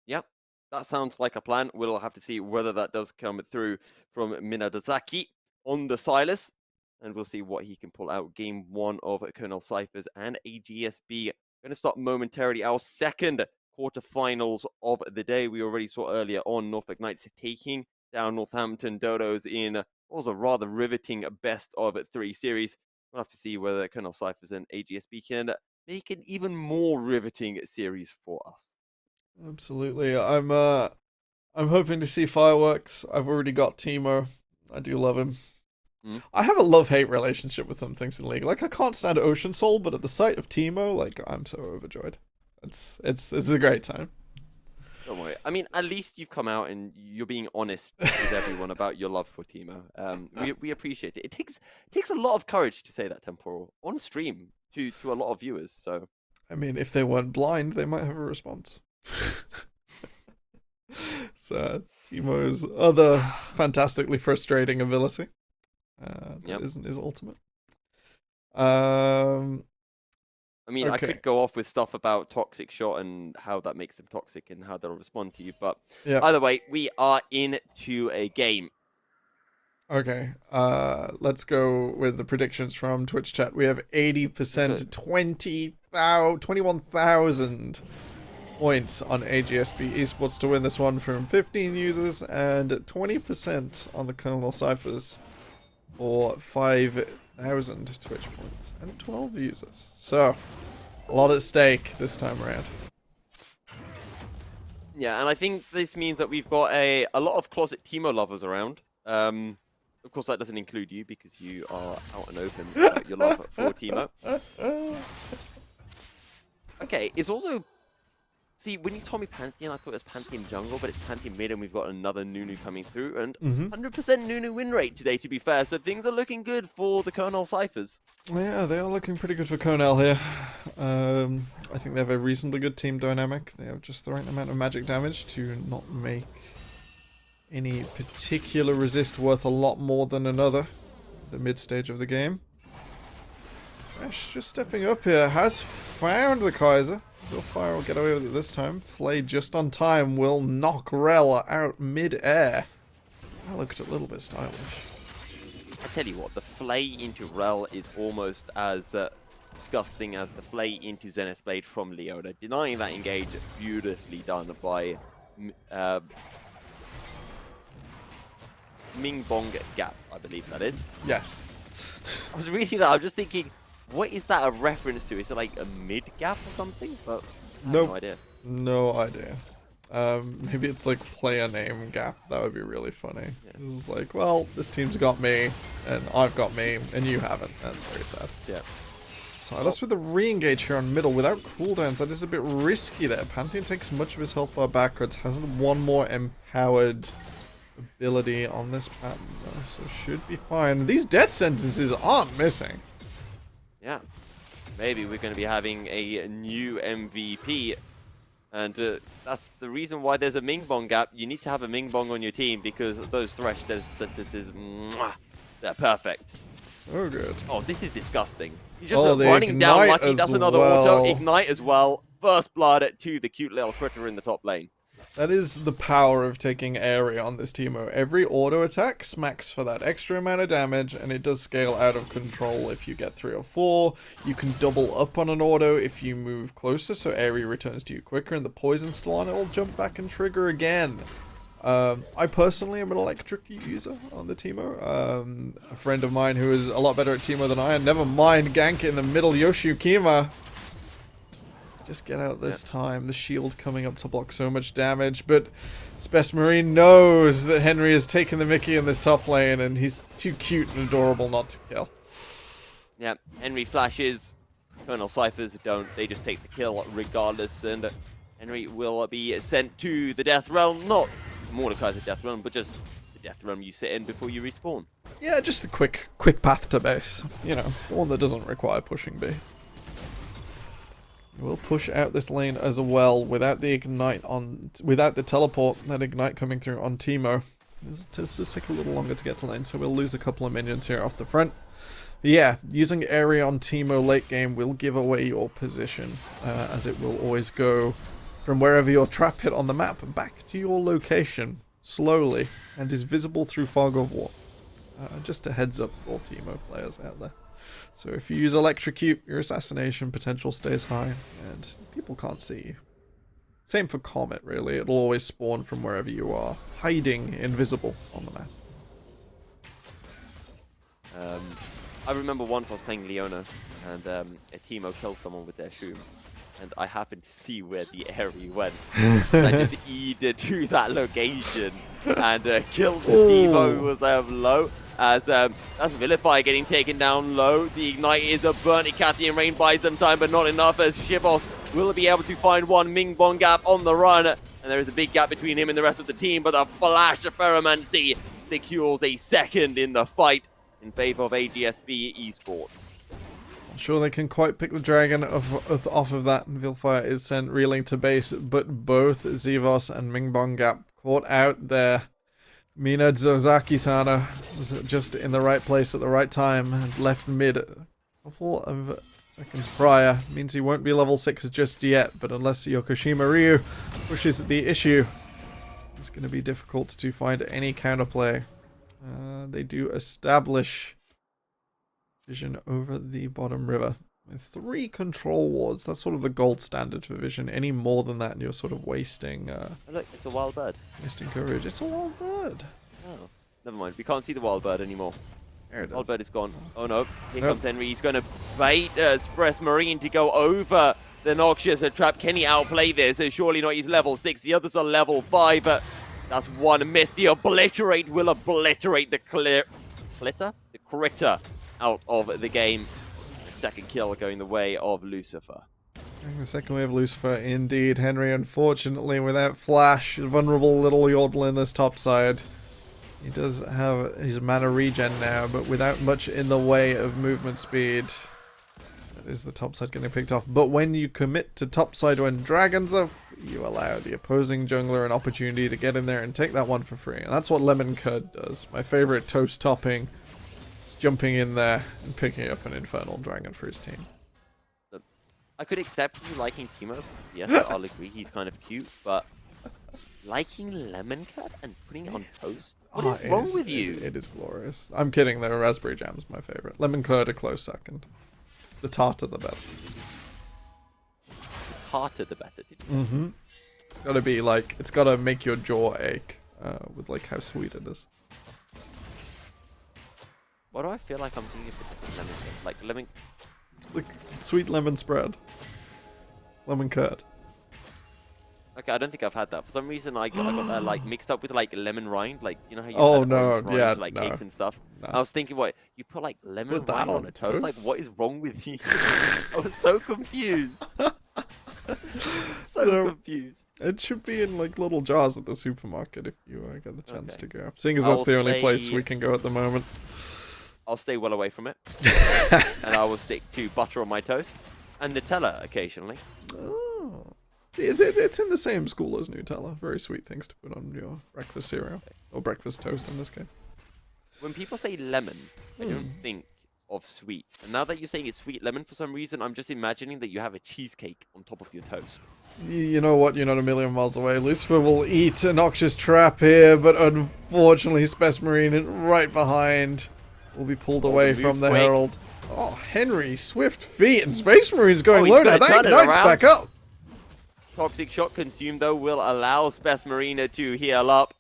Yep, that sounds like a plan. We'll have to see whether that does come through from Minadazaki on the Silas. And we'll see what he can pull out. Game 1 of Colonel Cyphers and AGSB. Going to start momentarily our second quarterfinals of the day. We already saw earlier on Norfolk Knights taking down Northampton Dodos in what was a rather riveting best of 3 series. We'll have to see whether Colonel Cyphers and AGSB can make an even more riveting series for us. Absolutely. I'm hoping to see fireworks. I've already got Teemo. I do love him. I have a love-hate relationship with some things in League. Like, I can't stand Ocean Soul, but at the sight of Teemo, like, I'm so overjoyed. It's a great time. Don't worry. I mean, at least you've come out and you're being honest with everyone about your love for Teemo. We appreciate it. It takes a lot of courage to say that, Temporal, on stream to a lot of viewers. So, I mean, if they weren't blind, they might have a response. So, Teemo's other fantastically frustrating ability that isn't his ultimate. I mean, I could go off with stuff about Toxic Shot and how that makes them toxic and how they'll respond to you, but either way, we are into a game. Okay, let's go with the predictions from Twitch chat. We have 80%, 21,000 points on AGSB Esports to win this one from 15 users, and 20% on the Colonel Cyphers for 5,000 Twitch points and 12 users. So, a lot at stake this time around. Yeah, and I think this means that we've got a lot of closet Teemo lovers around. Of course, that doesn't include you because you are out and open about your love for Teemo. Okay, it's also See, when you told me Pantheon, I thought it was Pantheon jungle, but it's Pantheon mid, and we've got another Nunu coming through, and 100% Nunu win rate today, to be fair, so things are looking good for the Colonel Cyphers. Yeah, they are looking pretty good for Cornell here. I think they have a reasonably good team dynamic. They have just the right amount of magic damage to not make any particular resist worth a lot more than another at the mid stage of the game. Fresh just stepping up here, has found the Kaiser. Fire will get away with it this time. Flay just on time will knock Rel out mid-air. That looked a little bit stylish. I tell you what, the Flay into Rel is almost as disgusting as the Flay into Zenith Blade from Leona. Denying that engage, beautifully done by Ming Bong Gap, I believe that is. Yes. I was reading that, I was just thinking, what is that a reference to? Is it like a mid gap or something? But I have no idea. No idea. Maybe it's like player name gap. That would be really funny. Yeah. It's like, well, this team's got me, and I've got me, and you haven't. That's very sad. Yeah. Silas with the re-engage here on middle without cooldowns. That is a bit risky there. Pantheon takes much of his health bar backwards. Has one more empowered ability on this pattern, though, so should be fine. These death sentences aren't missing. Yeah, maybe we're going to be having a new MVP, and that's the reason why there's a Ming Bong gap. You need to have a Ming Bong on your team because those thresh sentences, they're perfect. So good. Oh, this is disgusting. He's just running down Lucky. That's another auto. Ignite as well. First blood to the cute little critter in the top lane. That is the power of taking area on this Teemo. Every auto attack smacks for that extra amount of damage, and it does scale out of control if you get 3 or 4. You can double up on an auto if you move closer, so area returns to you quicker, and the poison's still on, it will jump back and trigger again. I personally am an electric user on the Teemo. A friend of mine who is a lot better at Teemo than I, and never mind gank in the middle Yoshiyukima. Just get out this time. The shield coming up to block so much damage, but Spess Marine knows that Henry has taken the mickey in this top lane, and he's too cute and adorable not to kill. Yeah, Henry flashes. Colonel Cyphers don't. They just take the kill regardless, and Henry will be sent to the Death Realm. Not Mordecai's Death Realm, but just the Death Realm you sit in before you respawn. Yeah, just the quick path to base. You know, the one that doesn't require pushing B. We'll push out this lane as well without the ignite on, without the teleport, that ignite coming through on Teemo. This does take a little longer to get to lane, so we'll lose a couple of minions here off the front. But yeah, using area on Teemo late game will give away your position, as it will always go from wherever your trap hit on the map back to your location slowly, and is visible through Fog of War. Just a heads up for all Teemo players out there. So if you use Electrocute, your assassination potential stays high, and people can't see you. Same for Comet, really. It'll always spawn from wherever you are, hiding invisible on the map. I remember once I was playing Leona, and a Teemo killed someone with their Shoom, and I happened to see where the area went. I just E'd to that location, and killed the Teemo who was low. As that's Vilify getting taken down low. The Ignite is a burnt. Cathy and Rain buys some time, but not enough, as Shivos will be able to find one Ming Bong gap on the run. And there is a big gap between him and the rest of the team, but the flash of Ferromancy secures a second in the fight in favor of AGSB Esports. Not sure they can quite pick the dragon off of that. Vilfire is sent reeling to base, but both Zivos and Ming Bong gap caught out there. Mina Zozaki-sana was just in the right place at the right time and left mid a couple of seconds prior. Means he won't be level 6 just yet, but unless Yokoshima Ryu pushes the issue, it's going to be difficult to find any counterplay. They do establish vision over the bottom river with 3 control wards. That's sort of the gold standard for vision. Any more than that and you're sort of wasting Oh, look, it's a wild bird. wasting courage. It's a wild bird. Oh, never mind. We can't see the wild bird anymore. There it is. Wild bird is gone. Oh no, here comes Henry. He's going to bait Express Marine to go over the Noxious trap. Can he outplay this? Surely not. He's level 6. The others are level 5. That's one miss. The Obliterate will obliterate the critter out of the game. Second kill going the way of Lucifer. The second wave Lucifer, indeed. Henry, unfortunately, without flash, a vulnerable little yodel in this top side. He does have his mana regen now, but without much in the way of movement speed. That is the top side getting picked off. But when you commit to top side when Dragon's up, you allow the opposing jungler an opportunity to get in there and take that one for free. And that's what Lemon Curd does. My favorite toast topping is jumping in there and picking up an Infernal Dragon for his team. I could accept you liking Timo. Yes, I'll agree. He's kind of cute, but liking lemon curd and putting it on toast? What is wrong with you? It is glorious. I'm kidding though. Raspberry jam is my favorite. Lemon curd a close second. The tartar the better. The tartar the better. Did you say? Mm-hmm. It's gotta be like, it's gotta make your jaw ache with like how sweet it is. Why do I feel like I'm thinking of lemon curd? Like lemon. Like sweet lemon spread. Lemon curd. Okay, I don't think I've had that. For some reason, I got that like mixed up with like lemon rind, like you know how you Oh, had no, orange rind yeah, to, like no. cakes and stuff. No. I was thinking, what you put like lemon Put that rind on on a toast? Like, toast? what is wrong with you? I was so confused. So No. confused. It should be in like little jars at the supermarket if you get the chance Okay. to go. Seeing as I'll that's the only place stay- we can go at the moment. I'll stay well away from it, and I will stick to butter on my toast and Nutella occasionally. Oh. It's in the same school as Nutella. Very sweet things to put on your breakfast cereal. Or breakfast toast in this case. When people say lemon, I don't think of sweet. And now that you're saying it's sweet lemon, for some reason, I'm just imagining that you have a cheesecake on top of your toast. You know what? You're not a million miles away. Lucifer will eat a noxious trap here, but unfortunately, Space Marine right behind will be pulled away move from the quick. Herald. Oh, Henry, swift feet, and Space Marine's going he's low now. gonna That turn it ignites around. back up. Toxic Shot consumed, though, will allow Spes Marina to heal up.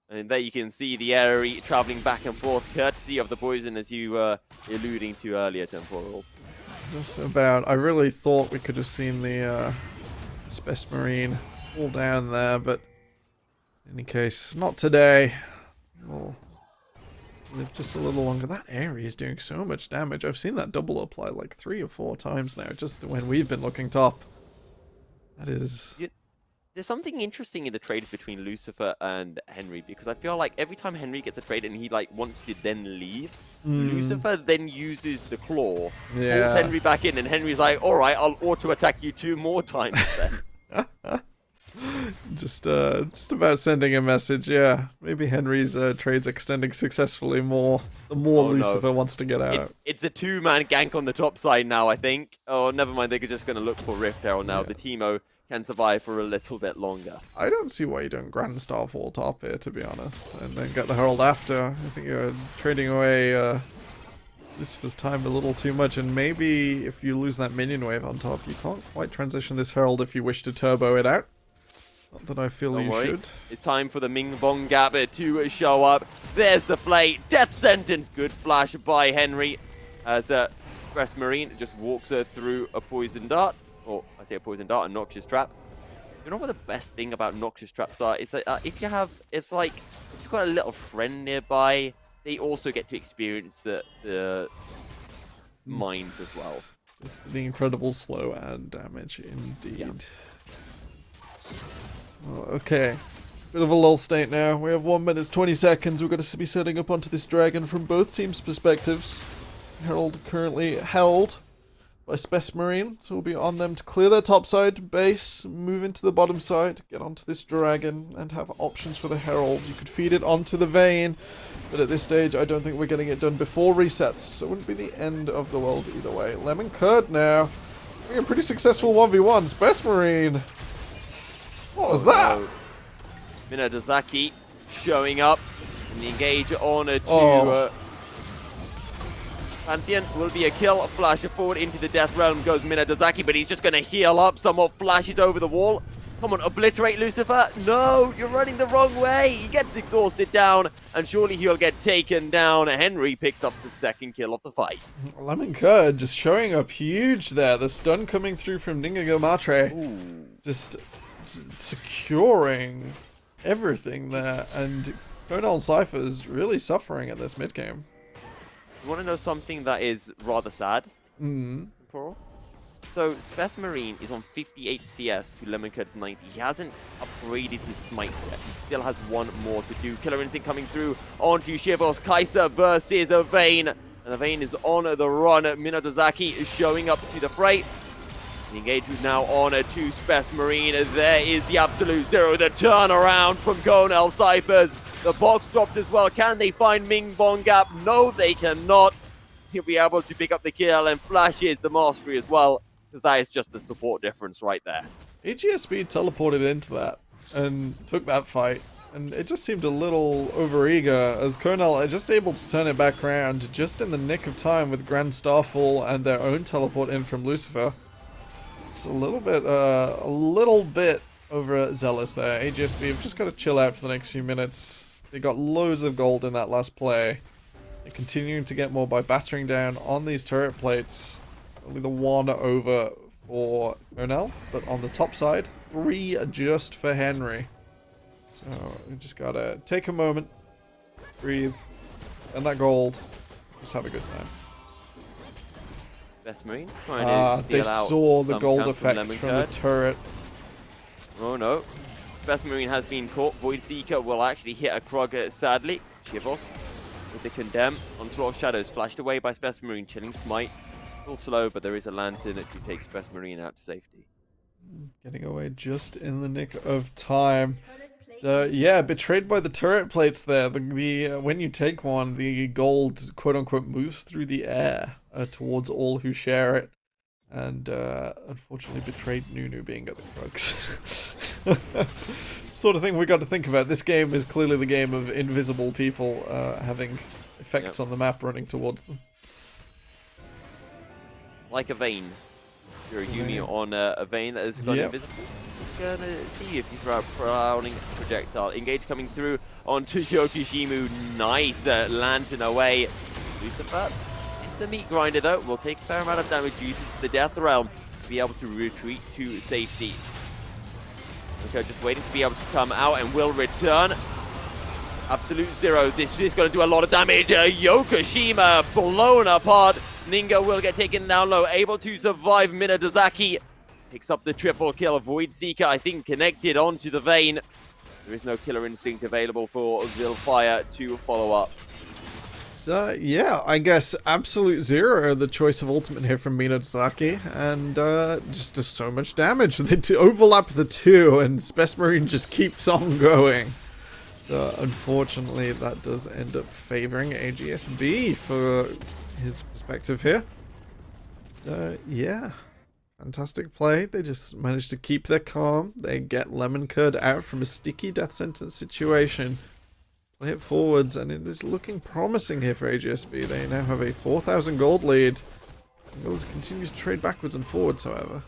And there you can see the Aerie traveling back and forth, courtesy of the poison, as you were alluding to earlier, Temporal. Just about. I really thought we could have seen the Space Marine fall down there, but in any case, not today. We'll live just a little longer. That area is doing so much damage. I've seen that double apply like 3 or 4 times now, just when we've been looking top. That is... There's something interesting in the trades between Lucifer and Henry, because I feel like every time Henry gets a trade and he like wants to then leave, Lucifer then uses the claw, pulls Henry back in, and Henry's like, all right, I'll auto-attack you 2 more times then. Just about sending a message, yeah. Maybe Henry's trade's extending successfully more, the more Oh, no. Lucifer wants to get out. It's a 2-man gank on the top side now, I think. Oh, never mind, they're just going to look for Rift Herald now. Yeah. The Teemo can survive for a little bit longer. I don't see why you don't Grand Starfall top here, to be honest, and then get the Herald after. I think you're trading away Lucifer's time a little too much, and maybe if you lose that minion wave on top, you can't quite transition this Herald if you wish to turbo it out. Not that I feel Don't you worry. should. It's time for the Ming Bong Gabber to show up. There's the flay. Death sentence. Good flash by Henry as Crest Marine just walks her through a poison dart. Or I say a poison dart, a noxious trap. You know what the best thing about noxious traps are? It's like if you have, it's like if you've got a little friend nearby, they also get to experience the mines as well. The incredible slow and damage, indeed. Yeah. Oh, okay. Bit of a lull state now. We have 1 minute 20 seconds. We're going to be setting up onto this dragon from both teams' perspectives. Herald currently held by Space Marine, so we'll be on them to clear their top side base, move into the bottom side, get onto this dragon, and have options for the Herald. You could feed it onto the vein, but at this stage I don't think we're getting it done before resets, so it wouldn't be the end of the world either way. Lemon Curd now. Doing a pretty successful 1v1. Space Marine. What was that? Minadozaki showing up and the engage on to Pantheon will be a kill. Flash forward into the death realm goes Minadozaki, but he's just going to heal up. Somewhat flashes over the wall. Come on, obliterate Lucifer. No, you're running the wrong way. He gets exhausted down, and surely he'll get taken down. Henry picks up the 2nd kill of the fight. Lemon Curd just showing up huge there. The stun coming through from Dingago Matre. Just securing everything there. And Conal Cypher's really suffering at this mid game. You want to know something that is rather sad? Coral? So Spess Marine is on 58 CS to Lemoncurd's 90. He hasn't upgraded his smite yet. He still has one more to do. Killer Instinct coming through onto Shivos. Kaiser versus Vayne. And Vayne is on the run. Minodozaki is showing up to the fray. The engagement now on to Spess Marine. There is the absolute zero. The turnaround from Konel Cyphers. The box dropped as well. Can they find Ming Bong Gap? No, they cannot. He'll be able to pick up the kill and flashes the mastery as well. Because that is just the support difference right there. AGSB teleported into that and took that fight. And it just seemed a little overeager as Konel are just able to turn it back around just in the nick of time with Grand Starfall and their own teleport in from Lucifer. Just a little bit overzealous there. AGSB have just got to chill out for the next few minutes. They got loads of gold in that last play. They're continuing to get more by battering down on these turret plates. Only the one over for Konel, but on the top side, 3 just for Henry. So we just gotta take a moment, breathe, and that gold. Just have a good time. Best Marine trying to steal they out saw the some gold count effect from the turret. Oh no. Best Marine has been caught. Void Seeker will actually hit a Krog, sadly. Shivos with the Condemn. Onslaught of Shadows flashed away by Spess Marine. Chilling Smite. Still slow, but there is a Lantern to take Spess Marine out to safety. Getting away just in the nick of time. Yeah, betrayed by the turret plates there. When you take one, the gold, quote-unquote, moves through the air towards all who share it. And unfortunately betrayed Nunu being at the Krugs. Sort of thing we got to think about. This game is clearly the game of invisible people having effects on the map running towards them. Like a Vayne. You're a Yumi on a Vayne that has gone invisible. Just gonna see if you throw a prowling projectile. Engage coming through onto Yokishimu. Nice Lantern away. Lucifer into the meat grinder though. Will take a fair amount of damage. Uses the Death Realm to be able to retreat to safety. Okay, just waiting to be able to come out and will return. Absolute zero. This is going to do a lot of damage. Yokoshima blown apart. Ninga will get taken down low. Able to survive. Minodozaki picks up the triple kill. Void Seeker, I think, connected onto the Vayne. There is no Killer Instinct available for Zilfire to follow up. Yeah, I guess Absolute Zero, the choice of ultimate here from Minodozaki, and just does so much damage. They overlap the two, and Spess Marine just keeps on going. Unfortunately, that does end up favoring AGSB for his perspective here. Yeah, fantastic play. They just managed to keep their calm. They get Lemoncurd out from a sticky death sentence situation. Play it forwards, and it is looking promising here for AGSB. They now have a 4,000 gold lead. Gold continues to trade backwards and forwards, however.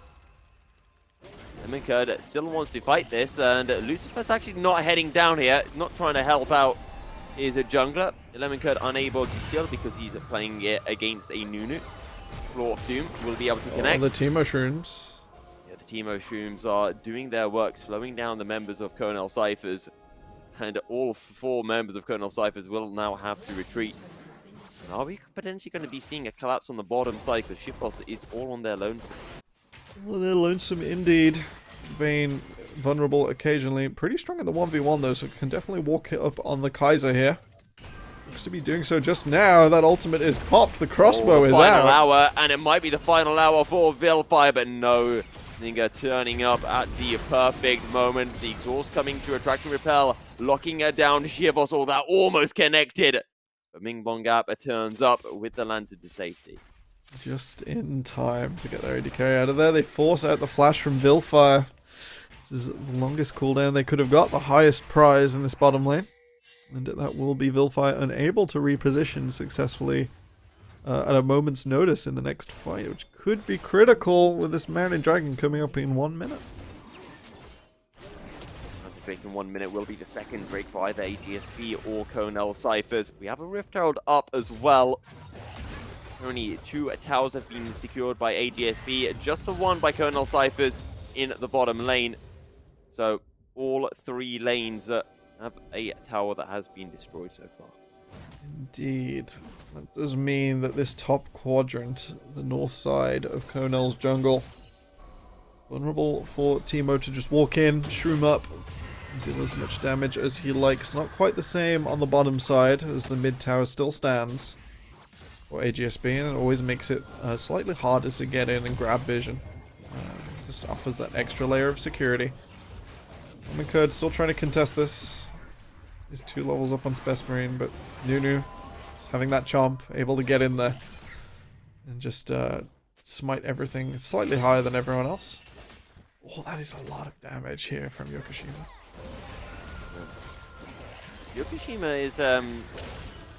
Lemoncurd still wants to fight this, and Lucifer's actually not heading down here, not trying to help out his jungler. Lemoncurd unable to steal because he's playing it against a Nunu. Floor of Doom will be able to connect. The Teemo Shrooms. Yeah, the Teemo Shrooms are doing their work, slowing down the members of Konel Cyphers. And all 4 members of Konel Cyphers will now have to retreat. And are we potentially going to be seeing a collapse on the bottom side? Because Shiftos is all on their lonesome. Well, they're lonesome indeed. Vayne vulnerable occasionally. Pretty strong in the 1v1 though, so can definitely walk it up on the Kaiser here. Looks to be doing so just now. That ultimate is popped. The crossbow is out. Final hour, and it might be the final hour for Vilfire, but no. Ninga turning up at the perfect moment. The exhaust coming to attract and repel, locking her down. Shivos, all that almost connected. But Ming Bong Gap turns up with the Lantern to safety. Just in time to get their AD carry out of there. They force out the flash from Vilfire. This is the longest cooldown they could have got, the highest prize in this bottom lane. And that will be Vilfire unable to reposition successfully at a moment's notice in the next fight, which could be critical with this Mountain Dragon coming up in 1 minute. The break in 1 minute will be the second break for either AGSB or Konel Cyphers. We have a Rift Herald up as well. Only 2 towers have been secured by AGSB, just the one by Konel Cyphers in the bottom lane. So all 3 lanes have a tower that has been destroyed so far. Indeed. That does mean that this top quadrant, the north side of Konel's jungle, vulnerable for Teemo to just walk in, shroom up, and deal as much damage as he likes. Not quite the same on the bottom side, as the mid tower still stands for AGSB, and it always makes it slightly harder to get in and grab vision. Just offers that extra layer of security. Kurd still trying to contest this. He's 2 levels up on Space Marine, but Nunu just having that chomp, able to get in there and just smite everything slightly higher than everyone else. Oh, that is a lot of damage here from Yokoshima. Yokoshima is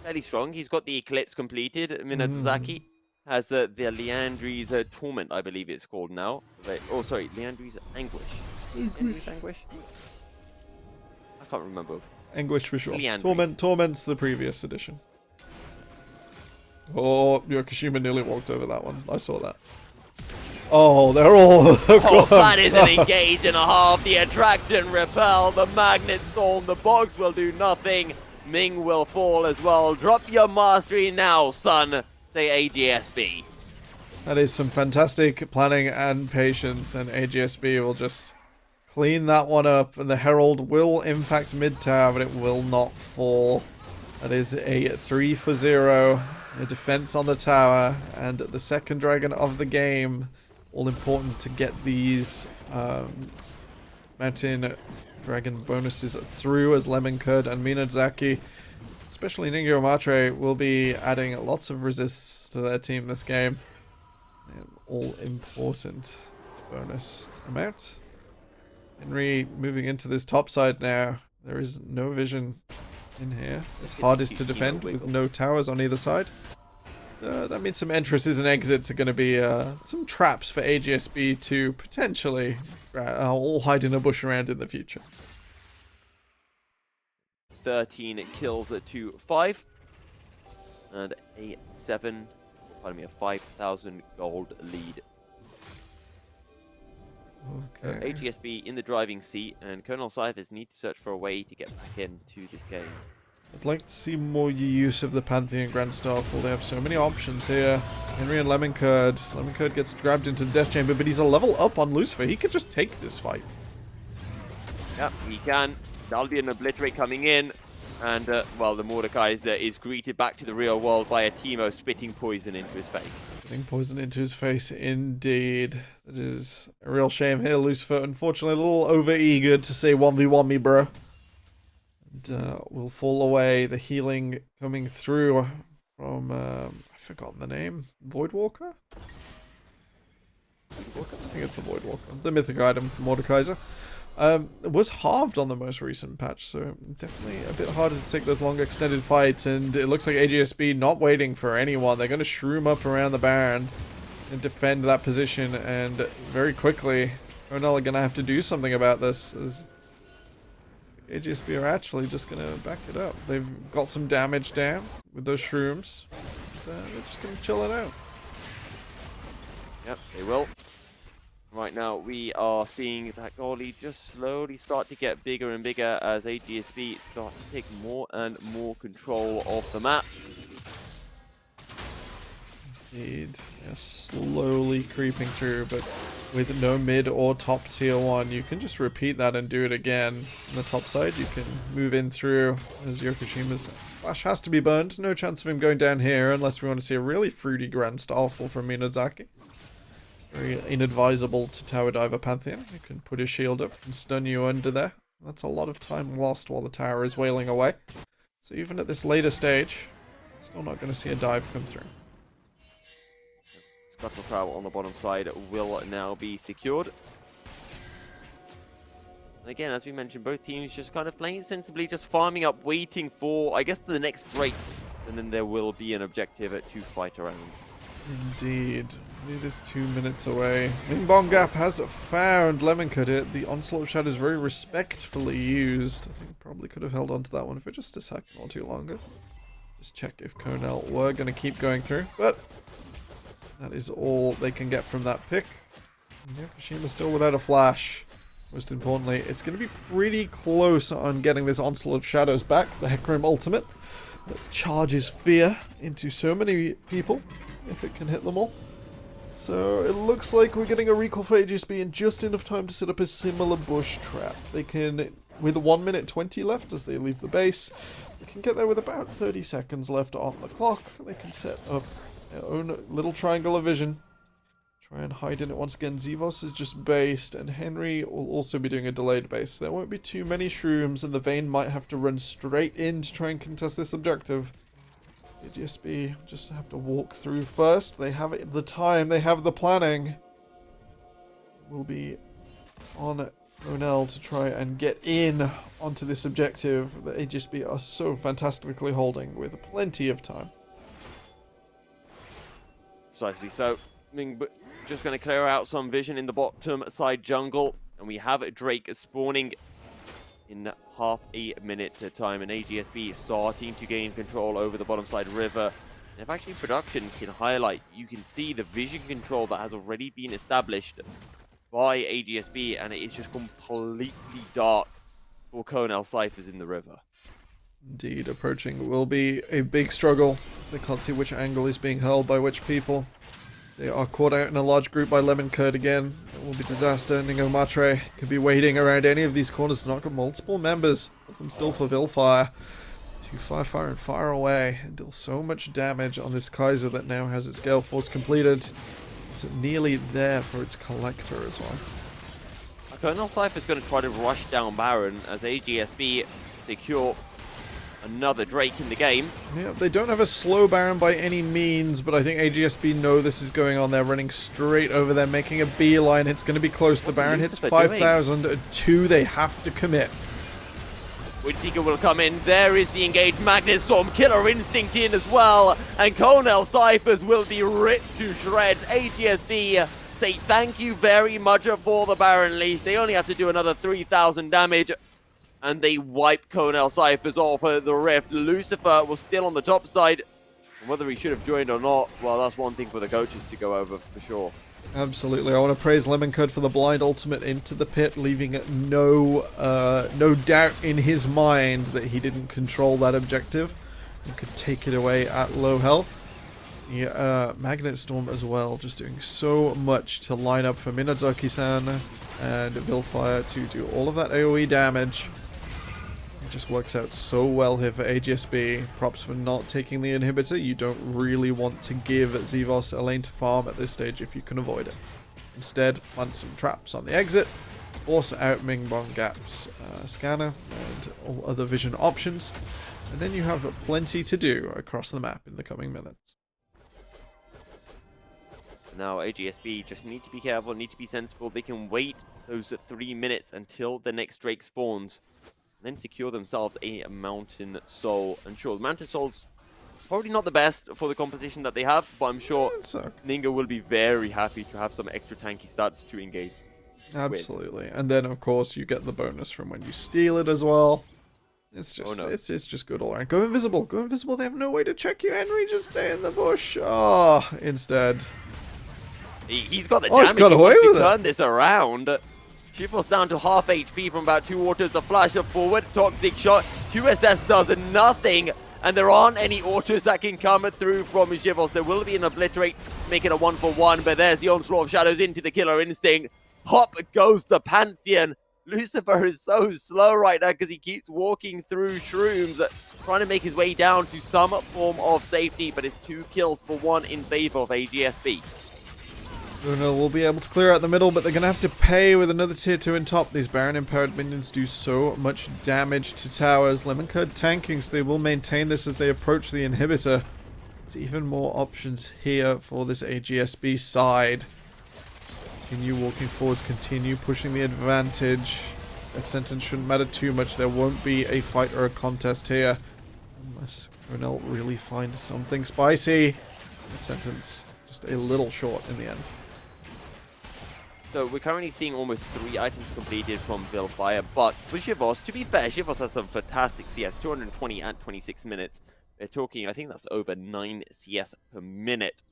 fairly strong. He's got the Eclipse completed. Minazaki has the Leandri's Torment, I believe it's called now. Oh, sorry, Leandri's Anguish. Leandri's Anguish? I can't remember. Anguish for sure. Leandri's. Torment's the previous edition. Oh, Yokoshima nearly walked over that one. I saw that. Oh, they're all... Oh, that is an engage and a half. The attract and repel. The magnet storm. The box will do nothing. Ming will fall as well. Drop your mastery now, son. Say AGSB. That is some fantastic planning and patience, and AGSB will just clean that one up, and the Herald will impact mid tower, but it will not fall. That is a 3-for-0, a defense on the tower, and the second dragon of the game. All important to get these mountain dragon bonuses through, as Lemon Curd and Minazaki, especially Ningyo Matre, will be adding lots of resists to their team this game. An all important bonus amount. Henry moving into this top side now. There is no vision in here. It's hardest to defend with no towers on either side. That means some entrances and exits are going to be some traps for AGSB to potentially all hide in a bush around in the future. 13 kills to 5. And a 5,000 gold lead. Okay. AGSB in the driving seat, and Colonel Cyphers need to search for a way to get back into this game. I'd like to see more use of the Pantheon Grand Starfall. They have so many options here. Henry and Lemon Curd. Lemon Curd gets grabbed into the Death Chamber, but he's a level up on Lucifer. He could just take this fight. Yep, he can. Daldian Obliterate coming in. And, well, the Mordecai is greeted back to the real world by a Teemo spitting poison into his face. Spitting poison into his face, indeed. That is a real shame here, Lucifer. Unfortunately, a little over-eager to say 1v1 me, bro. And will fall away. The healing coming through from, I've forgotten the name. Voidwalker? I think it's the Voidwalker. The mythic item from Mordekaiser. It was halved on the most recent patch, so definitely a bit harder to take those long extended fights, and it looks like AGSB not waiting for anyone. They're going to shroom up around the Baron and defend that position, and very quickly Ronell are going to have to do something about this, as AGSB are actually just going to back it up. They've got some damage down with those shrooms, and they're just going to chill it out. Yep, they will. Right now, we are seeing that goalie just slowly start to get bigger and bigger as AGSB start to take more and more control of the map. Indeed, yes, slowly creeping through, but with no mid or top tier 1, you can just repeat that and do it again. On the top side, you can move in through, as Yokoshima flash has to be burned. No chance of him going down here unless we want to see a really fruity Grand Starfall from Minazaki. Very inadvisable to Tower Diver Pantheon. You can put his shield up and stun you under there. That's a lot of time lost while the tower is wailing away. So even at this later stage, still not going to see a dive come through. Scuttle Crow on the bottom side will now be secured. And again, as we mentioned, both teams just kind of playing sensibly, just farming up, waiting for, I guess, the next break. And then there will be an objective to fight around. Indeed. It is 2 minutes away. Ming Bong Gap has found Lemon Cut it. The Onslaught of Shadows very respectfully used. I think probably could have held on to that one for just a second or two longer. Just check if Konel were going to keep going through. But that is all they can get from that pick. Yokoshima still without a flash. Most importantly, it's going to be pretty close on getting this Onslaught of Shadows back. The Hecarim ultimate. that charges fear into so many people, if it can hit them all. So it looks like we're getting a recall for AGSB in just enough time to set up a similar bush trap. They can, with 1 minute 20 left as they leave the base, they can get there with about 30 seconds left on the clock. They can set up their own little triangle of vision. Try and hide in it once again. Zevos is just based, and Henry will also be doing a delayed base. There won't be too many shrooms, and the Vayne might have to run straight in to try and contest this objective. AGSB just have to walk through first. They have the time, they have the planning. Will be on Ronel to try and get in onto this objective that AGSB are so fantastically holding with plenty of time. Precisely so. Just going to clear out some vision in the bottom side jungle, and we have Drake spawning in half a minute time, and AGSB starting to gain control over the bottom side river. And if actually production can highlight, you can see the vision control that has already been established by AGSB, and it is just completely dark for Conel Cyphers in the river. Indeed, approaching will be a big struggle. They can't see which angle is being held by which people. They are caught out in a large group by Lemon Curd again. It will be disaster. Ningo Matre could be waiting around any of these corners to knock up multiple members. With them still for Vilfire. Too far and far away. And deal so much damage on this Kaiser that now has its Gale Force completed. It's nearly there for its Collector as well. Colonel Cypher is going to try to rush down Baron as AGSB secure another Drake in the game. Yeah, they don't have a slow Baron by any means, but I think AGSB know this is going on. They're running straight over there, making a beeline. It's going to be close. The Baron hits 5,000. 2 they have to commit. Windseeker will come in. There is the engaged Magnet Storm. Killer Instinct in as well. And Conel Cyphers will be ripped to shreds. AGSB say thank you very much for the Baron leash. They only have to do another 3,000 damage. And they wipe Conel Cyphers off the Rift. Lucifer was still on the top side. And whether he should have joined or not, well, that's one thing for the coaches to go over for sure. Absolutely. I want to praise Lemon Curd for the blind ultimate into the pit, leaving no doubt in his mind that he didn't control that objective and could take it away at low health. Yeah, Magnet Storm as well, just doing so much to line up for Minazaki-san and Vilfire to do all of that AoE damage. It just works out so well here for AGSB. Props for not taking the inhibitor. You don't really want to give Zevos a lane to farm at this stage if you can avoid it. Instead, plant some traps on the exit, force out Ming Bong Gap's scanner and all other vision options, and then you have plenty to do across the map in the coming minutes. Now AGSB just need to be careful, need to be sensible. They can wait those 3 minutes until the next Drake spawns, and then secure themselves a Mountain Soul. And sure, the Mountain Soul's probably not the best for the composition that they have, but I'm sure Ningo will be very happy to have some extra tanky stats to engage. Absolutely. And then of course you get the bonus from when you steal it as well. It's just it's just good all around. Go invisible, go invisible. They have no way to check you, Henry. Just stay in the bush. Oh, instead. He's got the damage to turn this around. Shifos down to half HP from about 2 autos. A flash of forward, toxic shot. QSS does nothing, and there aren't any autos that can come through from Shifos. There will be an obliterate, make it a 1-for-1, but there's the onslaught of shadows into the Killer Instinct. Hop goes the Pantheon. Lucifer is so slow right now because he keeps walking through shrooms, trying to make his way down to some form of safety, but it's 2 kills for 1 in favor of AGSB. Bruno will be able to clear out the middle, but they're going to have to pay with another tier 2 in top. These Baron Empowered minions do so much damage to towers. Lemon Curd tanking, so they will maintain this as they approach the inhibitor. There's even more options here for this AGSB side. Continue walking forwards, continue pushing the advantage. That sentence shouldn't matter too much. There won't be a fight or a contest here. Unless Ronel really finds something spicy. That sentence just a little short in the end. So we're currently seeing almost 3 items completed from Vilfire, but for Shivos, to be fair, Shivos has some fantastic CS, 220 at 26 minutes. They're talking, I think that's over 9 CS per minute.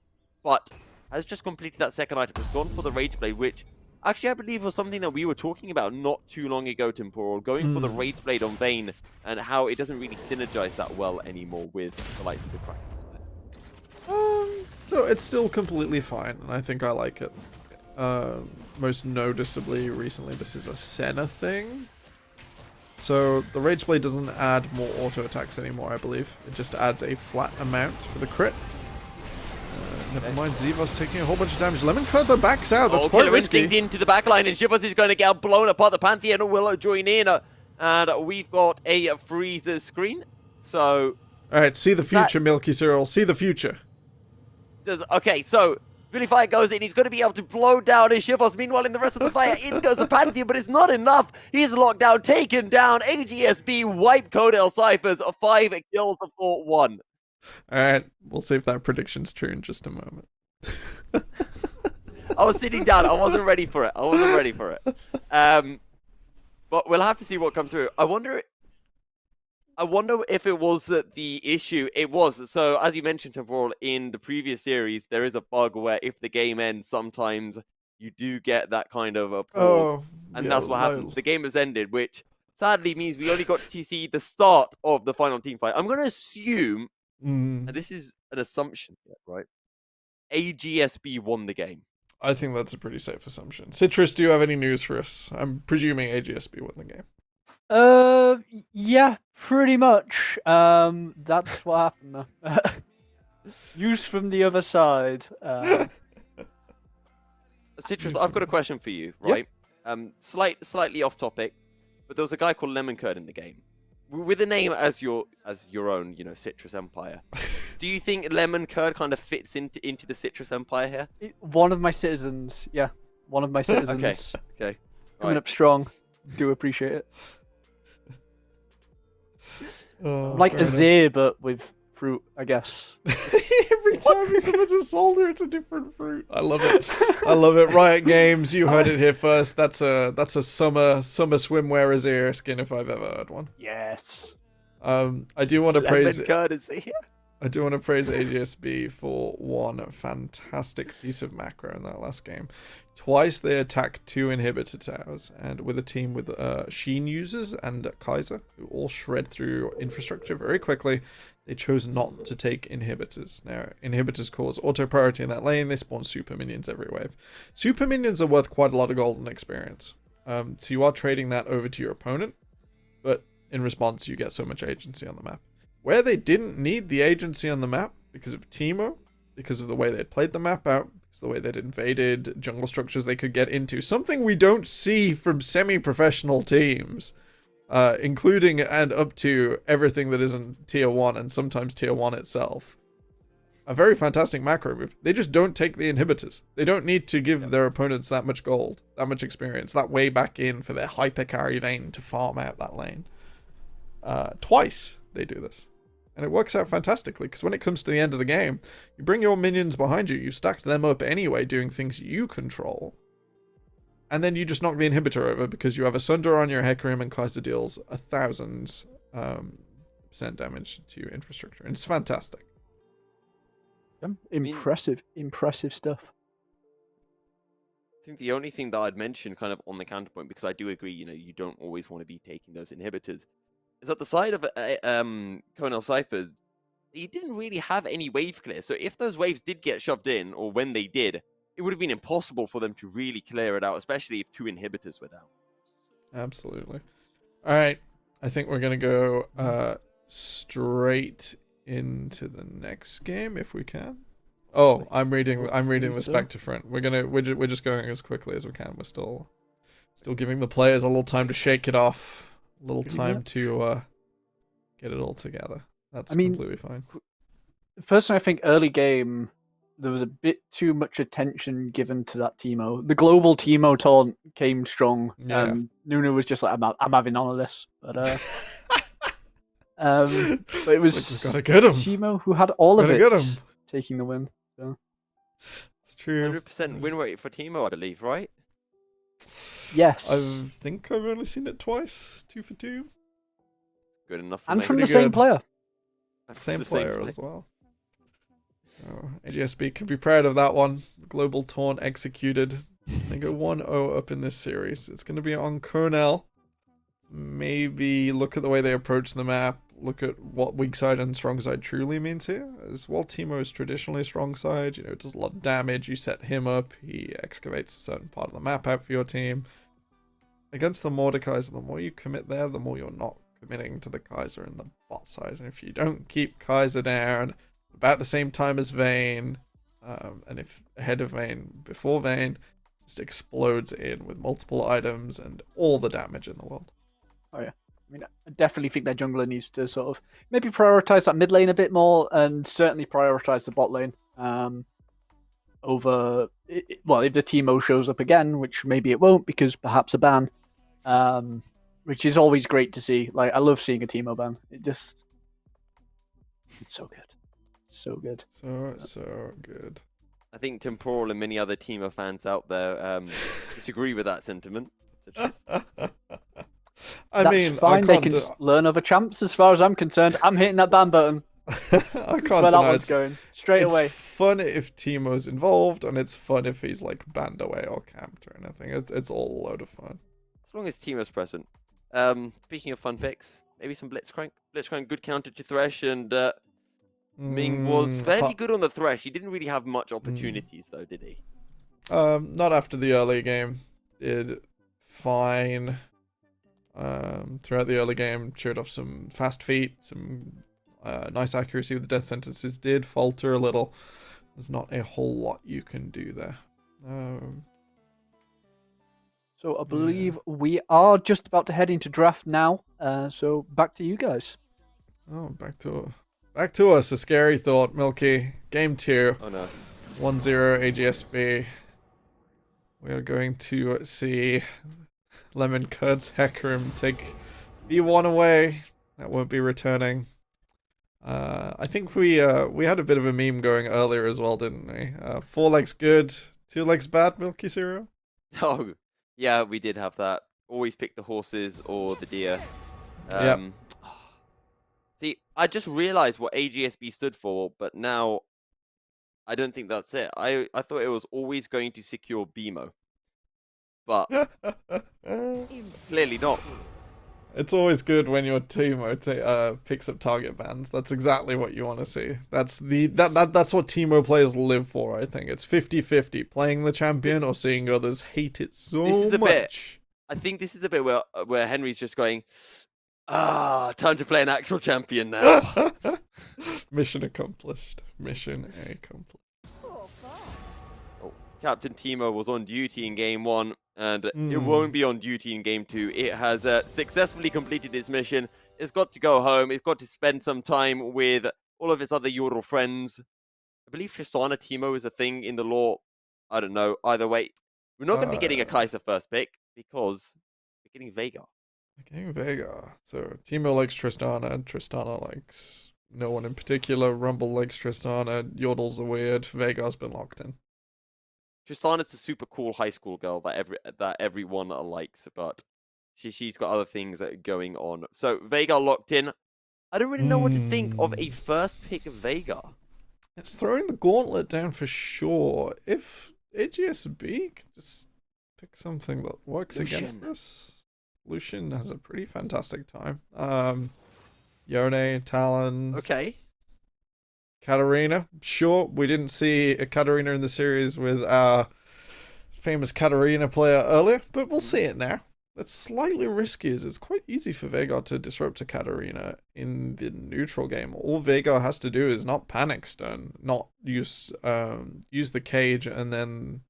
But has just completed that second item, has gone for the Rage Blade, which actually, I believe was something that we were talking about not too long ago, Temporal, going for the Rage Blade on Vayne and how it doesn't really synergize that well anymore with the likes of the Kraken split. So it's still completely fine, and I think I like it. Most noticeably, recently, this is a Senna thing. So the Rage Blade doesn't add more auto attacks anymore, I believe. It just adds a flat amount for the crit. Never mind, Zivos taking a whole bunch of damage. Lemon Curd though backs out. That's quite Killer risky. Instinct into the backline, and Shivers is going to get blown apart. The Pantheon will join in, and we've got a freezer screen. So, Alright, see the future, Milky Cyril. See the future. okay, so Vilify goes in. He's going to be able to blow down his Shivers. Meanwhile, in the rest of the fire, in goes the Pantheon, but it's not enough. He's locked down, taken down. AGSB wipe Codel Cyphers. 5 kills for 1. Alright, we'll see if that prediction's true in just a moment. I was sitting down. I wasn't ready for it. But we'll have to see what comes through. I wonder if it was the issue. It was. So, as you mentioned, Temporal, in the previous series, there is a bug where if the game ends, sometimes you do get that kind of a pause. And that's what happens. The game has ended, which sadly means we only got to see the start of the final team fight. I'm going to assume, and this is an assumption, right? AGSB won the game. I think that's a pretty safe assumption. Citrus, do you have any news for us? I'm presuming AGSB won the game. Yeah, pretty much. That's what happened. News from the other side. Citrus, I've got a question for you, right? Yep. Slightly off topic, but there was a guy called Lemon Curd in the game. With a name as your own, Citrus Empire. Do you think Lemon Curd kind of fits into the Citrus Empire here? One of my citizens, yeah. One of my citizens. Okay. Coming up strong. Do appreciate it. Like a Azir, but with fruit, I guess. Every time he summons a soldier, it's a different fruit. I love it. I love it. Riot Games, you heard it here first. That's a summer swimwear Azir skin if I've ever heard one. Yes. I do want to praise. Lemon Curd is here. I do want to praise AGSB for one fantastic piece of macro in that last game. Twice they attacked 2 inhibitor towers, and with a team with Sheen users and Kaiser, who all shred through infrastructure very quickly, they chose not to take inhibitors. Now, inhibitors cause auto priority in that lane, they spawn super minions every wave. Super minions are worth quite a lot of golden experience. So you are trading that over to your opponent, but in response you get so much agency on the map. Where they didn't need the agency on the map, because of Teemo, because of the way they played the map out, because of the way they'd invaded jungle structures they could get into, something we don't see from semi-professional teams, including and up to everything that isn't tier 1 and sometimes tier 1 itself. A very fantastic macro move. They just don't take the inhibitors. They don't need to give their opponents that much gold, that much experience, that way back in for their hyper carry Vayne to farm out that lane. Twice they do this. And it works out fantastically, because when it comes to the end of the game, you bring your minions behind you, you've stacked them up anyway, doing things you control, and then you just knock the inhibitor over, because you have a Sunder on your Hecarim, and Kaiser deals 1,000% damage to your infrastructure. And it's fantastic. Impressive stuff. I think the only thing that I'd mention kind of on the counterpoint, because I do agree, you don't always want to be taking those inhibitors, is at the side of Colonel Cyphers, he didn't really have any wave clear. So if those waves did get shoved in, or when they did, it would have been impossible for them to really clear it out, especially if 2 inhibitors were down. Absolutely. All right, I think we're gonna go straight into the next game if we can. Oh, I'm reading the spec different. We're just going as quickly as we can. We're still giving the players a little time to shake it off. A little time to get it all together. That's completely fine. Personally, I think early game, there was a bit too much attention given to that Teemo. The global Teemo taunt came strong. Yeah. Nunu was just like, I'm having none of this. But it was like, gotta get him. Teemo who had all of it taking the win. So. It's true. 100% win rate for Teemo, I believe, right? Yes. I think I've only seen it twice. 2 for 2. Good enough. And from the same player. Same player as well. Oh, AGSB can be proud of that one. Global taunt executed. They go 1-0 up in this series. It's going to be on Cornell. Maybe look at the way they approach the map. Look at what weak side and strong side truly means here. As while Teemo is traditionally a strong side, you know, it does a lot of damage. You set him up, he excavates a certain part of the map out for your team. Against the Mordekaiser, the more you commit there, the more you're not committing to the Kaiser in the bot side. And if you don't keep Kaiser down about the same time as Vayne, and if ahead of Vayne, before Vayne, just explodes in with multiple items and all the damage in the world. Oh yeah, I mean, I definitely think their jungler needs to sort of maybe prioritize that mid lane a bit more, and certainly prioritize the bot lane over. Well, if the Teemo shows up again, which maybe it won't because perhaps a ban, which is always great to see. Like, I love seeing a Teemo ban. It's so good, so good, So good. I think Temporal and many other Teemo fans out there disagree with that sentiment. That's mean, fine. They can just learn other champs. As far as I'm concerned, I'm hitting that ban button. I can't Where that deny one's going straight it's away. fun if Teemo's involved, and it's fun if he's like banned away or camped or anything. It's all a load of fun. As long as Teemo's present. Speaking of fun picks, maybe some Blitzcrank. Blitzcrank, good counter to Thresh, and Ming was fairly good on the Thresh. He didn't really have much opportunities, though, did he? Not after the early game. Did fine. Throughout the early game, cheered off some fast feet, some nice accuracy with the death sentences. Did falter a little. There's not a whole lot you can do there. So I believe we are just about to head into draft now. So back to you guys. Oh, back to us. A scary thought, Milky. Game 2. Oh no. 1-0 AGSB. We are going to see Lemon Curds Hecarim take V1 away. That won't be returning. I think we had a bit of a meme going earlier as well, didn't we? 4 legs good, 2 legs bad, Milky Cereal? Oh, yeah, we did have that. Always pick the horses or the deer. Yep. See, I just realized what AGSB stood for, but now I don't think that's it. I thought it was always going to secure BMO. But clearly not. It's always good when your Teemo picks up target bans. That's exactly what you want to see. That's what Teemo players live for, I think. It's 50-50, playing the champion or seeing others hate it so much. I think this is a bit where Henry's just going, time to play an actual champion now. Mission accomplished. Mission accomplished. Captain Teemo was on duty in game 1, and it won't be on duty in game 2. It has successfully completed its mission. It's got to go home. It's got to spend some time with all of its other Yordle friends. I believe Tristana Teemo is a thing in the lore. I don't know. Either way, we're not going to be getting a Kaiser first pick because we're getting Veigar. So Teemo likes Tristana. Tristana likes no one in particular. Rumble likes Tristana. Yordles are weird. Veigar's been locked in. Tristana's the super cool high school girl that everyone likes, but she's got other things going on. So Veigar locked in. I don't really know what to think of a first pick of Veigar. It's throwing the gauntlet down for sure. If AGSB could just pick something that works against this, Lucian has a pretty fantastic time. Yone, Talon. Okay. Katarina. Sure, we didn't see a Katarina in the series with our famous Katarina player earlier, but we'll see it now. That's slightly risky, as it's quite easy for Veigar to disrupt a Katarina in the neutral game. All Veigar has to do is not panic stun, not use the cage, and then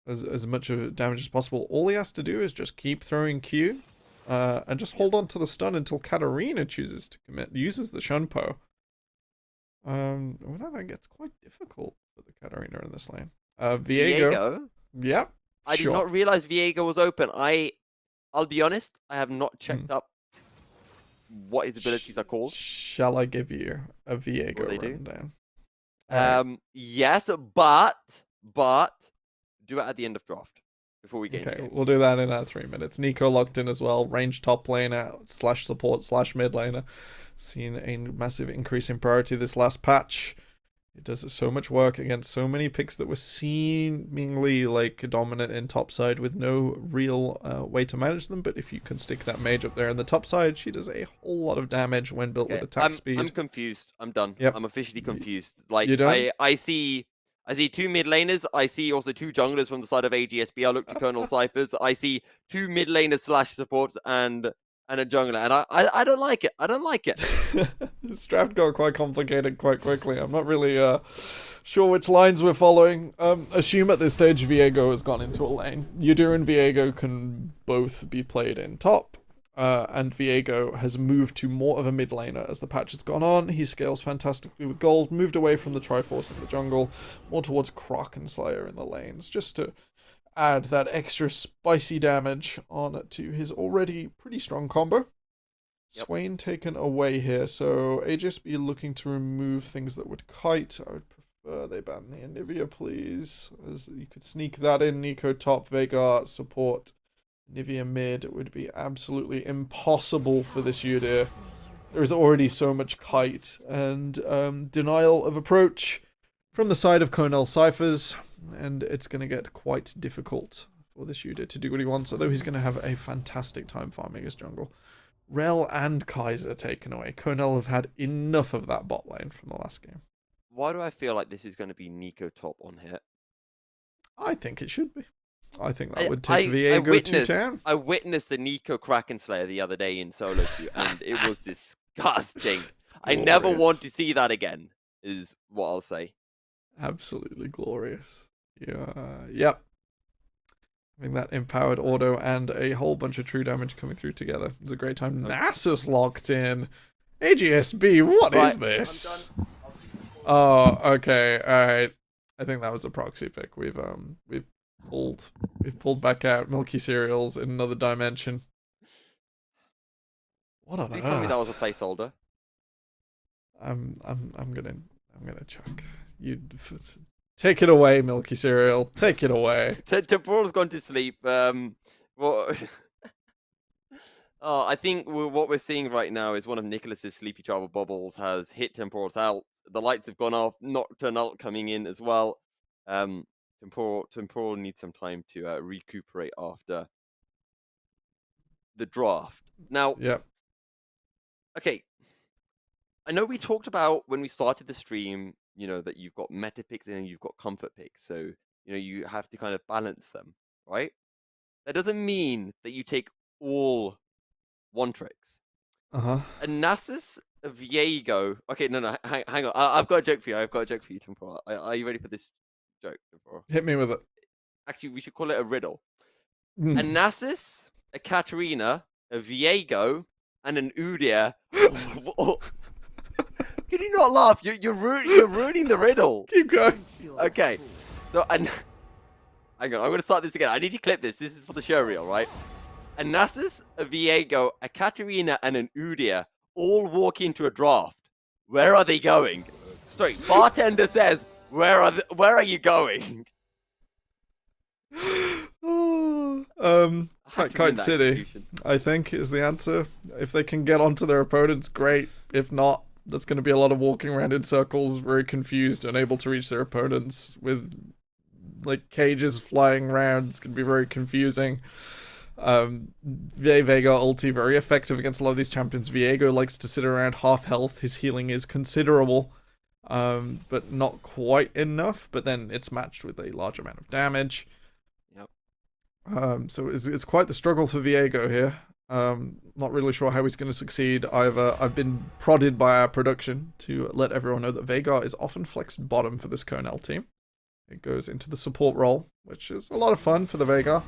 as much of damage as possible. All he has to do is just keep throwing Q, and just hold on to the stun until Katarina chooses to commit, uses the Shunpo. Without that gets quite difficult for the Katarina in this lane. Viego. Yep. I did not realize Viego was open. I'll be honest, I have not checked up what his abilities are called. Shall I give you a Viego rundown? Yes, but do it at the end of draft before we get into it. We'll do that in 3 minutes. Nico locked in as well. Range top laner / support / mid laner. Seen a massive increase in priority this last patch. It does so much work against so many picks that were seemingly like dominant in top side with no real way to manage them. But if you can stick that mage up there in the top side, she does a whole lot of damage when built with attack speed. I'm confused. I'm done. Yep. I'm officially confused. Like You done? I see 2 mid laners. I see also 2 junglers from the side of AGSB. I look to Colonel Cyphers. I see 2 mid laners / supports and a jungler, and I don't like it. I don't like it. This draft got quite complicated quite quickly. I'm not really sure which lines we're following. Assume at this stage Viego has gone into a lane. Yudur and Viego can both be played in top, and Viego has moved to more of a mid laner as the patch has gone on. He scales fantastically with gold, moved away from the Triforce in the jungle, more towards Croc and Slayer in the lanes, just to add that extra spicy damage on to his already pretty strong combo. Yep. Swain taken away here, so AJSB looking to remove things that would kite. I would prefer they ban the Anivia, please. As you could sneak that in. Nico top, Veigar support, Anivia mid. It would be absolutely impossible for this Yudir. There is already so much kite and denial of approach from the side of Cornell Cyphers, and it's going to get quite difficult for this Yudir to do what he wants, although he's going to have a fantastic time farming his jungle. Rel and Kaiser taken away. Cornell have had enough of that bot lane from the last game. Why do I feel like this is going to be Nico top on hit? I think it should be. I think that would take Viego to town. I witnessed the Nico Kraken Slayer the other day in solo queue, and it was disgusting. I never want to see that again, is what I'll say. Absolutely glorious. Yeah. Yep. Having that empowered auto and a whole bunch of true damage coming through together. It's a great time. Nasus locked in. AGSB, what is this? Oh, okay. Alright. I think that was a proxy pick. We've pulled back out Milky Cereals in another dimension. What on Please earth? tell me that was a placeholder. I'm gonna chuck. Take it away, Milky Cereal. Take it away. Temporal's gone to sleep. Well, I think what we're seeing right now is one of Nicholas's sleepy travel bubbles has hit Temporal's out. The lights have gone off. Nocturnal coming in as well. Temporal needs some time to recuperate after the draft. Now, Yep. Okay. I know we talked about when we started the stream, that you've got meta picks and you've got comfort picks. So, you have to kind of balance them, right? That doesn't mean that you take all one tricks. Uh-huh. A Nasus, a Viego. Okay, no, hang on. I've got a joke for you. Temporal. Are you ready for this joke, Temporal? Hit me with it. Actually, we should call it a riddle. A Nasus, a Katarina, a Viego, and an Udyr. Can you not laugh? You're ruining the riddle. Keep going. Okay, so hang on. I'm gonna start this again. I need to clip this. This is for the show reel, right? A Nasus, a Viego, a Katarina, and an Udyr all walk into a draft. Where are they going? Sorry, bartender says, where are you going? Kite City, I think, is the answer. If they can get onto their opponents, great. If not, that's going to be a lot of walking around in circles, very confused, unable to reach their opponents with cages flying around. It's going to be very confusing. Veigar ulti, very effective against a lot of these champions. Viego likes to sit around half health. His healing is considerable, but not quite enough. But then it's matched with a large amount of damage. So it's quite the struggle for Viego here. Not really sure how he's going to succeed either. I've been prodded by our production to let everyone know that Veigar is often flexed bottom for this Cornell team. It goes into the support role, which is a lot of fun for the Veigar.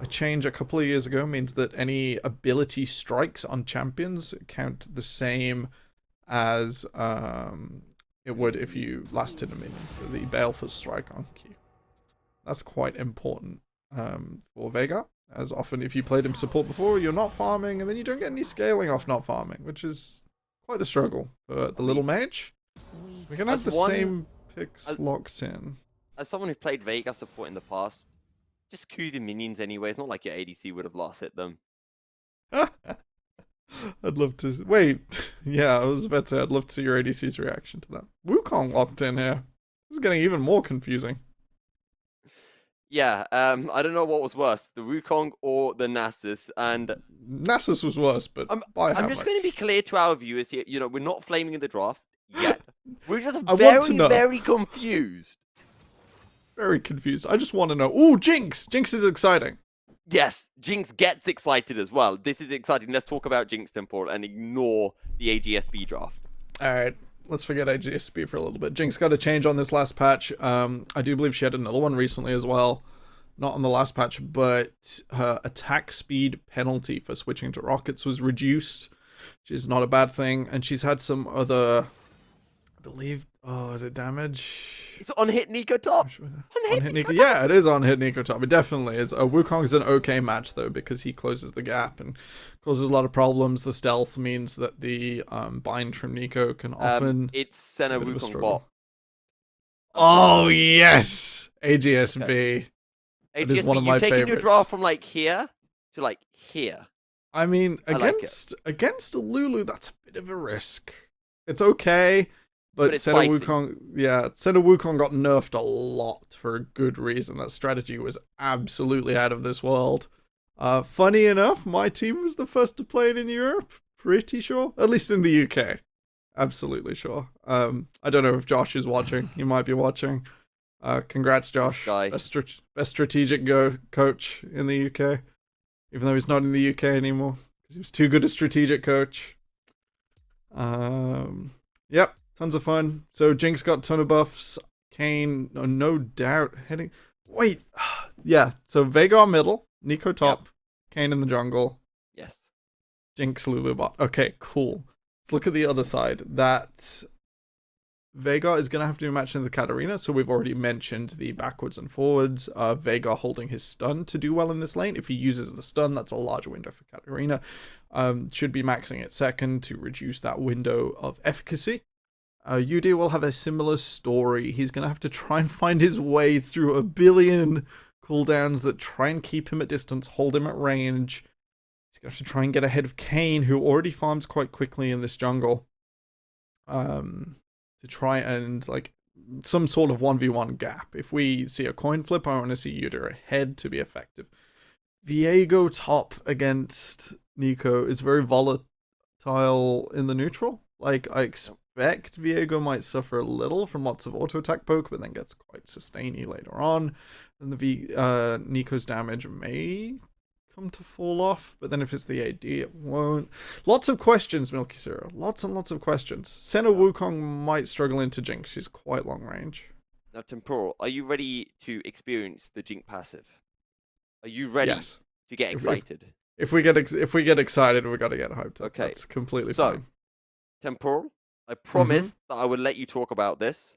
A change a couple of years ago means that any ability strikes on champions count the same as it would if you last hit a minion for the Baleful strike on Q. That's quite important for Veigar, as often if you played him support before, you're not farming, and then you don't get any scaling off not farming, which is quite the struggle for the little mage. We're going to have the same picks locked in. As someone who played Veigar support in the past, just Q the minions anyway. It's not like your ADC would have last hit them. I'd love to... Wait. Yeah, I was about to say, I'd love to see your ADC's reaction to that. Wukong locked in here. This is getting even more confusing. Yeah, I don't know what was worse, the Wukong or the Nasus, and Nasus was worse, but by how I'm just much? going to be clear to our viewers here. You know, we're not flaming in the draft yet. We're just I want to very, know. very confused. Very confused. I just want to know. Ooh, Jinx! Jinx is exciting. Yes, Jinx gets excited as well. This is exciting. Let's talk about Jinx Temple and ignore the AGSB draft. Alright, let's forget AGSB for a little bit. Jinx got a change on this last patch. I do believe she had another one recently as well. Not on the last patch, but her attack speed penalty for switching to rockets was reduced, which is not a bad thing. And she's had some other, I believe, is it damage? It's on hit Nico top. On hit Nico. Yeah, it is on hit Nico top. It definitely is. Wukong's an okay match though because he closes the gap and causes a lot of problems. The stealth means that the bind from Nico can often. It's Senna a bit of a Wukong struggle. bot. Oh yes, AGSB. Okay. That is AGSB, one of my you've taken your favorites. draft from like here to like here. I mean, I like against a Lulu, that's a bit of a risk. It's okay, but it's Senna spicy. Wukong got nerfed a lot for a good reason. That strategy was absolutely out of this world. Funny enough, my team was the first to play it in Europe. Pretty sure, at least in the UK. Absolutely sure. I don't know if Josh is watching. He might be watching. Congrats, Josh. Guy. Best strategic coach in the UK. Even though he's not in the UK anymore. Because he was too good a strategic coach. Yep, tons of fun. So Jinx got a ton of buffs. Kane, no doubt, heading... Wait, yeah, so Veigar middle, Nico top, Kane in the jungle, Yes. Jinx Lulu bot. Okay, cool. Let's look at the other side. That Veigar is going to have to do a match in the Katarina, so we've already mentioned the backwards and forwards. Veigar holding his stun to do well in this lane. If he uses the stun, that's a large window for Katarina. Should be maxing it second to reduce that window of efficacy. UD will have a similar story. He's going to have to try and find his way through a billion cooldowns that try and keep him at distance, hold him at range. He's going to have to try and get ahead of Kane, who already farms quite quickly in this jungle. To try and, like, some sort of 1v1 gap. If we see a coin flip, I want to see Yuda ahead to be effective. Viego top against Nico is very volatile in the neutral. Like, I expect Viego might suffer a little from lots of auto attack poke, but then gets quite sustainy later on. And the Nico's damage may come to fall off, but then if it's the AD, it won't. Lots of questions, Milky Zero. Lots and lots of questions. Senna Wukong might struggle into Jinx. She's quite long range. Now, Temporal, are you ready to experience the Jink passive? Are you ready Yes. to get excited? If we get excited, we got to get hyped up. Okay. That's completely So, fine. Temporal, I promised that I would let you talk about this.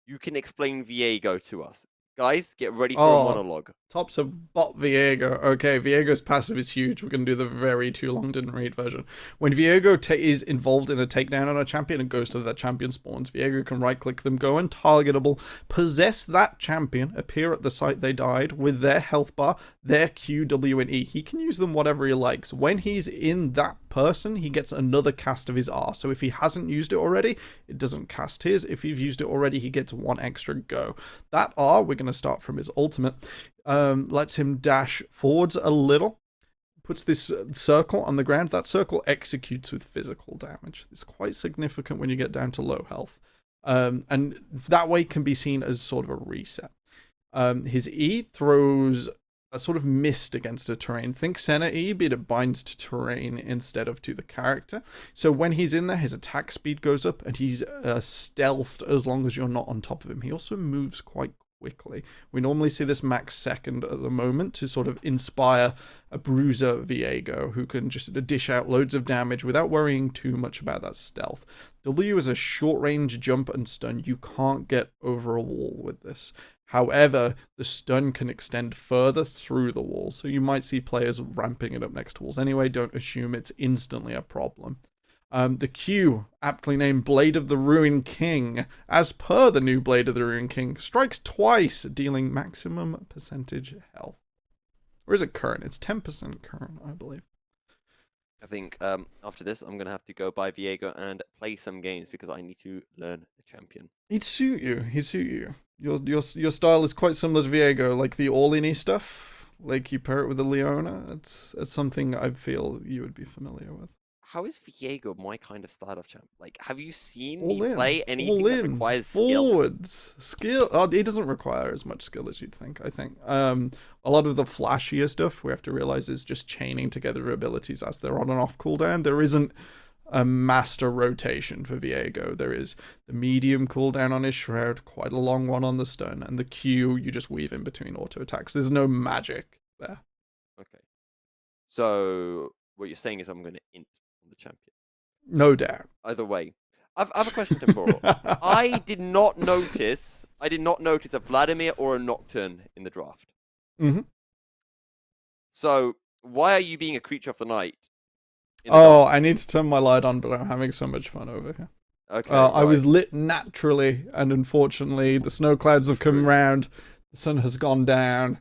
You can explain Viego to us. Guys, get ready for a monologue. Top's a bot Viego. Okay, Viego's passive is huge. We're going to do the very too long didn't read version. When Viego is involved in a takedown on a champion and goes to that champion spawns, Viego can right click them, go untargetable, possess that champion, appear at the site they died with their health bar, their Q, W, and E. He can use them whatever he likes. When he's in that person, he gets another cast of his R. So if he hasn't used it already, it doesn't cast his. If you've used it already, he gets one extra go. That R, we're going to start from his ultimate. Lets him dash forwards a little, puts this circle on the ground. That circle executes with physical damage. It's quite significant when you get down to low health, and that way can be seen as sort of a reset. His E throws a sort of mist against a terrain. Think Senna E, but it binds to terrain instead of to the character. So when he's in there, his attack speed goes up, and he's stealthed as long as you're not on top of him. He also moves quite quickly. We normally see this max second at the moment to sort of inspire a bruiser Viego who can just dish out loads of damage without worrying too much about that stealth. W is a short range jump and stun. You can't get over a wall with this. However, the stun can extend further through the wall, so you might see players ramping it up next to walls. Anyway, don't assume it's instantly a problem. The Q, aptly named Blade of the Ruin King, as per the new Blade of the Ruin King, strikes twice, dealing maximum percentage health. Or is it current? It's 10% current, I believe. I think after this, I'm gonna have to go buy Viego and play some games because I need to learn the champion. He'd suit you. He'd suit you. Your style is quite similar to Viego, like the all-in-y stuff. Like you pair it with the Leona. It's something I feel you would be familiar with. How is Viego my kind of style of champ? Like, have you seen All me in. play anything All that in. requires skill? Forwards. Skill. Oh, it doesn't require as much skill as you'd think, I think. A lot of the flashier stuff we have to realize is just chaining together abilities as they're on and off cooldown. There isn't a master rotation for Viego. There is the medium cooldown on his Shroud, quite a long one on the stun, and the Q you just weave in between auto attacks. There's no magic there. Okay. So what you're saying is I'm gonna int on the champion. No doubt. Either way, I have a question, Temporal. I did not notice a Vladimir or a Nocturne in the draft. Mm-hmm. So why are you being a creature of the night? Oh, I need to turn my light on, but I'm having so much fun over here. Okay. I was lit naturally, and unfortunately, the snow clouds have come round. The sun has gone down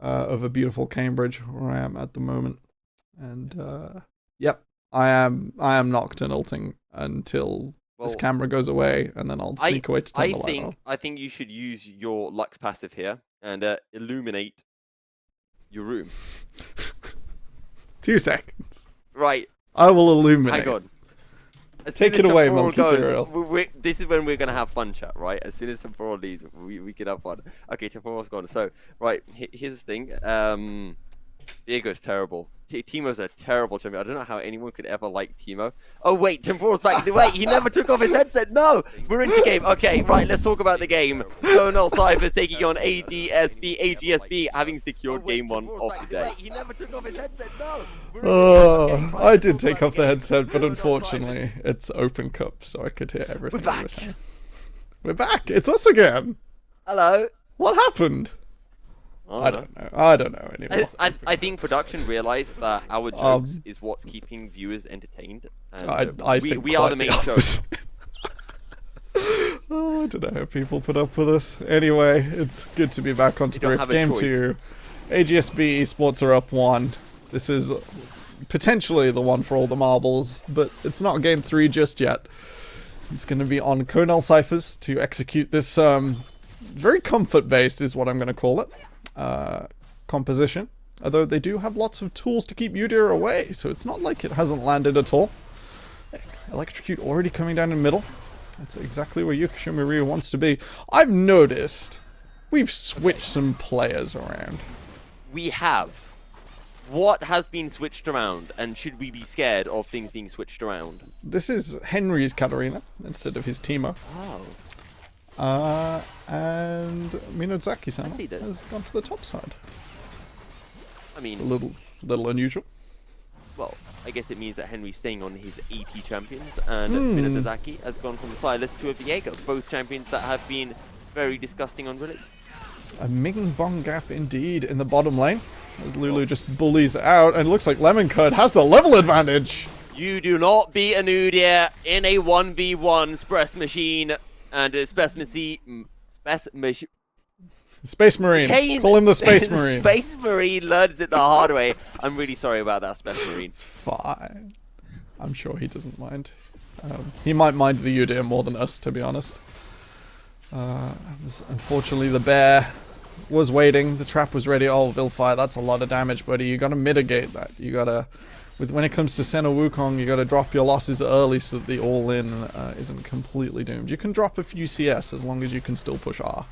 over beautiful Cambridge, where I am at the moment. And yep, I am nocturnalting until this camera goes away, and then I'll sneak away to turn the light on. I think you should use your Lux passive here and illuminate your room. 2 seconds. Right. I will illuminate. Hang on. Take it away, Monkey Cereal. This is when we're gonna have fun, chat. Right? As soon as Temporal leaves, we can have fun. Okay, Temporal's gone. So, right, here's the thing. Diego's terrible. Teemo's a terrible champion. I don't know how anyone could ever like Teemo. Oh wait, Temporal's back. Wait, he never took off his headset. No, we're into game. Okay, right, let's talk about the game. Tonal Cypher's taking on AGSB. AGSB having secured game 1 of the day. Wait, he never took off his headset. No. I did take off the headset, but unfortunately, it's open cup, so I could hear everything. We're back. We're back. It's us again. Hello. What happened? I don't know. I don't know anymore. I think production realised that our jokes is what's keeping viewers entertained. And I think we are the main show. Oh, I don't know how people put up with us. Anyway, it's good to be back onto the game 2. AGSB Esports are up 1. This is potentially the one for all the marbles, but it's not game 3 just yet. It's going to be on Conal Cyphers to execute this very comfort-based is what I'm going to call it. Composition, although they do have lots of tools to keep Udyr away, so it's not like it hasn't landed at all. Electrocute already coming down in middle. That's exactly where Yukishima Ryu wants to be. I've noticed we've switched some players around. We have. What has been switched around, and should we be scared of things being switched around? This is Henry's Katarina instead of his Teemo. Oh. And Minozaki-san see this. has gone to the top side. I mean, A little unusual. well, I guess it means that Henry's staying on his AP champions, and Minozaki has gone from the sideless to a Viego, both champions that have been very disgusting on release. A Ming Bong gap indeed in the bottom lane, as Lulu just bullies out, and it looks like Lemon Curd has the level advantage. You do not beat an Udyr in a 1v1 Space Machine, and Space Marine. Call him the Space Marine. Space Marine learns it the hard way. I'm really sorry about that, Space Marine. It's fine. I'm sure he doesn't mind. He might mind the Udyr more than us, to be honest. Unfortunately, the bear was waiting. The trap was ready. Oh, Vilfire, that's a lot of damage, buddy. You gotta mitigate that. You gotta... when it comes to Senna Wukong, you gotta drop your losses early so that the all-in isn't completely doomed. You can drop a few CS as long as you can still push R.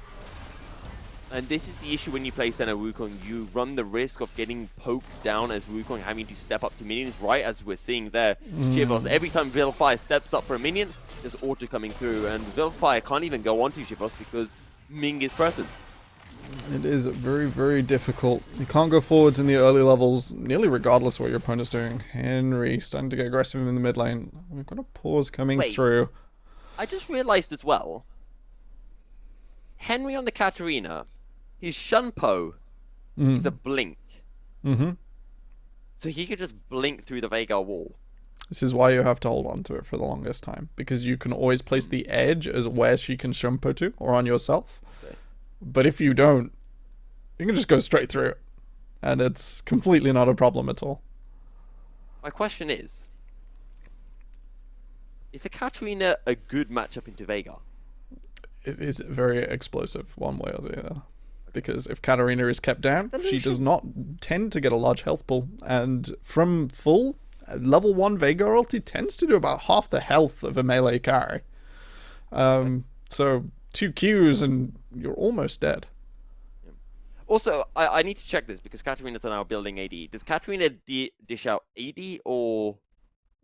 And this is the issue when you play Senna Wukong. You run the risk of getting poked down as Wukong, having to step up to minions, right as we're seeing there. Shivos, every time Vilfire steps up for a minion, there's auto coming through, and Vilfire can't even go onto Shivos because Ming is present. It is very, very difficult. You can't go forwards in the early levels, nearly regardless of what your opponent's doing. Henry starting to get aggressive in the mid lane. We've got a pause coming through. I just realized as well, Henry on the Katarina, his Shunpo is a blink. So he could just blink through the Veigar wall. This is why you have to hold on to it for the longest time, because you can always place the edge as where she can Shunpo to, or on yourself. But if you don't, you can just go straight through it. And it's completely not a problem at all. My question is the Katarina a good matchup into Veigar? It is very explosive, one way or the other. Because if Katarina is kept down, she does not tend to get a large health pool. And from full, level 1 Veigar ulti tends to do about half the health of a melee carry. So 2 Qs and you're almost dead. Also, I need to check this because Katarina's are now building AD. Does Katarina dish out AD or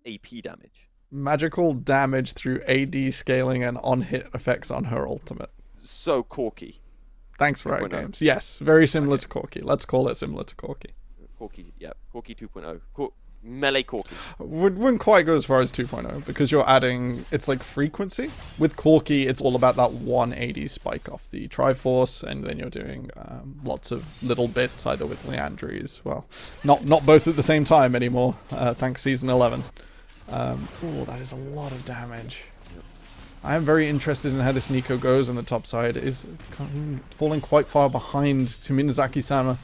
AP damage? Magical damage through AD scaling and on-hit effects on her ultimate. So Corki. Thanks for our games. Yes, very similar to Corki. Let's call it similar to Corki. Corki, yeah. Corki 2.0. Melee Corki. Wouldn't quite go as far as 2.0 because you're adding, it's like frequency. With Corki, it's all about that 180 spike off the Triforce, and then you're doing lots of little bits either with Leandries. Well, not both at the same time anymore, thanks Season 11. Oh, that is a lot of damage. I am very interested in how this Nico goes on the top side. It is falling quite far behind to Minazaki-sama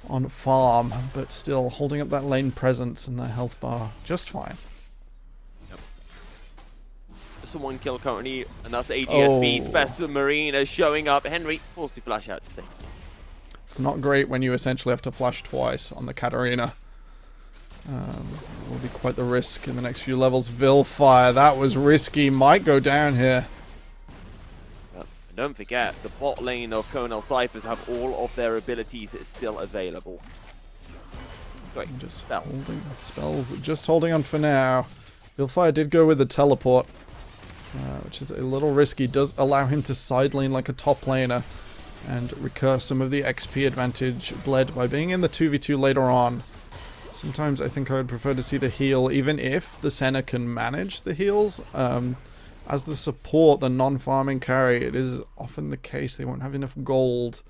on farm, but still holding up that lane presence and the health bar just fine. Yep. Just a 1 kill currently, and that's AGSB. Special Marina showing up. Henry forced to flash out to safety. It's not great when you essentially have to flash twice on the Katarina. It will be quite the risk in the next few levels. Vilfire, that was risky. Might go down here. And don't forget, the bot lane of Colonel Cyphers have all of their abilities still available. Great. Just spells. Spells just holding on for now. Vilfire did go with the teleport, which is a little risky. Does allow him to side lane like a top laner and recur some of the XP advantage bled by being in the 2v2 later on. Sometimes I think I would prefer to see the heal, even if the Senna can manage the heals. As the support, the non-farming carry, it is often the case they won't have enough gold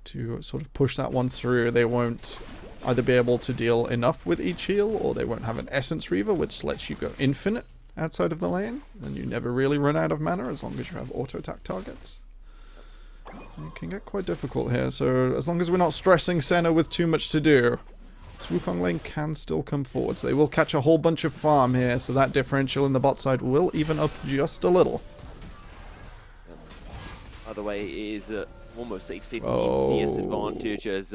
to sort of push that one through. They won't either be able to deal enough with each heal, or they won't have an Essence Reaver, which lets you go infinite outside of the lane, and you never really run out of mana as long as you have auto-attack targets. It can get quite difficult here, so as long as we're not stressing Senna with too much to do, this Wukong lane can still come forwards. They will catch a whole bunch of farm here, so that differential in the bot side will even up just a little. Other way is almost a 15 CS advantage as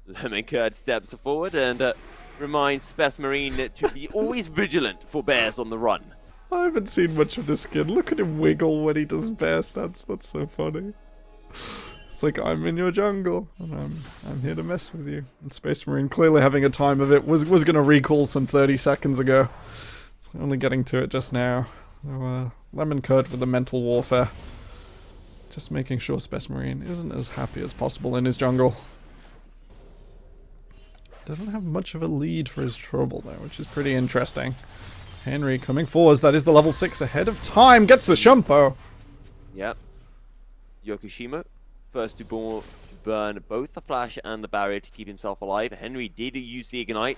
Lemon Curd steps forward and reminds Spess Marine to be always vigilant for bears on the run. I haven't seen much of this kid. Look at him wiggle when he does bear stats. That's so funny. It's like, I'm in your jungle, and I'm here to mess with you. And Space Marine clearly having a time of it. Was going to recall some 30 seconds ago. It's only getting to it just now. So, Lemon Curd with the mental warfare. Just making sure Space Marine isn't as happy as possible in his jungle. Doesn't have much of a lead for his trouble though, which is pretty interesting. Henry coming forwards. That is the level 6 ahead of time. Gets the Shumpo. Yep. Yokoshima. First to burn both the flash and the barrier to keep himself alive. Henry did use the ignite.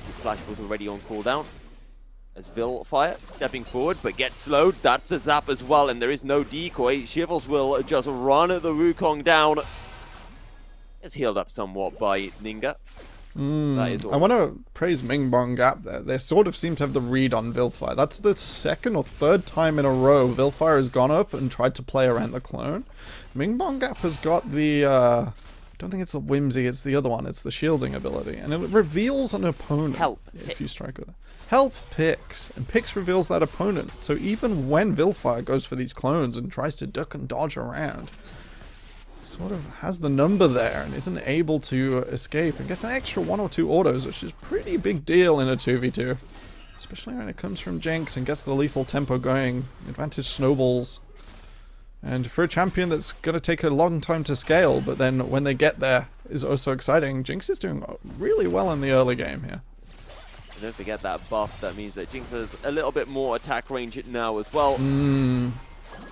His flash was already on cooldown. As Vilfire stepping forward, but gets slowed. That's a zap as well, and there is no decoy. Shivels will just run the Wukong down. It's healed up somewhat by Ninga. That is all. I want to praise Ming Bong Gap there. They sort of seem to have the read on Vilfire. That's the second or third time in a row Vilfire has gone up and tried to play around the clone. Ming Bong Gap has got the, I don't think it's the Whimsy, it's the other one. It's the shielding ability. And it reveals an opponent. Help. If you strike with it. Help Pix. And Pix reveals that opponent. So even when Vilfire goes for these clones and tries to duck and dodge around, sort of has the number there and isn't able to escape and gets an extra 1 or 2 autos, which is a pretty big deal in a 2v2. Especially when it comes from Jinx and gets the lethal tempo going. Advantage snowballs. And for a champion that's going to take a long time to scale, but then when they get there is also exciting, Jinx is doing really well in the early game here. And don't forget that buff, that means that Jinx has a little bit more attack range now as well.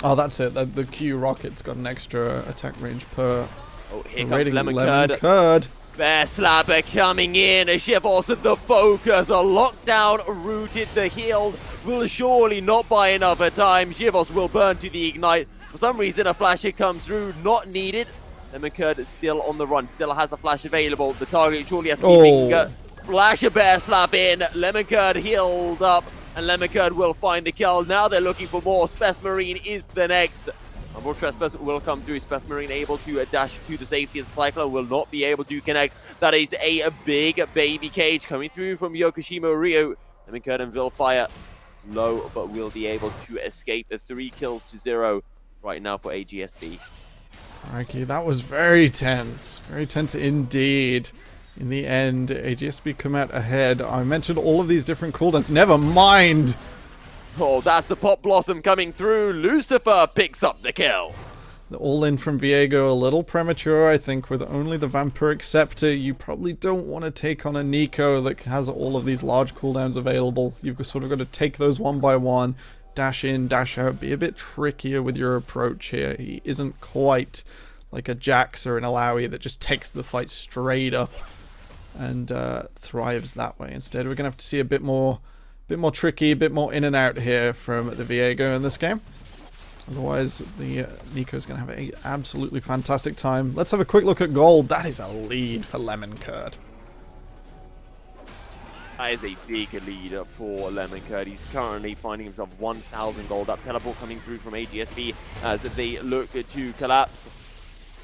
Oh, that's it. The Q Rocket's got an extra attack range per. Oh, here comes Lemon Curd. Bear Slapper coming in. Shivels the focus. A lockdown rooted the heal. Will surely not buy another time. Shivels will burn to the ignite. For some reason, a flash comes through. Not needed. Lemon Curd is still on the run. Still has a flash available. The target surely has to be Flash a bear slap in. Lemon Curd healed up, and Lemon Curd will find the kill. Now they're looking for more. Spess Marine is the next. More Trespass will come through. Spess Marine able to dash to the safety, and Cycler will not be able to connect. That is a big baby cage coming through from Yokoshima Ryu. Lemon Curd and Vilfire low, but will be able to escape. 3 kills to 0 right now for AGSB. Crikey, that was very tense. Very tense indeed. In the end, AGSB come out ahead. I mentioned all of these different cooldowns. Never mind! Oh, that's the Pop Blossom coming through. Lucifer picks up the kill. The all-in from Viego, a little premature, I think, with only the Vampiric Scepter. You probably don't want to take on a Nico that has all of these large cooldowns available. You've sort of got to take those one by one, dash in, dash out, be a bit trickier with your approach here. He isn't quite like a Jax or an Alawi that just takes the fight straight up and thrives that way. Instead, we're going to have to see a bit more tricky, a bit more in and out here from the Viego in this game. Otherwise, the Nico's going to have an absolutely fantastic time. Let's have a quick look at gold. That is a lead for Lemon Curd. That is a big lead for Lemon Curd. He's currently finding himself 1,000 gold up. Teleport coming through from AGSB as they look to collapse.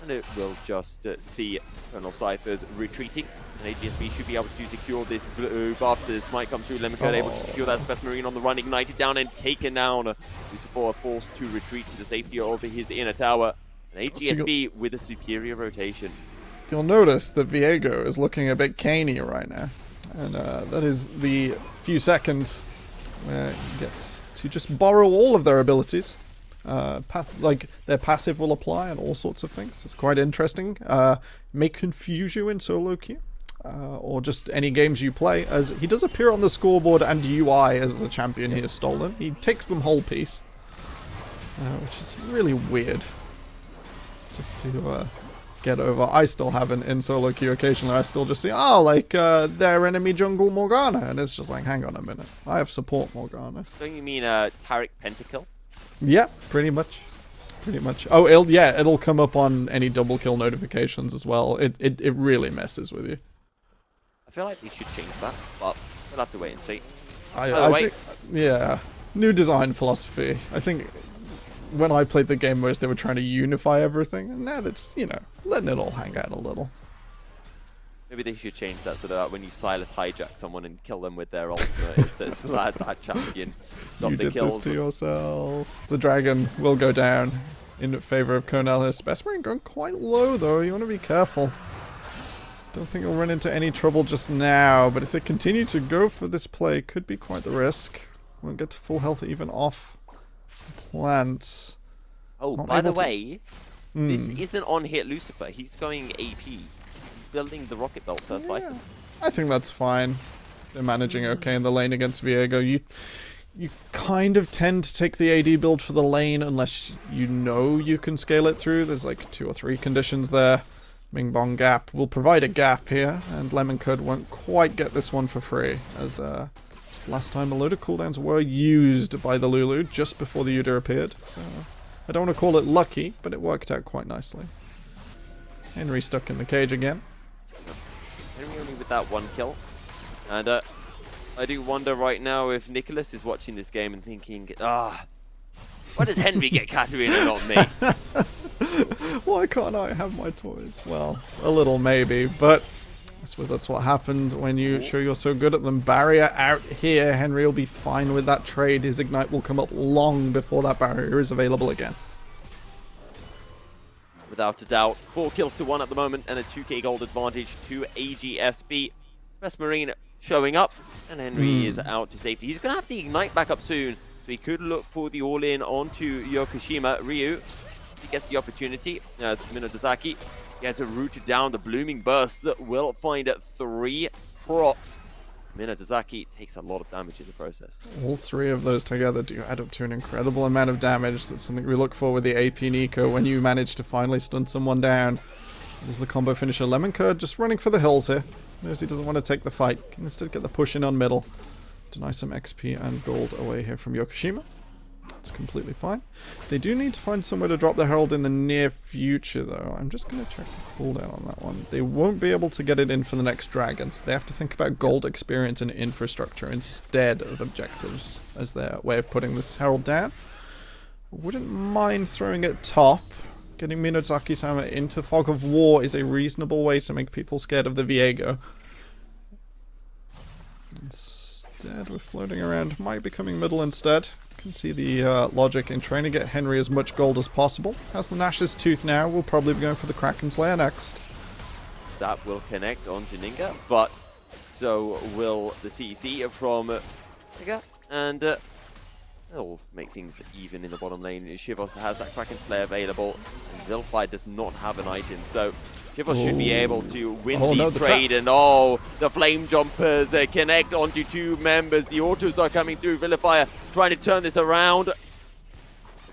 And it will just see Colonel Cyphers retreating. And AGSB should be able to secure this blue buff. The smite comes through. Lemon Curd able to secure that Spess Marine on the run. Ignited down and taken down. Lucifer forced to retreat to the safety of his inner tower. And AGSB with a superior rotation. You'll notice that Viego is looking a bit caney right now. And that is the few seconds where he gets to just borrow all of their abilities. Like their passive will apply and all sorts of things. It's quite interesting. May confuse you in solo queue. Or just any games you play, as he does appear on the scoreboard and UI as the champion he has stolen. He takes them whole piece, which is really weird. Just to get over. I still haven't in solo queue occasionally. I still just see, oh, like their enemy jungle Morgana, and it's just like, hang on a minute, I have support Morgana. Don't you mean Taric Pentakill? Yeah, pretty much. Pretty much. Oh, it'll come up on any double kill notifications as well. It really messes with you. I feel like they should change that, but we'll have to wait and see. I think, yeah, new design philosophy. I think when I played the game most, they were trying to unify everything, and now they're just, letting it all hang out a little. Maybe they should change that so that when you Silas hijack someone and kill them with their ultimate, it says that champion got You the did kills. this to yourself. The dragon will go down in favor of Conal. His Spess Marine going quite low, though. You want to be careful. Don't think he'll run into any trouble just now, but if they continue to go for this play, could be quite the risk. Won't get to full health even off plants. Oh, Not by the able to- way, this isn't on hit Lucifer. He's going AP. He's building the rocket belt first cycle. I think that's fine. They're managing okay in the lane against Viego. You kind of tend to take the AD build for the lane unless you know you can scale it through. There's like 2 or 3 conditions there. Bing Bong Gap will provide a gap here, and Lemon Curd won't quite get this one for free, as last time a load of cooldowns were used by the Lulu just before the Yuda appeared. So I don't want to call it lucky, but it worked out quite nicely. Henry stuck in the cage again. Henry only with that 1 kill. And I do wonder right now if Nicholas is watching this game and thinking, why does Henry get Katarina and not me? Why can't I have my toys? Well, a little maybe, but I suppose that's what happens when you show you're so good at them. Barrier out here. Henry will be fine with that trade. His Ignite will come up long before that barrier is available again. Without a doubt, 4 kills to 1 at the moment and a 2k gold advantage to AGSB. Spess Marine showing up, and Henry is out to safety. He's going to have the Ignite back up soon, so he could look for the all-in onto Yokoshima Ryu. He gets the opportunity as Minodazaki gets rooted down. The Blooming Burst will find 3 procs. Minodazaki takes a lot of damage in the process. All 3 of those together do add up to an incredible amount of damage. That's something we look for with the AP Nico when you manage to finally stun someone down. There's the combo finisher. Lemon Curd just running for the hills here. Knows he doesn't want to take the fight. Can instead get the push in on middle. Deny some XP and gold away here from Yokoshima. It's completely fine. They do need to find somewhere to drop the Herald in the near future, though. I'm just going to check the cooldown on that one. They won't be able to get it in for the next dragon, so they have to think about gold experience and infrastructure instead of objectives as their way of putting this Herald down. Wouldn't mind throwing it top. Getting Minozaki-sama into Fog of War is a reasonable way to make people scared of the Viego. Instead, we're floating around. Might be coming middle instead. Can see the logic in trying to get Henry as much gold as possible. Has the Nash's Tooth now. We'll probably be going for the Kraken Slayer next. Zap will connect onto Ninga, but so will the CC from Ninga, and it'll make things even in the bottom lane. Shivos has that Kraken Slayer available, and Vilfire does not have an item, so Shivos should be able to win the trade. And the Flame Jumpers connect onto two members. The autos are coming through. Vilfire trying to turn this around.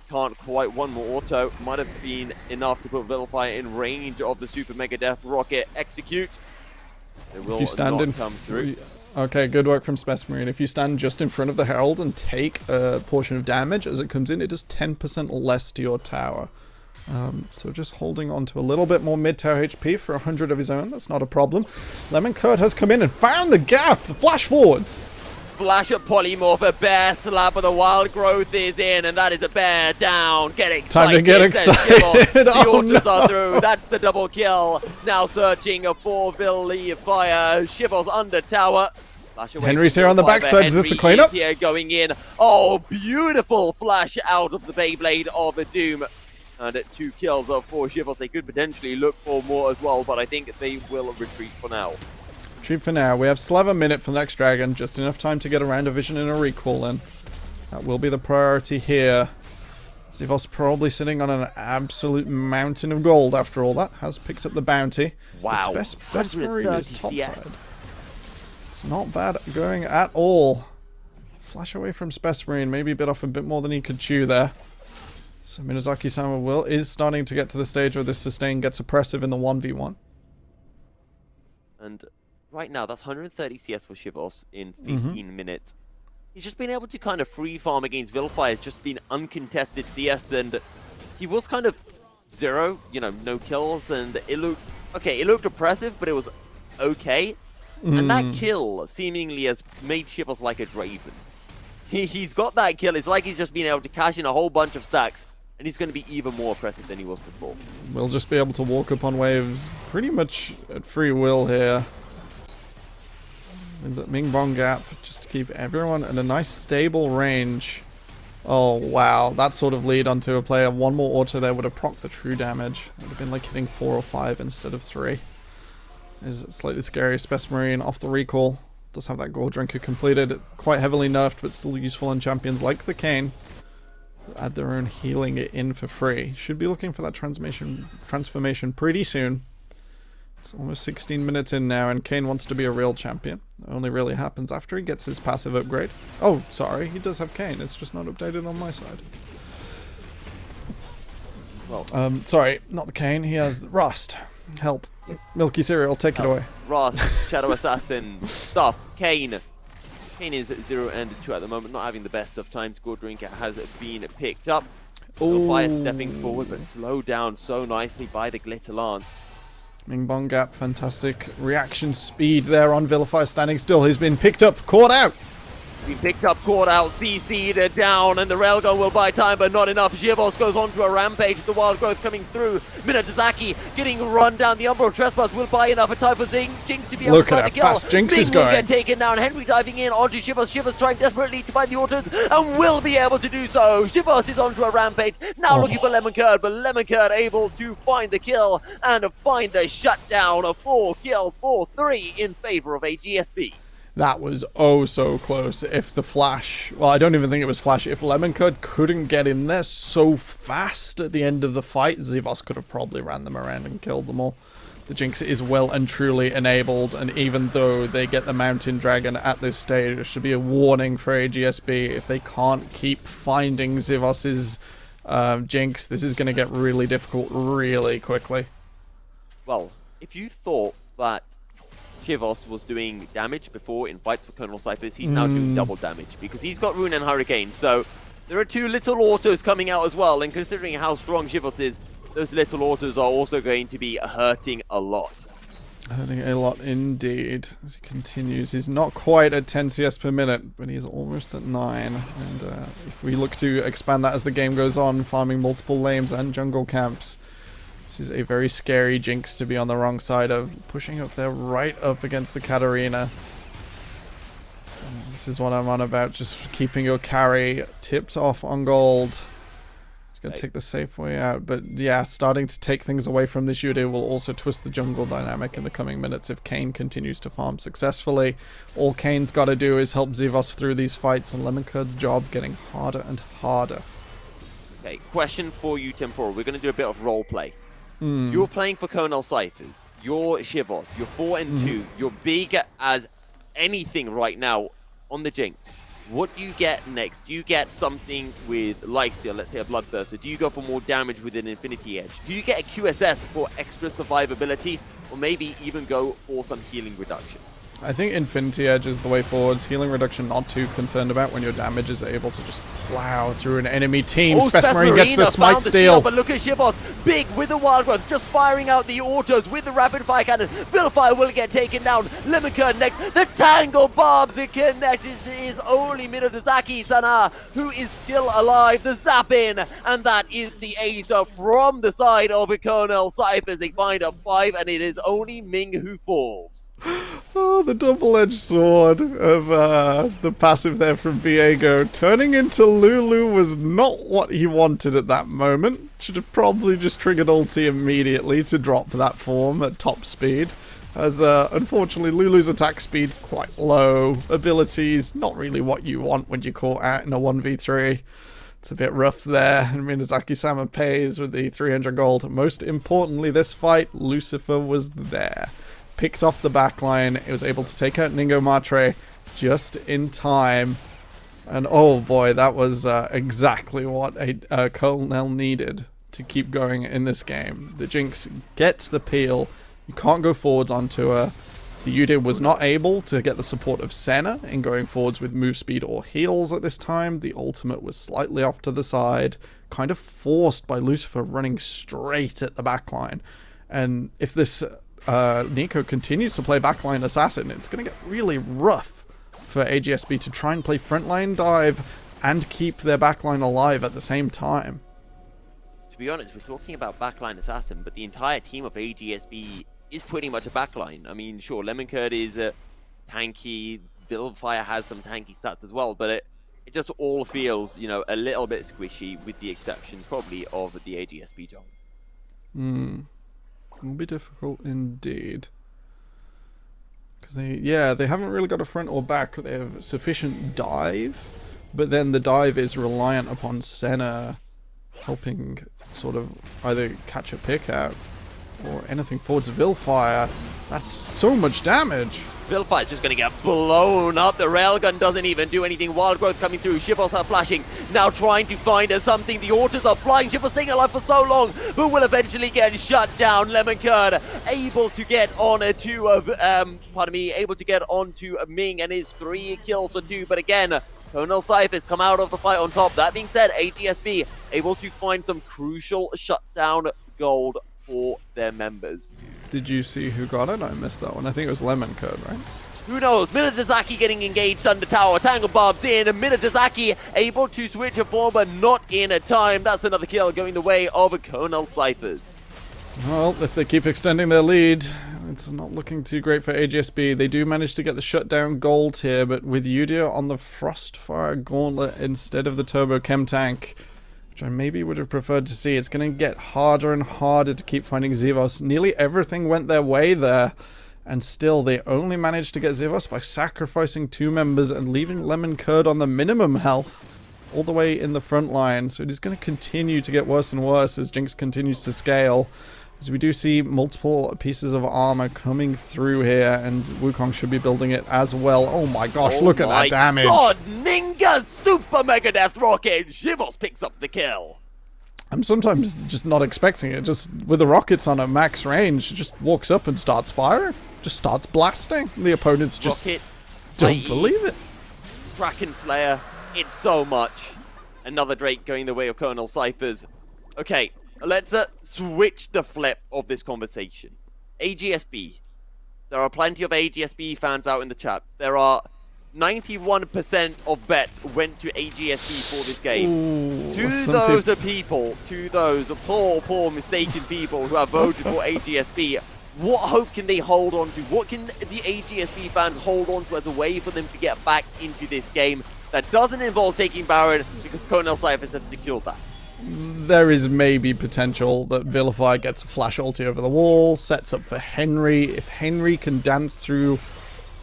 Can't quite. One more auto might have been enough to put Vilfire in range of the Super Mega Death Rocket. Execute. It will not come through. Okay, good work from Space Marine. If you stand just in front of the Herald and take a portion of damage as it comes in, it does 10% less to your tower. So just holding on to a little bit more mid-tower HP for 100 of his own, that's not a problem. Lemon Curd has come in and found the gap, the flash forwards. Flash of Polymorph, a bear slap, but the wild growth is in, and that is a bear down. Get excited. Time to get excited. The autos are through. That's the double kill. Now searching for Vilfire. Shivos under tower. Henry's here on the backside. Is this the cleanup? Here going in. Oh, beautiful flash out of the Beyblade of Doom. And 2 kills for Shivos. They could potentially look for more as well, but I think they will retreat for now. Retreat for now. We have still have a minute for the next dragon. Just enough time to get around a vision and a recall in. That will be the priority here. Zivos probably sitting on an absolute mountain of gold after all that. Has picked up the bounty. Wow. Best Marine is topside. It's not bad going at all. Flash away from Space Marine. Maybe bit off a bit more than he could chew there. So Minozaki-sama is starting to get to the stage where this sustain gets oppressive in the 1v1. And right now, that's 130 CS for Shivos in 15 minutes. He's just been able to kind of free farm against Vilfire. It's just been uncontested CS, and he was kind of zero, no kills, and it looked oppressive, but it was okay. And that kill seemingly has made Shivos like a Draven. He's got that kill. It's like he's just been able to cash in a whole bunch of stacks, and he's going to be even more oppressive than he was before. We'll just be able to walk up on waves pretty much at free will here. In the Ming Bong gap, just to keep everyone in a nice stable range. Oh wow, that sort of lead onto a player. One more auto there would have procced the true damage. It would have been like hitting 4 or 5 instead of 3. Is slightly scary. Space Marine off the recall. Does have that Gore Drinker completed. Quite heavily nerfed, but still useful on champions like the Kane. Add their own healing in for free. Should be looking for that transformation pretty soon. It's almost 16 minutes in now, and Kane wants to be a real champion. It only really happens after he gets his passive upgrade. Oh, sorry, he does have Kane. It's just not updated on my side. Well, sorry, not the Kane. He has Rust. Help. Milky Cereal, take it away. Rust, Shadow Assassin, stuff, Kane. Kane is 0 and 2 at the moment, not having the best of times. Gore Drinker has been picked up. Fire stepping forward, but slowed down so nicely by the Glitter Lance. Ming Bong gap, fantastic reaction speed there on Vilify, standing still. He's been picked up, caught out. He picked up, caught out, CC'd down, and the Railgun will buy time, but not enough. Shivos goes on to a rampage. The Wild Growth coming through. Minotazaki getting run down. The Umbral Trespass will buy enough in time for Jinx to be able to find the kill. Look at how fast Jinx is going. Will get taken down. Henry diving in onto Shivos. Shivos trying desperately to find the autos and will be able to do so. Shivos is onto a rampage. Now looking for Lemon Curd, but Lemon Curd able to find the kill and find the shutdown of 4 kills, 4-3 in favor of a GSB. That was oh so close. If the Flash, well, I don't even think it was Flash. If Lemon Curd couldn't get in there so fast at the end of the fight, Zivos could have probably ran them around and killed them all. The Jinx is well and truly enabled, and even though they get the Mountain Dragon at this stage, it should be a warning for AGSB. If they can't keep finding Zivos's Jinx, this is going to get really difficult really quickly. Well, if you thought that Shivos was doing damage before in fights for Colonel Cyphers, he's now doing double damage because he's got Rune and Hurricane. So There are 2 little autos coming out as well, and considering how strong Shivos is, those little autos are also going to be hurting a lot. Hurting a lot indeed as he continues. He's not quite at 10 CS per minute, but he's almost at 9. And if we look to expand that as the game goes on, farming multiple lanes and jungle camps, this is a very scary Jinx to be on the wrong side of, pushing up there right up against the Katarina. And this is what I'm on about, just keeping your carry tipped off on gold. Gonna take the safe way out, but yeah, starting to take things away from this Yude will also twist the jungle dynamic in the coming minutes if Kayn continues to farm successfully. All Kayn's got to do is help Zivos through these fights, and Lemoncurd's job getting harder and harder. Okay, question for you, Temporal. We're going to do a bit of role play. You're playing for Colonel Cyphers. You're Shivos. You're 4 and 2. You're big as anything right now on the Jinx. What do you get next? Do you get something with Lifesteal, let's say a Bloodthirster? Do you go for more damage with an Infinity Edge? Do you get a QSS for extra survivability? Or maybe even go for some healing reduction? I think Infinity Edge is the way forwards. Healing reduction not too concerned about when your damage is able to just plow through an enemy team. Spessmarine gets the smite steal. But look at Shivos, big with the wild growth, just firing out the autos with the rapid fire cannon. Vilify will get taken down. Lemoncurd next. The Tangle Barbs connected is only Minodazaki Sana, who is still alive. The zap in, and that is the ace from the side of Colonel Cyphers. They find a 5, and it is only Ming who falls. Oh, the double-edged sword of the passive there from Viego. Turning into Lulu was not what he wanted at that moment. Should have probably just triggered ulti immediately to drop that form at top speed. As unfortunately Lulu's attack speed quite low. Abilities not really what you want when you're caught out in a 1v3. It's a bit rough there, and Minazaki-sama pays with the 300 gold. Most importantly, this fight, Lucifer was there. Picked off the backline. It was able to take out Ningo Matre just in time. And oh boy, that was exactly what a Colonel needed to keep going in this game. The Jinx gets the peel. You can't go forwards onto her. The Yude was not able to get the support of Senna in going forwards with move speed or heals at this time. The ultimate was slightly off to the side, kind of forced by Lucifer running straight at the backline. And if this Nico continues to play backline assassin, it's going to get really rough for AGSB to try and play frontline dive and keep their backline alive at the same time. To be honest, we're talking about backline assassin, but the entire team of AGSB is pretty much a backline. I mean, sure, Lemoncurd is tanky, Vilfire has some tanky stats as well, but it just all feels, you know, a little bit squishy, with the exception probably of the AGSB job. Will be difficult indeed. Because they haven't really got a front or back. They have sufficient dive, but then the dive is reliant upon Senna helping sort of either catch a pick out or anything forwards Vilfire. That's so much damage. Vilfire's just going to get blown up. The railgun doesn't even do anything. Wild growth coming through. Shivos are flashing. Now trying to find something. The autos are flying. Shivos staying alive for so long, but will eventually get shut down. Lemoncurd able to get on able to get onto Ming, and his 3 kills for 2. But again, Colonel Cyphers come out of the fight on top. That being said, ATSB able to find some crucial shutdown gold for their members. Did you see who got it? I missed that one. I think it was Lemoncurd, right? Who knows? Minodazaki getting engaged under tower. Tangle Barbs in. Minodazaki able to switch a form, but not in a time. That's another kill going the way of Colonel Cyphers. Well, if they keep extending their lead, it's not looking too great for AGSB. They do manage to get the shutdown gold here, but with Yudia on the Frostfire Gauntlet instead of the Turbo Chem Tank, which I maybe would have preferred to see, it's going to get harder and harder to keep finding Zivos. Nearly everything went their way there, and still they only managed to get Zivos by sacrificing 2 members and leaving Lemoncurd on the minimum health all the way in the front line. So it is going to continue to get worse and worse as Jinx continues to scale. As we do see multiple pieces of armor coming through here, and Wukong should be building it as well. Oh my gosh, look at that damage. Oh my god, Ninga Super Mega Death Rocket. Shivos picks up the kill. I'm sometimes just not expecting it. Just with the rockets on at max range, it just walks up and starts firing. Just starts blasting. The opponents just rockets, don't believe it. Kraken Slayer, it's so much. Another Drake going the way of Colonel Cyphers. Okay, let's switch the flip of this conversation. AGSB. There are plenty of AGSB fans out in the chat. There are 91% of bets went to AGSB for this game. Ooh, To those people, to those poor mistaken people who have voted for AGSB, what hope can they hold on to? What can the AGSB fans hold on to as a way for them to get back into this game that doesn't involve taking Baron, because Colonel Cyphers have secured that? There is maybe potential that Vilify gets a flash ulti over the wall, sets up for Henry. If Henry can dance through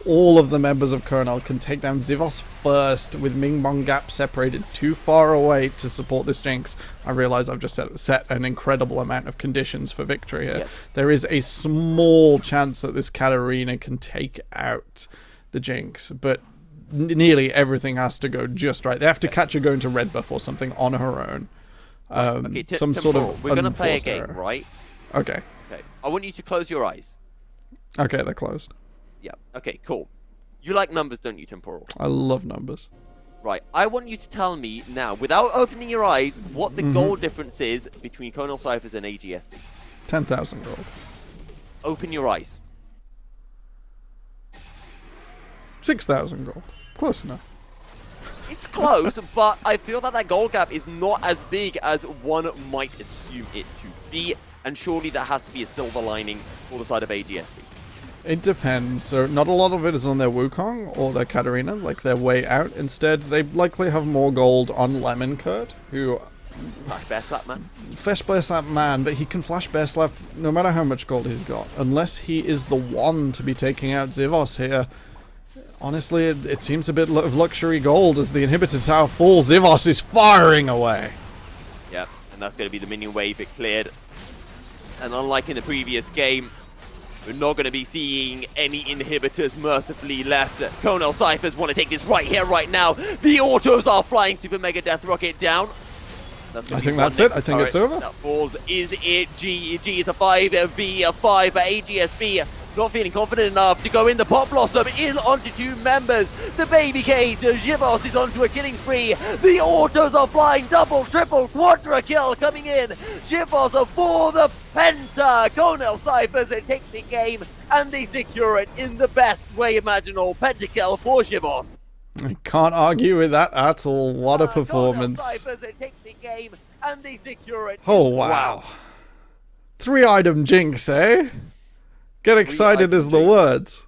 all of the members of Colonel, can take down Zivos first with Ming Bong Gap separated too far away to support this Jinx. I realize I've just set an incredible amount of conditions for victory here. Yes. There is a small chance that this Katarina can take out the Jinx, but nearly everything has to go just right. They have to catch her going to red buff or something on her own. Okay, Some sort of we're going to play a unforced game, error. right? Okay. Okay. I want you to close your eyes. Okay, they're closed. Yeah. Okay, cool. You like numbers, don't you, Temporal? I love numbers. Right. I want you to tell me now, without opening your eyes, what the goal difference is between Colonel Cyphers and AGSB. 10,000 gold. Open your eyes. 6,000 gold. Close enough. It's close, but I feel that that goal gap is not as big as one might assume it to be, and surely that has to be a silver lining for the side of AGSB. It depends. So not a lot of it is on their Wukong or their Katarina, like their way out. Instead, they likely have more gold on Lemon Curd, who Flash Bear Slap, man. Flash Bear Slap man, but he can Flash Bear Slap no matter how much gold he's got. Unless he is the one to be taking out Zivos here. Honestly, it seems a bit of luxury gold as the inhibitor tower falls. Zivos is firing away. Yep, and that's going to be the minion wave it cleared. And unlike in the previous game, we're not going to be seeing any inhibitors mercifully left. Colonel Cyphers want to take this right here, right now. The autos are flying Super Mega Death Rocket down. I think that's it. I think it's over. That falls. Is it G? G is a 5v, a 5 for AGSB. Not feeling confident enough to go in. The Pop Blossom in onto two members. The Baby Cage, Jivos is onto a killing spree. The autos are flying. Double, triple, quadra kill coming in. Jivos for the Penta. Colonel Cyphers take the game and they secure it in the best way imaginable. Pentakill for Jivos. I can't argue with that at all. What a performance. Colonel Cyphers take the game and they secure it. Oh, wow. 3-item Jinx, eh? Get excited is the words.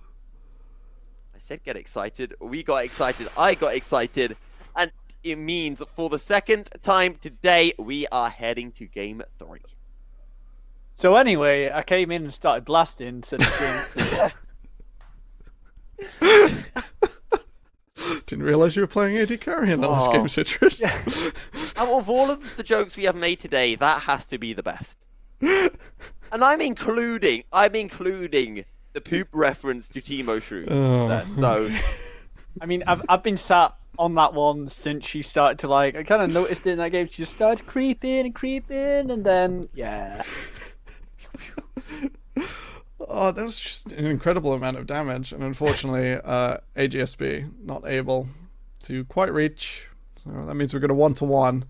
I said get excited. We got excited. I got excited. And it means for the second time today, we are heading to game 3. So anyway, I came in and started blasting. Said, Didn't realize you were playing AD carry in the last game, Citrus. Yeah. Out of all of the jokes we have made today, that has to be the best. And I'm including the poop reference to Timo Shrews. Oh. So, I mean, I've been sat on that one since she started to I kind of noticed it in that game. She just started creeping, and then yeah. Oh, that was just an incredible amount of damage, and unfortunately, AGSB not able to quite reach. So that means we're going to 1-1.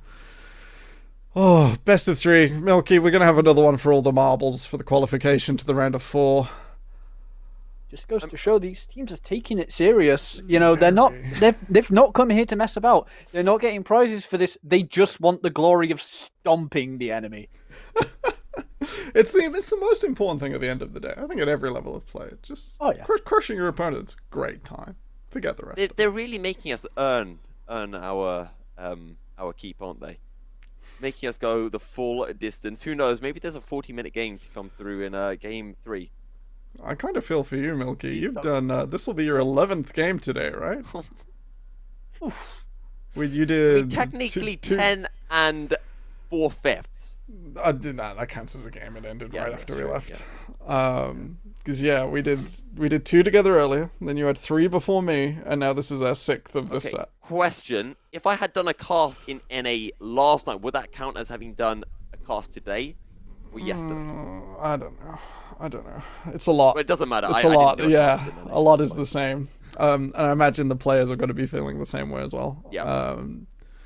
Oh, best of 3. Milky, we're going to have another one for all the marbles for the qualification to the round of 4. Just goes to show these teams are taking it serious. You know, they've not come here to mess about. They're not getting prizes for this. They just want the glory of stomping the enemy. It's the most important thing at the end of the day. I think at every level of play, just crushing your opponents, great time. Forget the rest. they're really making us earn our keep, aren't they? Making us go the full distance. Who knows? Maybe there's a 40-minute game to come through in game 3. I kind of feel for you, Milky. You've done. This will be your 11th game today, right? You did. Technically 10 and 4/5. That counts as a game. It ended Yeah, right after we true, left. Because we did 2 together earlier. Then you had 3 before me, and now this is our 6th of this set. Question: if I had done a cast in NA last night, would that count as having done a cast today or yesterday? I don't know. It's a lot. Well, it doesn't matter. It's a a lot. cast Yeah, in NA, a lot so is the same. And I imagine the players are going to be feeling the same way as well. Yeah.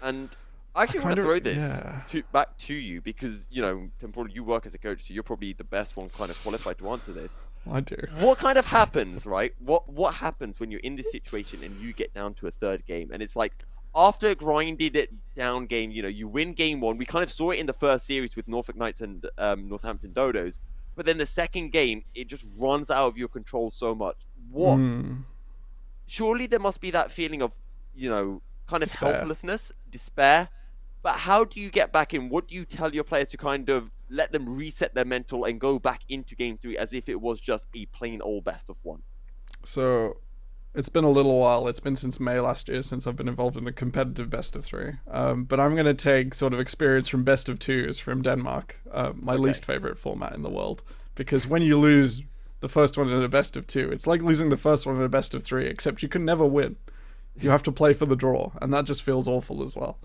And I actually want to throw this yeah. back to you because, you know, Temporal, you work as a coach, so you're probably the best one kind of qualified to answer this. I do. What kind of happens, right? What happens when you're in this situation and you get down to a third game? And it's like, after a grinded it down game, you know, you win game 1. We kind of saw it in the first series with Norfolk Knights and Northampton Dodos. But then the second game, it just runs out of your control so much. Surely there must be that feeling of, you know, kind of Despair. helplessness, despair. But how do you get back in? What do you tell your players to kind of let them reset their mental and go back into game 3 as if it was just a plain old best of 1? So it's been a little while. It's been since May last year since I've been involved in a competitive best of 3. But I'm going to take sort of experience from best of 2s from Denmark, my least favorite format in the world. Because when you lose the first one in a best of 2, it's like losing the first one in a best of 3, except you can never win. You have to play for the draw, and that just feels awful as well.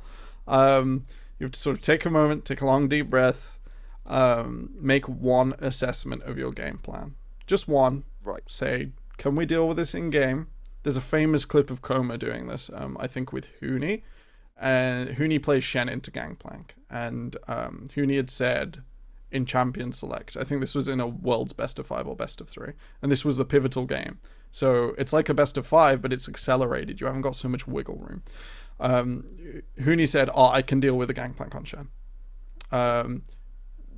You have to sort of take a moment, take a long deep breath, make one assessment of your game plan. Just one. Right. Say, can we deal with this in game? There's a famous clip of Koma doing this, I think with Huni. And Huni plays Shen into Gangplank. And Huni had said in Champion Select, I think this was in a World's Best of 5 or Best of 3, and this was the pivotal game. So it's like a Best of 5, but it's accelerated. You haven't got so much wiggle room. Huni said, I can deal with a Gangplank on Shen.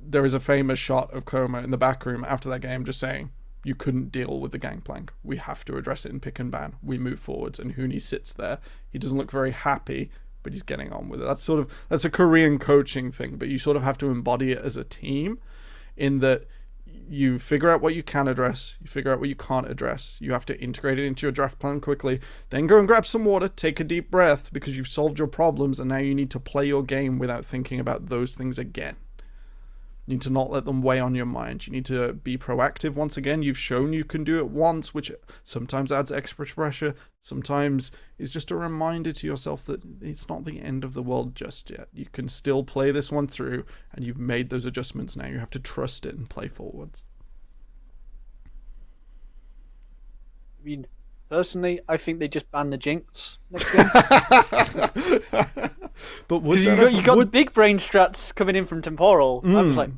There is a famous shot of Koma in the back room after that game just saying, you couldn't deal with the Gangplank. We have to address it in pick and ban. We move forwards. And Huni sits there. He doesn't look very happy, but he's getting on with it. That's a Korean coaching thing, but you sort of have to embody it as a team in that you figure out what you can address, you figure out what you can't address, you have to integrate it into your draft plan quickly, then go and grab some water, take a deep breath because you've solved your problems, and now you need to play your game without thinking about those things again. You need to not let them weigh on your mind. You need to be proactive once again. You've shown you can do it once, which sometimes adds extra pressure. Sometimes is just a reminder to yourself that it's not the end of the world just yet. You can still play this one through, and you've made those adjustments now. You have to trust it and play forwards. I mean, personally, I think they just ban the Jinx next game. But would you got the big brain strats coming in from Temporal. I was like,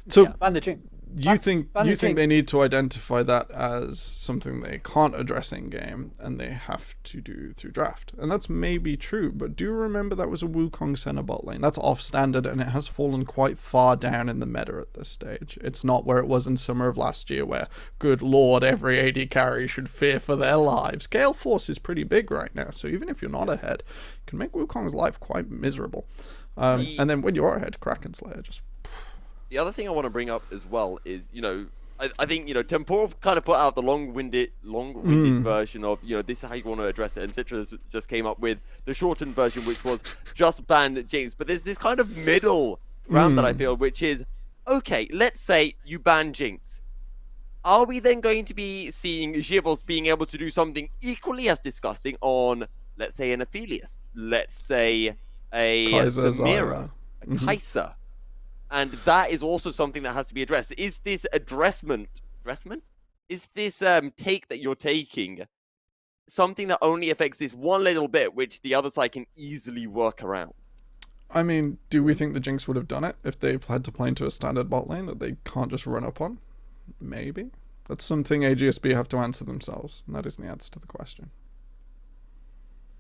so yeah, ban the Jinx. you think they need to identify that as something they can't address in game and they have to do through draft, and that's maybe true, but do remember that was a Wukong center bot lane. That's off standard, and it has fallen quite far down in the meta at this stage. It's not where it was in summer of last year, where good lord every AD carry should fear for their lives. Gale Force is pretty big right now, so even if you're not ahead, you can make Wukong's life quite miserable. And then when you're ahead, Kraken Slayer just... The other thing I want to bring up as well is, you know, I think, you know, Temporal kind of put out the long-winded version of, you know, this is how you want to address it, and Citra's just came up with the shortened version, which was just ban Jinx. But there's this kind of middle ground that I feel, which is, okay, let's say you ban Jinx. Are we then going to be seeing Givos being able to do something equally as disgusting on, let's say, an Aphelios, let's say a Samira, a Kai'Sa? And that is also something that has to be addressed. Is this addressment? Is this take that you're taking something that only affects this one little bit, which the other side can easily work around? I mean, do we think the Jinx would have done it if they had to play into a standard bot lane that they can't just run up on? Maybe. That's something AGSB have to answer themselves, and that is the answer to the question.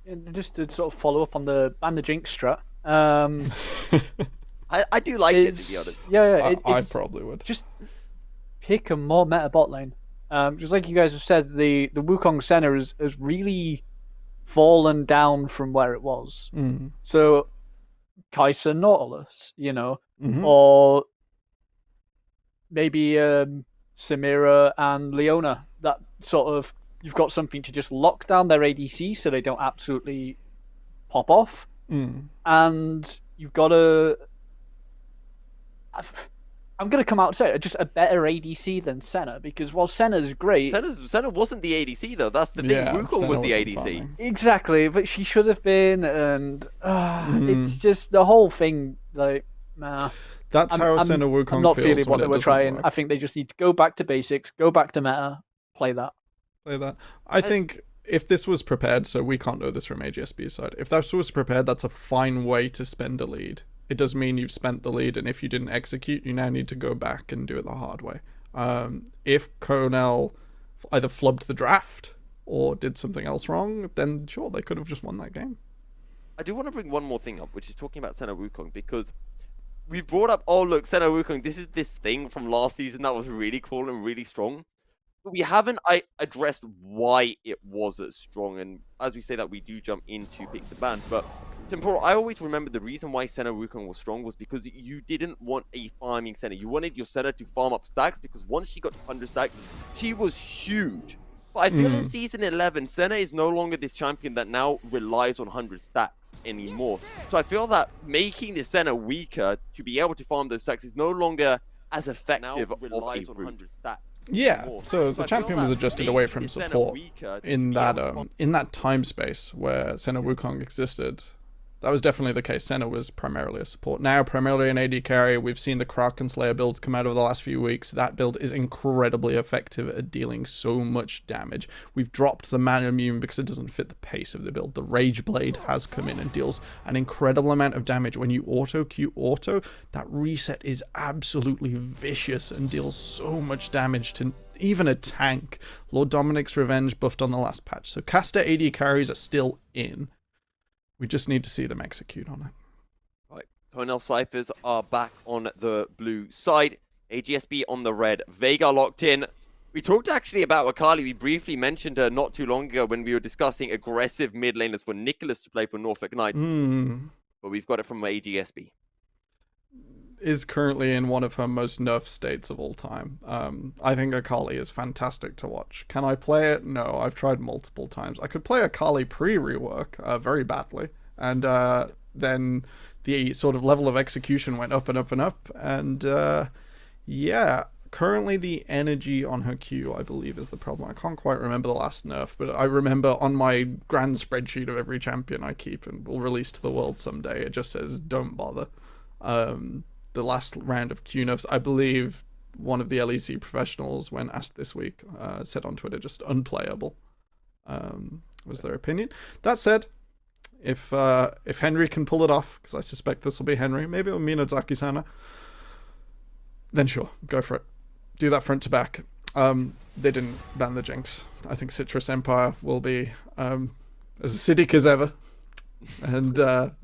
And just to sort of follow up on the ban the Jinx strat. I do like it, to be honest. Yeah, I probably would. Just pick a more meta bot lane. Just like you guys have said, the Wukong center has really fallen down from where it was. So Kai'Sa Nautilus, you know, or maybe Samira and Leona. That sort of, you've got something to just lock down their ADC so they don't absolutely pop off. And you've got I'm going to come out and say it, just a better ADC than Senna, because while Senna's great... Senna wasn't the ADC, though. That's the thing. Wukong was the ADC. Fine. Exactly, but she should have been, and it's just the whole thing, like, nah. That's how Senna Wukong feels. I'm not feeling what they were trying. Work. I think they just need to go back to basics, go back to meta, play that. I think if this was prepared, so we can't know this from AGSB's side. If that was prepared, that's a fine way to spend a lead. It does mean you've spent the lead, and if you didn't execute, you now need to go back and do it the hard way. If Cornell either flubbed the draft or did something else wrong, then sure, they could have just won that game. I do want to bring one more thing up, which is talking about Senna Wukong, because we've brought up, oh look, Senna Wukong, this is this thing from last season that was really cool and really strong. But we haven't addressed why it was as strong. And as we say that, we do jump into picks and bans. But Temporal, I always remember the reason why Senna Wukong was strong was because you didn't want a farming Senna. You wanted your Senna to farm up stacks, because once she got to 100 stacks, she was huge. But I feel in Season 11, Senna is no longer this champion that now relies on 100 stacks anymore. So I feel that making the Senna weaker to be able to farm those stacks is no longer as effective of a route. Yeah, so the champion was adjusted away from support in that time space where Senna Wukong existed. That was definitely the case. Senna was primarily a support. Now, primarily an AD carry. We've seen the Kraken Slayer builds come out over the last few weeks. That build is incredibly effective at dealing so much damage. We've dropped the Mana Immune because it doesn't fit the pace of the build. The Rage Blade has come in and deals an incredible amount of damage. When you auto-Q auto, that reset is absolutely vicious and deals so much damage to even a tank. Lord Dominic's Revenge buffed on the last patch. So caster AD carries are still in. We just need to see them execute on it. Right, Cornell Cyphers are back on the blue side. AGSB on the red. Vega locked in. We talked actually about Akali. We briefly mentioned her not too long ago when we were discussing aggressive mid laners for Nicholas to play for Norfolk Knights. But we've got it from AGSB. Is currently in one of her most nerfed states of all time. I think Akali is fantastic to watch. Can I play it? No, I've tried multiple times. I could play Akali pre-rework very badly, and then the sort of level of execution went up and up and up, and yeah, currently the energy on her Q, I believe, is the problem. I can't quite remember the last nerf, but I remember on my grand spreadsheet of every champion I keep and will release to the world someday, it just says, don't bother. The last round of Q nerfs, I believe one of the LEC professionals, when asked this week, said on Twitter, just unplayable, was their opinion. That said, if Henry can pull it off, because I suspect this will be Henry, maybe it'll Minozaki-sana, then sure, go for it. Do that front to back. They didn't ban the Jinx. I think Citrus Empire will be as acidic as ever. And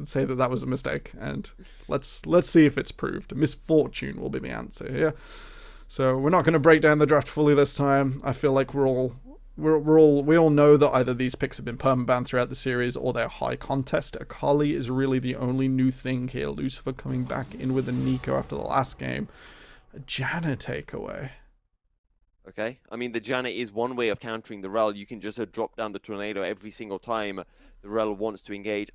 say that was a mistake, and let's see if it's proved. Misfortune will be the answer here. So we're not going to break down the draft fully this time. I feel like we all know that either these picks have been permabanned throughout the series or they're high contest. Akali is really the only new thing here. Lucifer coming back in with a Nico after the last game. A Janna takeaway. Okay, I mean, the Janna is one way of countering the Rel. You can just drop down the Tornado every single time the Rel wants to engage.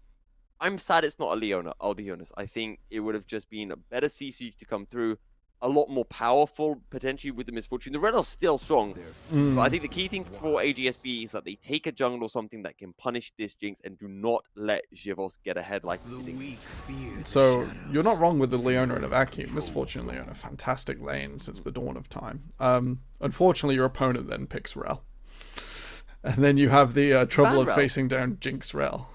I'm sad it's not a Leona, I'll be honest. I think it would have just been a better CC to come through, a lot more powerful, potentially with the Misfortune. The Rel are still strong, but I think the key thing for AGSB is that they take a jungle or something that can punish this Jinx and do not let Jivos get ahead like So you're not wrong with the Leona in a vacuum. Misfortune Leona, fantastic lane since the dawn of time. Unfortunately, your opponent then picks Rel. And then you have the trouble of facing down Jinx Rel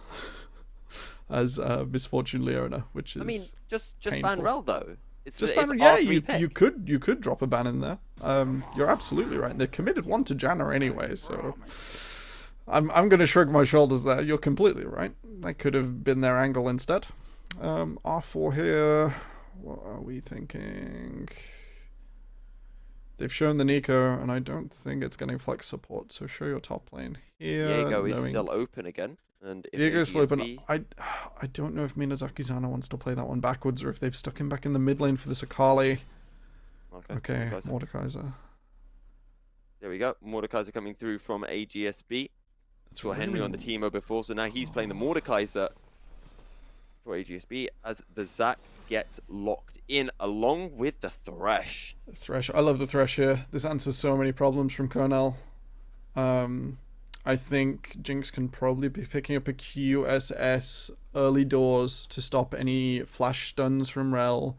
as Misfortune Leona, which is just painful. ban Rel though. It's Just it's ban, yeah, R3 you could drop a ban in there. You're absolutely right. They committed one to Janna anyway, so I'm gonna shrug my shoulders there. You're completely right. That could have been their angle instead. R4 here. What are we thinking? They've shown the Nico, and I don't think it's getting flex support. So show your top lane here. Diego is still open again. And if Diego's still open. AGSB I don't know if Minozaki-sana wants to play that one backwards or if they've stuck him back in the mid lane for this Akali. Okay, Mordekaiser. There we go. Mordekaiser coming through from AGSB. Saw Henry on the Teemo before, so now he's playing the Mordekaiser for AGSB as the Zac gets locked in along with the Thresh. Thresh. I love the Thresh here. This answers so many problems from Cornell. I think Jinx can probably be picking up a QSS early doors to stop any flash stuns from Rel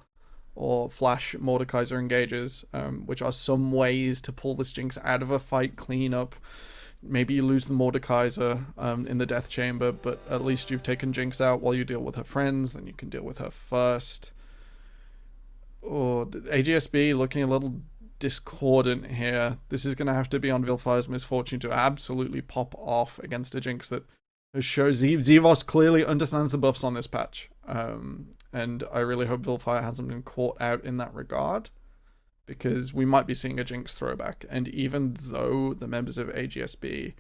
or flash Mordekaiser engages, which are some ways to pull this Jinx out of a fight, clean up, maybe you lose the Mordekaiser in the Death Chamber, but at least you've taken Jinx out while you deal with her friends, then you can deal with her first. Oh, the AGSB looking a little discordant here. This is going to have to be on Vilfire's misfortune to absolutely pop off against a Jinx that shows Zevos clearly understands the buffs on this patch. And I really hope Vilfire hasn't been caught out in that regard, because we might be seeing a Jinx throwback. And even though the members of AGSB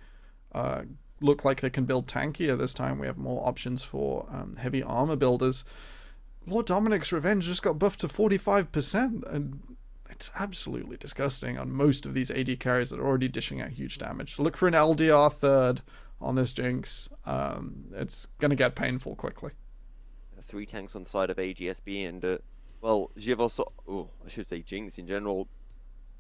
look like they can build tankier this time, we have more options for heavy armor builders. Lord Dominic's Revenge just got buffed to 45%, and it's absolutely disgusting on most of these AD carries that are already dishing out huge damage. Look for an LDR third on this Jinx. It's going to get painful quickly. 3 tanks on the side of AGSB, and well, Zevos, I should say Jinx in general,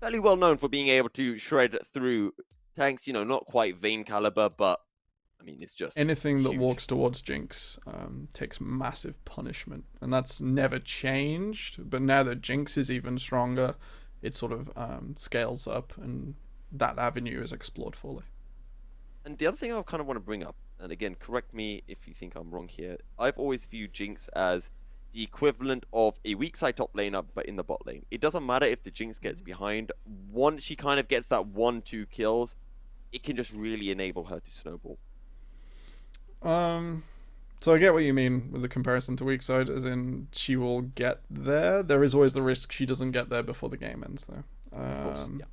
fairly well known for being able to shred through tanks, not quite Vayne caliber, but I mean, it's just anything huge. That walks towards Jinx takes massive punishment, and that's never changed. But now that Jinx is even stronger, it sort of scales up, and that avenue is explored fully. And the other thing I kind of want to bring up, and again, correct me if you think I'm wrong here, I've always viewed Jinx as the equivalent of a weak side top laner, but in the bot lane. It doesn't matter if the Jinx gets behind. Once she kind of gets that 1-2 kills, it can just really enable her to snowball. So I get what you mean with the comparison to weak side, as in she will get there. There is always the risk she doesn't get there before the game ends, though. Of course, yeah.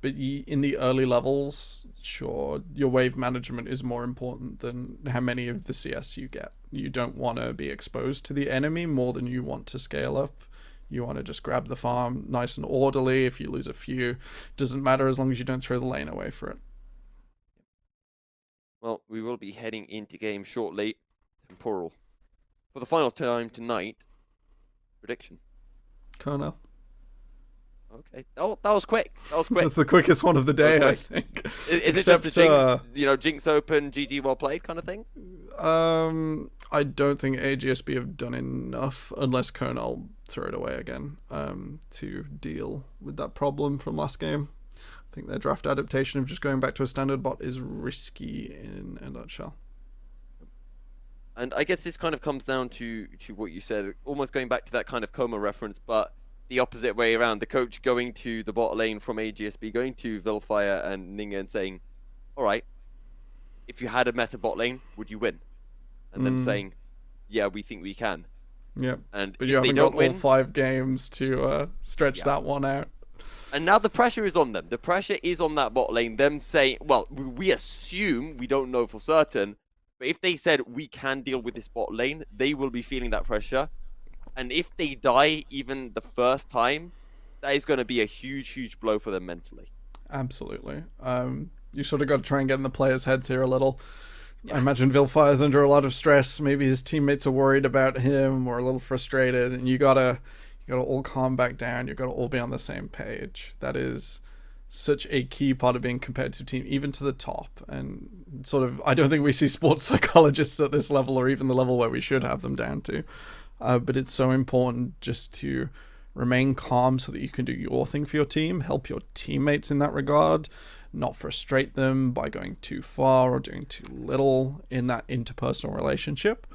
But in the early levels, sure, your wave management is more important than how many of the CS you get. You don't want to be exposed to the enemy more than you want to scale up. You want to just grab the farm nice and orderly. If you lose a few, doesn't matter as long as you don't throw the lane away for it. Well, we will be heading into game shortly. Temporal. For the final time tonight, prediction. Colonel. Okay. Oh, that was quick. That was quick. That's the quickest one of the day, I think. Is it just the Jinx, Jinx Open, GG well played kind of thing? I don't think AGSB have done enough, unless Colonel throw it away again, to deal with that problem from last game. I think their draft adaptation of just going back to a standard bot is risky in a nutshell. And I guess this kind of comes down to what you said, almost going back to that kind of Coma reference, but the opposite way around. The coach going to the bot lane from AGSB, going to Vilfire and Ninga and saying, all right, if you had a meta bot lane, would you win? And them saying, yeah, we think we can. Yeah, and but you haven't got all 5 games to stretch that one out. And now the pressure is on them. The pressure is on that bot lane. Them saying, well, we assume, we don't know for certain, but if they said we can deal with this bot lane, they will be feeling that pressure. And if they die even the first time, that is going to be a huge, huge blow for them mentally. Absolutely. You sort of got to try and get in the players' heads here a little. Yeah. I imagine Vilfire's under a lot of stress. Maybe his teammates are worried about him or a little frustrated, and you gotta all calm back down. You gotta all be on the same page. That is such a key part of being competitive team, even to the top. And sort of, I don't think we see sports psychologists at this level, or even the level where we should have them down to. But it's so important just to remain calm so that you can do your thing for your team, help your teammates in that regard, not frustrate them by going too far or doing too little in that interpersonal relationship,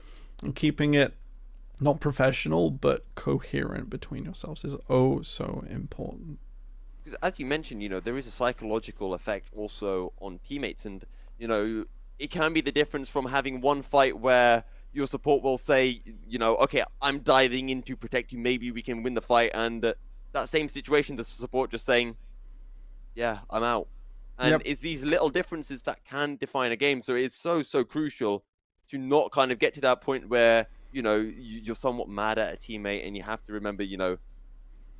and keeping it not professional but coherent between yourselves is so important. Because as you mentioned, there is a psychological effect also on teammates, and it can be the difference from having one fight where your support will say, okay, I'm diving in to protect you, maybe we can win the fight, and that same situation, the support just saying, yeah, I'm out. And it's these little differences that can define a game. So it's so crucial to not kind of get to that point where, you're somewhat mad at a teammate, and you have to remember,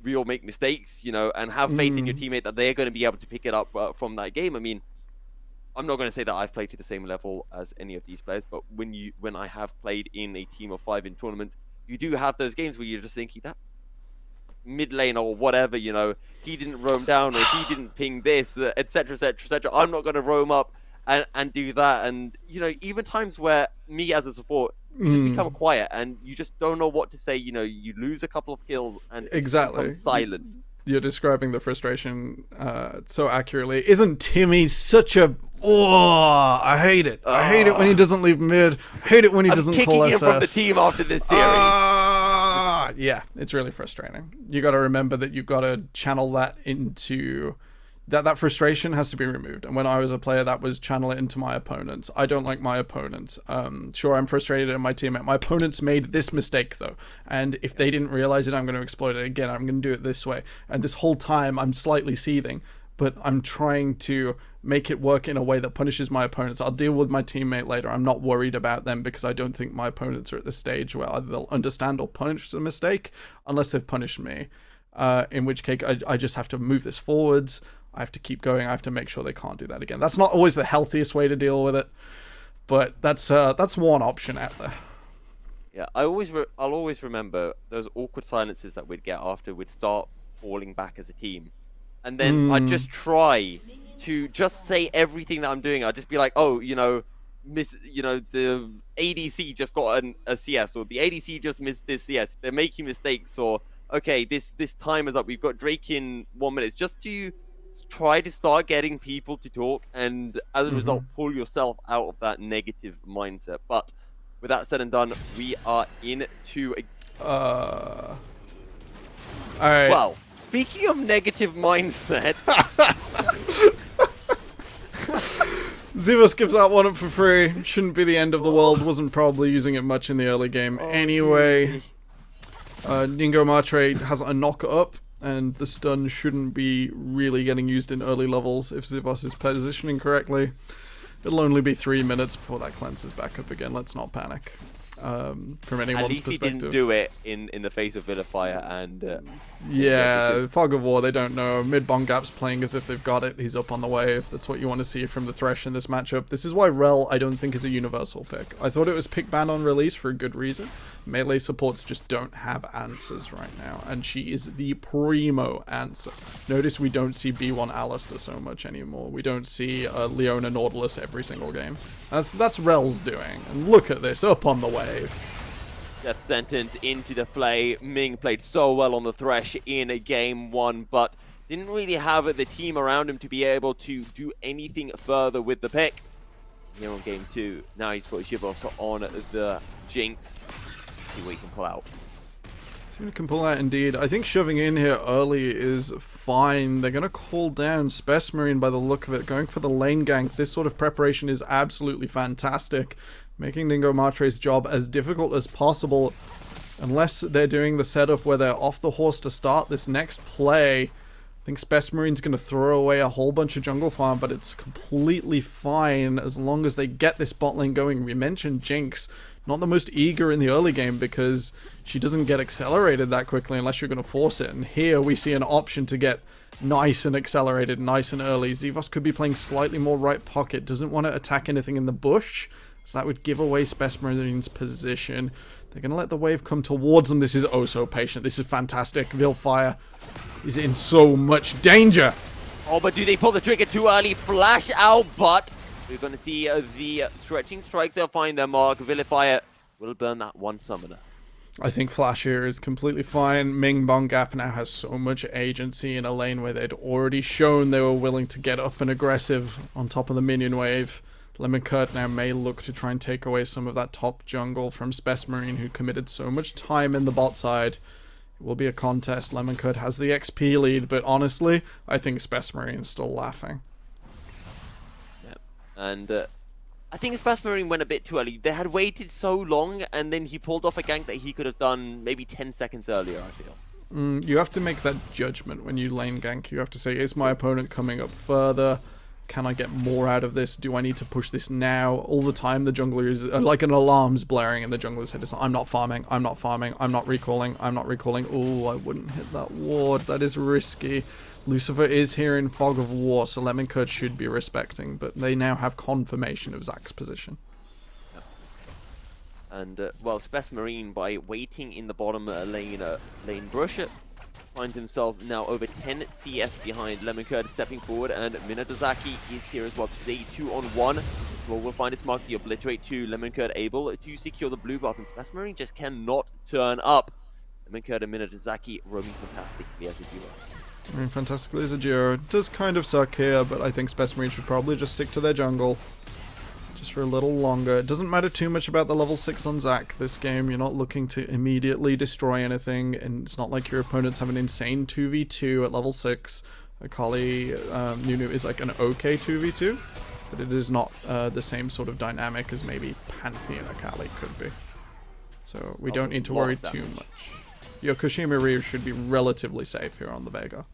we all make mistakes, and have faith in your teammate that they're going to be able to pick it up from that game. I mean, I'm not going to say that I've played to the same level as any of these players, but when I have played in a team of 5 in tournaments, you do have those games where you're just thinking that mid lane or whatever, he didn't roam down, or he didn't ping this, etc, etc, etc. I'm not going to roam up and do that. And even times where me as a support, you just become quiet and you just don't know what to say. You lose a couple of kills and exactly become silent. you're describing the frustration so accurately. Isn't Timmy such a... Oh, I hate it. I hate it when he doesn't leave mid. I hate it when he doesn't call kicking SS. him from the team after this series. Yeah, it's really frustrating. You got to remember that you've got to channel that into... That frustration has to be removed. And when I was a player, that was channel it into my opponents. I don't like my opponents. Sure, I'm frustrated at my teammate. My opponents made this mistake, though. And if they didn't realize it, I'm going to exploit it again. I'm going to do it this way. And this whole time, I'm slightly seething. But I'm trying to make it work in a way that punishes my opponents. I'll deal with my teammate later. I'm not worried about them because I don't think my opponents are at the stage where either they'll understand or punish the mistake unless they've punished me. In which case, I just have to move this forwards. I have to keep going. I have to make sure they can't do that again. That's not always the healthiest way to deal with it, but that's one option out there. Yeah, I'll always remember those awkward silences that we'd get after we'd start falling back as a team, and then I'd just try to just say everything that I'm doing. I'd just be like, oh, the ADC just got a CS, or the ADC just missed this CS. They're making mistakes, or okay, this time is up. We've got Drake in 1 minute. Just to try to start getting people to talk, and as a result, pull yourself out of that negative mindset. But with that said and done, we are into All right. well, speaking of negative mindset, Zivos gives that one up for free. Shouldn't be the end of the world. Wasn't probably using it much in the early game anyway. Ningo Matre has a knock up, and the stun shouldn't be really getting used in early levels if Zivos is positioning correctly. It'll only be 3 minutes before that cleanses back up again. Let's not panic. From anyone's at least he perspective. didn't do it in the face of Vilifier and Yeah, Fog of War, they don't know. Mid-bomb Gap's playing as if they've got it. He's up on the wave. That's what you want to see from the Thresh in this matchup. This is why Rel, I don't think, is a universal pick. I thought it was pick banned on release for a good reason. Melee supports just don't have answers right now, and she is the primo answer. Notice we don't see B1 Alistair so much anymore. We don't see Leona Nautilus every single game. That's Rel's doing. And look at this, up on the wave. Death sentence into the Flay. Ming played so well on the Thresh in a game 1, but didn't really have the team around him to be able to do anything further with the pick. Here on game 2, now he's got Zivos on the Jinx. Let's see what he can pull out. See what he can pull out indeed. I think shoving in here early is fine. They're going to call down Space Marine by the look of it. Going for the lane gank. This sort of preparation is absolutely fantastic. Making Ningo Matre's job as difficult as possible, unless they're doing the setup where they're off the horse to start this next play. I think Space Marine's going to throw away a whole bunch of jungle farm, but it's completely fine as long as they get this bot lane going. We mentioned Jinx, not the most eager in the early game because she doesn't get accelerated that quickly unless you're going to force it. And here we see an option to get nice and accelerated, nice and early. Zivos could be playing slightly more right pocket, doesn't want to attack anything in the bush. So that would give away Space Marine's position. They're going to let the wave come towards them. This is oh so patient. This is fantastic. Vilifier is in so much danger. Oh, but do they pull the trigger too early? Flash out, but we're going to see the stretching strikes. They'll find their mark. Vilifier will burn that one summoner. I think Flash here is completely fine. Ming Bong Gap now has so much agency in a lane where they'd already shown they were willing to get up and aggressive on top of the minion wave. Lemon Kurt now may look to try and take away some of that top jungle from Space Marine, who committed so much time in the bot side. It will be a contest. Lemon Kurt has the XP lead, but honestly, I think Space Marine is still laughing. Yeah. And I think Space Marine went a bit too early. They had waited so long, and then he pulled off a gank that he could have done maybe 10 seconds earlier, I feel. You have to make that judgment when you lane gank. You have to say, is my opponent coming up further? Can I get more out of this? Do I need to push this now? All the time the jungler is like an alarm's blaring in the jungler's head. It's like, I'm not farming, I'm not farming, I'm not recalling, I'm not recalling. Oh, I wouldn't hit that ward. That is risky. Lucifer is here in Fog of War, so Lemon Curd should be respecting, but they now have confirmation of Zach's position. And, well, Space Marine, by waiting in the bottom lane brush, finds himself now over 10 CS behind. Lemon Curd stepping forward, and Minatozaki is here as well. This is a 2-on-1. Well, we'll find his mark, the Obliterate 2. Lemon Curd able to secure the blue buff, and Space Marine just cannot turn up. Lemon Curd and Minatozaki roaming fantastically as a duo. I mean, Fantastic Laser Geo does kind of suck here, but I think Space Marine should probably just stick to their jungle. Just for a little longer. It doesn't matter too much about the level 6 on Zac this game. You're not looking to immediately destroy anything, and it's not like your opponents have an insane 2v2 at level 6. Akali Nunu is like an okay 2v2, but it is not the same sort of dynamic as maybe Pantheon Akali could be. So we don't need to worry too much. Yokoshima Ryu should be relatively safe here on the Vega.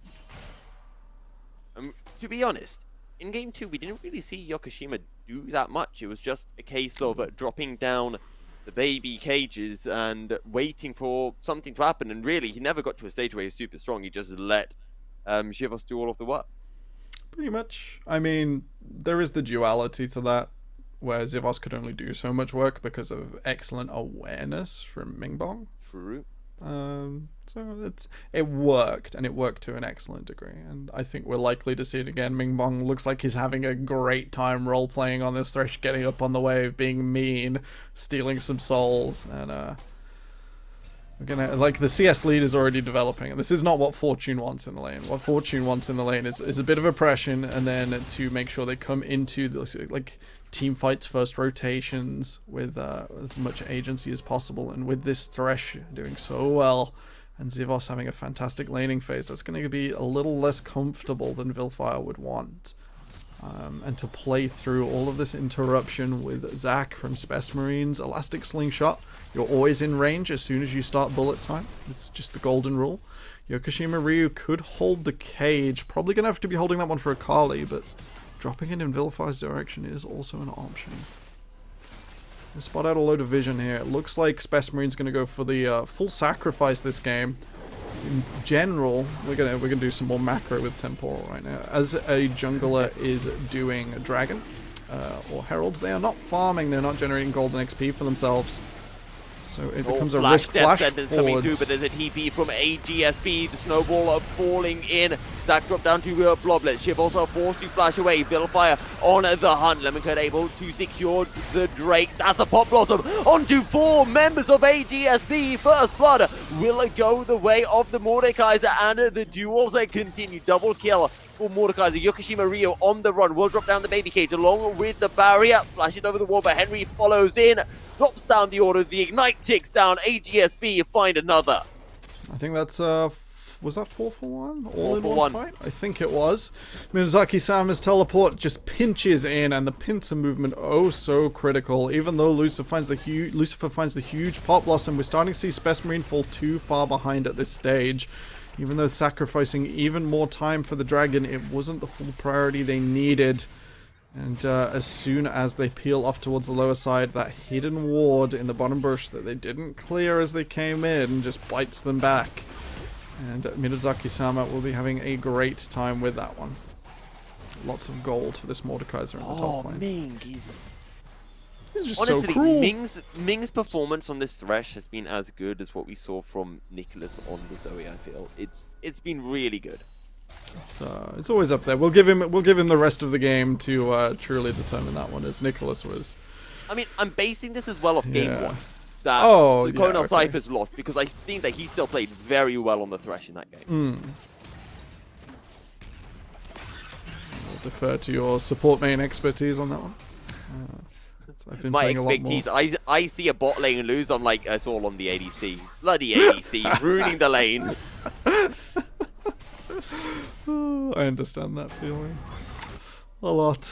To be honest, in game 2 we didn't really see Yokoshima do that much. It was just a case of dropping down the baby cages and waiting for something to happen, and really he never got to a stage where he was super strong. He just let Shivos do all of the work. Pretty much. I mean, there is the duality to that, where Zivos could only do so much work because of excellent awareness from Mingbong. True. So it worked, and it worked to an excellent degree, and I think we're likely to see it again. Mingbong looks like he's having a great time role-playing on this Thresh, getting up on the wave, being mean, stealing some souls, and we're gonna, like, the CS lead is already developing, and this is not what Fortune wants in the lane. What Fortune wants in the lane is a bit of oppression, and then to make sure they come into the, like, team fights, first rotations with as much agency as possible. And with this Thresh doing so well and Zivos having a fantastic laning phase, that's going to be a little less comfortable than Vilfire would want. And to play through all of this interruption with Zac from Spec Marines, Elastic Slingshot, you're always in range as soon as you start bullet time. It's just the golden rule. Yokoshima Ryu could hold the cage, probably going to have to be holding that one for Akali, but dropping it in Vilifire's direction is also an option. We'll spot out a load of vision here. It looks like Spec Marine's going to go for the full sacrifice this game. In general, we're gonna do some more macro with Temporal right now. As a jungler is doing Dragon or Herald, they are not farming, they're not generating golden XP for themselves. So it becomes a risk flash sentence coming through, forwards. but there's a TP from AGSB. The snowball falling in. Zac dropped down to Bloblet. Shivos are forced to flash away. Vilfire on the hunt. Lemoncut able to secure the Drake. That's a Pop Blossom onto 4 members of AGSB. First blood will go the way of the Mordekaiser, and the duels continue. Double kill for Mordekaiser. Yokoshima Ryu on the run. Will drop down the baby cage along with the barrier. Flashes over the wall, but Henry follows in. Drops down the order. The Ignite ticks down. AGSB find another. I think that's was that 4 for 1? All in for one one. fight? I think it was. Miyazaki-sama's teleport just pinches in, and the pincer movement oh so critical. Even though Lucifer finds the huge Pop Blossom, we're starting to see Spec Marine fall too far behind at this stage. Even though sacrificing even more time for the dragon, it wasn't the full priority they needed. And as soon as they peel off towards the lower side, that hidden ward in the bottom bush that they didn't clear as they came in just bites them back. And Miyazaki-sama will be having a great time with that one. Lots of gold for this Mordekaiser in the top lane. Ming He's just honestly, so cruel. Ming's performance on this Thresh has been as good as what we saw from Nicholas on the Zoe. I feel it's been really good. It's always up there. We'll give him the rest of the game to truly determine that one, as Nicholas was. I mean, I'm basing this as well off game 1. That okay. Cypher's lost, because I think that he still played very well on the Thresh in that game. I'll defer to your support main expertise on that one. I've been My playing a lot more. expertise, I see a bot lane lose, I'm like, it's all on the ADC. Bloody ADC, ruining the lane. I understand that feeling. A lot.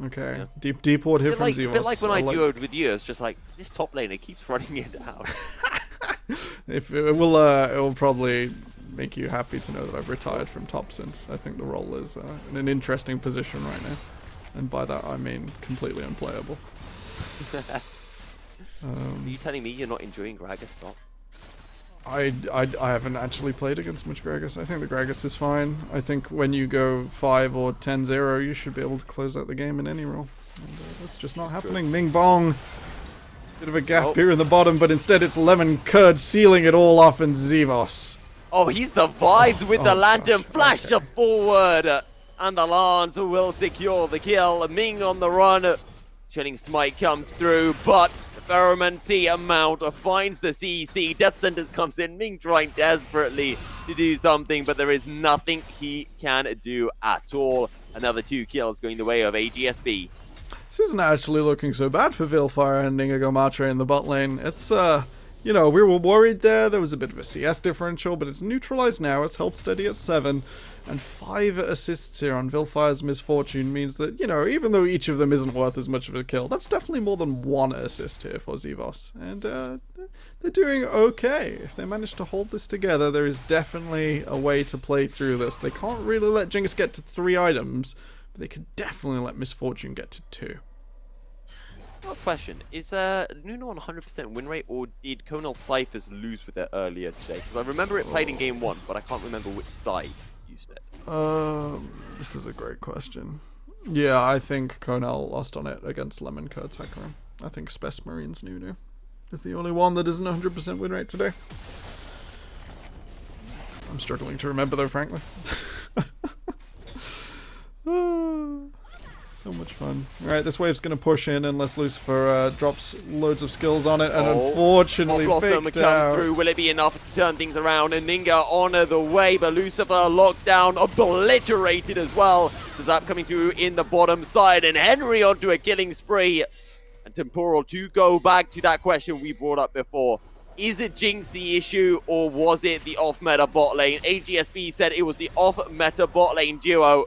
Okay, yeah. Deep ward here from Zivos. A bit like when I duoed with you, it's just like, this top laner keeps running it down. If it will probably make you happy to know that I've retired from top, since I think the role is in an interesting position right now. And by that I mean completely unplayable. Are you telling me you're not enjoying Gragas top? I haven't actually played against much Gragas. I think the Gragas is fine. I think when you go 5 or 10-0, you should be able to close out the game in any role. And that's just not happening. Ming Bong. Bit of a gap here in the bottom, but instead it's Lemon Curd sealing it all off, and Zivos. Oh, he survives with the lantern. Gosh, Flash okay. forward. And the Lance will secure the kill. Ming on the run. Chilling Smite comes through, but Experimency amount finds the CEC. Death sentence comes in. Ming trying desperately to do something, but there is nothing he can do at all. Another 2 kills going the way of AGSB. This isn't actually looking so bad for Vilfire and Inigo Matre in the bot lane. It's, you know, we were worried there. There was a bit of a CS differential, but it's neutralized now. It's held steady at 7. And 5 assists here on Vilfire's Misfortune means that, you know, even though each of them isn't worth as much of a kill, that's definitely more than 1 assist here for Zevos. And they're doing okay. If they manage to hold this together, there is definitely a way to play through this. They can't really let Jinx get to 3 items, but they could definitely let Misfortune get to 2. Well, question, is Nuno on 100% win rate, or did Conal Cyphers lose with it earlier today? Because I remember it played in game 1, but I can't remember which side used it. This is a great question. Yeah, I think Conal lost on it against Lemon Curd Sakura. I think Spess Marine's Nuno is the only one that isn't 100% win rate today. I'm struggling to remember though, frankly. So much fun. Alright, this wave's going to push in unless Lucifer drops loads of skills on it, and unfortunately Blossom picked comes out. through. Will it be enough to turn things around? And Ninga on the way, but Lucifer locked down, obliterated as well. The Zap coming through in the bottom side, and Henry onto a killing spree. And Temporal, to go back to that question we brought up before. Is it Jinx the issue, or was it the off-meta bot lane? AGSB said it was the off-meta bot lane duo.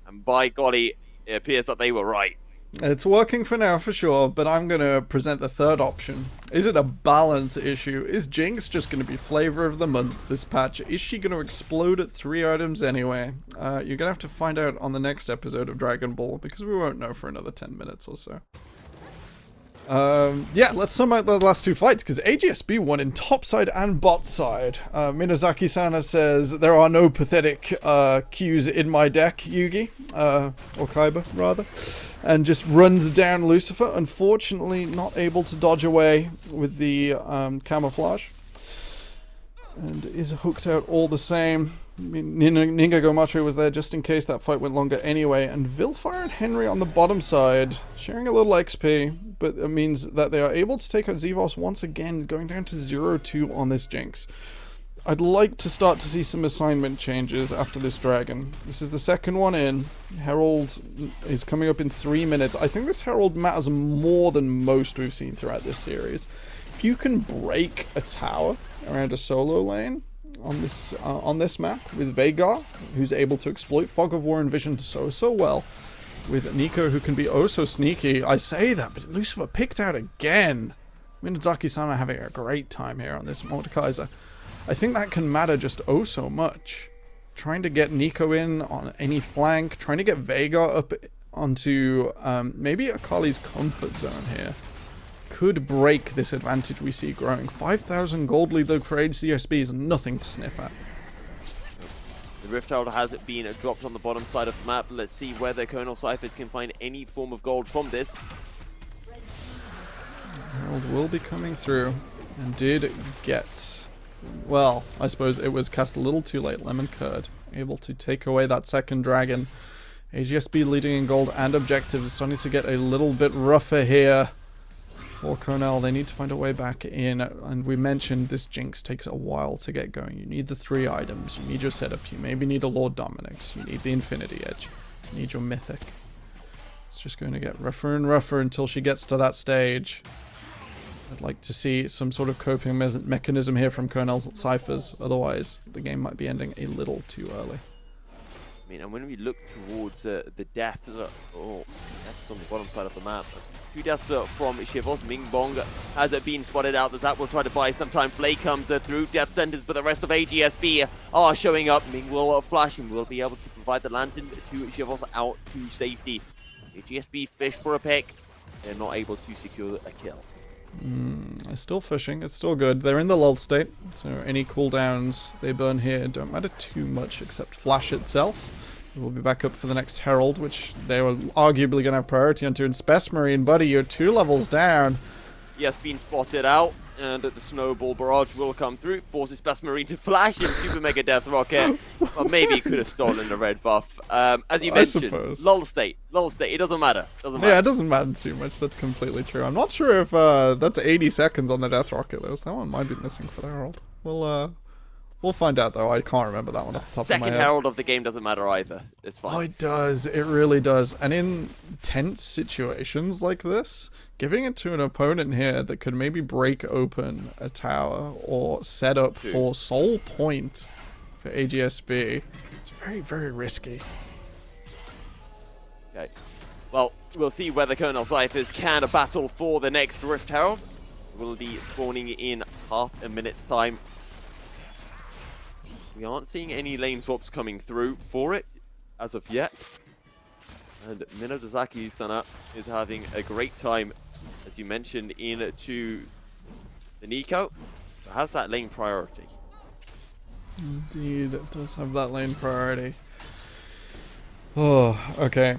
And by golly, it appears that they were right. It's working for now, for sure, but I'm going to present the third option. Is it a balance issue? Is Jinx just going to be flavor of the month this patch? Is she going to explode at 3 items anyway? You're going to have to find out on the next episode of Dragon Ball, because we won't know for another 10 minutes or so. Yeah, let's sum out the last 2 fights, because AGSB won in top side and bot side. Minozaki-sana says, there are no pathetic Qs in my deck, Yugi. Or Kaiba, rather. And just runs down Lucifer, unfortunately not able to dodge away with the camouflage. And is hooked out all the same. I mean, Ninga Matre was there just in case that fight went longer anyway. And Vilfire and Henry on the bottom side, sharing a little XP, but it means that they are able to take out Zevos once again, going down to 0-2 on this Jinx. I'd like to start to see some assignment changes after this dragon. This is the second one in. Herald is coming up in 3 minutes. I think this Herald matters more than most we've seen throughout this series. If you can break a tower around a solo lane on this map with Veigar, who's able to exploit Fog of War and Vision so well, with Nico, who can be oh so sneaky. I say that, but Lucifer picked out again. Minozaki-sana having a great time here on this Mordekaiser. I think that can matter just oh so much. Trying to get Nico in on any flank, trying to get Veigar up onto maybe Akali's comfort zone here. Could break this advantage we see growing. 5,000 gold lead though for AGSB is nothing to sniff at. The Rift Herald has been dropped on the bottom side of the map. Let's see whether Colonel Cyphers can find any form of gold from this. Herald will be coming through and did get, well, I suppose it was cast a little too late. Lemon Curd able to take away that second dragon. AGSB leading in gold and objectives, starting to get a little bit rougher here. For Conal, they need to find a way back in, and we mentioned this Jinx takes a while to get going. You need the 3 items, you need your setup, you maybe need a Lord Dominix, you need the Infinity Edge, you need your Mythic. It's just going to get rougher and rougher until she gets to that stage. I'd like to see some sort of coping mechanism here from Colonel Cyphers, otherwise the game might be ending a little too early. I mean, and when we look towards the deaths, deaths on the bottom side of the map. 2 deaths from Shivos. Ming Bong has been spotted out. The Zap will try to buy some time. Flay comes through. Death sentence, but the rest of AGSB are showing up. Ming will flash and will be able to provide the lantern to Shivos out to safety. AGSB fish for a pick. They're not able to secure a kill. They're still fishing. It's still good. They're in the lull state, so any cooldowns they burn here don't matter too much except Flash itself. We'll be back up for the next Herald, which they were arguably going to have priority onto. And Spess Marine, buddy, you're 2 levels down. Yes, being spotted out. And the snowball barrage will come through, forces Best Marine to flash in Super Mega Death Rocket. Or maybe he could have stolen the red buff. As you mentioned, lull state, it doesn't matter. Yeah, it doesn't matter too much, that's completely true. I'm not sure if that's 80 seconds on the Death Rocket, though, so that one might be missing for the Herald. We'll find out, though. I can't remember that one off the top of my head. Second Herald of the game doesn't matter either. It's fine. Oh, it does. It really does. And in tense situations like this, giving it to an opponent here that could maybe break open a tower or set up for Soul Point for AGSB, it's very, very risky. Okay. Well, we'll see whether Colonel Cyphers can battle for the next Rift Herald. Will be spawning in half a minute's time. We aren't seeing any lane swaps coming through for it as of yet. And Minodazaki-sana is having a great time, as you mentioned, into the Nico. So has that lane priority. Indeed, it does have that lane priority. Oh, okay.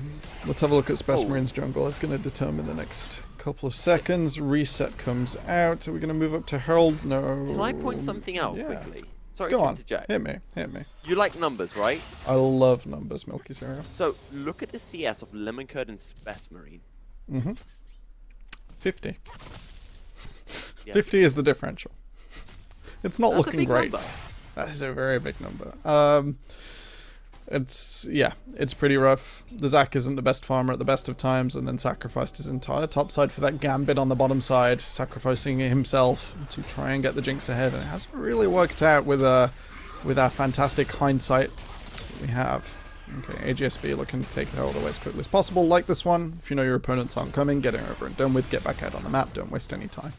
Let's have a look at Space Marine's jungle. It's going to determine the next couple of seconds. Reset comes out. Are we going to move up to Herald? No. Can I point something out quickly? Sorry Go to on. interject. Hit me. You like numbers, right? I love numbers, Milky Cereal. So look at the CS of Lemon Curd and Space Marine. 50. Yeah. 50 is the differential. It's not That's looking a big great. number. That is a very big number. It's pretty rough. The Zac isn't the best farmer at the best of times, and then sacrificed his entire top side for that Gambit on the bottom side, sacrificing himself to try and get the Jinx ahead, and it hasn't really worked out with our fantastic hindsight that we have. Okay, AGSB looking to take it all away as quickly as possible, like this one. If you know your opponents aren't coming, get it over and done with, get back out on the map, don't waste any time.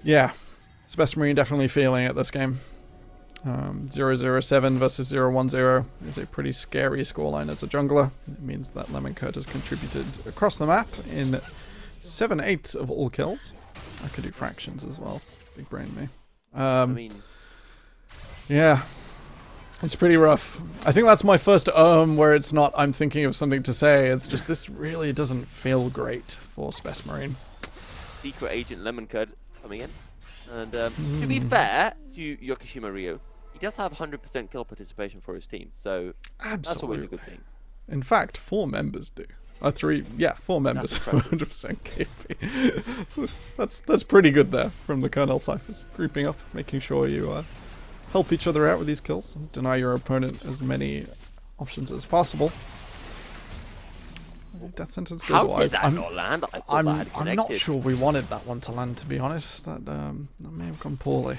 Yeah, Space Marine definitely feeling it this game. 0-0-7 versus 0-1-0 is a pretty scary scoreline as a jungler. It means that Lemon Curd has contributed across the map in 7/8 of all kills. I could do fractions as well. Big brain me. I mean, yeah, it's pretty rough. I think that's my first where it's not I'm thinking of something to say. It's just this really doesn't feel great for Space Marine. Secret Agent Lemon Curd coming in. And to be fair to Yokishima Ryu, he does have 100% kill participation for his team, so that's always a good thing. In fact, 4 members do. 4 members have 100% KP. So that's pretty good there from the Colonel Cyphers. Grouping up, making sure you help each other out with these kills, and deny your opponent as many options as possible. Death sentence goes How wide. did that not land? I thought that had I'm not connected. sure we wanted that one to land, to be honest. That may have gone poorly.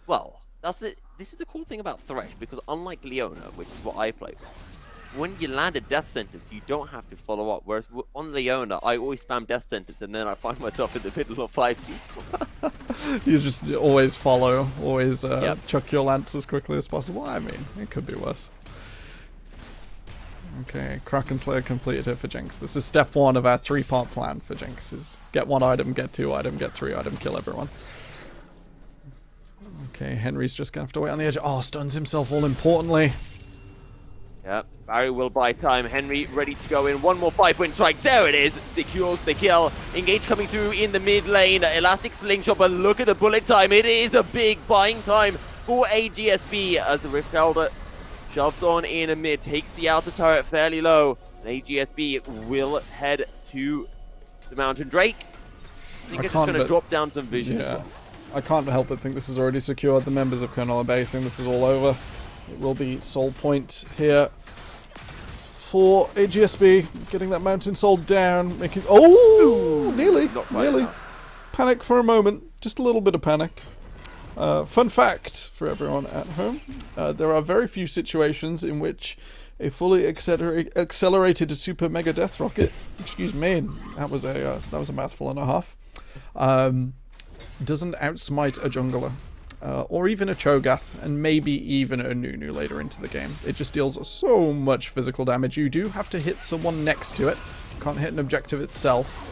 Well, that's it. This is the cool thing about Thresh, because unlike Leona, which is what I play, when you land a death sentence, you don't have to follow up. Whereas on Leona, I always spam death sentence, and then I find myself in the middle of 5 people. You just always follow, always chuck your lance as quickly as possible. I mean, it could be worse. Okay, Kraken Slayer completed here for Jinx. This is step 1 of our 3-part plan for Jinx. Is get 1 item, get 2 item, get 3 item, kill everyone. Okay, Henry's just gonna have to wait on the edge. Oh, stuns himself all importantly. Yeah, Barry will buy time. Henry ready to go in. One more 5-point strike. There it is. Secures the kill. Engage coming through in the mid lane. Elastic Slingshot, but look at the bullet time. It is a big buying time for AGSB as the Rift Elder shoves on in a mid, takes the outer turret fairly low. And AGSB will head to the Mountain Drake. I think it's just going to drop down some vision as well. I can't help but think this is already secured. The members of Colonel are basing. This is all over. It will be Soul Point here for AGSB. Getting that Mountain Soul down. Making... Oh! Nearly. Panic for a moment. Just a little bit of panic. Fun fact for everyone at home. There are very few situations in which a fully accelerated super mega death rocket, excuse me, that was a mouthful and a half, doesn't outsmite a jungler, or even a Cho'Gath, and maybe even a Nunu later into the game. It just deals so much physical damage. You do have to hit someone next to it. Can't hit an objective itself.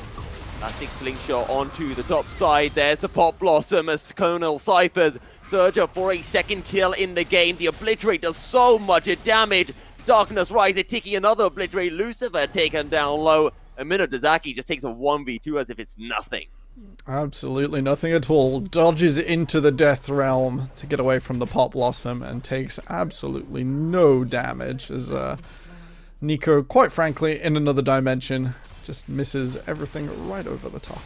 Elastic Slingshot onto the top side. There's the Pop Blossom as Colonel Cyphers surge up for a second kill in the game. The Obliterate does so much damage. Darkness Riser taking another Obliterate. Lucifer taken down low. And Minodazaki just takes a 1v2 as if it's nothing. Absolutely nothing at all. Dodges into the Death Realm to get away from the Pop Blossom and takes absolutely no damage as Nico, quite frankly, in another dimension, just misses everything right over the top.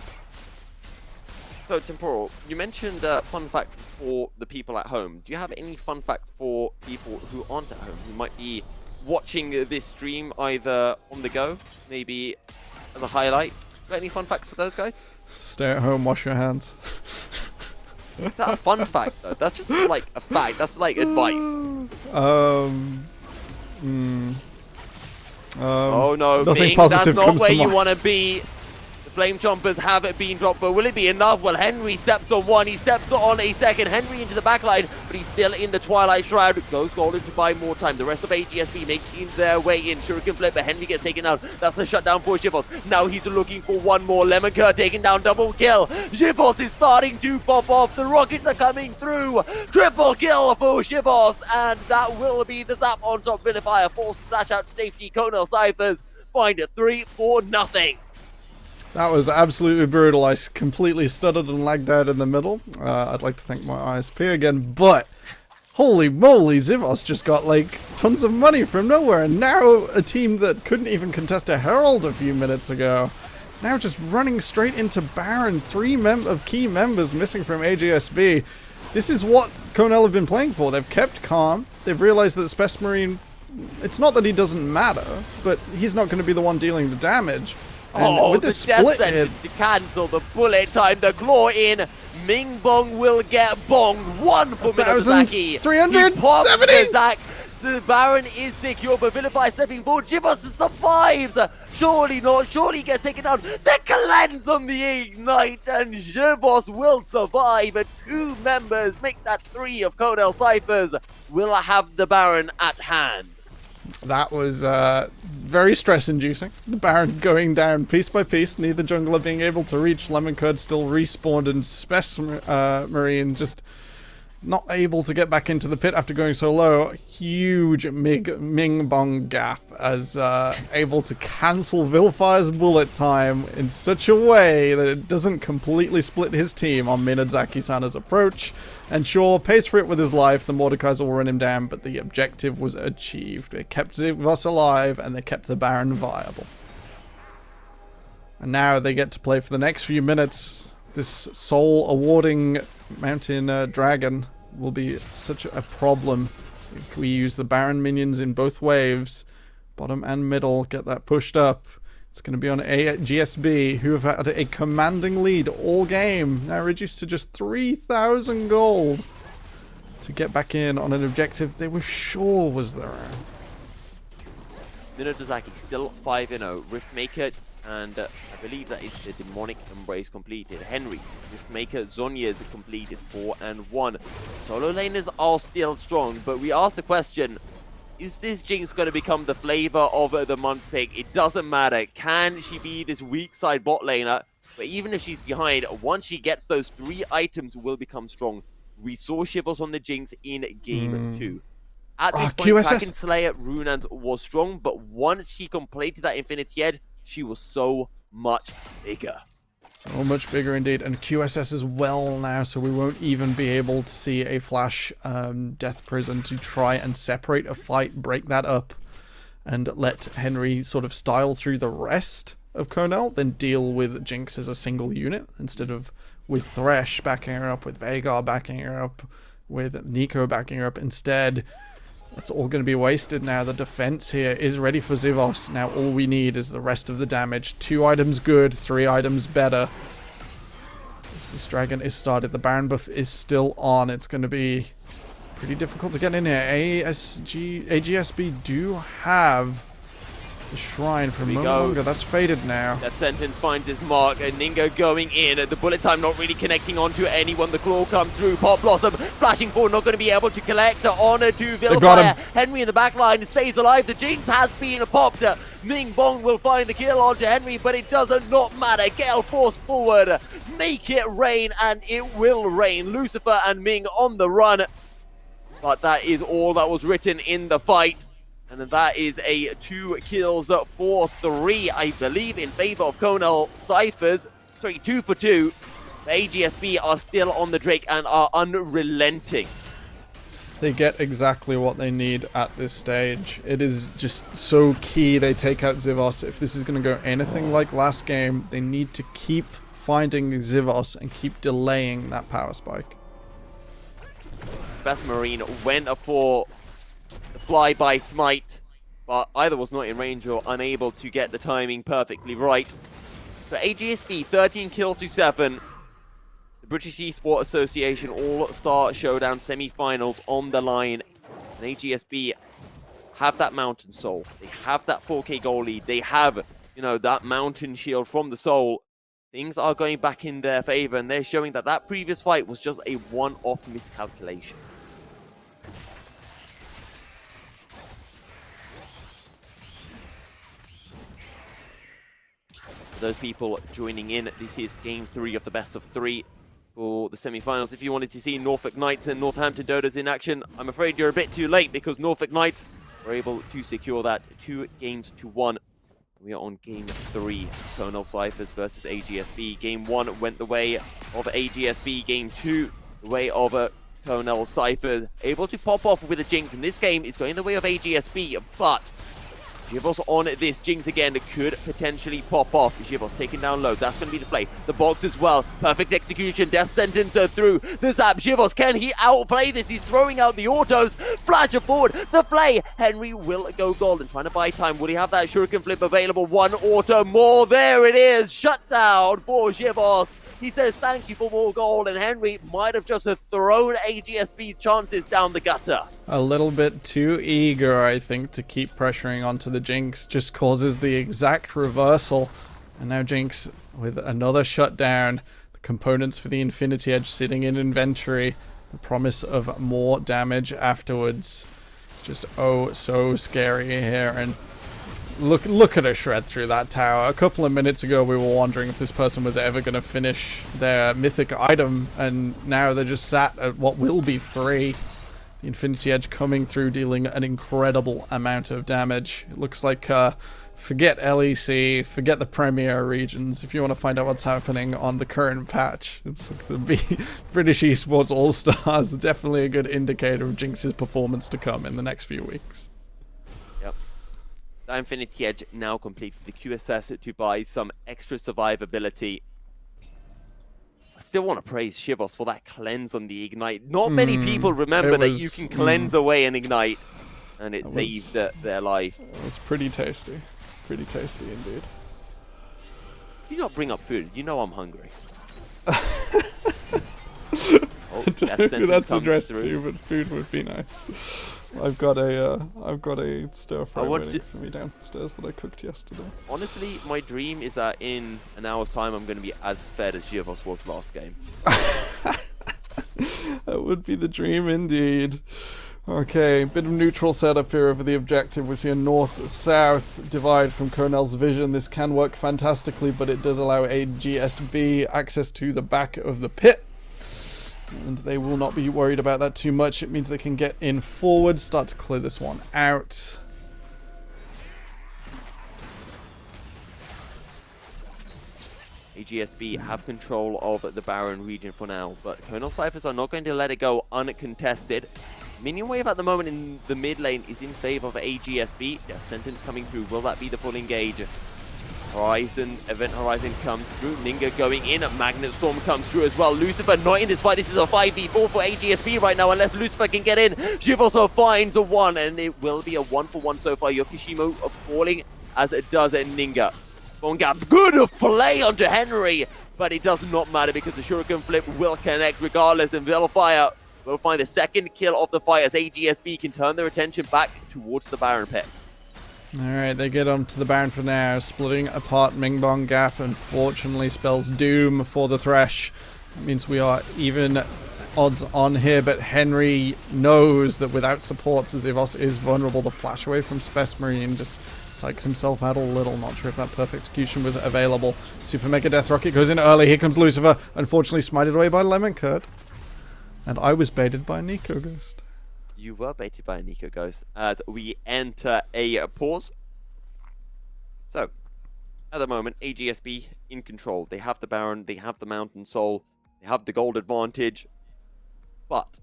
So, Temporal, you mentioned fun fact for the people at home. Do you have any fun fact for people who aren't at home, who might be watching this stream either on the go, maybe as a highlight? Got any fun facts for those guys? Stay at home, wash your hands. Is that a fun fact, though? That's just like a fact. That's like advice. Oh no, nothing Ming, positive that's not comes where to you mind. want to be. The Flame Chompers have it been dropped, but will it be enough? Well, Henry steps on one, he steps on a second. Henry into the backline, but he's still in the Twilight Shroud. Goes Golden to buy more time. The rest of AGSB making their way in. Shuriken flip, but Henry gets taken out. That's a shutdown for Shivos. Now he's looking for one more. Lemon Curd taking down, double kill. Shivos is starting to pop off. The rockets are coming through. Triple kill for Shivos, and that will be the zap on top. Vilifier forced to flash out to safety. Conal Cyphers find it 3-4-0. That was absolutely brutal. I completely stuttered and lagged out in the middle. I'd like to thank my ISP again, but holy moly, Zivos just got like tons of money from nowhere, and now a team that couldn't even contest a Herald a few minutes ago is now just running straight into Baron. 3 of key members missing from AGSB. This is what Conel have been playing for. They've kept calm. They've realized that Space Marine, it's not that he doesn't matter, but he's not going to be the one dealing the damage. And with the this death split sentence to cancel the bullet time, the claw in. Ming Bong will get bonged. 1 for Minozaki. 1,370. Zach. The Baron is secure, but Vilify stepping forward. Jibos survives. Surely not. Surely he gets taken down. The cleanse on the Ignite, and Jibos will survive. And 2 members make that 3 of Conel Cyphers. Will have the Baron at hand. That was very stress-inducing. The Baron going down piece by piece, neither jungler being able to reach. Lemon Curd still respawned, and Space Marine just not able to get back into the pit after going so low. Huge Ming Bong gap as able to cancel Vilfire's bullet time in such a way that it doesn't completely split his team on Minozaki-sana's approach. And sure, pays for it with his life, the Mordekaiser will run him down, but the objective was achieved. It kept Zivos alive, and they kept the Baron viable. And now they get to play for the next few minutes. This soul-awarding Mountain Dragon will be such a problem if we use the Baron minions in both waves. Bottom and middle, get that pushed up. It's going to be on GSB, who have had a commanding lead all game. Now reduced to just 3,000 gold to get back in on an objective they were sure was their own. Minozaki still 5-0. Riftmaker, and I believe that is the Demonic Embrace completed. Henry, Riftmaker, Zonya's completed 4-1. Solo laners are still strong, but we asked the question, is this Jinx going to become the flavor of the month pick? It doesn't matter. Can she be this weak side bot laner? But even if she's behind, once she gets those 3 items, will become strong. We saw Shivers on the Jinx in game 2. At this point, QSS. Kraken Slayer Runant was strong, but once she completed that Infinity Edge, she was so much bigger. So much bigger indeed, and QSS as well now, so we won't even be able to see a Flash Death Prison to try and separate a fight, break that up, and let Henry sort of style through the rest of Conel, then deal with Jinx as a single unit, instead of with Thresh backing her up, with Vhagar backing her up, with Nico backing her up. Instead, that's all going to be wasted now. The defense here is ready for Zivos. Now all we need is the rest of the damage. 2 items good, 3 items better. As this dragon is started, the Baron buff is still on. It's going to be pretty difficult to get in here. AGSB do have the shrine for a moment longer. That's faded now. That sentence finds its mark, and Ningo going in. The bullet time not really connecting onto anyone. The claw comes through. Pop Blossom flashing forward, not going to be able to collect the honor to Vilfire. Henry in the back line stays alive. The Jinx has been popped. Ming Bong will find the kill onto Henry, but it doesn't not matter. Gale force forward. Make it rain, and it will rain. Lucifer and Ming on the run. But that is all that was written in the fight. And that is a 2 kills for 3, I believe, in favor of Conel Cyphers. Sorry, 2 for 2. AGSB are still on the Drake and are unrelenting. They get exactly what they need at this stage. It is just so key they take out Zivos. If this is going to go anything like last game, they need to keep finding Zivos and keep delaying that power spike. Space Marine went for the flyby smite, but either was not in range or unable to get the timing perfectly right. For AGSB, 13 kills to 7. The British Esports Association All Star Showdown semi-finals on the line. And AGSB have that Mountain Soul. They have that 4K goal lead. They have, that Mountain Shield from the Soul. Things are going back in their favor, and they're showing that that previous fight was just a one-off miscalculation. For those people joining in, this is game 3 of the best of 3 for the semi-finals. If you wanted to see Norfolk Knights and Northampton Dodos in action, I'm afraid you're a bit too late because Norfolk Knights were able to secure that 2 games to 1. We are on game 3, Colonel Cyphers versus AGSB. Game 1 went the way of AGSB. Game 2, the way of Colonel Cyphers. Able to pop off with a Jinx, and this game is going the way of AGSB, but Givos on this Jinx again could potentially pop off. Givos taking down low. That's going to be the play. The box as well. Perfect execution. Death sentence through the zap. Givos, can he outplay this? He's throwing out the autos. Flasher forward. The play. Henry will go golden. Trying to buy time. Will he have that shuriken flip available? One auto more. There it is. Shutdown for Givos. He says thank you for more gold, and Henry might have just thrown AGSB's chances down the gutter. A little bit too eager, I think, to keep pressuring onto the Jinx. Just causes the exact reversal. And now Jinx with another shutdown. The components for the Infinity Edge sitting in inventory. The promise of more damage afterwards. It's just so scary here, and Look at her shred through that tower. A couple of minutes ago we were wondering if this person was ever going to finish their mythic item, and now they're just sat at what will be 3. The Infinity Edge coming through, dealing an incredible amount of damage. It looks like, forget LEC, forget the Premier regions. If you want to find out what's happening on the current patch, it's like the British Esports All Stars. Definitely a good indicator of Jinx's performance to come in the next few weeks. The Infinity Edge now completed the QSS to buy some extra survivability. I still want to praise Shivos for that cleanse on the Ignite. Not many people remember that you can cleanse away an Ignite, and it saved their life. It was pretty tasty. Pretty tasty indeed. Do you not bring up food? You know I'm hungry. I don't know who that's addressed to, but food would be nice. I've got a stir fry waiting for me downstairs that I cooked yesterday. Honestly, my dream is that in an hour's time I'm going to be as fed as Givos was last game. That would be the dream indeed. Okay, bit of neutral setup here over the objective. We see a north-south divide from Colonel's vision. This can work fantastically, but it does allow AGSB access to the back of the pit. And they will not be worried about that too much. It means they can get in forward, start to clear this one out. AGSB have control of the Baron region for now, but Colonel Cyphers are not going to let it go uncontested. Minion wave at the moment in the mid lane is in favor of AGSB. Death sentence coming through. Will that be the full engage? Event Horizon comes through. Ninga going in. Magnet Storm comes through as well. Lucifer not in this fight. This is a 5v4 for AGSB right now, unless Lucifer can get in. Shiv also finds a 1, and it will be a 1-for-1 so far. Yokishimo falling as it does at Ninga. Bongap, good play onto Henry, but it does not matter because the Shuriken flip will connect regardless, and Velfire will find a second kill of the fight as AGSB can turn their attention back towards the Baron pit. Alright, they get onto the Baron for now, splitting apart Mingbong Gap. Unfortunately spells doom for the Thresh. It means we are even odds on here, but Henry knows that without supports, Zivos is vulnerable. The flash away from Space Marine just psychs himself out a little. Not sure if that perfect execution was available. Super Mega Death Rocket goes in early. Here comes Lucifer. Unfortunately smited away by Lemon Curd. And I was baited by Nico Ghost. You were baited by a Nico Ghost as we enter a pause. So, at the moment, AGSB in control. They have the Baron, they have the Mountain Soul, they have the gold advantage. But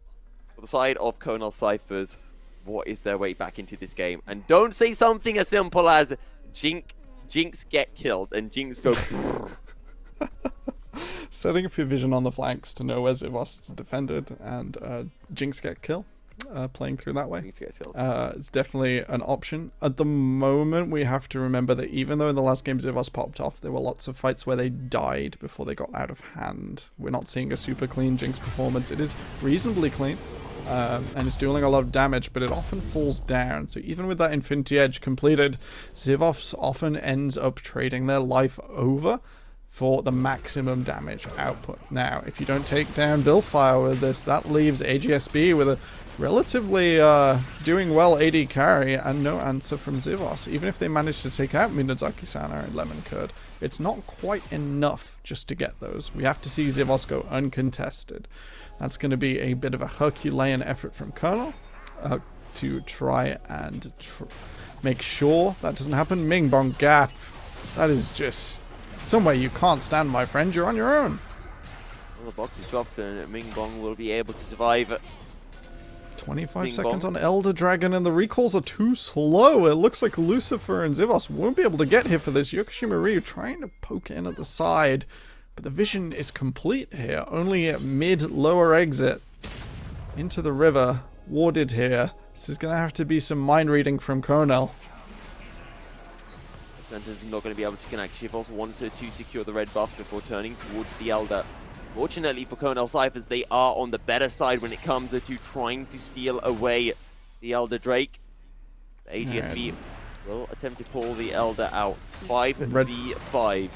for the side of Colonel Cyphers, what is their way back into this game? And don't say something as simple as Jinx get killed and Jinx go. Setting up your vision on the flanks to know where Zivos is defended and Jinx get kill. Playing through that way. It's definitely an option. At the moment, we have to remember that even though in the last game Zivos popped off, there were lots of fights where they died before they got out of hand. We're not seeing a super clean Jinx performance. It is reasonably clean, and it's doing a lot of damage, but it often falls down. So even with that Infinity Edge completed, Zivos often ends up trading their life over for the maximum damage output. Now, if you don't take down Billfire with this, that leaves AGSB with a relatively doing well AD carry and no answer from Zivos. Even if they manage to take out Minazaki-Sana and Lemon Curd, it's not quite enough just to get those. We have to see Zivos go uncontested. That's going to be a bit of a Herculean effort from Colonel to try and make sure that doesn't happen. Ming Bong Gap. That is just somewhere you can't stand, my friend. You're on your own. Well, the box is dropped and Ming Bong will be able to survive. 25 Ming seconds Bong. on Elder Dragon, and the recalls are too slow. It looks like Lucifer and Zivos won't be able to get here for this. Yokoshima Ryu trying to poke in at the side, but the vision is complete here. Only at mid-lower exit into the river. Warded here. This is going to have to be some mind reading from Colonel. Sentinel's not going to be able to connect. Shiv also wants her to secure the red buff before turning towards the Elder. Fortunately for Colonel Cyphers, they are on the better side when it comes to trying to steal away the Elder Drake. The AGSB will attempt to pull the Elder out. 5v5.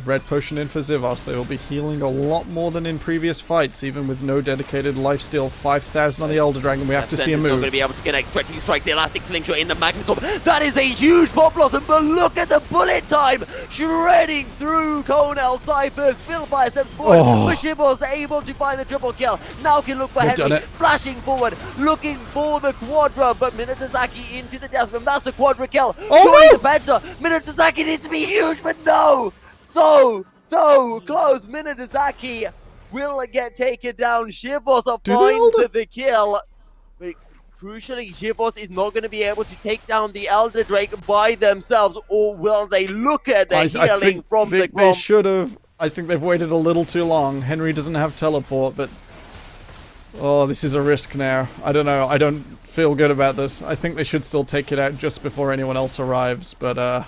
Red potion in for Zivos. They will be healing a lot more than in previous fights, even with no dedicated lifesteal. 5,000 on the Elder Dragon. We have to see a Not going move. to be able to connect. Stretching strikes the elastic slingshot in the Magnus. That is a huge pop blossom, but look at the bullet time shredding through Colonel Cyphers. Philfire steps forward. Mashibos able to find a triple kill. Now can look for They've done Henry. it. Flashing forward, looking for the quadra, but Minatazaki into the death room. That's the quadra kill. Oh! Joining the Penta. Minatazaki needs to be huge, but no. So close. Minatazaki will get taken down. Shivos finds the kill. But crucially, Shivos is not going to be able to take down the Elder Drake by themselves, or will they look at the healing from the They should have. I think they've waited a little too long. Henry doesn't have teleport, but oh, this is a risk now. I don't know. I don't feel good about this. I think they should still take it out just before anyone else arrives, but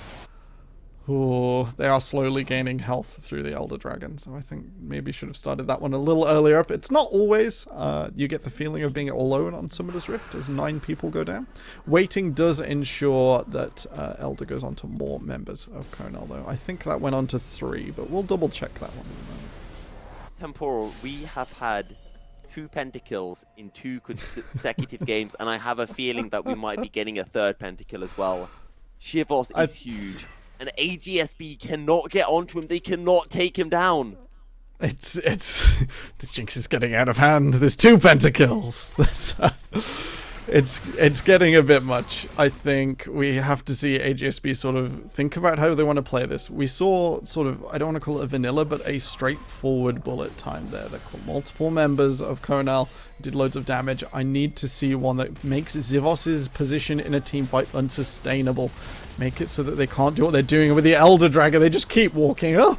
they are slowly gaining health through the Elder Dragon, so I think maybe should have started that one a little earlier up. It's not always. You get the feeling of being alone on Summoner's Rift as 9 people go down. Waiting does ensure that Elder goes on to more members of Colonel, though. I think that went on to 3, but we'll double check that one in a moment. Temporal, we have had 2 pentakills in 2 consecutive games, and I have a feeling that we might be getting a 3rd pentakill as well. Shivos is huge. And AGSB cannot get onto him. They cannot take him down. It's this Jinx is getting out of hand. There's 2 pentakills. It's getting a bit much. I think we have to see AGSB sort of think about how they want to play this. We saw sort of, I don't want to call it a vanilla, but a straightforward bullet time there. They called multiple members of Colonel, did loads of damage. I need to see one that makes Zivos' position in a team fight unsustainable. Make it so that they can't do what they're doing with the Elder Dragon. They just keep walking up.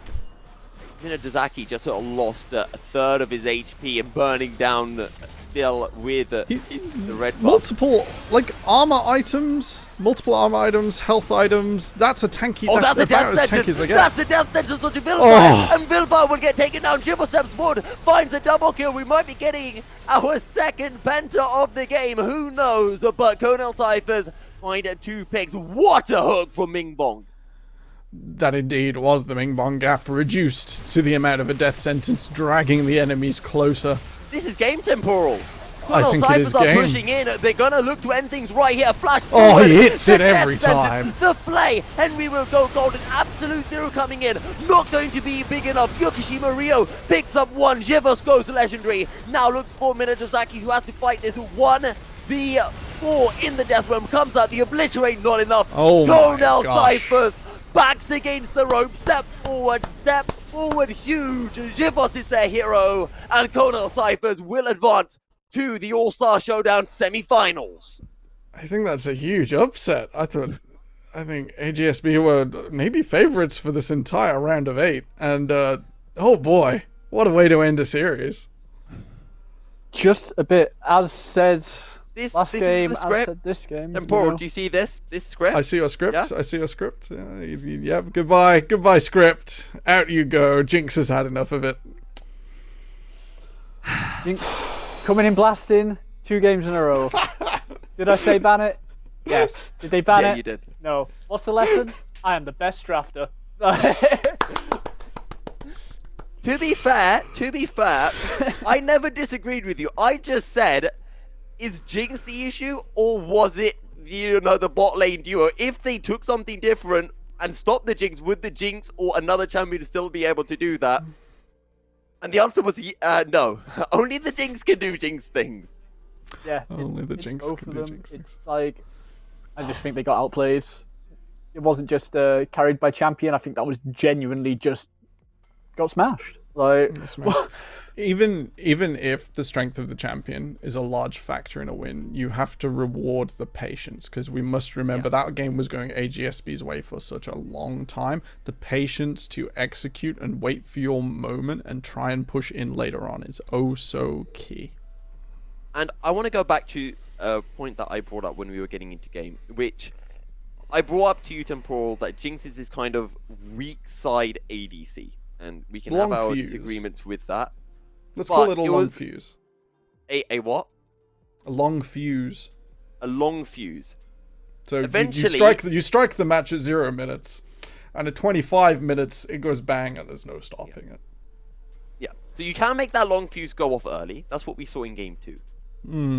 Minatazaki just sort of lost a third of his HP and burning down still with the red buff. Multiple, like, armor items, health items. That's a tanky. Oh, that's a death sentence. That's a death sentence onto Vilfire. And Vilfire will get taken down. Shivo steps forward, finds a double kill. We might be getting our 2nd penta of the game. Who knows? But Colonel Cyphers find 2 picks. What a hook from Ming Bong. That indeed was the Ming Bong Gap, reduced to the amount of a death sentence, dragging the enemies closer. This is game Temporal. I think it is are game. pushing in. They're gonna look to end things right here. Flash Oh, forward. he hits The it every death sentence, time. The flay. Henry will go golden. Absolute zero coming in. Not going to be big enough. Yokoshima Rio picks up 1. Jivos goes legendary. Now looks for Minatazaki, who has to fight this 1v4 in the death realm. Comes out. The obliterate not enough. Oh, Colonel my gosh. Cyphers backs against the rope, step forward, huge. Jivos is their hero, and Conal Cyphers will advance to the All Star Showdown semi-finals. I think that's a huge upset. I think AGSB were maybe favorites for this entire round of 8, and oh boy, what a way to end a series. Just a bit, as said This last is game, the as script. said this game. Temporal, do you see this script? I see your script. Yeah? I see your script. Yeah, goodbye, script. Out you go. Jinx has had enough of it. Jinx coming in blasting, 2 games in a row. Did I say ban it? Yes. Did they ban it? Yeah, you did. No. What's the lesson? I am the best drafter. To be fair, I never disagreed with you. I just said, is Jinx the issue, or was it, the bot lane duo? If they took something different and stopped the Jinx, would the Jinx or another champion still be able to do that? And the answer was no. Only the Jinx can do Jinx things. Yeah. Only the it's Jinx both can of do them. Jinx things. It's like, I just think they got outplayed. It wasn't just carried by champion. I think that was genuinely just got smashed. Like, even if the strength of the champion is a large factor in a win, you have to reward the patience, because we must remember that game was going AGSB's way for such a long time. The patience to execute and wait for your moment and try and push in later on is oh so key. And I want to go back to a point that I brought up when we were getting into game, which I brought up to you, Temporal, that Jinx is this kind of weak side ADC. And we can Long have our fuse. disagreements with that. Let's But call it a it long was- fuse. A what? A long fuse. A long fuse. So Eventually- you strike the match at 0 minutes, and at 25 minutes it goes bang and there's no stopping it. Yeah. So you can make that long fuse go off early. That's what we saw in game 2.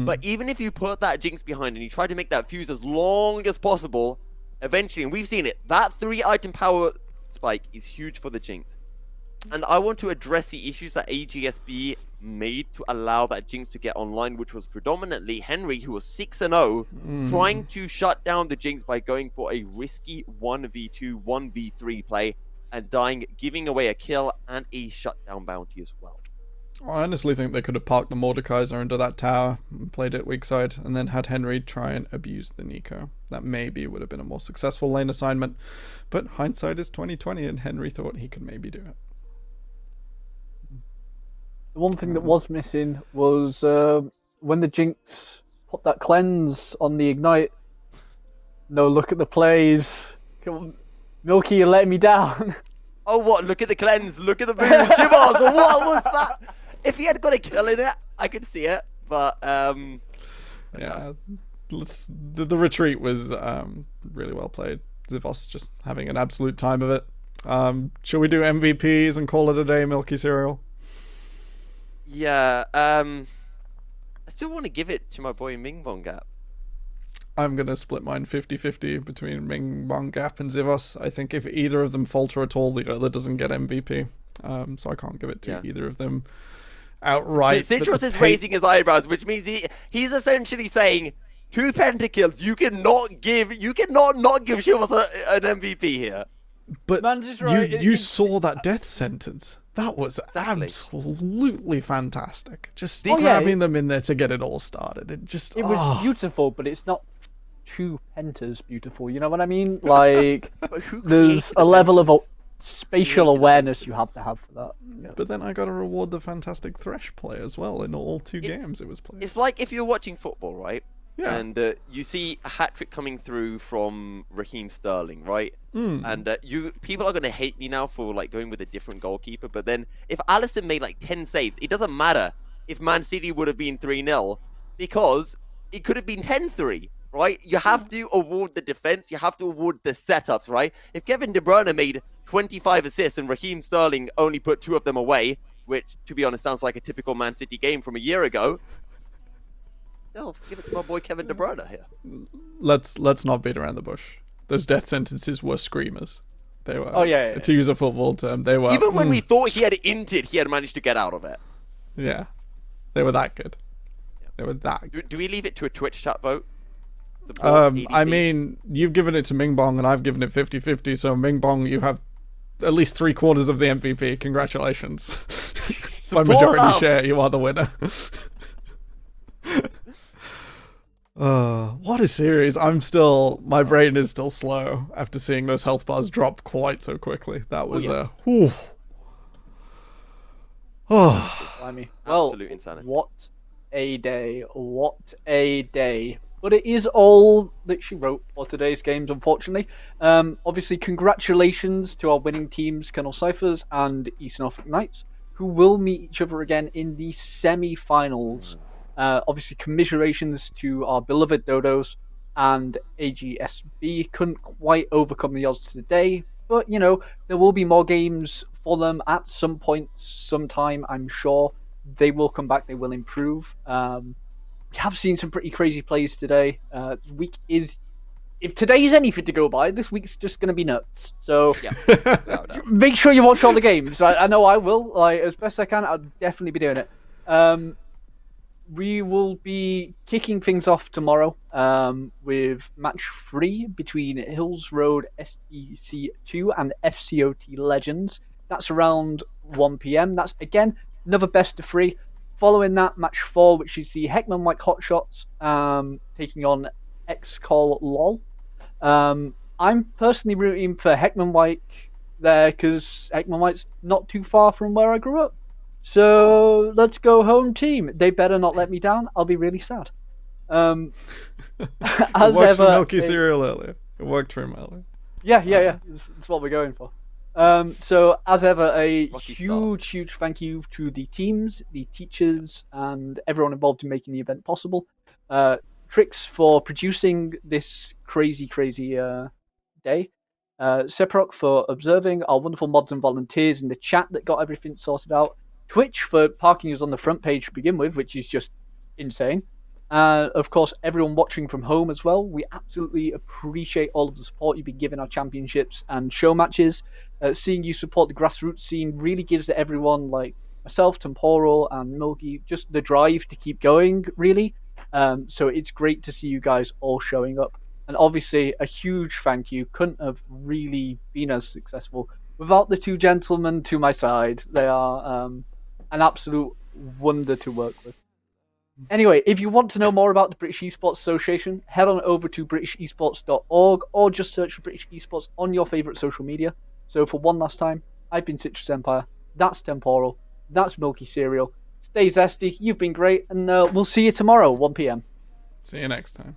But even if you put that Jinx behind and you try to make that fuse as long as possible, eventually, and we've seen it, that 3-item power spike is huge for the Jinx. And I want to address the issues that AGSB made to allow that Jinx to get online, which was predominantly Henry, who was 6-0, trying to shut down the Jinx by going for a risky 1v2, 1v3 play and dying, giving away a kill and a shutdown bounty as well. I honestly think they could have parked the Mordekaiser under that tower and played it weak side, and then had Henry try and abuse the Nico. That maybe would have been a more successful lane assignment, but hindsight is 2020, and Henry thought he could maybe do it. the one thing that was missing was when the Jinx put that cleanse on the Ignite. No, look at the plays. Come on. Milky, you're letting me down. Oh, what? Look at the cleanse. Look at the moves. Jibos, what was that? If he had got a kill in it, I could see it. But, Yeah, the retreat was really well played. Zivos just having an absolute time of it. Shall we do MVPs and call it a day, Milky Cereal? yeah, I still want to give it to my boy Ming Bong Gap. I'm going to split mine 50-50 between Ming, Bong Gap and Zivos. I think if either of them falter at all, the other doesn't get MVP. So I can't give it to either of them outright. Citrus is raising his eyebrows, which means he's essentially saying 2 pentakills. You cannot not give Shivas an MVP here. But Man's is right. you saw that death sentence. That was Exactly. absolutely fantastic. Just Oh, yeah, grabbing them in there to get it all started. It was beautiful, but it's not 2 pentas beautiful. You know what I mean? Like, But who there's created a the level of pentas? spatial Created the awareness you have to have for that. Yeah. But then I got to reward the fantastic Thresh play as well in all 2 games it was played. It's like if you're watching football, right? Yeah. And you see a hat trick coming through from Raheem Sterling, right? And people are going to hate me now for like going with a different goalkeeper. But then if Alisson made like 10 saves, it doesn't matter if Man City would have been 3-0 because it could have been 10-3, right? You have to award the defense. You have to award the setups, right? If Kevin De Bruyne made 25 assists and Raheem Sterling only put 2 of them away, which to be honest sounds like a typical Man City game from a year ago. Still, give it to my boy Kevin De Bruyne here. Let's not beat around the bush. Those death sentences were screamers. They were. Oh, yeah. To use a football term, they were. Even when we thought he had inted, he had managed to get out of it. Yeah, they were that good. They were that good. Do we leave it to a Twitch chat vote? Support I ADC. mean, you've given it to Ming Bong and I've given it 50-50, so Ming Bong, you have at least 3/4 of the MVP. Congratulations. By majority them! share, you are the winner. What a series. My brain is still slow after seeing those health bars drop quite so quickly. That was whew. Oh, Blimey. Well, Absolute insanity. what a day. What a day. But it is all that she wrote for today's games, unfortunately. Obviously, congratulations to our winning teams, Colonel Cyphers and East Norfolk Knights, who will meet each other again in the semi-finals. Obviously, commiserations to our beloved Dodos and AGSB. Couldn't quite overcome the odds today, but, there will be more games for them at some point, sometime, I'm sure. They will come back, they will improve. We have seen some pretty crazy plays today. This week is, if today is anything to go by, this week's just going to be nuts. So Yeah, without a doubt. make sure you watch all the games. I know I will. As best I can, I'll definitely be doing it. We will be kicking things off tomorrow with match 3 between Hills Road SDC2 and FCOT Legends. That's around 1 p.m. That's, again, another best of 3. Following that, match 4, which is the Heckman White Hotshots taking on X-Call LOL. I'm personally rooting for Heckman White there because Heckman White's not too far from where I grew up. So let's go home team. They better not let me down. I'll be really sad. it As worked for ever, Milky Cereal earlier. It worked for him earlier. Yeah. It's what we're going for. So as ever, a Lucky huge thank you to the teams, the teachers, and everyone involved in making the event possible. Trix for producing this crazy day. Sephiroth for observing, our wonderful mods and volunteers in the chat that got everything sorted out. Twitch for parking us on the front page to begin with, which is just insane. Of course, everyone watching from home as well. We absolutely appreciate all of the support you've been giving our championships and show matches. Seeing you support the grassroots scene really gives everyone, like myself, Temporal, and Milky, just the drive to keep going, really. So it's great to see you guys all showing up. And obviously, a huge thank you. Couldn't have really been as successful without the two gentlemen to my side. They are an absolute wonder to work with. Anyway, if you want to know more about the British Esports Association, head on over to britishesports.org or just search for British Esports on your favourite social media. So for one last time, I've been Citrus Empire, that's Temporal, that's Milky Cereal. Stay zesty, you've been great, and we'll see you tomorrow, 1 p.m. See you next time.